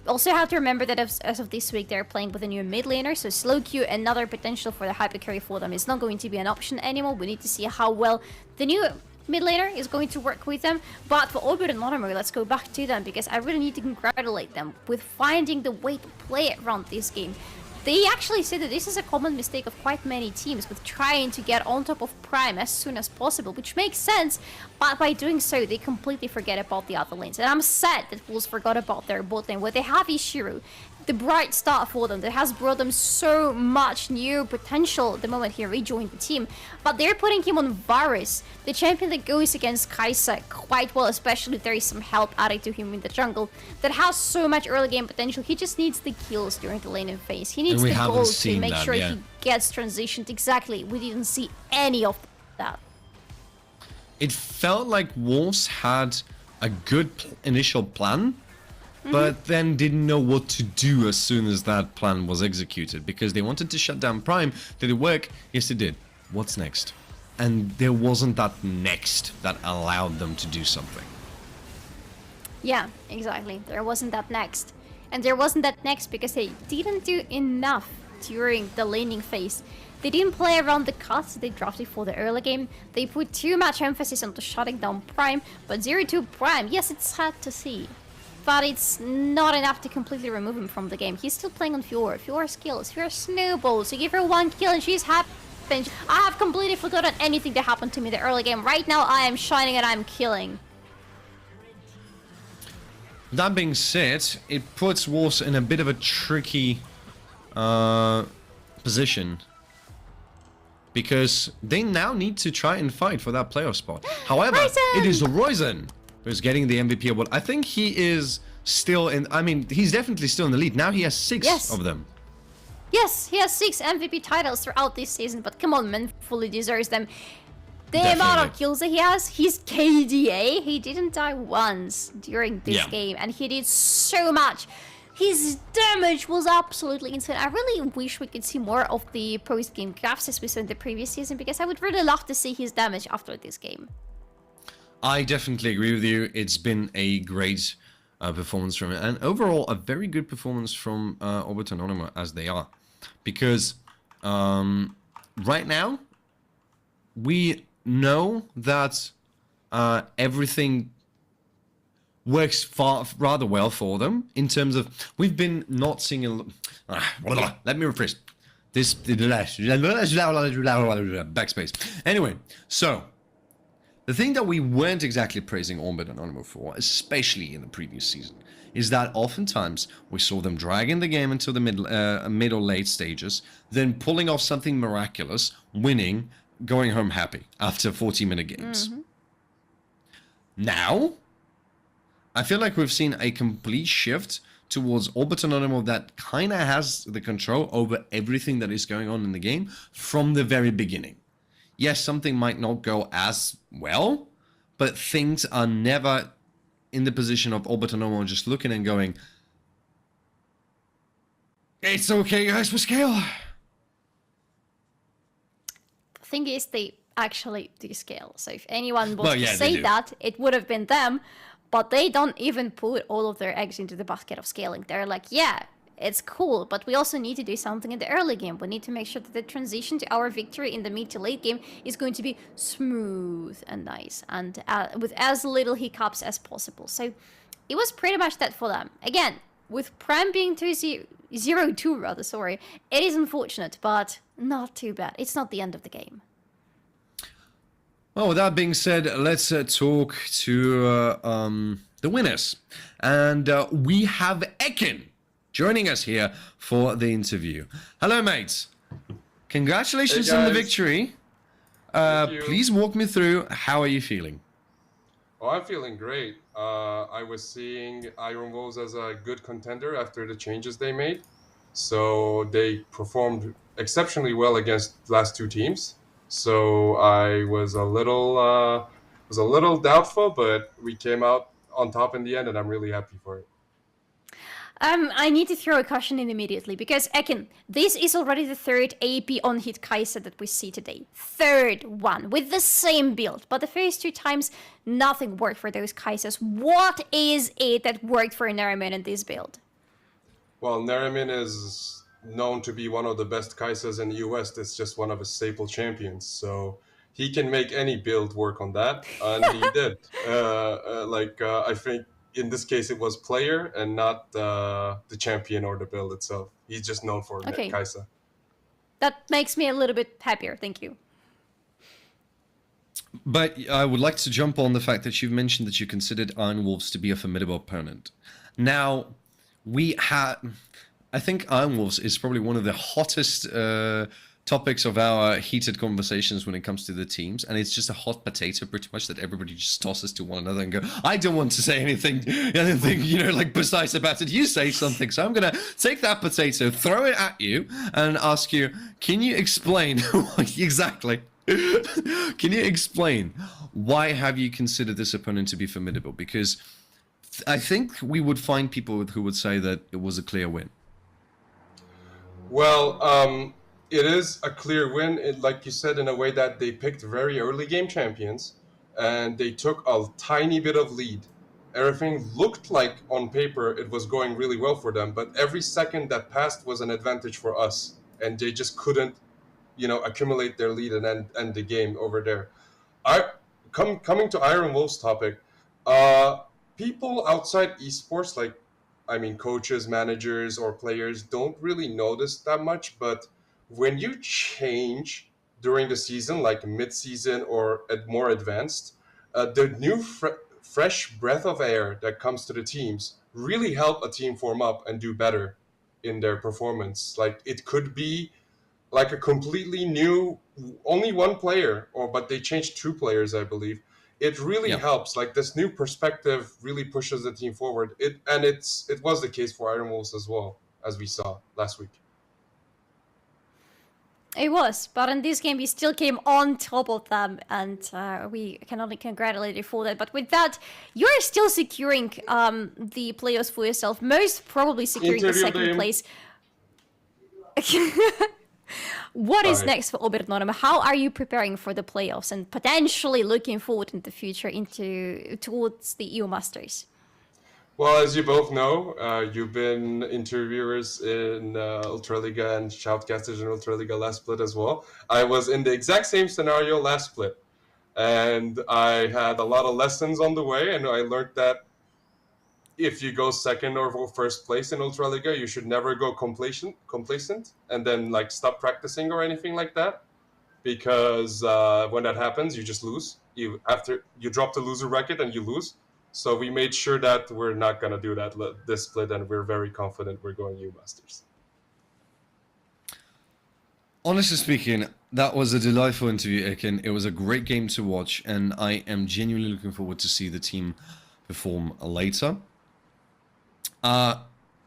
Also have to remember that as of this week they're playing with a new mid laner, so slow queue, another potential for the hyper carry for them, is not going to be an option anymore. We need to see how well the new mid laner is going to work with them. But for Orbit and Anonymo, let's go back to them, because I really need to congratulate them with finding the way to play around this game. They actually say that this is a common mistake of quite many teams, with trying to get on top of Prime as soon as possible, which makes sense, but by doing so, they completely forget about the other lanes. And I'm sad that Wolves forgot about their bot lane, where they have Ishiru, the bright star for them that has brought them so much new potential the moment he rejoined the team. But they're putting him on Varus, the champion that goes against Kai'Sa quite well, especially if there is some help added to him in the jungle, that has so much early game potential. He just needs the kills during the laning phase. He needs the gold to make sure he gets transitioned. Exactly, we didn't see any of that.
It felt like Wolves had a good initial plan, but then didn't know what to do as soon as that plan was executed, because they wanted to shut down Prime. Did it work? Yes, it did. What's next? And there wasn't that next that allowed them to do something.
Yeah, exactly. There wasn't that next. And there wasn't that next because they didn't do enough during the laning phase. They didn't play around the cuts they drafted for the early game. They put too much emphasis onto shutting down Prime, but 0-2 Prime, yes, it's sad to see, but it's not enough to completely remove him from the game. He's still playing on Fiora. Fiora's kills, Fiora snowballs. You give her one kill and she's happy. I have completely forgotten anything that happened to me in the early game. Right now I am shining and I'm killing.
That being said, it puts Wolves in a bit of a tricky position, because they now need to try and fight for that playoff spot. However, it is Roizen who's getting the MVP award. I think he is still in, I mean, he's definitely still in the lead. Now he has 6 of them. Yes,
he has 6 MVP titles throughout this season, but come on, man, fully deserves them. the amount of kills that he has, his KDA, he didn't die once during this game, and he did so much. His damage was absolutely insane. I really wish we could see more of the post-game graphs as we saw in the previous season, because I would really love to see his damage after this game.
I definitely agree with you. It's been a great performance from it, and overall a very good performance from Orbit and Anonymo as they are, because right now we know that everything works rather well for them in terms of we've been not seeing let me rephrase this backspace. Anyway, so the thing that we weren't exactly praising Orbit and Anonymo for, especially in the previous season, is that oftentimes we saw them dragging the game into the mid or late stages, then pulling off something miraculous, winning, going home happy after 40-minute games. Now, I feel like we've seen a complete shift towards Orbit and Anonymo that kind of has the control over everything that is going on in the game from the very beginning. Yes, something might not go as well, but things are never in the position of Orbit and Anonymo just looking and going, it's okay guys, we scale.
The thing is, they actually do scale. So if anyone was to say that, it would have been them. But they don't even put all of their eggs into the basket of scaling. They're like, yeah, it's cool, but we also need to do something in the early game. We need to make sure that the transition to our victory in the mid to late game is going to be smooth and nice, and with as little hiccups as possible. So it was pretty much that for them. Again, with Prem being 0-2 rather, sorry, it is unfortunate, but not too bad. It's not the end of the game.
Well, with that being said, let's talk to the winners. And we have Ekin joining us here for the interview. Hello, mates. Congratulations on the victory. Please walk me through, how are you feeling?
Oh, I'm feeling great. I was seeing Iron Wolves as a good contender after the changes they made. So they performed exceptionally well against the last two teams. So I was a little doubtful, but we came out on top in the end, and I'm really happy for it.
I need to throw a caution in immediately, because Ekin, this is already the third AP on-hit Kai'Sa that we see today. Third one, with the same build, but the first two times, nothing worked for those Kai'Sas. What is it that worked for Neramin in this build?
Well, Neramin is known to be one of the best Kai'Sas in the US. That's just one of his staple champions. So he can make any build work on that, and he did. I think in this case it was player and not the champion or the build itself. He's just known for Kai'Sa.
That makes me a little bit happier, thank you.
But I would like to jump on the fact that you've mentioned that you considered Iron Wolves to be a formidable opponent. Now, I think Iron Wolves is probably one of the hottest topics of our heated conversations when it comes to the teams, and it's just a hot potato pretty much that everybody just tosses to one another and go, I don't want to say anything precise about it. You say something, so I'm gonna take that potato, throw it at you, and ask you, can you explain exactly? Can you explain why have you considered this opponent to be formidable? Because I think we would find people who would say that it was a clear win.
Well, it is a clear win, like you said, in a way that they picked very early game champions, and they took a tiny bit of lead. Everything looked like on paper it was going really well for them, but every second that passed was an advantage for us, and they just couldn't, accumulate their lead and end the game over there. Coming to Iron Wolves topic, people outside esports, coaches, managers, or players don't really notice that much, but when you change during the season, like mid-season or more advanced, the new fresh breath of air that comes to the teams really help a team form up and do better in their performance. Like, it could be like a completely new, only one player, but they changed two players, I believe. It really helps. Like, this new perspective really pushes the team forward. It was the case for Iron Wolves as well, as we saw last week.
It was, but in this game, you still came on top of them, and we can only congratulate you for that. But with that, you're still securing the playoffs for yourself, most probably securing the second place. What is next for Anonymo? How are you preparing for the playoffs and potentially looking forward in the future towards the EU Masters?
Well, as you both know, you've been interviewers in Ultraliga and shoutcasters in Ultraliga last split as well. I was in the exact same scenario last split, and I had a lot of lessons on the way, and I learned that if you go second or first place in Ultraliga, you should never go complacent and then like stop practicing or anything like that, because when that happens, you just lose. You drop the loser bracket and you lose. So we made sure that we're not going to do that this split, and we're very confident we're going EU Masters.
Honestly speaking, that was a delightful interview, Ekin. It was a great game to watch, and I am genuinely looking forward to see the team perform later.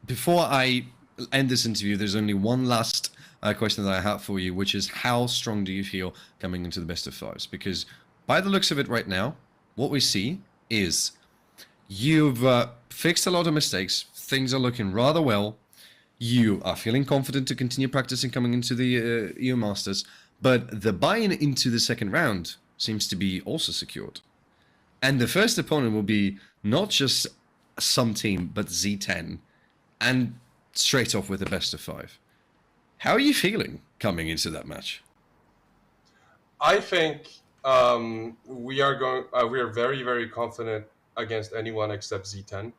Before I end this interview, there's only one last question that I have for you, which is how strong do you feel coming into the best of fives? Because by the looks of it right now, what we see is you've fixed a lot of mistakes. Things are looking rather well. You are feeling confident to continue practicing coming into the EU Masters. But the buy-in into the second round seems to be also secured. And the first opponent will be not just some team, but Z10. And straight off with the best of five. How are you feeling coming into that match?
I think we are very, very confident against anyone except Z10.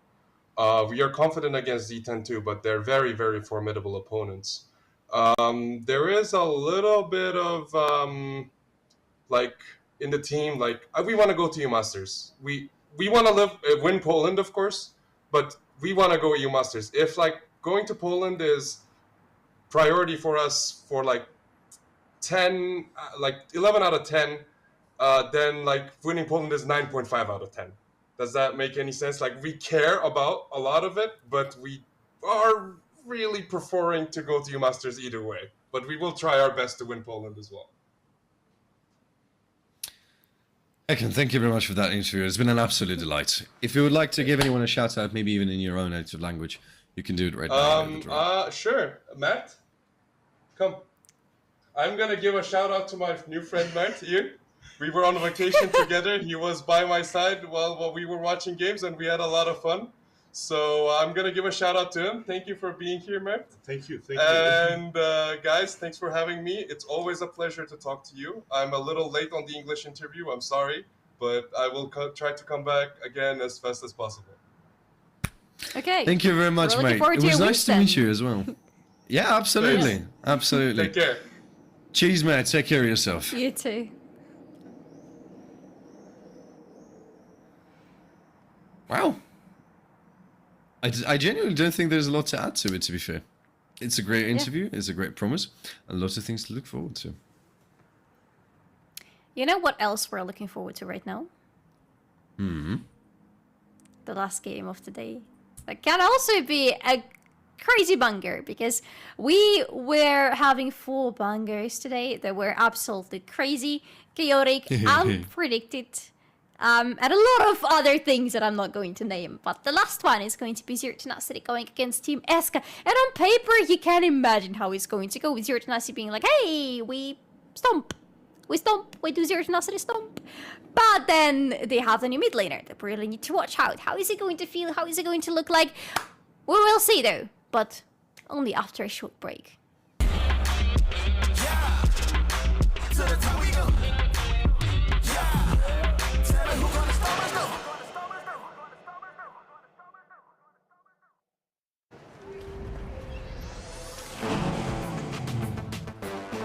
We are confident against Z10 too, but they're very, very formidable opponents. There is a little bit of like in the team, like we want to go to EU Masters. We want to win Poland, of course, but we want to go EU Masters. If like going to Poland is priority for us for like 10, like 11 out of 10, then like winning Poland is 9.5 out of 10. Does that make any sense? Like we care about a lot of it, but we are really preferring to go to EU Masters either way. But we will try our best to win Poland as well.
Ekin, thank you very much for that interview. It's been an absolute delight. If you would like to give anyone a shout out, maybe even in your own native language, you can do it right now.
Sure. Matt, come. I'm going to give a shout out to my new friend Matt here. We were on vacation together. He was by my side while we were watching games, and we had a lot of fun. So I'm going to give a shout out to him. Thank you for being here, Matt.
Thank you.
And guys, thanks for having me. It's always a pleasure to talk to you. I'm a little late on the English interview. I'm sorry, but I will try to come back again as fast as possible.
Okay.
Thank you very much, mate. It was nice to meet you as well. Yeah, absolutely.
Thanks.
Absolutely.
Take care.
Cheers, mate. Take care of yourself.
You too.
Wow. I genuinely don't think there's a lot to add to it, to be fair. It's a great interview. Yeah. It's a great promise. A lot of things to look forward to.
You know what else we're looking forward to right now? The last game of the day. That can also be a crazy banger, because we were having 4 bangers today that were absolutely crazy, chaotic, unpredicted. And a lot of other things that I'm not going to name. But the last one is going to be Zero Tenacity going against Team ESCA. And on paper, you can imagine how it's going to go, with Zero Tenacity being like, hey, we stomp. We do Zero Tenacity stomp. But then they have the new mid laner that we really need to watch out. How is it going to feel? How is it going to look like? We will see though, but only after a short break.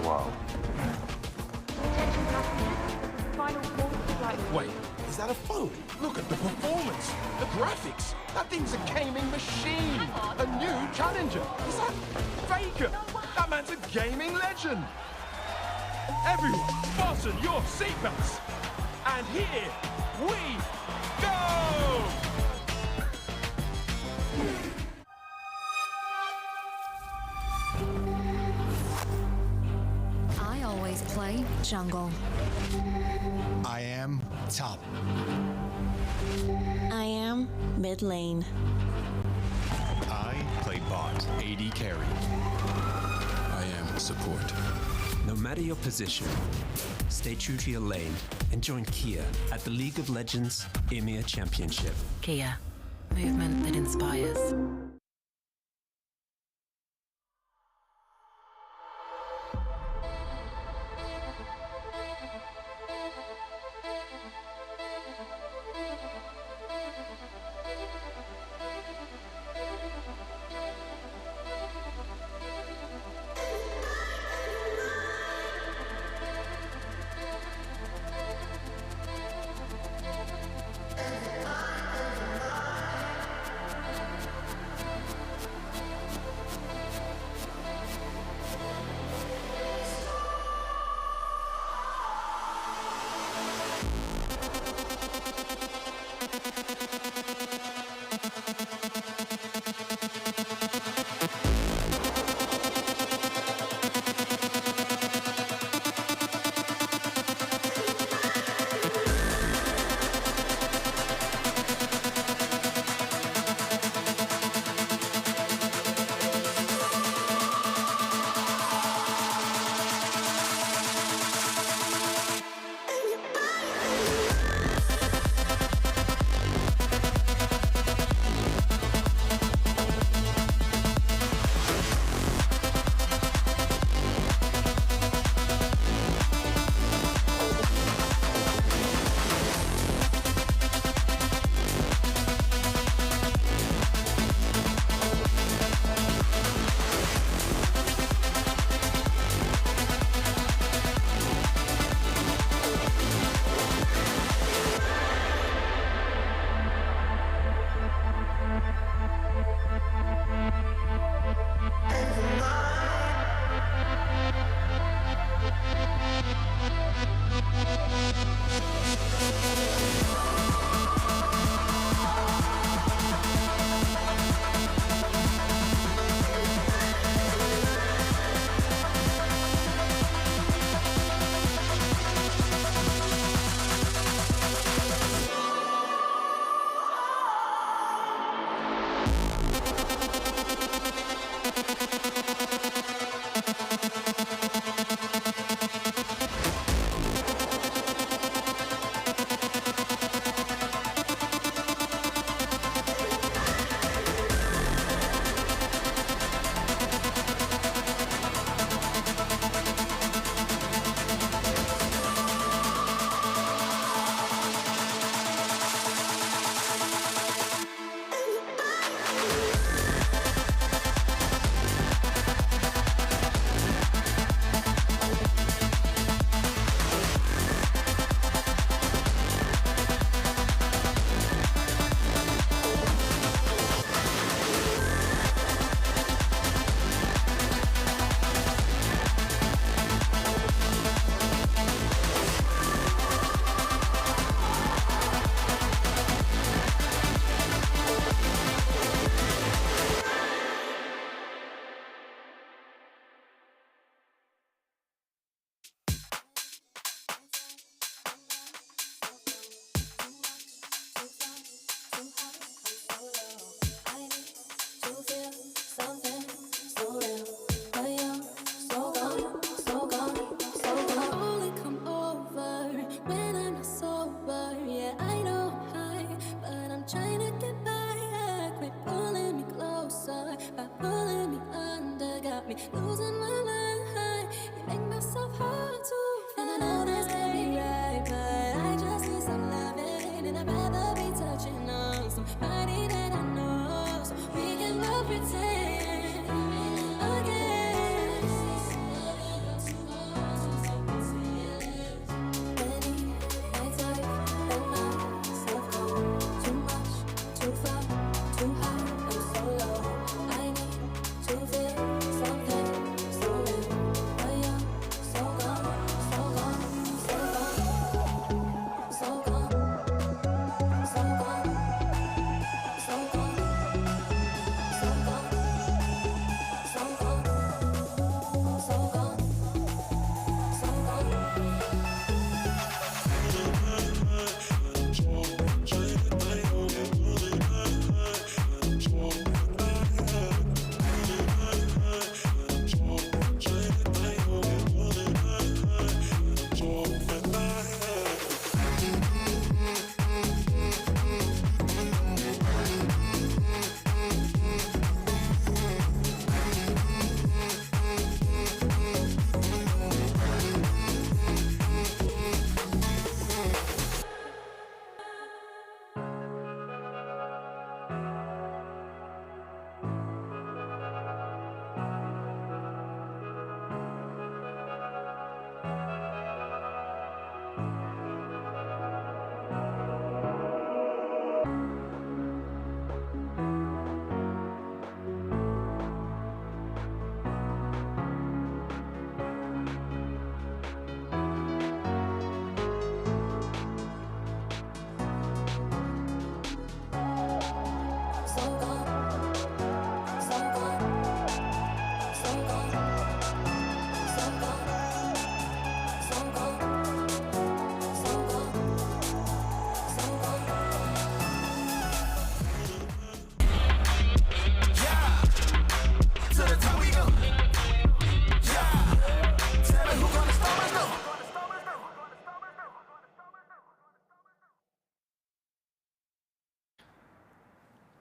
Wow. Wait, is that a phone? Look at the performance, the graphics. That thing's a gaming machine. A new challenger. Is that Faker? That man's a gaming legend. Everyone, fasten your seatbelts. And here we go!
play jungle.
I am top.
I am mid lane.
I play bot. AD carry.
I am support.
No matter your position, stay true to your lane and join Kia at the League of Legends EMEA Championship.
Kia. Movement that inspires.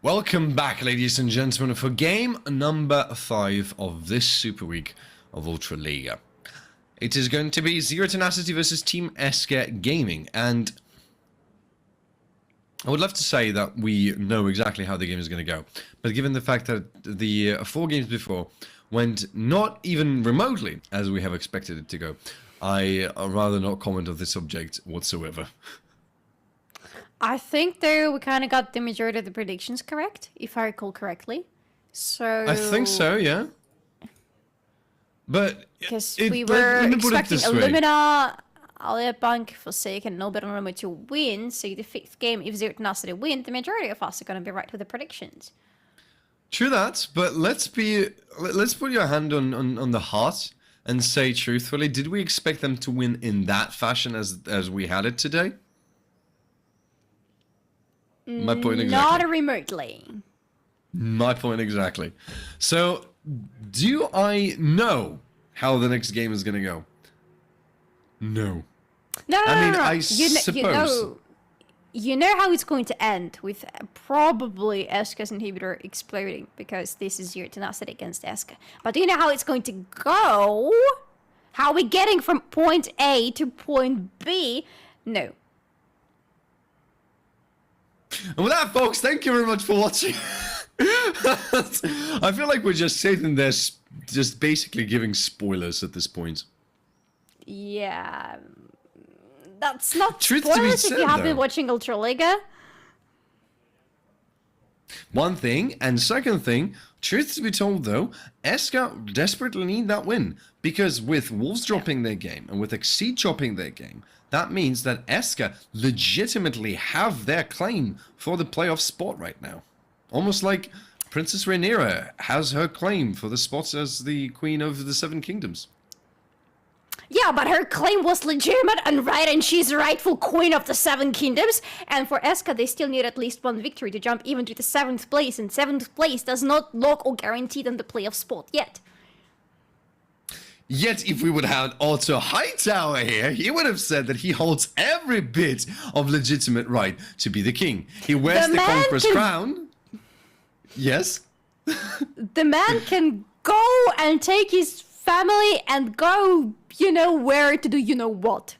Welcome back, ladies and gentlemen, for game number 5 of this Super Week of Ultraliga. It is going to be Zero Tenacity versus Team ESCA Gaming, and I would love to say that we know exactly how the game is going to go, but given the fact that the 4 games before went not even remotely as we have expected it to go, I rather not comment on this subject whatsoever.
I think, though, we kind of got the majority of the predictions correct, if I recall correctly. So
I think so, yeah. But
because we were expecting Illuminar, Alisia, Forsaken, and Anonymo to win, so the 5th game, if Zero Tenacity win, the majority of us are going to be right with the predictions.
True that, but let's put your hand on the heart and say truthfully, did we expect them to win in that fashion as we had it today? My point exactly.
Not remotely.
My point exactly. So, do I know how the next game is going to go? No.
No,
I mean,
no.
I suppose.
You know how it's going to end with probably ESCA's inhibitor exploding because this is Zero Tenacity against ESCA. But do you know how it's going to go? How are we getting from point A to point B? No.
And with that, folks, thank you very much for watching. I feel like we're just sitting there, just basically giving spoilers at this point.
Yeah. That's not
Truth to be
spoilers
said,
if you have
though.
been watching Ultraliga.
One thing, and second thing, truth to be told though, ESCA desperately need that win. Because with Wolves dropping their game, and with Exceed dropping their game, that means that ESCA legitimately have their claim for the playoff spot right now. Almost like Princess Rhaenyra has her claim for the spot as the Queen of the Seven Kingdoms.
Yeah, but her claim was legitimate and right, and she's the rightful Queen of the Seven Kingdoms. And for ESCA, they still need at least 1 victory to jump even to the 7th place, and 7th place does not lock or guarantee them the playoff spot yet.
Yet, if we would have Otto Hightower here, he would have said that he holds every bit of legitimate right to be the king. He wears the conqueror's crown. Yes?
The man can go and take his family and go, you know where to do you know what.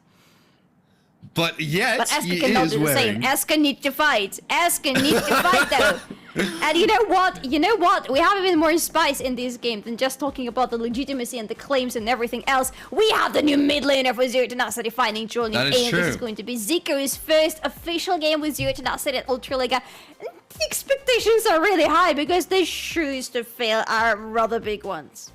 But yet,
but ESCA
he
cannot
is
do the
wearing...
same. ESCA need to fight. ESCA need to fight though. And you know what? You know what? We have even more spice in this game than just talking about the legitimacy and the claims and everything else. We have the new mid laner for Zero Tenacity fighting Johnny, and this is going to be Zico's first official game with Zero Tenacity at Ultraliga. The expectations are really high because the shoes to fail are rather big ones.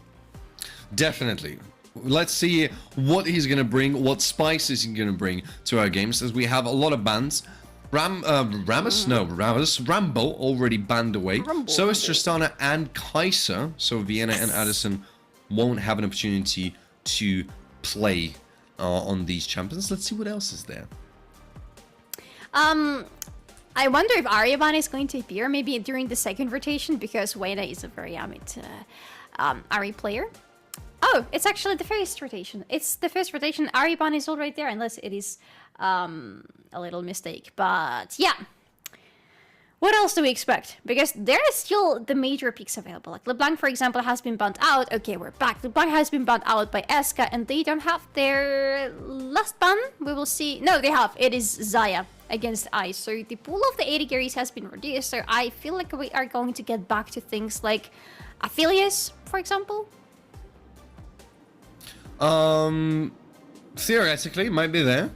Definitely. Let's see what he's going to bring, what spices he's going to bring to our games, as we have a lot of bans. Rambo already banned away. So is Tristana and Kaiser. So Vienna and Addison won't have an opportunity to play on these champions. Let's see what else is there.
I wonder if Aryaban is going to appear maybe during the 2nd rotation, because Wayne is a very Ari player. Oh, it's actually the 1st rotation. It's the 1st rotation. Aryaban is all right there, unless it is a little mistake. But yeah. What else do we expect? Because there is still the major picks available. Like LeBlanc, for example, has been banned out. Okay, we're back. LeBlanc has been banned out by ESCA, and they don't have their last ban. We will see. No, they have. It is Xayah against Ice. So the pool of the 80 carries has been reduced. So I feel like we are going to get back to things like Aphelios, for example.
Theoretically, it might be there.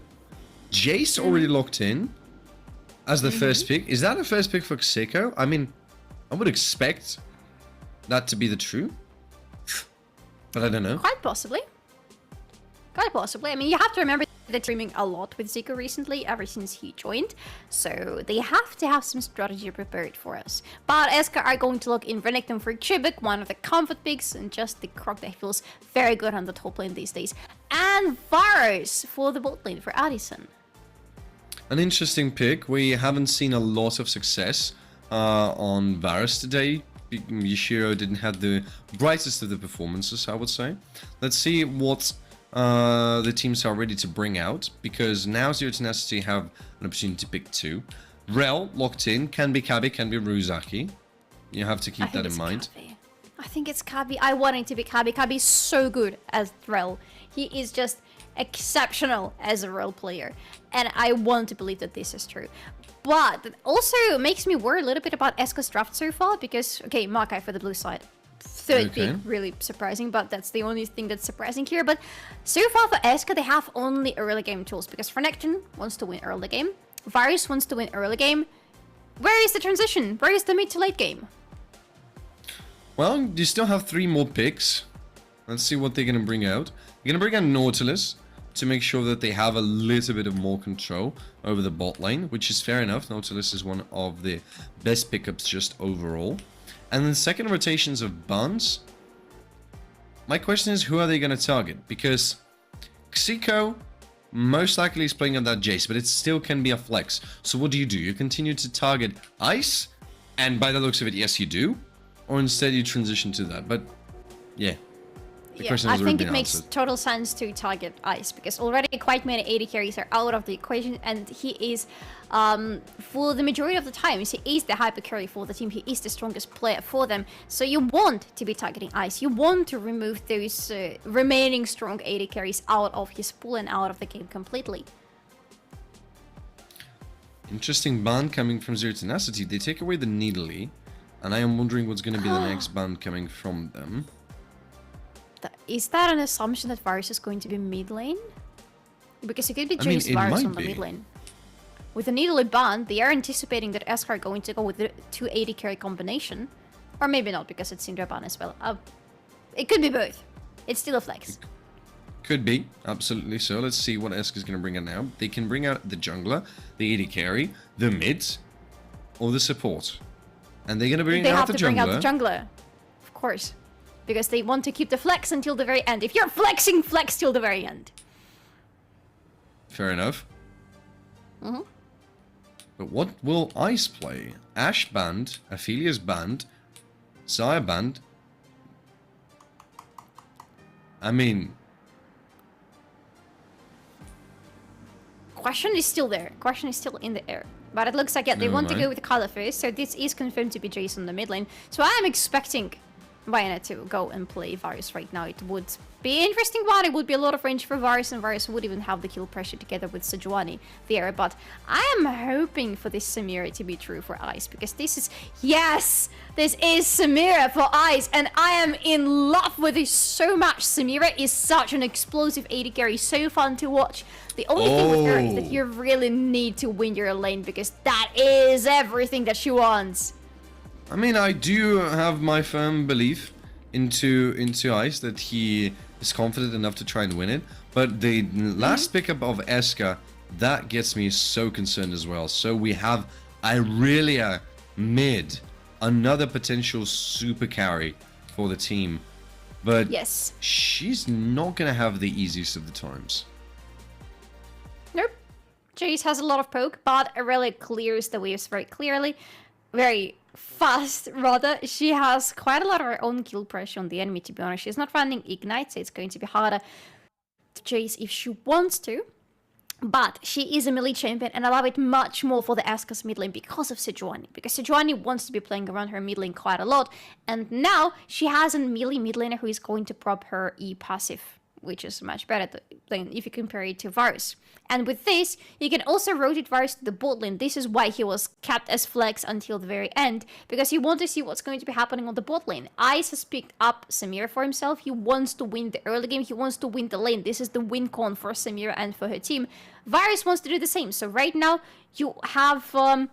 Jace already locked in as the first pick. Is that a first pick for Seiko? I mean, I would expect that to be the truth, but I don't know.
Quite possibly. Quite possibly. I mean, you have to remember they're streaming a lot with Zico recently, ever since he joined, so they have to have some strategy prepared for us. But ESCA are going to look in Renekton for Chibuk, one of the comfort picks, and just the Croc that feels very good on the top lane these days. And Varus for the bot lane for Addison.
An interesting pick. We haven't seen a lot of success on Varus today. Yashiro didn't have the brightest of the performances, I would say. Let's see what the teams are ready to bring out, because now Zero Tenacity have an opportunity to pick 2. Rel, locked in, can be Kabi, can be Ruzaki. You have to keep that in mind.
Kabi. I think it's Kabi. I want it to be Kabi. Kabi is so good as Rel. He is just exceptional as a role player. And I want to believe that this is true. But it also makes me worry a little bit about ESCA's draft so far because, okay, Makai for the blue side. Third pick, really surprising, but that's the only thing that's surprising here. But so far for ESCA, they have only early game tools because Frenekton wants to win early game. Varus wants to win early game. Where is the transition? Where is the mid to late game?
Well, you still have 3 more picks. Let's see what they're going to bring out. They're going to bring out Nautilus to make sure that they have a little bit of more control over the bot lane, which is fair enough. Nautilus is one of the best pickups just overall. And then second rotations of Buns. My question is, who are they going to target? Because Xiko most likely is playing on that Jace, but it still can be a flex. So what do? You continue to target Ice? And by the looks of it, yes you do. Or instead you transition to that. But yeah.
I think it makes total sense to target Ice because already quite many AD carries are out of the equation and he is, for the majority of the times, he is the hyper carry for the team. He is the strongest player for them. So you want to be targeting Ice. You want to remove those remaining strong AD carries out of his pool and out of the game completely.
Interesting ban coming from Zero Tenacity. They take away the Needly, and I am wondering what's going to be the next ban coming from them.
Is that an assumption that Varus is going to be mid lane? Because it could be Jace Varus on the mid lane. With the Needle ban, they are anticipating that ESCA are going to go with the 280 carry combination. Or maybe not, because it's Syndra ban as well. It could be both. It's still a flex.
Could be, absolutely so. Let's see what ESCA is going to bring out now. They can bring out the jungler, the AD carry, the mids, or the support. And they're going to bring out the jungler.
They have to bring out the jungler, of course. Because they want to keep the flex until the very end. If you're flexing, flex till the very end.
Fair enough.
Mm-hmm.
But what will Ice play? Ashe banned, Aphelia's banned, Xayah banned. I mean...
Question is still there. Question is still in the air. But it looks like, yeah, they want to go with Kala first. So this is confirmed to be Jace on the mid lane. So I am expecting Bayonetta to go and play Varus right now. It would be interesting, but it would be a lot of range for Varus, and Varus would even have the kill pressure together with Sejuani there. But I am hoping for this Samira to be true for Ice, because this is, yes, this is Samira for Ice, and I am in love with this so much. Samira is such an explosive AD carry, so fun to watch. The only thing with her is that you really need to win your lane, because that is everything that she wants.
I mean, I do have my firm belief into Ice that he is confident enough to try and win it. But the last pickup of ESCA, that gets me so concerned as well. So we have Irelia mid, another potential super carry for the team. But
yes,
she's not going to have the easiest of the times.
Nope. Jace has a lot of poke, but Irelia clears the waves very clearly. Very fast, rather. She has quite a lot of her own kill pressure on the enemy, to be honest. She's not running Ignite, so it's going to be harder to chase if she wants to. But she is a melee champion, and I love it much more for the ESCA's mid lane because of Sejuani. Because Sejuani wants to be playing around her mid lane quite a lot, and now she has a melee mid laner who is going to prop her E passive, which is much better than if you compare it to Varus. And with this, you can also rotate Varus to the bot lane. This is why he was kept as flex until the very end, because he wants to see what's going to be happening on the bot lane. Ice has picked up Samira for himself. He wants to win the early game. He wants to win the lane. This is the win con for Samira and for her team. Varus wants to do the same. So right now, you have an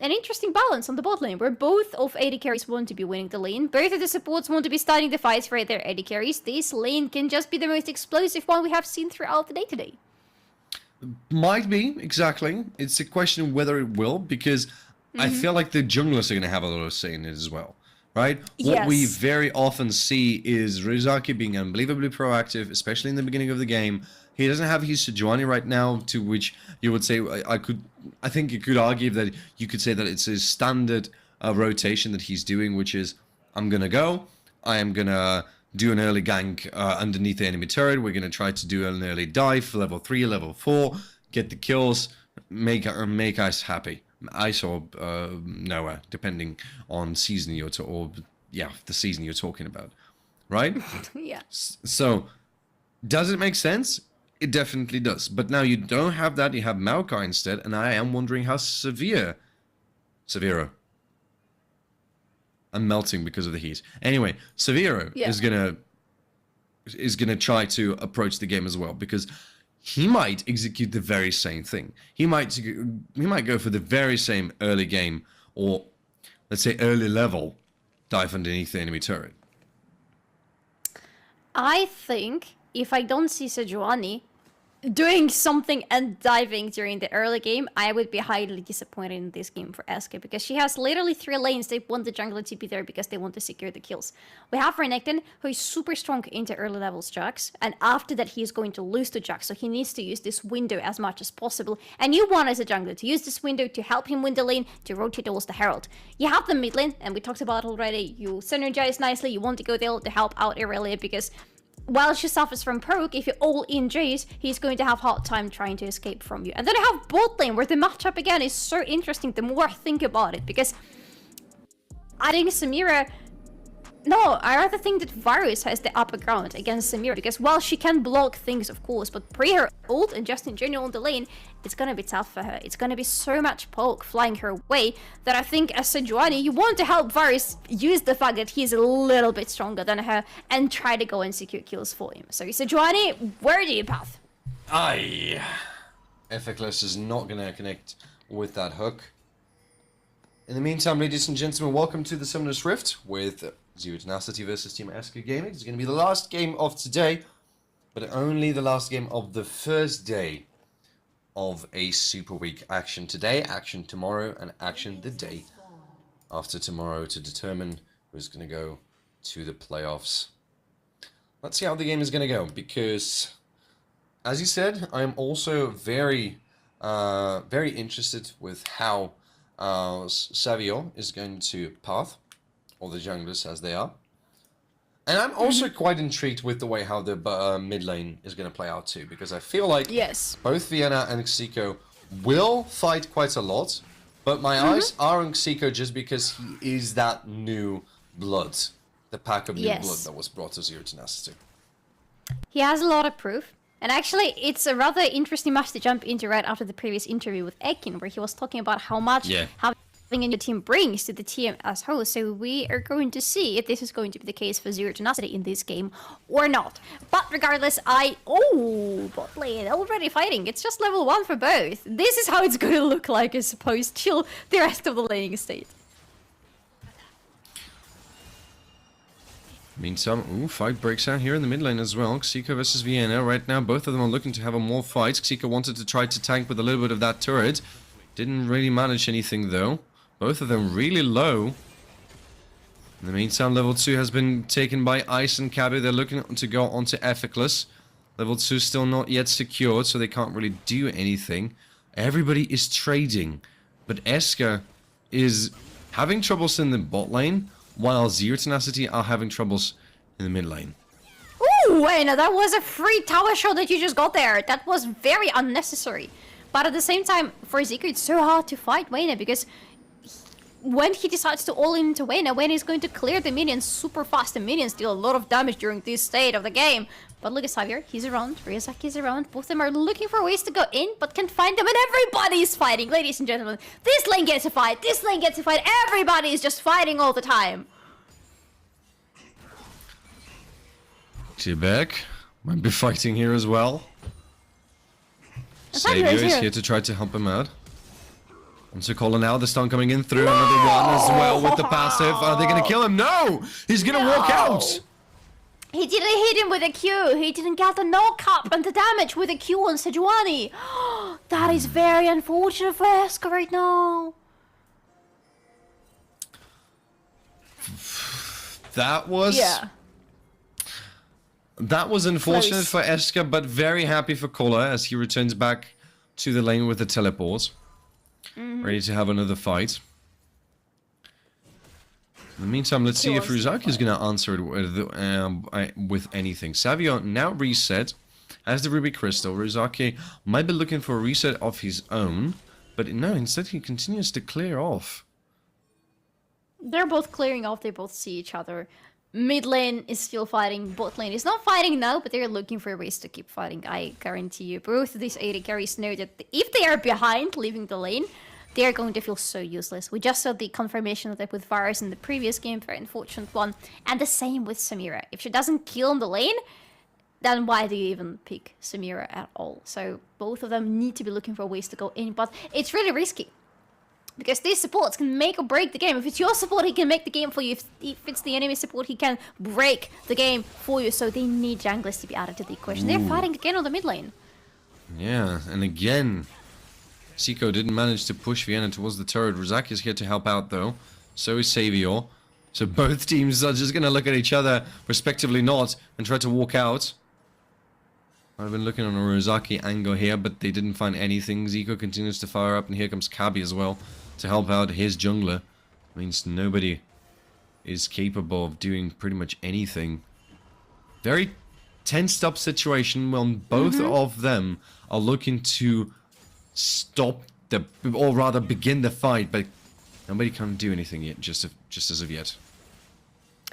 interesting balance on the bot lane, where both of AD carries want to be winning the lane. Both of the supports want to be starting the fights for their AD carries. This lane can just be the most explosive one we have seen throughout the day today.
Might be, exactly. It's a question of whether it will, because I feel like the junglers are going to have a lot of say in it as well, right? What we very often see is Ruzaki being unbelievably proactive, especially in the beginning of the game. He doesn't have his Sejuani right now, to which you would say, I think you could argue that you could say that it's his standard rotation that he's doing, which is, I'm going to go, I am going to do an early gank underneath the enemy turret, we're going to try to do an early dive for level 3, level 4, get the kills, make Ice happy. Ice or Noah, depending on season the season you're talking about, right?
Yeah.
So, does it make sense? It definitely does. But now you don't have that. You have Maokai instead, and I am wondering how Severo. I'm melting because of the heat. Anyway, Severo is gonna try to approach the game as well, because he might execute the very same thing. He might go for the very same early game, or let's say early level dive underneath the enemy turret.
I think if I don't see Sejuani doing something and diving during the early game, I would be highly disappointed in this game for ESCA, because she has literally 3 lanes. They want the jungler to be there because they want to secure the kills. We have Renekton, who is super strong into early levels Jax, and after that he is going to lose to Jax, so he needs to use this window as much as possible. And you want as a jungler to use this window to help him win the lane, to rotate towards the Herald. You have the mid lane, and we talked about it already. You synergize nicely, you want to go there to help out Irelia, because while she suffers from poke, if you all in Jace, he's going to have hard time trying to escape from you. And then I have bot lane, where the matchup again is so interesting the more I think about it, because I think Samira... No, I rather think that Varus has the upper ground against Samira, because while she can block things, of course, but pre her ult and just in general on the lane, it's gonna be tough for her. It's gonna be so much poke flying her way that I think as Sejuani, you want to help Varus use the fact that he's a little bit stronger than her and try to go and secure kills for him. So Sejuani, where do you path?
Aye. Effortless is not gonna connect with that hook. In the meantime, ladies and gentlemen, welcome to the Summoner's Rift with Zero Tenacity versus Team ESCA Gaming. It's going to be the last game of today, but only the last game of the first day of a Super Week. Action today, action tomorrow, and action the day after tomorrow to determine who's going to go to the playoffs. Let's see how the game is going to go, because, as you said, I'm also very interested with how Savio is going to path, or the junglers as they are. And I'm also quite intrigued with the way how the mid lane is going to play out too, because I feel like both Vienna and Xiko will fight quite a lot, but my eyes are on Xiko just because he is that new blood, the pack of new blood that was brought to Zero Tenacity.
He has a lot of proof. And actually, it's a rather interesting match to jump into right after the previous interview with Ekin, where he was talking about how much having a new team brings to the team as whole. So we are going to see if this is going to be the case for Zero Tenacity in this game or not. But regardless, bot lane already fighting. It's just level 1 for both. This is how it's going to look like, I suppose, till the rest of the laning state.
Meantime, fight breaks out here in the mid lane as well. Xiko versus Vienna. Right now, both of them are looking to have a more fight. Xiko wanted to try to tank with a little bit of that turret. Didn't really manage anything, though. Both of them really low. In the meantime, level 2 has been taken by Ice and Cabby. They're looking to go onto Effortless. Level 2 still not yet secured, so they can't really do anything. Everybody is trading. But ESCA is having troubles in the bot lane, while Zero Tenacity are having troubles in the mid lane.
Ooh, wait, no, that was a free tower shot that you just got there. That was very unnecessary. But at the same time, for Zika, it's so hard to fight Wayne, because when he decides to all into Wayne, Wayne is going to clear the minions super fast. The minions deal a lot of damage during this state of the game. But look at Xavier, he's around, Ryazaki is around. Both of them are looking for ways to go in, but can't find them, and everybody is fighting, ladies and gentlemen. This lane gets a fight, this lane gets a fight, everybody is just fighting all the time.
Quebec might be fighting here as well. Savio is here to try to help him out. And so Colin now, the stun coming in through another one as well with the passive. Are they going to kill him? No! He's going to walk out!
He didn't hit him with a Q. He didn't get the knock-up and the damage with a Q on Sejuani. That is very unfortunate for ESCA right now.
That was... That was unfortunate for ESCA, but very happy for Kola as he returns back to the lane with the teleport. Ready to have another fight. In the meantime, let's see if Ryazaki is going to answer it with anything. Savio now reset. Has the Ruby Crystal. Ryuzaki might be looking for a reset of his own, but no, instead he continues to clear off.
They're both clearing off, they both see each other. Mid lane is still fighting, bot lane is not fighting now, but they're looking for ways to keep fighting, I guarantee you. Both of these AD carries know that if they are behind, leaving the lane, they are going to feel so useless. We just saw the confirmation of that with Varus in the previous game, very unfortunate one. And the same with Samira. If she doesn't kill in the lane, then why do you even pick Samira at all? So both of them need to be looking for ways to go in, but it's really risky. Because these supports can make or break the game. If it's your support, he can make the game for you. If it's the enemy support, he can break the game for you. So they need junglers to be added to the equation. They're fighting again on the mid lane.
Yeah, and again, Seiko didn't manage to push Vienna towards the turret. Ryuzaki is here to help out though. So is Savior. So both teams are just going to look at each other, respectively not, and try to walk out. I've been looking on a Ryuzaki angle here, but they didn't find anything. Zico continues to fire up, and here comes Kabi as well to help out his jungler. Means nobody is capable of doing pretty much anything. Very tensed up situation when both of them are looking to stop the, or rather begin the fight, but nobody can do anything yet, just as of yet.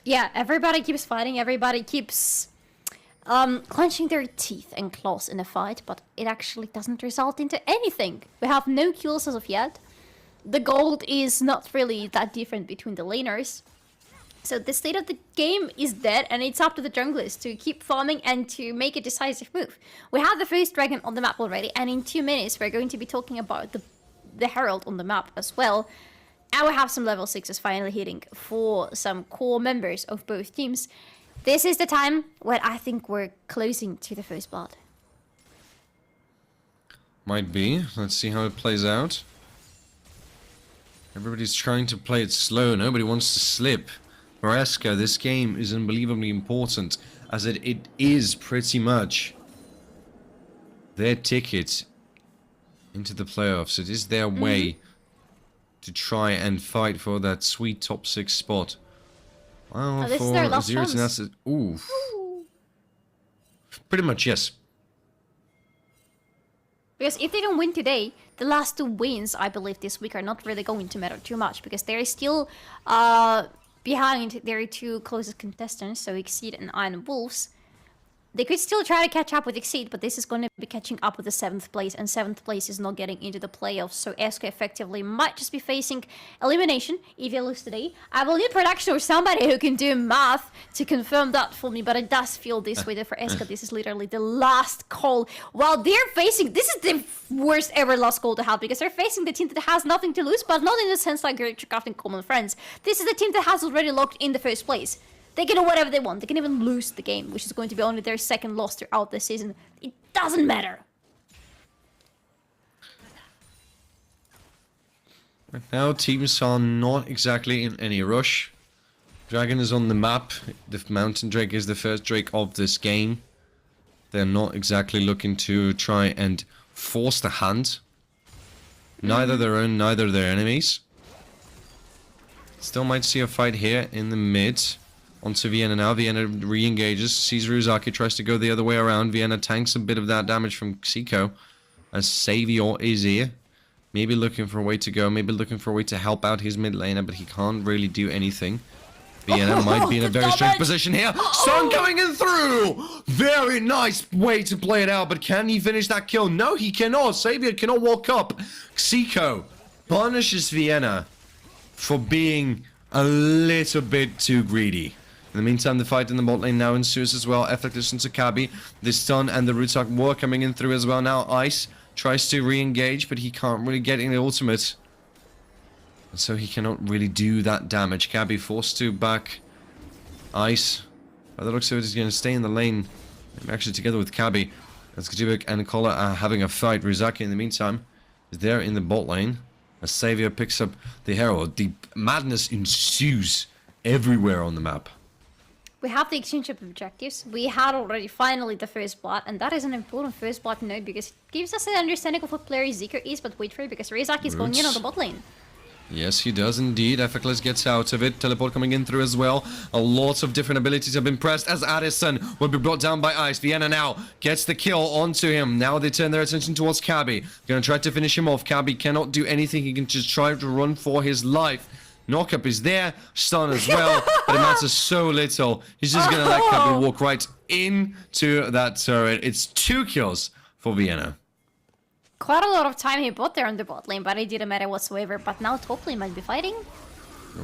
Yeah, everybody keeps fighting, everybody keeps clenching their teeth and claws in a fight, but it actually doesn't result into anything. We have no kills as of yet. The gold is not really that different between the laners. So the state of the game is dead, and it's up to the junglers to keep farming and to make a decisive move. We have the first dragon on the map already, and in 2 minutes we're going to be talking about the herald on the map as well. And we have some level 6s finally hitting for some core members of both teams. This is the time where I think we're closing to the first blood.
Might be. Let's see how it plays out. Everybody's trying to play it slow. Nobody wants to slip. For ESCA, this game is unbelievably important, as it is pretty much their ticket into the playoffs. It is their way to try and fight for that sweet top 6 spot. Well,
this is their last chance.
Ooh. Pretty much, yes.
Because if they don't win today, the last 2 wins, I believe, this week are not really going to matter too much, because they're still behind their 2 closest contestants, so Exceed and Iron Wolves. They could still try to catch up with Exceed, but this is going to be catching up with the 7th place, and 7th place is not getting into the playoffs, so ESCA effectively might just be facing elimination if they lose today. I will need production or somebody who can do math to confirm that for me, but it does feel this way that for ESCA this is literally the last call. While they're facing, this is the worst ever last call to have, because they're facing the team that has nothing to lose, but not in the sense like Grypciocraft and Komil Friends. This is the team that has already locked in the first place. They can do whatever they want. They can even lose the game, which is going to be only their 2nd loss throughout the season. It doesn't matter.
Right now, teams are not exactly in any rush. Dragon is on the map. The Mountain Drake is the first Drake of this game. They're not exactly looking to try and force the hand. Neither their own, neither their enemies. Still might see a fight here in the mid. Onto Vienna now. Vienna re-engages. Sees Ryuzaki, tries to go the other way around. Vienna tanks a bit of that damage from Seiko. As Savior is here. Maybe looking for a way to go. Maybe looking for a way to help out his mid laner, but he can't really do anything. Vienna might be in a very strange position here. Sun coming in through! Very nice way to play it out, but can he finish that kill? No, he cannot. Savior cannot walk up. Seiko punishes Vienna for being a little bit too greedy. In the meantime, the fight in the bot lane now ensues as well. Effectless into Kabi. The stun and the Rutak war coming in through as well. Now Ice tries to re-engage, but he can't really get in the ultimate. And so he cannot really do that damage. Kabi forced to back Ice. By the looks of it, he's going to stay in the lane. Actually together with Kabi. As Grypciocraft and Kola are having a fight. Ryuzaki in the meantime is there in the bot lane. As Savior picks up the Herald. The madness ensues everywhere on the map.
We have the exchange of objectives. We had already finally the first blood, and that is an important first blood to note because it gives us an understanding of what player Zikr is, but wait for it because Ryuzaki is going in on the bot lane.
Yes, he does indeed. Effortless gets out of it. Teleport coming in through as well. A lot of different abilities have been pressed as Addison will be brought down by Ice. Vienna now gets the kill onto him. Now they turn their attention towards Cabby. Gonna try to finish him off. Cabby cannot do anything. He can just try to run for his life. Knockup is there. Stun as well. But it matters so little. He's just gonna let Cabby walk right into that turret. It's 2 kills for Vienna.
Quite a lot of time he bought there on the bot lane, but it didn't matter whatsoever. But now top lane might be fighting.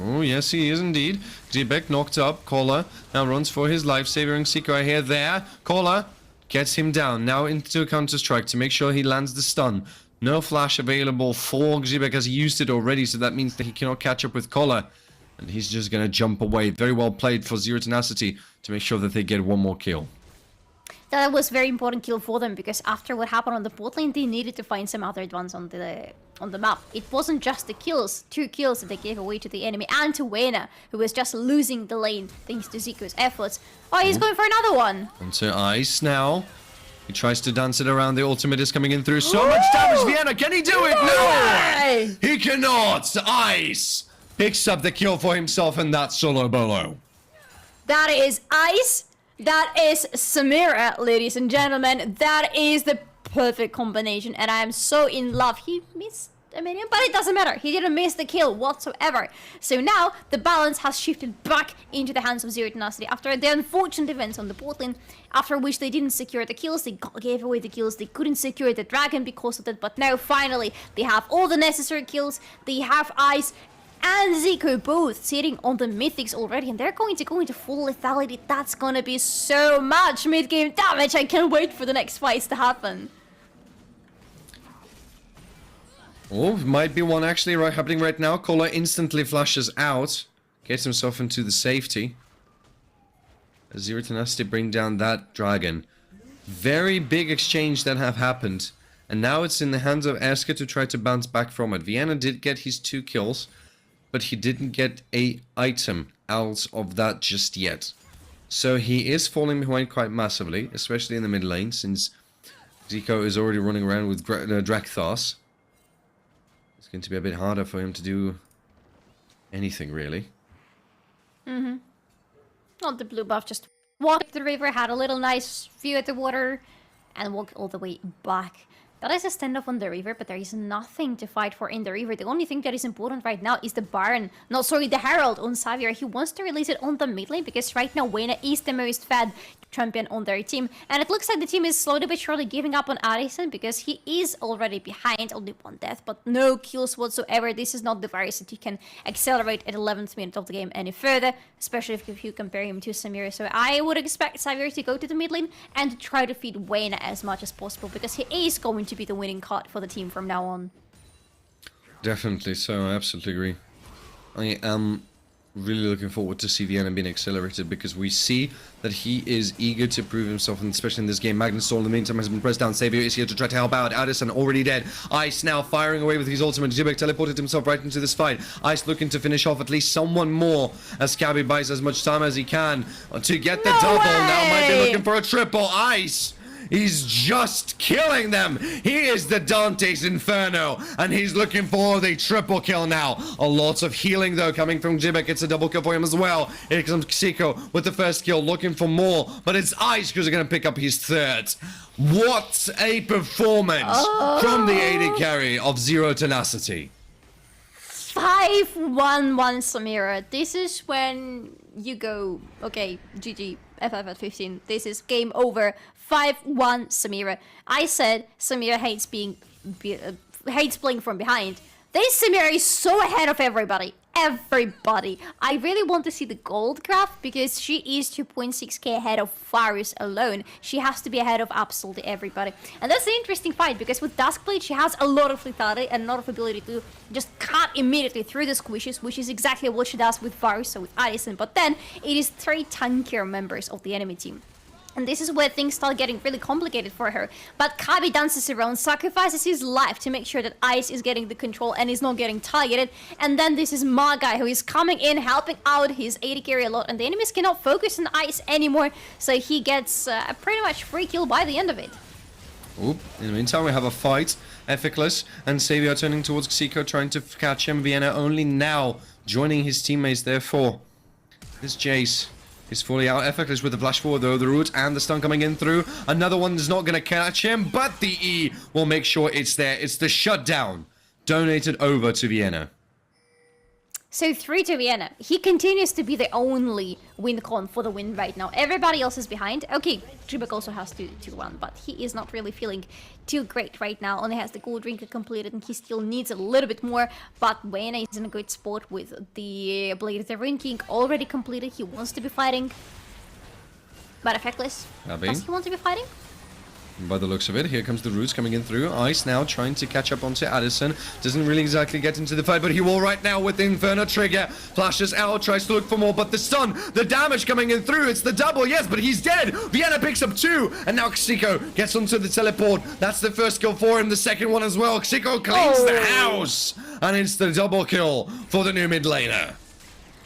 Oh, yes, he is indeed. Gbek knocked up. Kola now runs for his life, saving Seeker here. There. Kola gets him down. Now into a counter-strike to make sure he lands the stun. No flash available for Gbek as he used it already, so that means that he cannot catch up with Kola. And he's just going to jump away. Very well played for Zero Tenacity to make sure that they get one more kill.
That was a very important kill for them, because after what happened on the bot lane, they needed to find some other advance on the map. It wasn't just the kills, 2 kills that they gave away to the enemy and to Wena, who was just losing the lane thanks to Zico's efforts. Oh, he's going for another one.
Onto Ice now. He tries to dance it around. The ultimate is coming in through. So much damage, Vienna. Can he do it? No! He cannot. Ice picks up the kill for himself in that solo bolo.
That is Ice. That is Samira, ladies and gentlemen. That is the perfect combination, and I am so in love. He missed a minion, but it doesn't matter. He didn't miss the kill whatsoever. So now the balance has shifted back into the hands of Zero Tenacity after the unfortunate events on the bot lane, after which they didn't secure the kills. They gave away the kills. They couldn't secure the dragon because of that, but now finally they have all the necessary kills. They have Ice and Zico both sitting on the mythics already, and they're going to go into full lethality. That's gonna be so much mid-game damage. I can't wait for the next fights to happen.
Oh, might be one actually happening right now. Kola instantly flashes out, gets himself into the safety. Zero Tenacity bring down that dragon. Very big exchange that have happened, and now it's in the hands of ESCA to try to bounce back from it. Vienna did get his 2 kills, but he didn't get a item out of that just yet. So he is falling behind quite massively, especially in the mid lane, since Zico is already running around with Drakthos. It's going to be a bit harder for him to do anything, really.
Not the blue buff, just walked up the river, had a little nice view at the water, and walked all the way back. That is a standoff on the river, but there is nothing to fight for in the river. The only thing that is important right now is the Baron. No, sorry, the Herald on Xavier. He wants to release it on the mid lane because right now Wena is the most fed champion on their team. And it looks like the team is slowly but surely giving up on Addison because he is already behind, only 1 death, but no kills whatsoever. This is not the virus that you can accelerate at 11th minute of the game any further, especially if you compare him to Samir. So I would expect Xavier to go to the mid lane and to try to feed Wena as much as possible because he is going to be the winning card for the team from now on.
Definitely so, I absolutely agree. I am really looking forward to see Vienna being accelerated because we see that he is eager to prove himself, and especially in this game. Magnus Soul in the meantime has been pressed down. Xavier is here to try to help out. Addison already dead. Ice now firing away with his ultimate. Zibek teleported himself right into this fight. Ice looking to finish off at least someone more as Cabby buys as much time as he can to get the double. Now might be looking for a triple. Ice! He's just killing them. He is the Dante's Inferno, and he's looking for the triple kill now. A lot of healing, though, coming from Jibek. It's a double kill for him as well. Here comes Xico with the first kill, looking for more, but it's Ice who's going to pick up his 3rd. What a performance from the AD carry of Zero Tenacity.
5-1-1 Samira. This is when you go, okay, GG, FF at 15. This is game over. 5-1 Samira. I said Samira hates hates playing from behind. This Samira is so ahead of everybody. I really want to see the gold graph because she is 2.6k ahead of Varus alone. She has to be ahead of absolutely everybody. And that's an interesting fight because with Duskblade she has a lot of lethality and a lot of ability to just cut immediately through the squishes, which is exactly what she does with Varus, so with Addison. But then it is 3 tankier members of the enemy team. And this is where things start getting really complicated for her. But Kabi dances around, sacrifices his life to make sure that Ice is getting the control and is not getting targeted. And then this is Magai who is coming in, helping out his AD carry a lot. And the enemies cannot focus on Ice anymore. So he gets a pretty much free kill by the end of it.
Oop. In the meantime, we have a fight Effortless and Xavier turning towards Xico, trying to catch him. Vienna only now joining his teammates, therefore. This Jace is fully out. Effortless with the flash forward though, the root and the stun coming in through. Another one is not going to catch him, but the E will make sure it's there. It's the shutdown. Donated over to Vienna.
So 3 to Vienna. He continues to be the only win con for the win right now. Everybody else is behind. Okay, DrBrilmann also has to run, but he is not really feeling too great right now. Only has the gold drinker completed and he still needs a little bit more. But Vienna is in a good spot with the Blade of the Ring King already completed. He wants to be fighting. But Effectless, does he want to be fighting?
By the looks of it, here comes the roots coming in through. Ice now trying to catch up onto Addison. Doesn't really exactly get into the fight, but he will right now with the Inferno trigger. Flashes out, tries to look for more, but the stun, the damage coming in through. It's the double, yes, but he's dead. Vienna picks up 2, and now Xico gets onto the teleport. That's the first kill for him, the second one as well. Xico cleans the house, and it's the double kill for the new mid laner.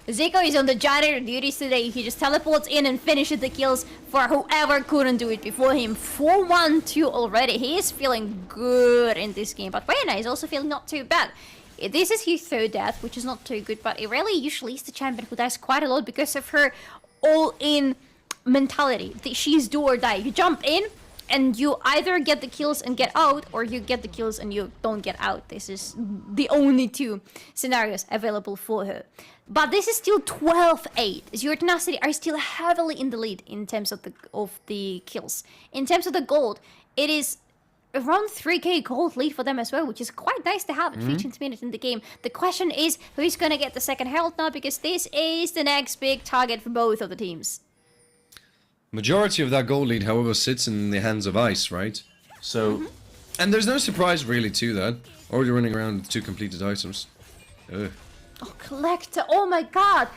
Zico is on the janitor duties today. He just teleports in and finishes the kills for whoever couldn't do it before him. 4-1-2 already. He is feeling good in this game, but Vienna is also feeling not too bad. This is his 3rd death, which is not too good, but Irelia usually is the champion who dies quite a lot because of her all-in mentality. She's do or die. You jump in, and you either get the kills and get out, or you get the kills and you don't get out. This is the only 2 scenarios available for her. But this is still 12-8. Your Tenacity are still heavily in the lead in terms of the kills. In terms of the gold, it is around 3k gold lead for them as well, which is quite nice to have at 15th minute in the game. The question is, who's gonna get the second herald now, because this is the next big target for both of the teams.
Majority of that gold lead, however, sits in the hands of Ice, right? So, and there's no surprise really to that. Already running around with 2 completed items. Ugh.
Oh, Collector, oh my god!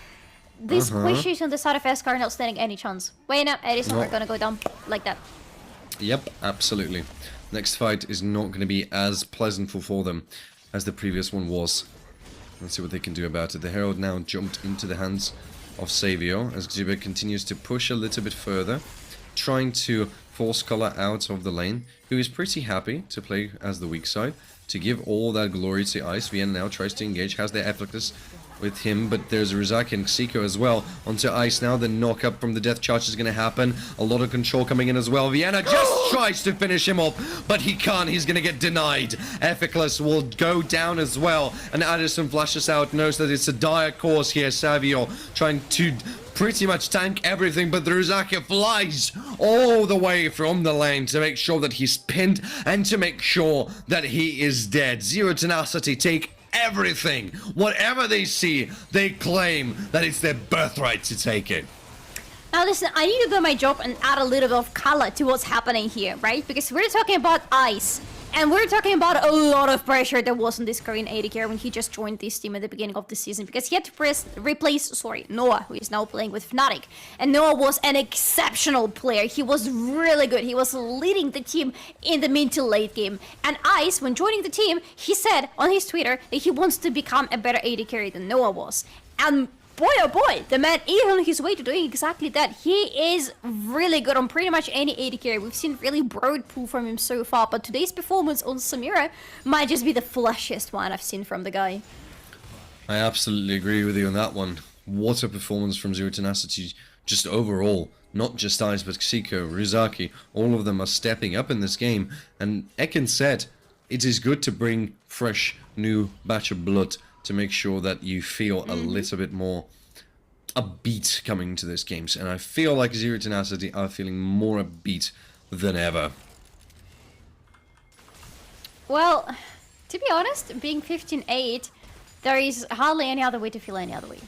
These squishies on the side of ESCA are not standing any chance. Wait, no, it is not gonna go down like that.
Yep, absolutely. Next fight is not going to be as pleasant for them as the previous one was. Let's see what they can do about it. The Herald now jumped into the hands of Savio as Xube continues to push a little bit further, trying to force Color out of the lane, who is pretty happy to play as the weak side, to give all that glory to Ice. Vienna now tries to engage, has their Effortless with him, but there's Rizaki and Xico as well onto Ice now. The knock up from the death charge is going to happen. A lot of control coming in as well. Vienna just tries to finish him off, but he can't. He's going to get denied. Effortless will go down as well, and Addison flashes out, knows that it's a dire course here. Savio trying to pretty much tank everything, but the Rizaki flies all the way from the lane to make sure that he's pinned and to make sure that he is dead. Zero Tenacity take everything. Whatever they see, they claim that it's their birthright to take it.
Now listen, I need to do my job and add a little bit of color to what's happening here, right? Because we're talking about Ice, and we're talking about a lot of pressure that was on this Korean AD carry when he just joined this team at the beginning of the season, because he had to replace Noah, who is now playing with Fnatic. And Noah was an exceptional player. He was really good. He was leading the team in the mid to late game. And Ice, when joining the team, he said on his Twitter that he wants to become a better AD carry than Noah was. And boy, oh boy, the man is on his way to doing exactly that. He is really good on pretty much any AD carry. We've seen really broad pool from him so far, but today's performance on Samira might just be the flashiest one I've seen from the guy.
I absolutely agree with you on that one. What a performance from Zero Tenacity, just overall. Not just Ice, but Xico, Rizaki, all of them are stepping up in this game. And Ekin said, it is good to bring fresh, new batch of blood to make sure that you feel a little bit more upbeat coming into this games. And I feel like Zero Tenacity are feeling more upbeat than ever.
Well, to be honest, being 15-8, there is hardly any other way to feel any other way.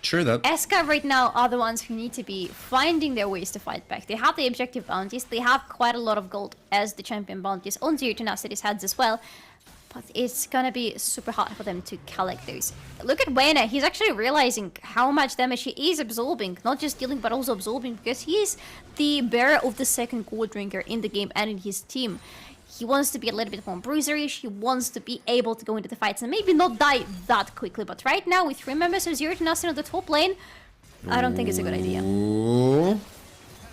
True that.
ESCA right now are the ones who need to be finding their ways to fight back. They have the objective bounties, they have quite a lot of gold as the champion bounties on Zero Tenacity's heads as well. But it's gonna be super hard for them to collect those. Look at Wayne, he's actually realizing how much damage he is absorbing. Not just dealing, but also absorbing, because he is the bearer of the second gold drinker in the game and in his team. He wants to be a little bit more bruiserish, he wants to be able to go into the fights and maybe not die that quickly. But right now, with 3 members of Zero Tenacity on the top lane, I don't think it's a good idea.
Ooh.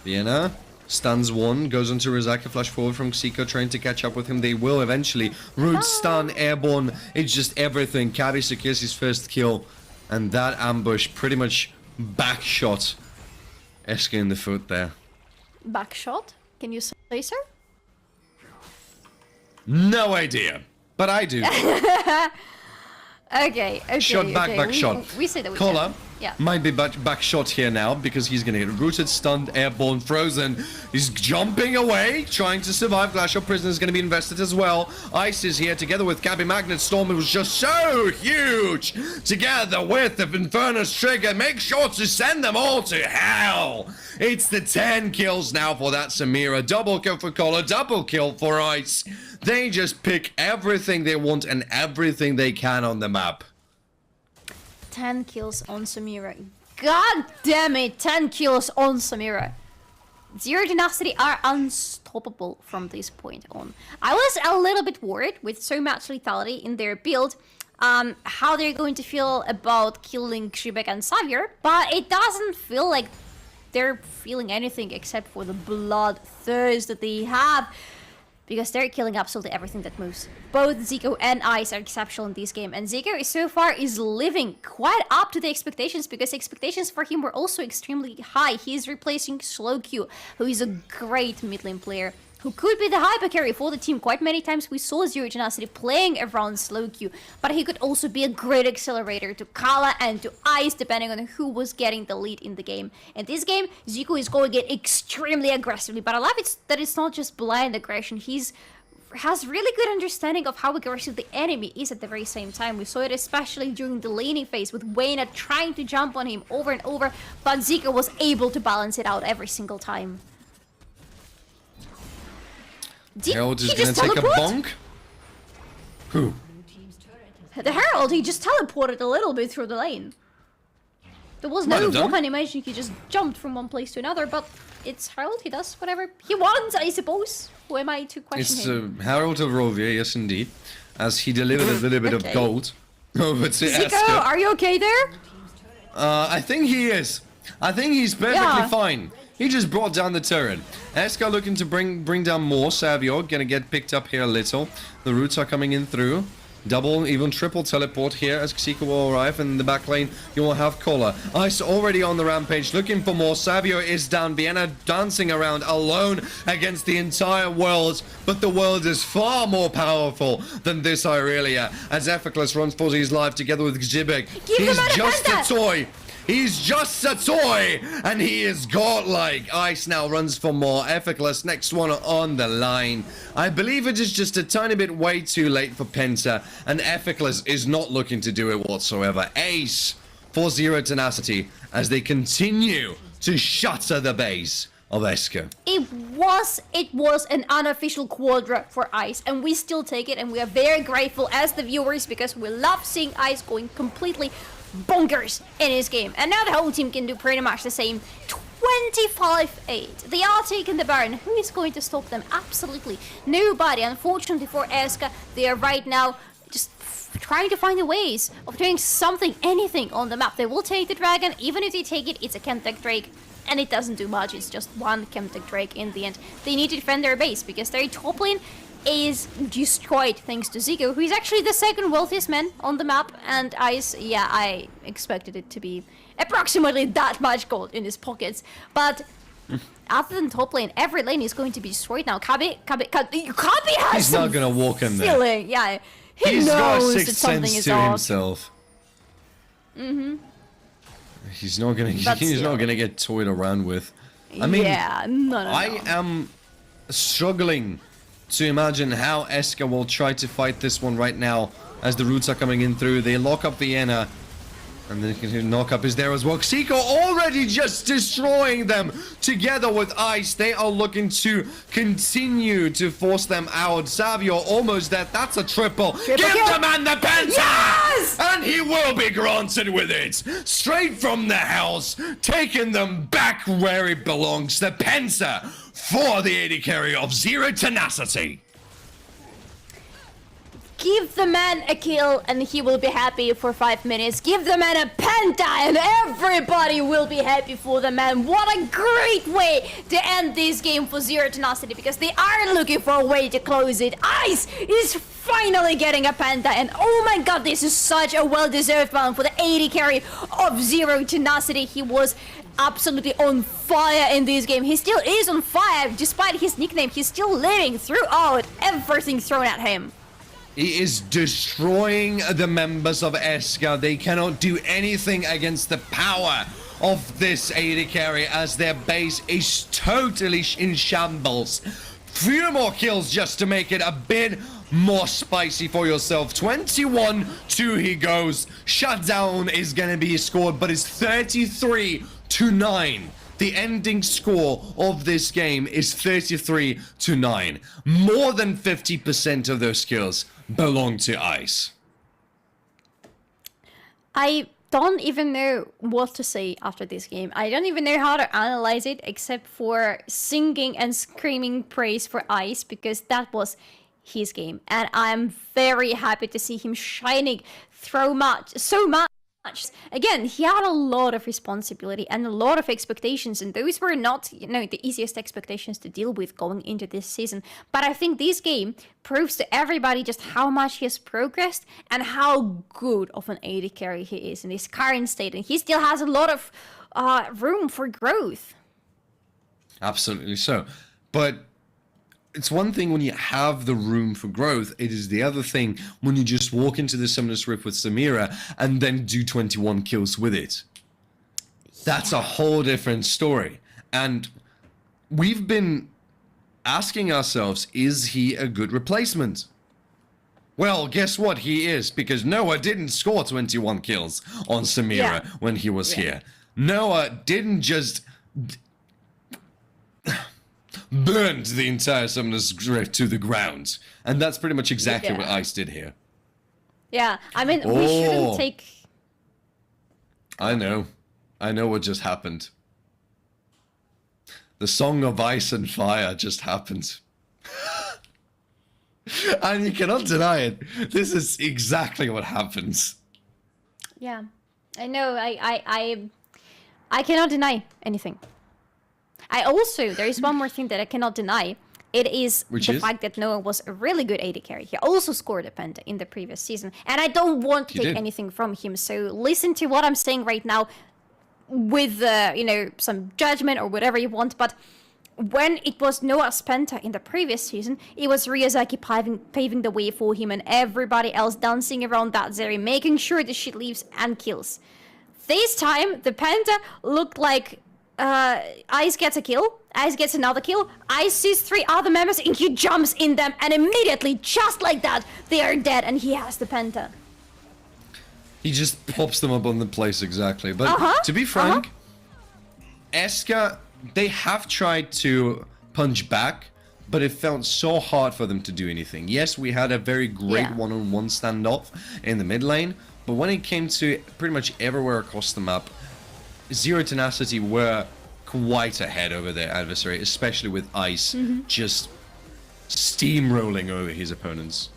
Vienna Stuns one, goes onto Rizaka, flash forward from Xico, trying to catch up with him. They will eventually. Root stun, airborne, it's just everything. Cabi secures his first kill. And that ambush pretty much backshot ESCA in the foot there.
Backshot? Can you say so?
No idea, but I do.
Okay.
Shot back,
okay.
backshot.
We say that we
Kola
can. Yeah.
might be backshot here now because he's gonna get rooted, stunned, airborne, frozen. He's jumping away, trying to survive. Glacial Prison is gonna be invested as well. Ice is here together with Cabi Magnet Storm. It was just so huge. Together with the Infernus Trigger, make sure to send them all to hell. It's the 10 kills now for that Samira. Double kill for Kola, double kill for Ice. They just pick everything they want and everything they can on the map.
10 kills on Samira. God damn it, 10 kills on Samira. Zero Tenacity are unstoppable from this point on. I was a little bit worried with so much lethality in their build, how they're going to feel about killing Grypciocraft and Xavier, but it doesn't feel like they're feeling anything except for the bloodthirst that they have. Because they're killing absolutely everything that moves. Both Zico and Ice are exceptional in this game, and Zico is so far living quite up to the expectations, because expectations for him were also extremely high. He is replacing Slowq, who is a great mid lane player, who could be the hyper carry for the team. Quite many times we saw Zero Tenacity playing around Slowq, but he could also be a great accelerator to Kala and to Ice, depending on who was getting the lead in the game. In this game, Zico is going it extremely aggressively, but I love it that it's not just blind aggression. Has really good understanding of how aggressive the enemy is at the very same time. We saw it especially during the laning phase with Wayna trying to jump on him over and over, but Zico was able to balance it out every single time.
Herald is gonna take a bonk. Who?
The Herald, he just teleported a little bit through the lane. There was no walk animation, he just jumped from one place to another, but it's Herald, he does whatever he wants, I suppose. Who am I to question him?
It's Herald of Rovia, yes indeed, as he delivered a little bit of gold over to
Zico,
ESCA.
are you okay there?
I think he is. I think he's perfectly fine. He just brought down the turret. ESCA looking to bring down more. Xavier gonna get picked up here a little. The roots are coming in through. Double, even triple teleport here as Xico will arrive. And in the back lane, you will have Kola. Ice already on the rampage, looking for more. Xavier is down. Vienna dancing around alone against the entire world. But the world is far more powerful than this Irelia. As Effortless runs for his life together with Grypciocraft. He's just a toy. He's just a toy, and he is godlike. Ice now runs for more. Effortless, next one on the line. I believe it is just a tiny bit way too late for Penta, and Effortless is not looking to do it whatsoever. Ace for Zero Tenacity as they continue to shatter the base of ESCA.
It was an unofficial quadra for Ice, and we still take it, and we are very grateful as the viewers, because we love seeing Ice going completely bonkers in his game. And now the whole team can do pretty much the same. 25-8. They are taking the Baron. Who is going to stop them? Absolutely nobody. Unfortunately for ESCA, they are right now just trying to find the ways of doing something, anything on the map. They will take the dragon. Even if they take it, it's a Chemtech Drake, and it doesn't do much. It's just one Chemtech Drake in the end. They need to defend their base because their top lane is destroyed thanks to Zico, who is actually the second wealthiest man on the map. And Ice, yeah, I expected it to be approximately that much gold in his pockets. But other than top lane, every lane is going to be destroyed now. Kabi has
He's not gonna walk in there.
Feeling. Yeah,
He's got
knows
a
that
sixth
something
sense
is
to
off.
himself. He's not gonna. He's not gonna get toyed around with. I mean,
yeah, no.
I am struggling to imagine how ESCA will try to fight this one right now as the roots are coming in through. They lock up Vienna, and the knock up is there as well. Xico already just destroying them together with Ice. They are looking to continue to force them out. Xavier almost dead. That's a triple. Give the man the penta!
Yes!
And he will be granted with it. Straight from the house, taking them back where it belongs. The penta for the AD carry of Zero Tenacity.
Give the man a kill and he will be happy for 5 minutes. Give the man a penta and everybody will be happy for the man. What a great way to end this game for Zero Tenacity, because they are looking for a way to close it. Ice is finally getting a penta, and oh my god, this is such a well-deserved one for the AD carry of Zero Tenacity. He was absolutely on fire in this game. He still is on fire despite his nickname. He's still living throughout everything thrown at him.
He is destroying the members of ESCA. They cannot do anything against the power of this AD carry, as their base is totally in shambles. Few more kills just to make it a bit more spicy for yourself. 21-2 he goes. Shutdown is gonna be scored, but it's 33-9. The ending score of this game is 33-9. More than 50% of those kills belong to Ice.
I don't even know what to say after this game. I don't even know how to analyze it, except for singing and screaming praise for Ice, because that was his game. And I'm very happy to see him shining so much. Again, he had a lot of responsibility and a lot of expectations, and those were not, the easiest expectations to deal with going into this season. But I think this game proves to everybody just how much he has progressed and how good of an AD carry he is in his current state, and he still has a lot of room for growth.
Absolutely so. But it's one thing when you have the room for growth. It is the other thing when you just walk into the Summoner's Rift with Samira and then do 21 kills with it. That's a whole different story. And we've been asking ourselves, is he a good replacement? Well, guess what? He is, because Noah didn't score 21 kills on Samira when he was here. Noah didn't just burned the entire Summoner's Rift to the ground. And that's pretty much exactly what Ice did here.
Yeah, I mean, we shouldn't take...
I know what just happened. The Song of Ice and Fire just happened. And you cannot deny it. This is exactly what happens.
Yeah, I know, I cannot deny anything. There is one more thing that I cannot deny. It is the fact that Noah was a really good AD carry. He also scored a penta in the previous season. And I don't want to take anything from him. So listen to what I'm saying right now with, some judgment or whatever you want. But when it was Noah's penta in the previous season, it was Ryazaki paving the way for him and everybody else dancing around that Zeri, making sure that she leaves and kills. This time, the penta looked like Ice gets a kill, Ice gets another kill, Ice sees 3 other members and he jumps in them, and immediately, just like that, they are dead and he has the penta.
He just pops them up on the place exactly. But to be frank, ESCA, they have tried to punch back, but it felt so hard for them to do anything. Yes, we had a very great one-on-one standoff in the mid lane, but when it came to pretty much everywhere across the map, Zero Tenacity were quite ahead over their adversary, especially with Ice just steamrolling over his opponents.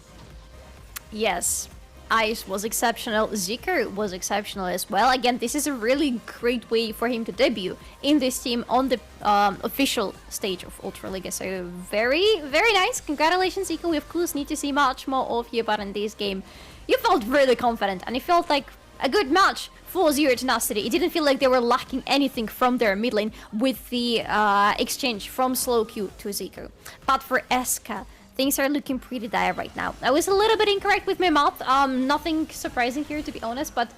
Yes, Ice was exceptional. Zico was exceptional as well. Again, this is a really great way for him to debut in this team on the official stage of Ultraliga. So very, very nice. Congratulations, Zico. We of course need to see much more of you, but in this game, you felt really confident and it felt like a good match for Zero Tenacity. It didn't feel like they were lacking anything from their mid lane with the exchange from Slow Q to Zico. But for ESCA, things are looking pretty dire right now. I was a little bit incorrect with my math. Nothing surprising here, to be honest, but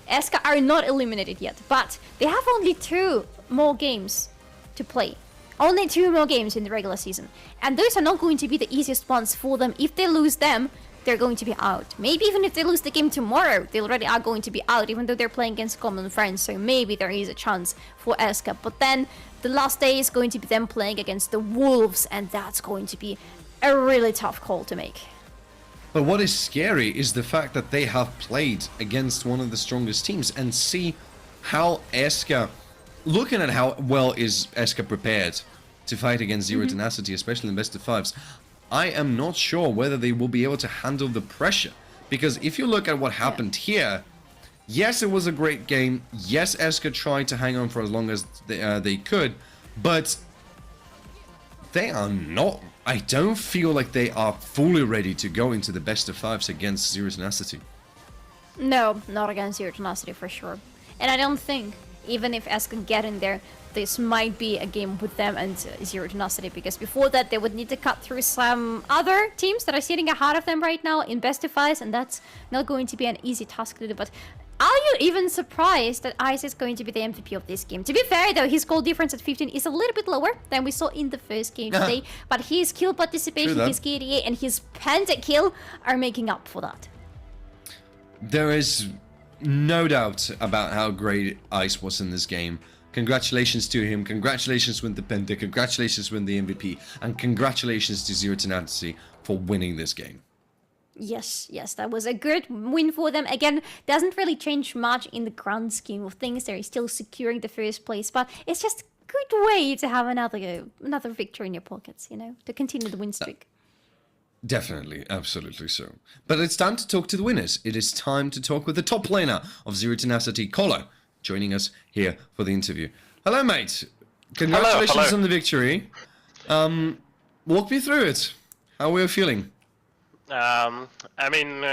ESCA are not eliminated yet. But they have only 2 more games to play. Only 2 more games in the regular season. And those are not going to be the easiest ones for them. If they lose them, they're going to be out. Maybe even if they lose the game tomorrow, they already are going to be out, even though they're playing against Komil Friends, so maybe there is a chance for ESCA. But then the last day is going to be them playing against the Wolves, and that's going to be a really tough call to make. But what is scary is the fact that they have played against one of the strongest teams, and see how ESCA, looking at how well is ESCA prepared to fight against Zero Tenacity, especially in best of 5s, I am not sure whether they will be able to handle the pressure. Because if you look at what happened here, yes, it was a great game. Yes, ESCA tried to hang on for as long as they could, but they are not. I don't feel like they are fully ready to go into the best of fives against Zero Tenacity.
No, not against Zero Tenacity for sure. And I don't think, even if ESCA get in there, this might be a game with them and Zero Tenacity, because before that they would need to cut through some other teams that are sitting ahead of them right now in best of fives, and that's not going to be an easy task to do. But are you even surprised that Ice is going to be the MVP of this game? To be fair though, his goal difference at 15 is a little bit lower than we saw in the first game today, but his kill participation, his KDA and his pentakill are making up for that.
There is no doubt about how great Ice was in this game. Congratulations to him, congratulations with the Penta, congratulations with the MVP, and congratulations to Zero Tenacity for winning this game.
Yes, that was a good win for them. Again, doesn't really change much in the grand scheme of things. They're still securing the first place, but it's just a good way to have another victory in your pockets, you know, to continue the win streak.
Definitely, absolutely so. But it's time to talk to the winners. It is time to talk with the top laner of Zero Tenacity, Kolo, joining us here for the interview. Hello, mate. Congratulations on the victory. Walk me through it. How are you feeling?
I mean,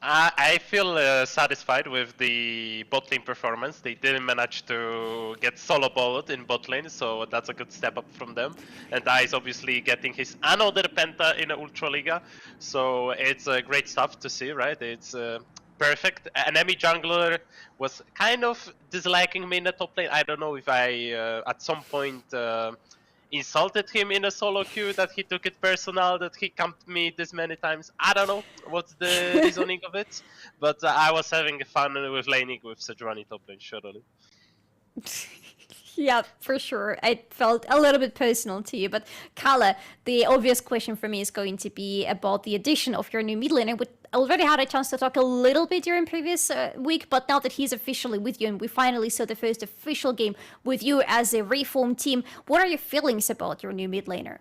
I feel satisfied with the bot lane performance. They didn't manage to get solo balled in bot lane, so that's a good step up from them. And Ice obviously getting his another penta in Ultraliga, so it's great stuff to see, right? It's perfect. Enemy jungler was kind of disliking me in the top lane. I don't know if I at some point insulted him in a solo queue, that he took it personal, that he camped me this many times. I don't know what's the reasoning of it, but I was having fun with laning with Sejuani top lane, surely.
Yeah, for sure. It felt a little bit personal to you, but Kalle, the obvious question for me is going to be about the addition of your new mid laner. We already had a chance to talk a little bit during previous week, but now that he's officially with you and we finally saw the first official game with you as a reformed team, what are your feelings about your new mid laner?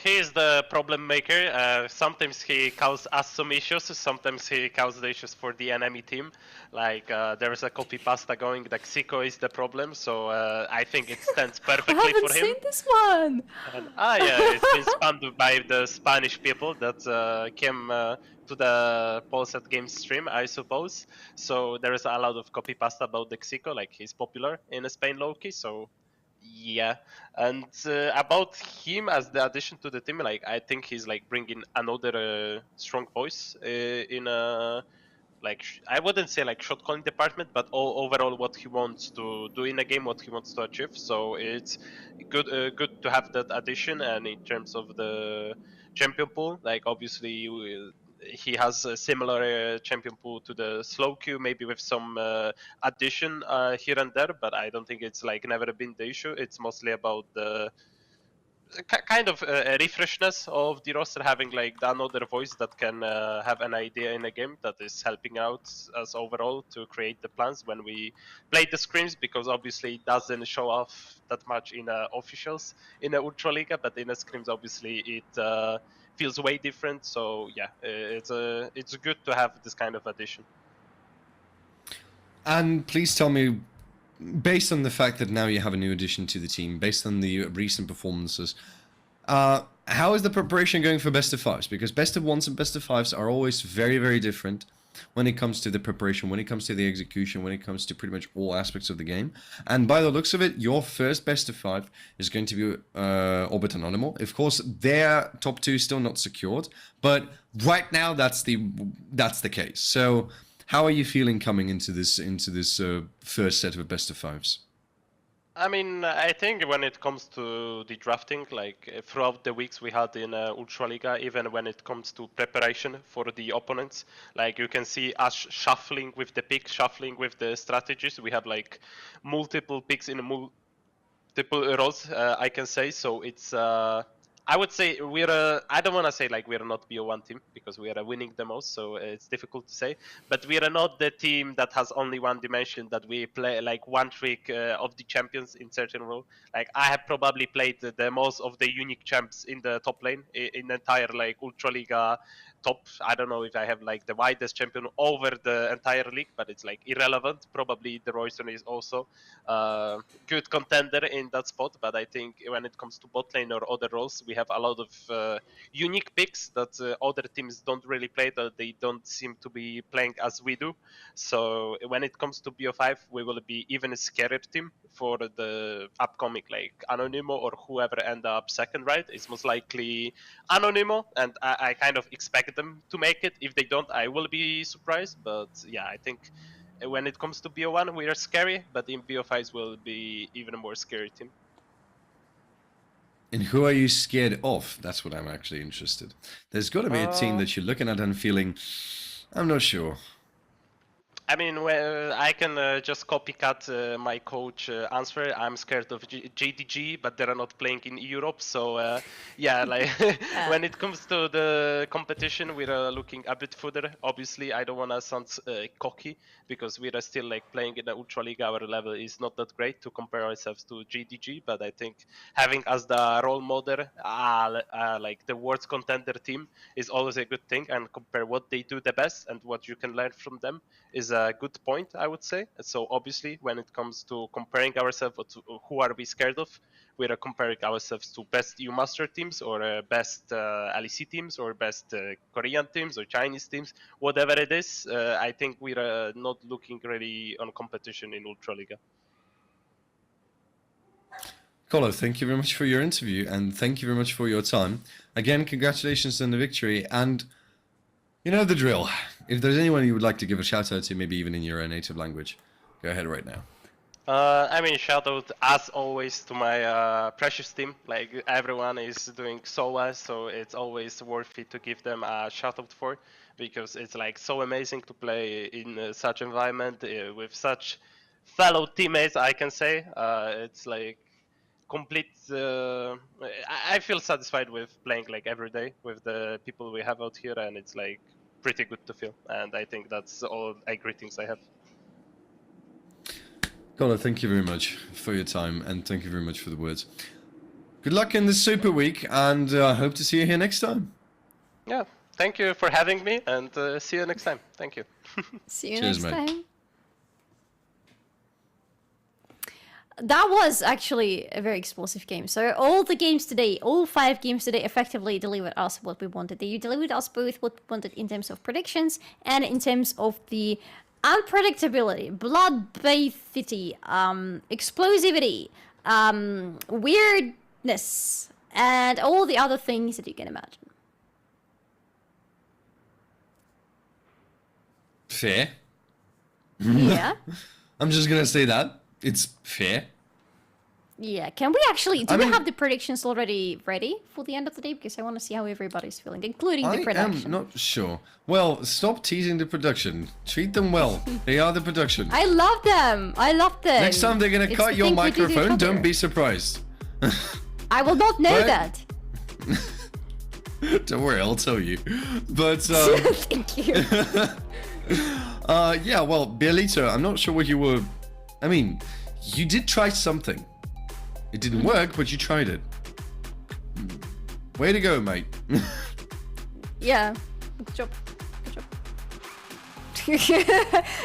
He is the problem maker. Sometimes he causes us some issues, sometimes he causes the issues for the enemy team. Like, there is a copy pasta going, that Xico is the problem, so I think it stands perfectly for him.
I haven't seen this one!
And, yeah, it's been spanned by the Spanish people that came to the Polsat game stream, I suppose. So there is a lot of copy pasta about the Xico, like he's popular in Spain low-key, so yeah. And about him as the addition to the team, like I think he's like bringing another strong voice in a, like, I wouldn't say like shot calling department, but overall what he wants to do in a game, what he wants to achieve. So it's good to have that addition. And in terms of the champion pool, like obviously he has a similar champion pool to the slow queue, maybe with some addition here and there, but I don't think it's like never been the issue. It's mostly about the kind of refreshness of the roster, having like another voice that can have an idea in a game that is helping out us overall to create the plans when we play the scrims, because obviously it doesn't show off that much in officials in a Ultraliga, but in a scrims obviously it feels way different. So yeah, it's good to have this kind of addition.
And please tell me, based on the fact that now you have a new addition to the team, based on the recent performances, how is the preparation going for best of fives? Because best of ones and best of fives are always very, very different when it comes to the preparation, when it comes to the execution, when it comes to pretty much all aspects of the game. And by the looks of it, your first best of five is going to be Orbit Anonymo. Of course, their top two is still not secured, but right now that's the case. So how are you feeling coming into this first set of best of fives?
I mean, I think when it comes to the drafting, like throughout the weeks we had in Ultraliga, even when it comes to preparation for the opponents, like you can see us shuffling with the picks, shuffling with the strategies. We have like multiple picks in multiple roles, I can say. So it's I would say we're I don't want to say like we're not BO1 team because we are winning the most, so it's difficult to say. But we are not the team that has only one dimension, that we play like one trick of the champions in certain role. Like I have probably played the most of the unique champs in the top lane in the entire like Ultraliga top. I don't know if I have like the widest champion over the entire league, but it's like irrelevant. Probably the Royston is also good contender in that spot, but I think when it comes to bot lane or other roles, we have a lot of unique picks that other teams don't really play, that they don't seem to be playing as we do. So when it comes to BO5, we will be even a scarier team for the upcoming like Anonymo or whoever end up second, right? It's most likely Anonymo, and I kind of expect them to make it. If they don't, I will be surprised, but yeah, I think when it comes to BO1, we are scary, but in BO5s will be even a more scary team.
And who are you scared of? That's what I'm actually interested. There's got to be a team that you're looking at and feeling, I'm not sure.
I mean, well, I can just copycat my coach answer. I'm scared of JDG, but they're not playing in Europe. So yeah, like when it comes to the competition, we're looking a bit further. Obviously, I don't want to sound cocky because we are still like playing in the Ultraliga. Our level is not that great to compare ourselves to JDG, but I think having as the role model, like the world's contender team is always a good thing, and compare what they do the best and what you can learn from them is a good point, I would say. So obviously, when it comes to comparing ourselves to who are we scared of, we are comparing ourselves to best EU Master teams or best LEC teams or best Korean teams or Chinese teams, whatever it is. I think we are not looking really on competition in Ultraliga.
Kolo, thank you very much for your interview, and thank you very much for your time. Again, congratulations on the victory, and you know the drill. If there's anyone you would like to give a shout out to, maybe even in your native language, go ahead right now.
I mean, shout out as always to my precious team. Like everyone is doing so well, so it's always worth it to give them a shout out for, because it's like so amazing to play in such environment with such fellow teammates. I can say it's like complete. I feel satisfied with playing like every day with the people we have out here, and it's like pretty good to feel. And I think that's all greetings I have.
Connor, thank you very much for your time, and thank you very much for the words. Good luck in the Super Week, and I hope to see you here next time.
Yeah, thank you for having me, and see you next time. Thank you.
See you
Cheers,
next
mate.
time. That was actually a very explosive game. So all the games today, all 5 games today effectively delivered us what we wanted. They delivered us both what we wanted in terms of predictions and in terms of the unpredictability, bloodbathity, explosivity, weirdness, and all the other things that you can imagine.
Fair.
Yeah.
I'm just gonna say that. It's fair.
Yeah, can we actually, do we have the predictions already ready for the end of the day? Because I want to see how everybody's feeling, including the production.
I'm not sure. Well, stop teasing the production. Treat them well. They are the production.
I love them. I love them.
Next time they're gonna cut your microphone, don't be surprised.
I will not know that.
Don't worry, I'll tell you. But
thank you.
yeah, well, Bielito, I'm not sure what you were. I mean, you did try something. It didn't work, but you tried it. Way to go, mate.
Yeah, good job. Good job.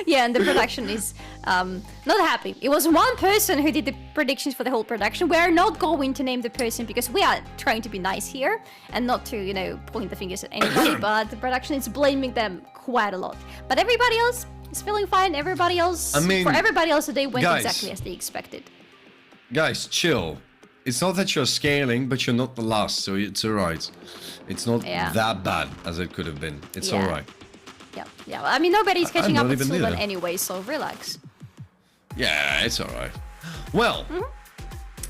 Yeah, and the production is not happy. It was one person who did the predictions for the whole production. We are not going to name the person because we are trying to be nice here and not to, you know, point the fingers at anybody, but the production is blaming them quite a lot. But everybody else is feeling fine. Everybody else, for everybody else, they went exactly as they expected.
Guys, chill. It's not that you're scaling, but you're not the last, so it's alright. It's not that bad as it could have been. It's alright.
Yeah. I mean, nobody's catching up with
even
Sylvan
neither.
anyway, so relax.
Yeah, it's alright. Well,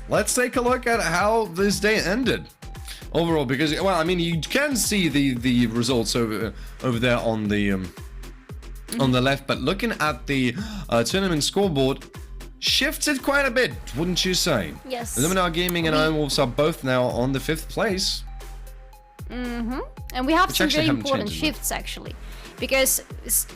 let's take a look at how this day ended. Overall, because, well, I mean, you can see the results over there on the left, but looking at the tournament scoreboard, shifted quite a bit, wouldn't you say?
Yes.
Illuminar Gaming and Iron Wolves are both now on the 5th place.
And we have
Which
some
actually
very
haven't
important
changed, isn't it?
shifts actually. Because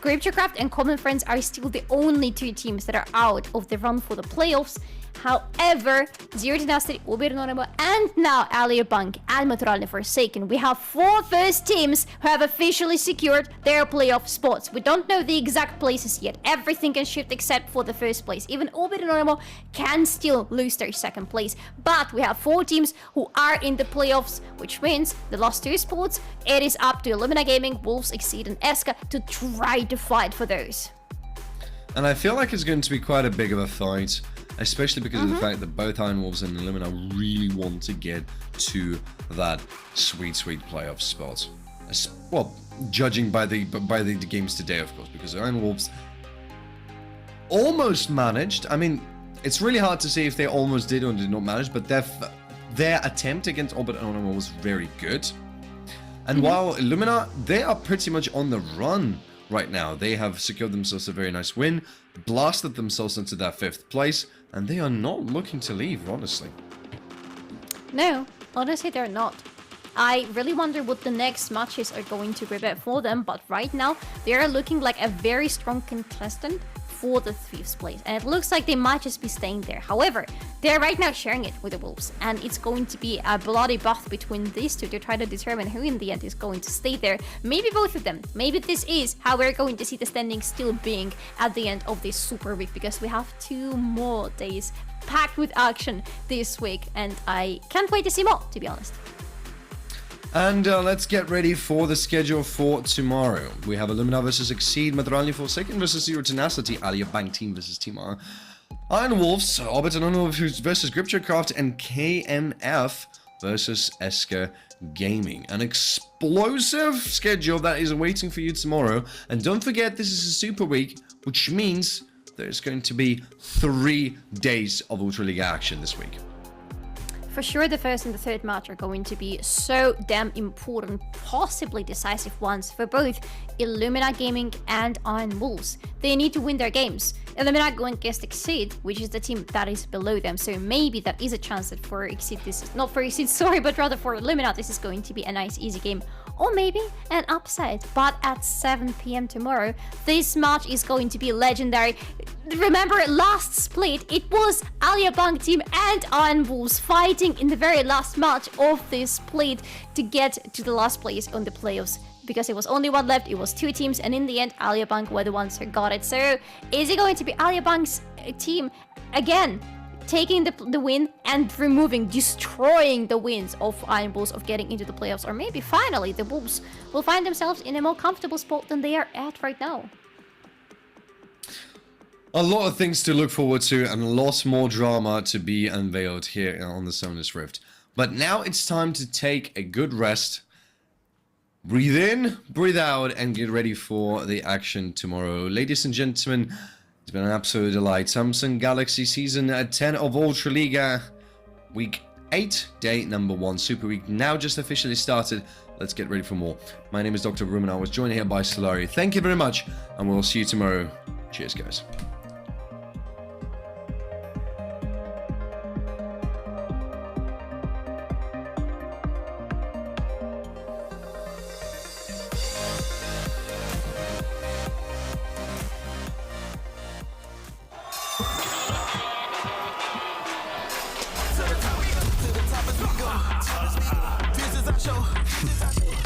Grypciocraft and Komil Friends are still the only 2 teams that are out of the run for the playoffs. However, Zero Tenacity, Anonymo, and now Alior and Maturalni Forsaken, we have 4 first teams who have officially secured their playoff spots. We don't know the exact places yet. Everything can shift except for the first place. Even Anonymo can still lose their second place. But we have 4 teams who are in the playoffs, which means the last 2 spots, it is up to Illuminar Gaming, Wolves, Exeed, and ESCA to try to fight for those.
And I feel like it's going to be quite a big of a fight, especially because of the fact that both Iron Wolves and Illuminar really want to get to that sweet playoff spot. Well, judging by the games today, of course, because Iron Wolves almost managed. I mean, it's really hard to say if they almost did or did not manage, but their attempt against Anonymo was very good. And while Illuminar, they are pretty much on the run right now. They have secured themselves a very nice win, blasted themselves into that 5th place, and they are not looking to leave, honestly.
No, honestly they're not. I really wonder what the next matches are going to prepare for them, but right now they are looking like a very strong contestant for the 5th place, and it looks like they might just be staying there. However, they're right now sharing it with the Wolves, and it's going to be a bloody bath between these 2 to try to determine who in the end is going to stay there. Maybe both of them. Maybe this is how we're going to see the standings still being at the end of this super week, because we have 2 more days packed with action this week, and I can't wait to see more, to be honest.
And let's get ready for the schedule for tomorrow. We have Illuminar versus Exeed, Maturalni Forsaken versus Zero Tenacity, Alior Bank Team versus Team R, Iron Wolves, Orbit Anonymo versus Grypciocraft, and KMF versus ESCA Gaming. An explosive schedule that is waiting for you tomorrow. And don't forget, this is a super week, which means there's going to be 3 days of Ultraliga action this week.
For sure, the 1st and the 3rd match are going to be so damn important, possibly decisive ones for both Illuminar Gaming and Iron Wolves. They need to win their games. Illuminar going against Exeed, which is the team that is below them, so maybe that is a chance that for Exeed, this is not for Exeed, sorry, but rather for Illuminar, this is going to be a nice easy game. Or maybe an upset, but at 7 PM tomorrow, this match is going to be legendary. Remember, last split, it was Alior Bank Team and Iron Wolves fighting in the very last match of this split to get to the last place on the playoffs. Because it was only 1 left, it was 2 teams, and in the end, Alior Bank were the ones who got it. So, is it going to be Alior Bank's team again taking the win and destroying the wins of Iron Wolves of getting into the playoffs? Or maybe finally the Wolves will find themselves in a more comfortable spot than they are at right now.
A lot of things to look forward to and a lot more drama to be unveiled here on the Summoners Rift. But now it's time to take a good rest, breathe in, breathe out, and get ready for the action tomorrow. Ladies and gentlemen, it's been an absolute delight. Samsung Galaxy Season 10 of Ultraliga, Week 8, Day number 1, Super Week, now just officially started. Let's get ready for more. My name is DrBrilmann. I was joined here by Solari. Thank you very much, and we'll see you tomorrow. Cheers, guys.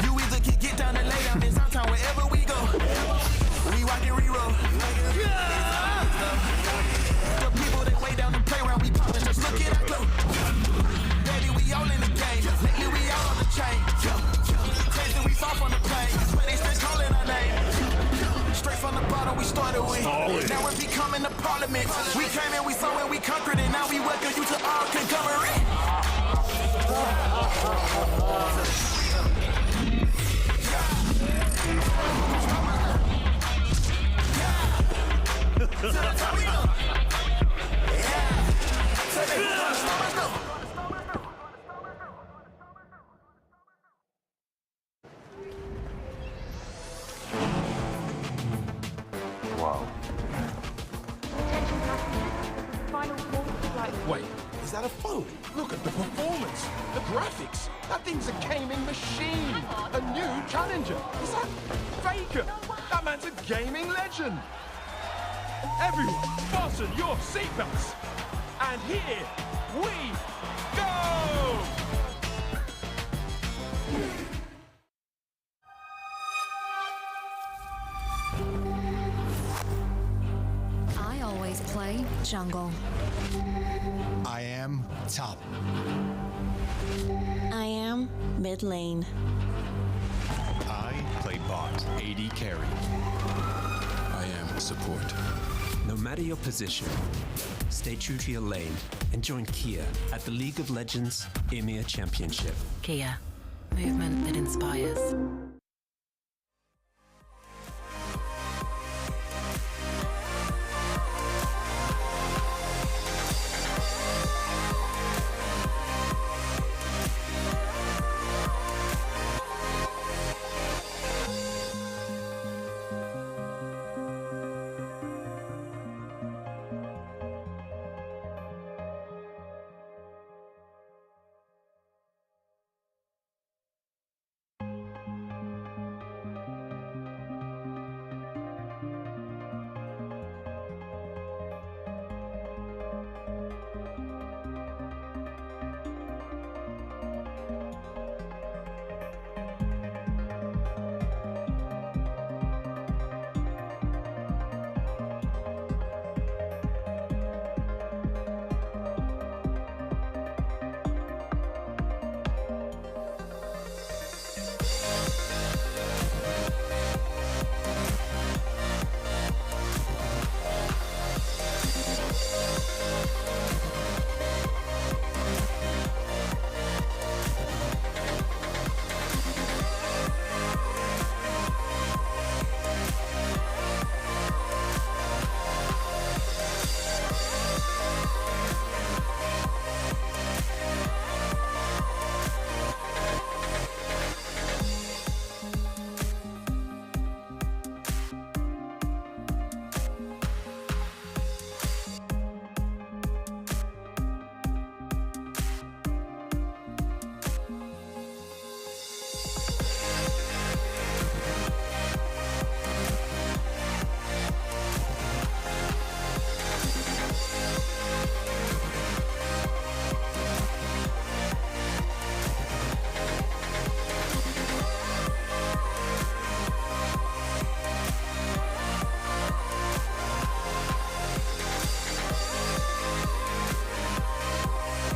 You either can get down and lay down in sometime wherever we go. We rock and re-roll. The people that way down the playground, we poppin', just look at our glow. Baby, we all in the game. Lately we all on the chain. Crazy, we fall from the plane. But they still calling our name. Straight from the bottom, we started with. Now we're becoming the parliament. We came and we saw and we conquered it. Now we welcome you to our conglomerate.
Wow.
Wait, is that a phone? Look at the performance, the graphics. That thing's a gaming machine. A new challenger. Is that Faker? That man's a gaming legend. Everyone, fasten your seatbelts. And here we go!
I always play jungle.
I am top.
I am mid lane.
I play bot, AD carry.
I am support.
No matter your position, stay true to your lane and join Kia at the League of Legends EMEA Championship.
Kia, movement that inspires.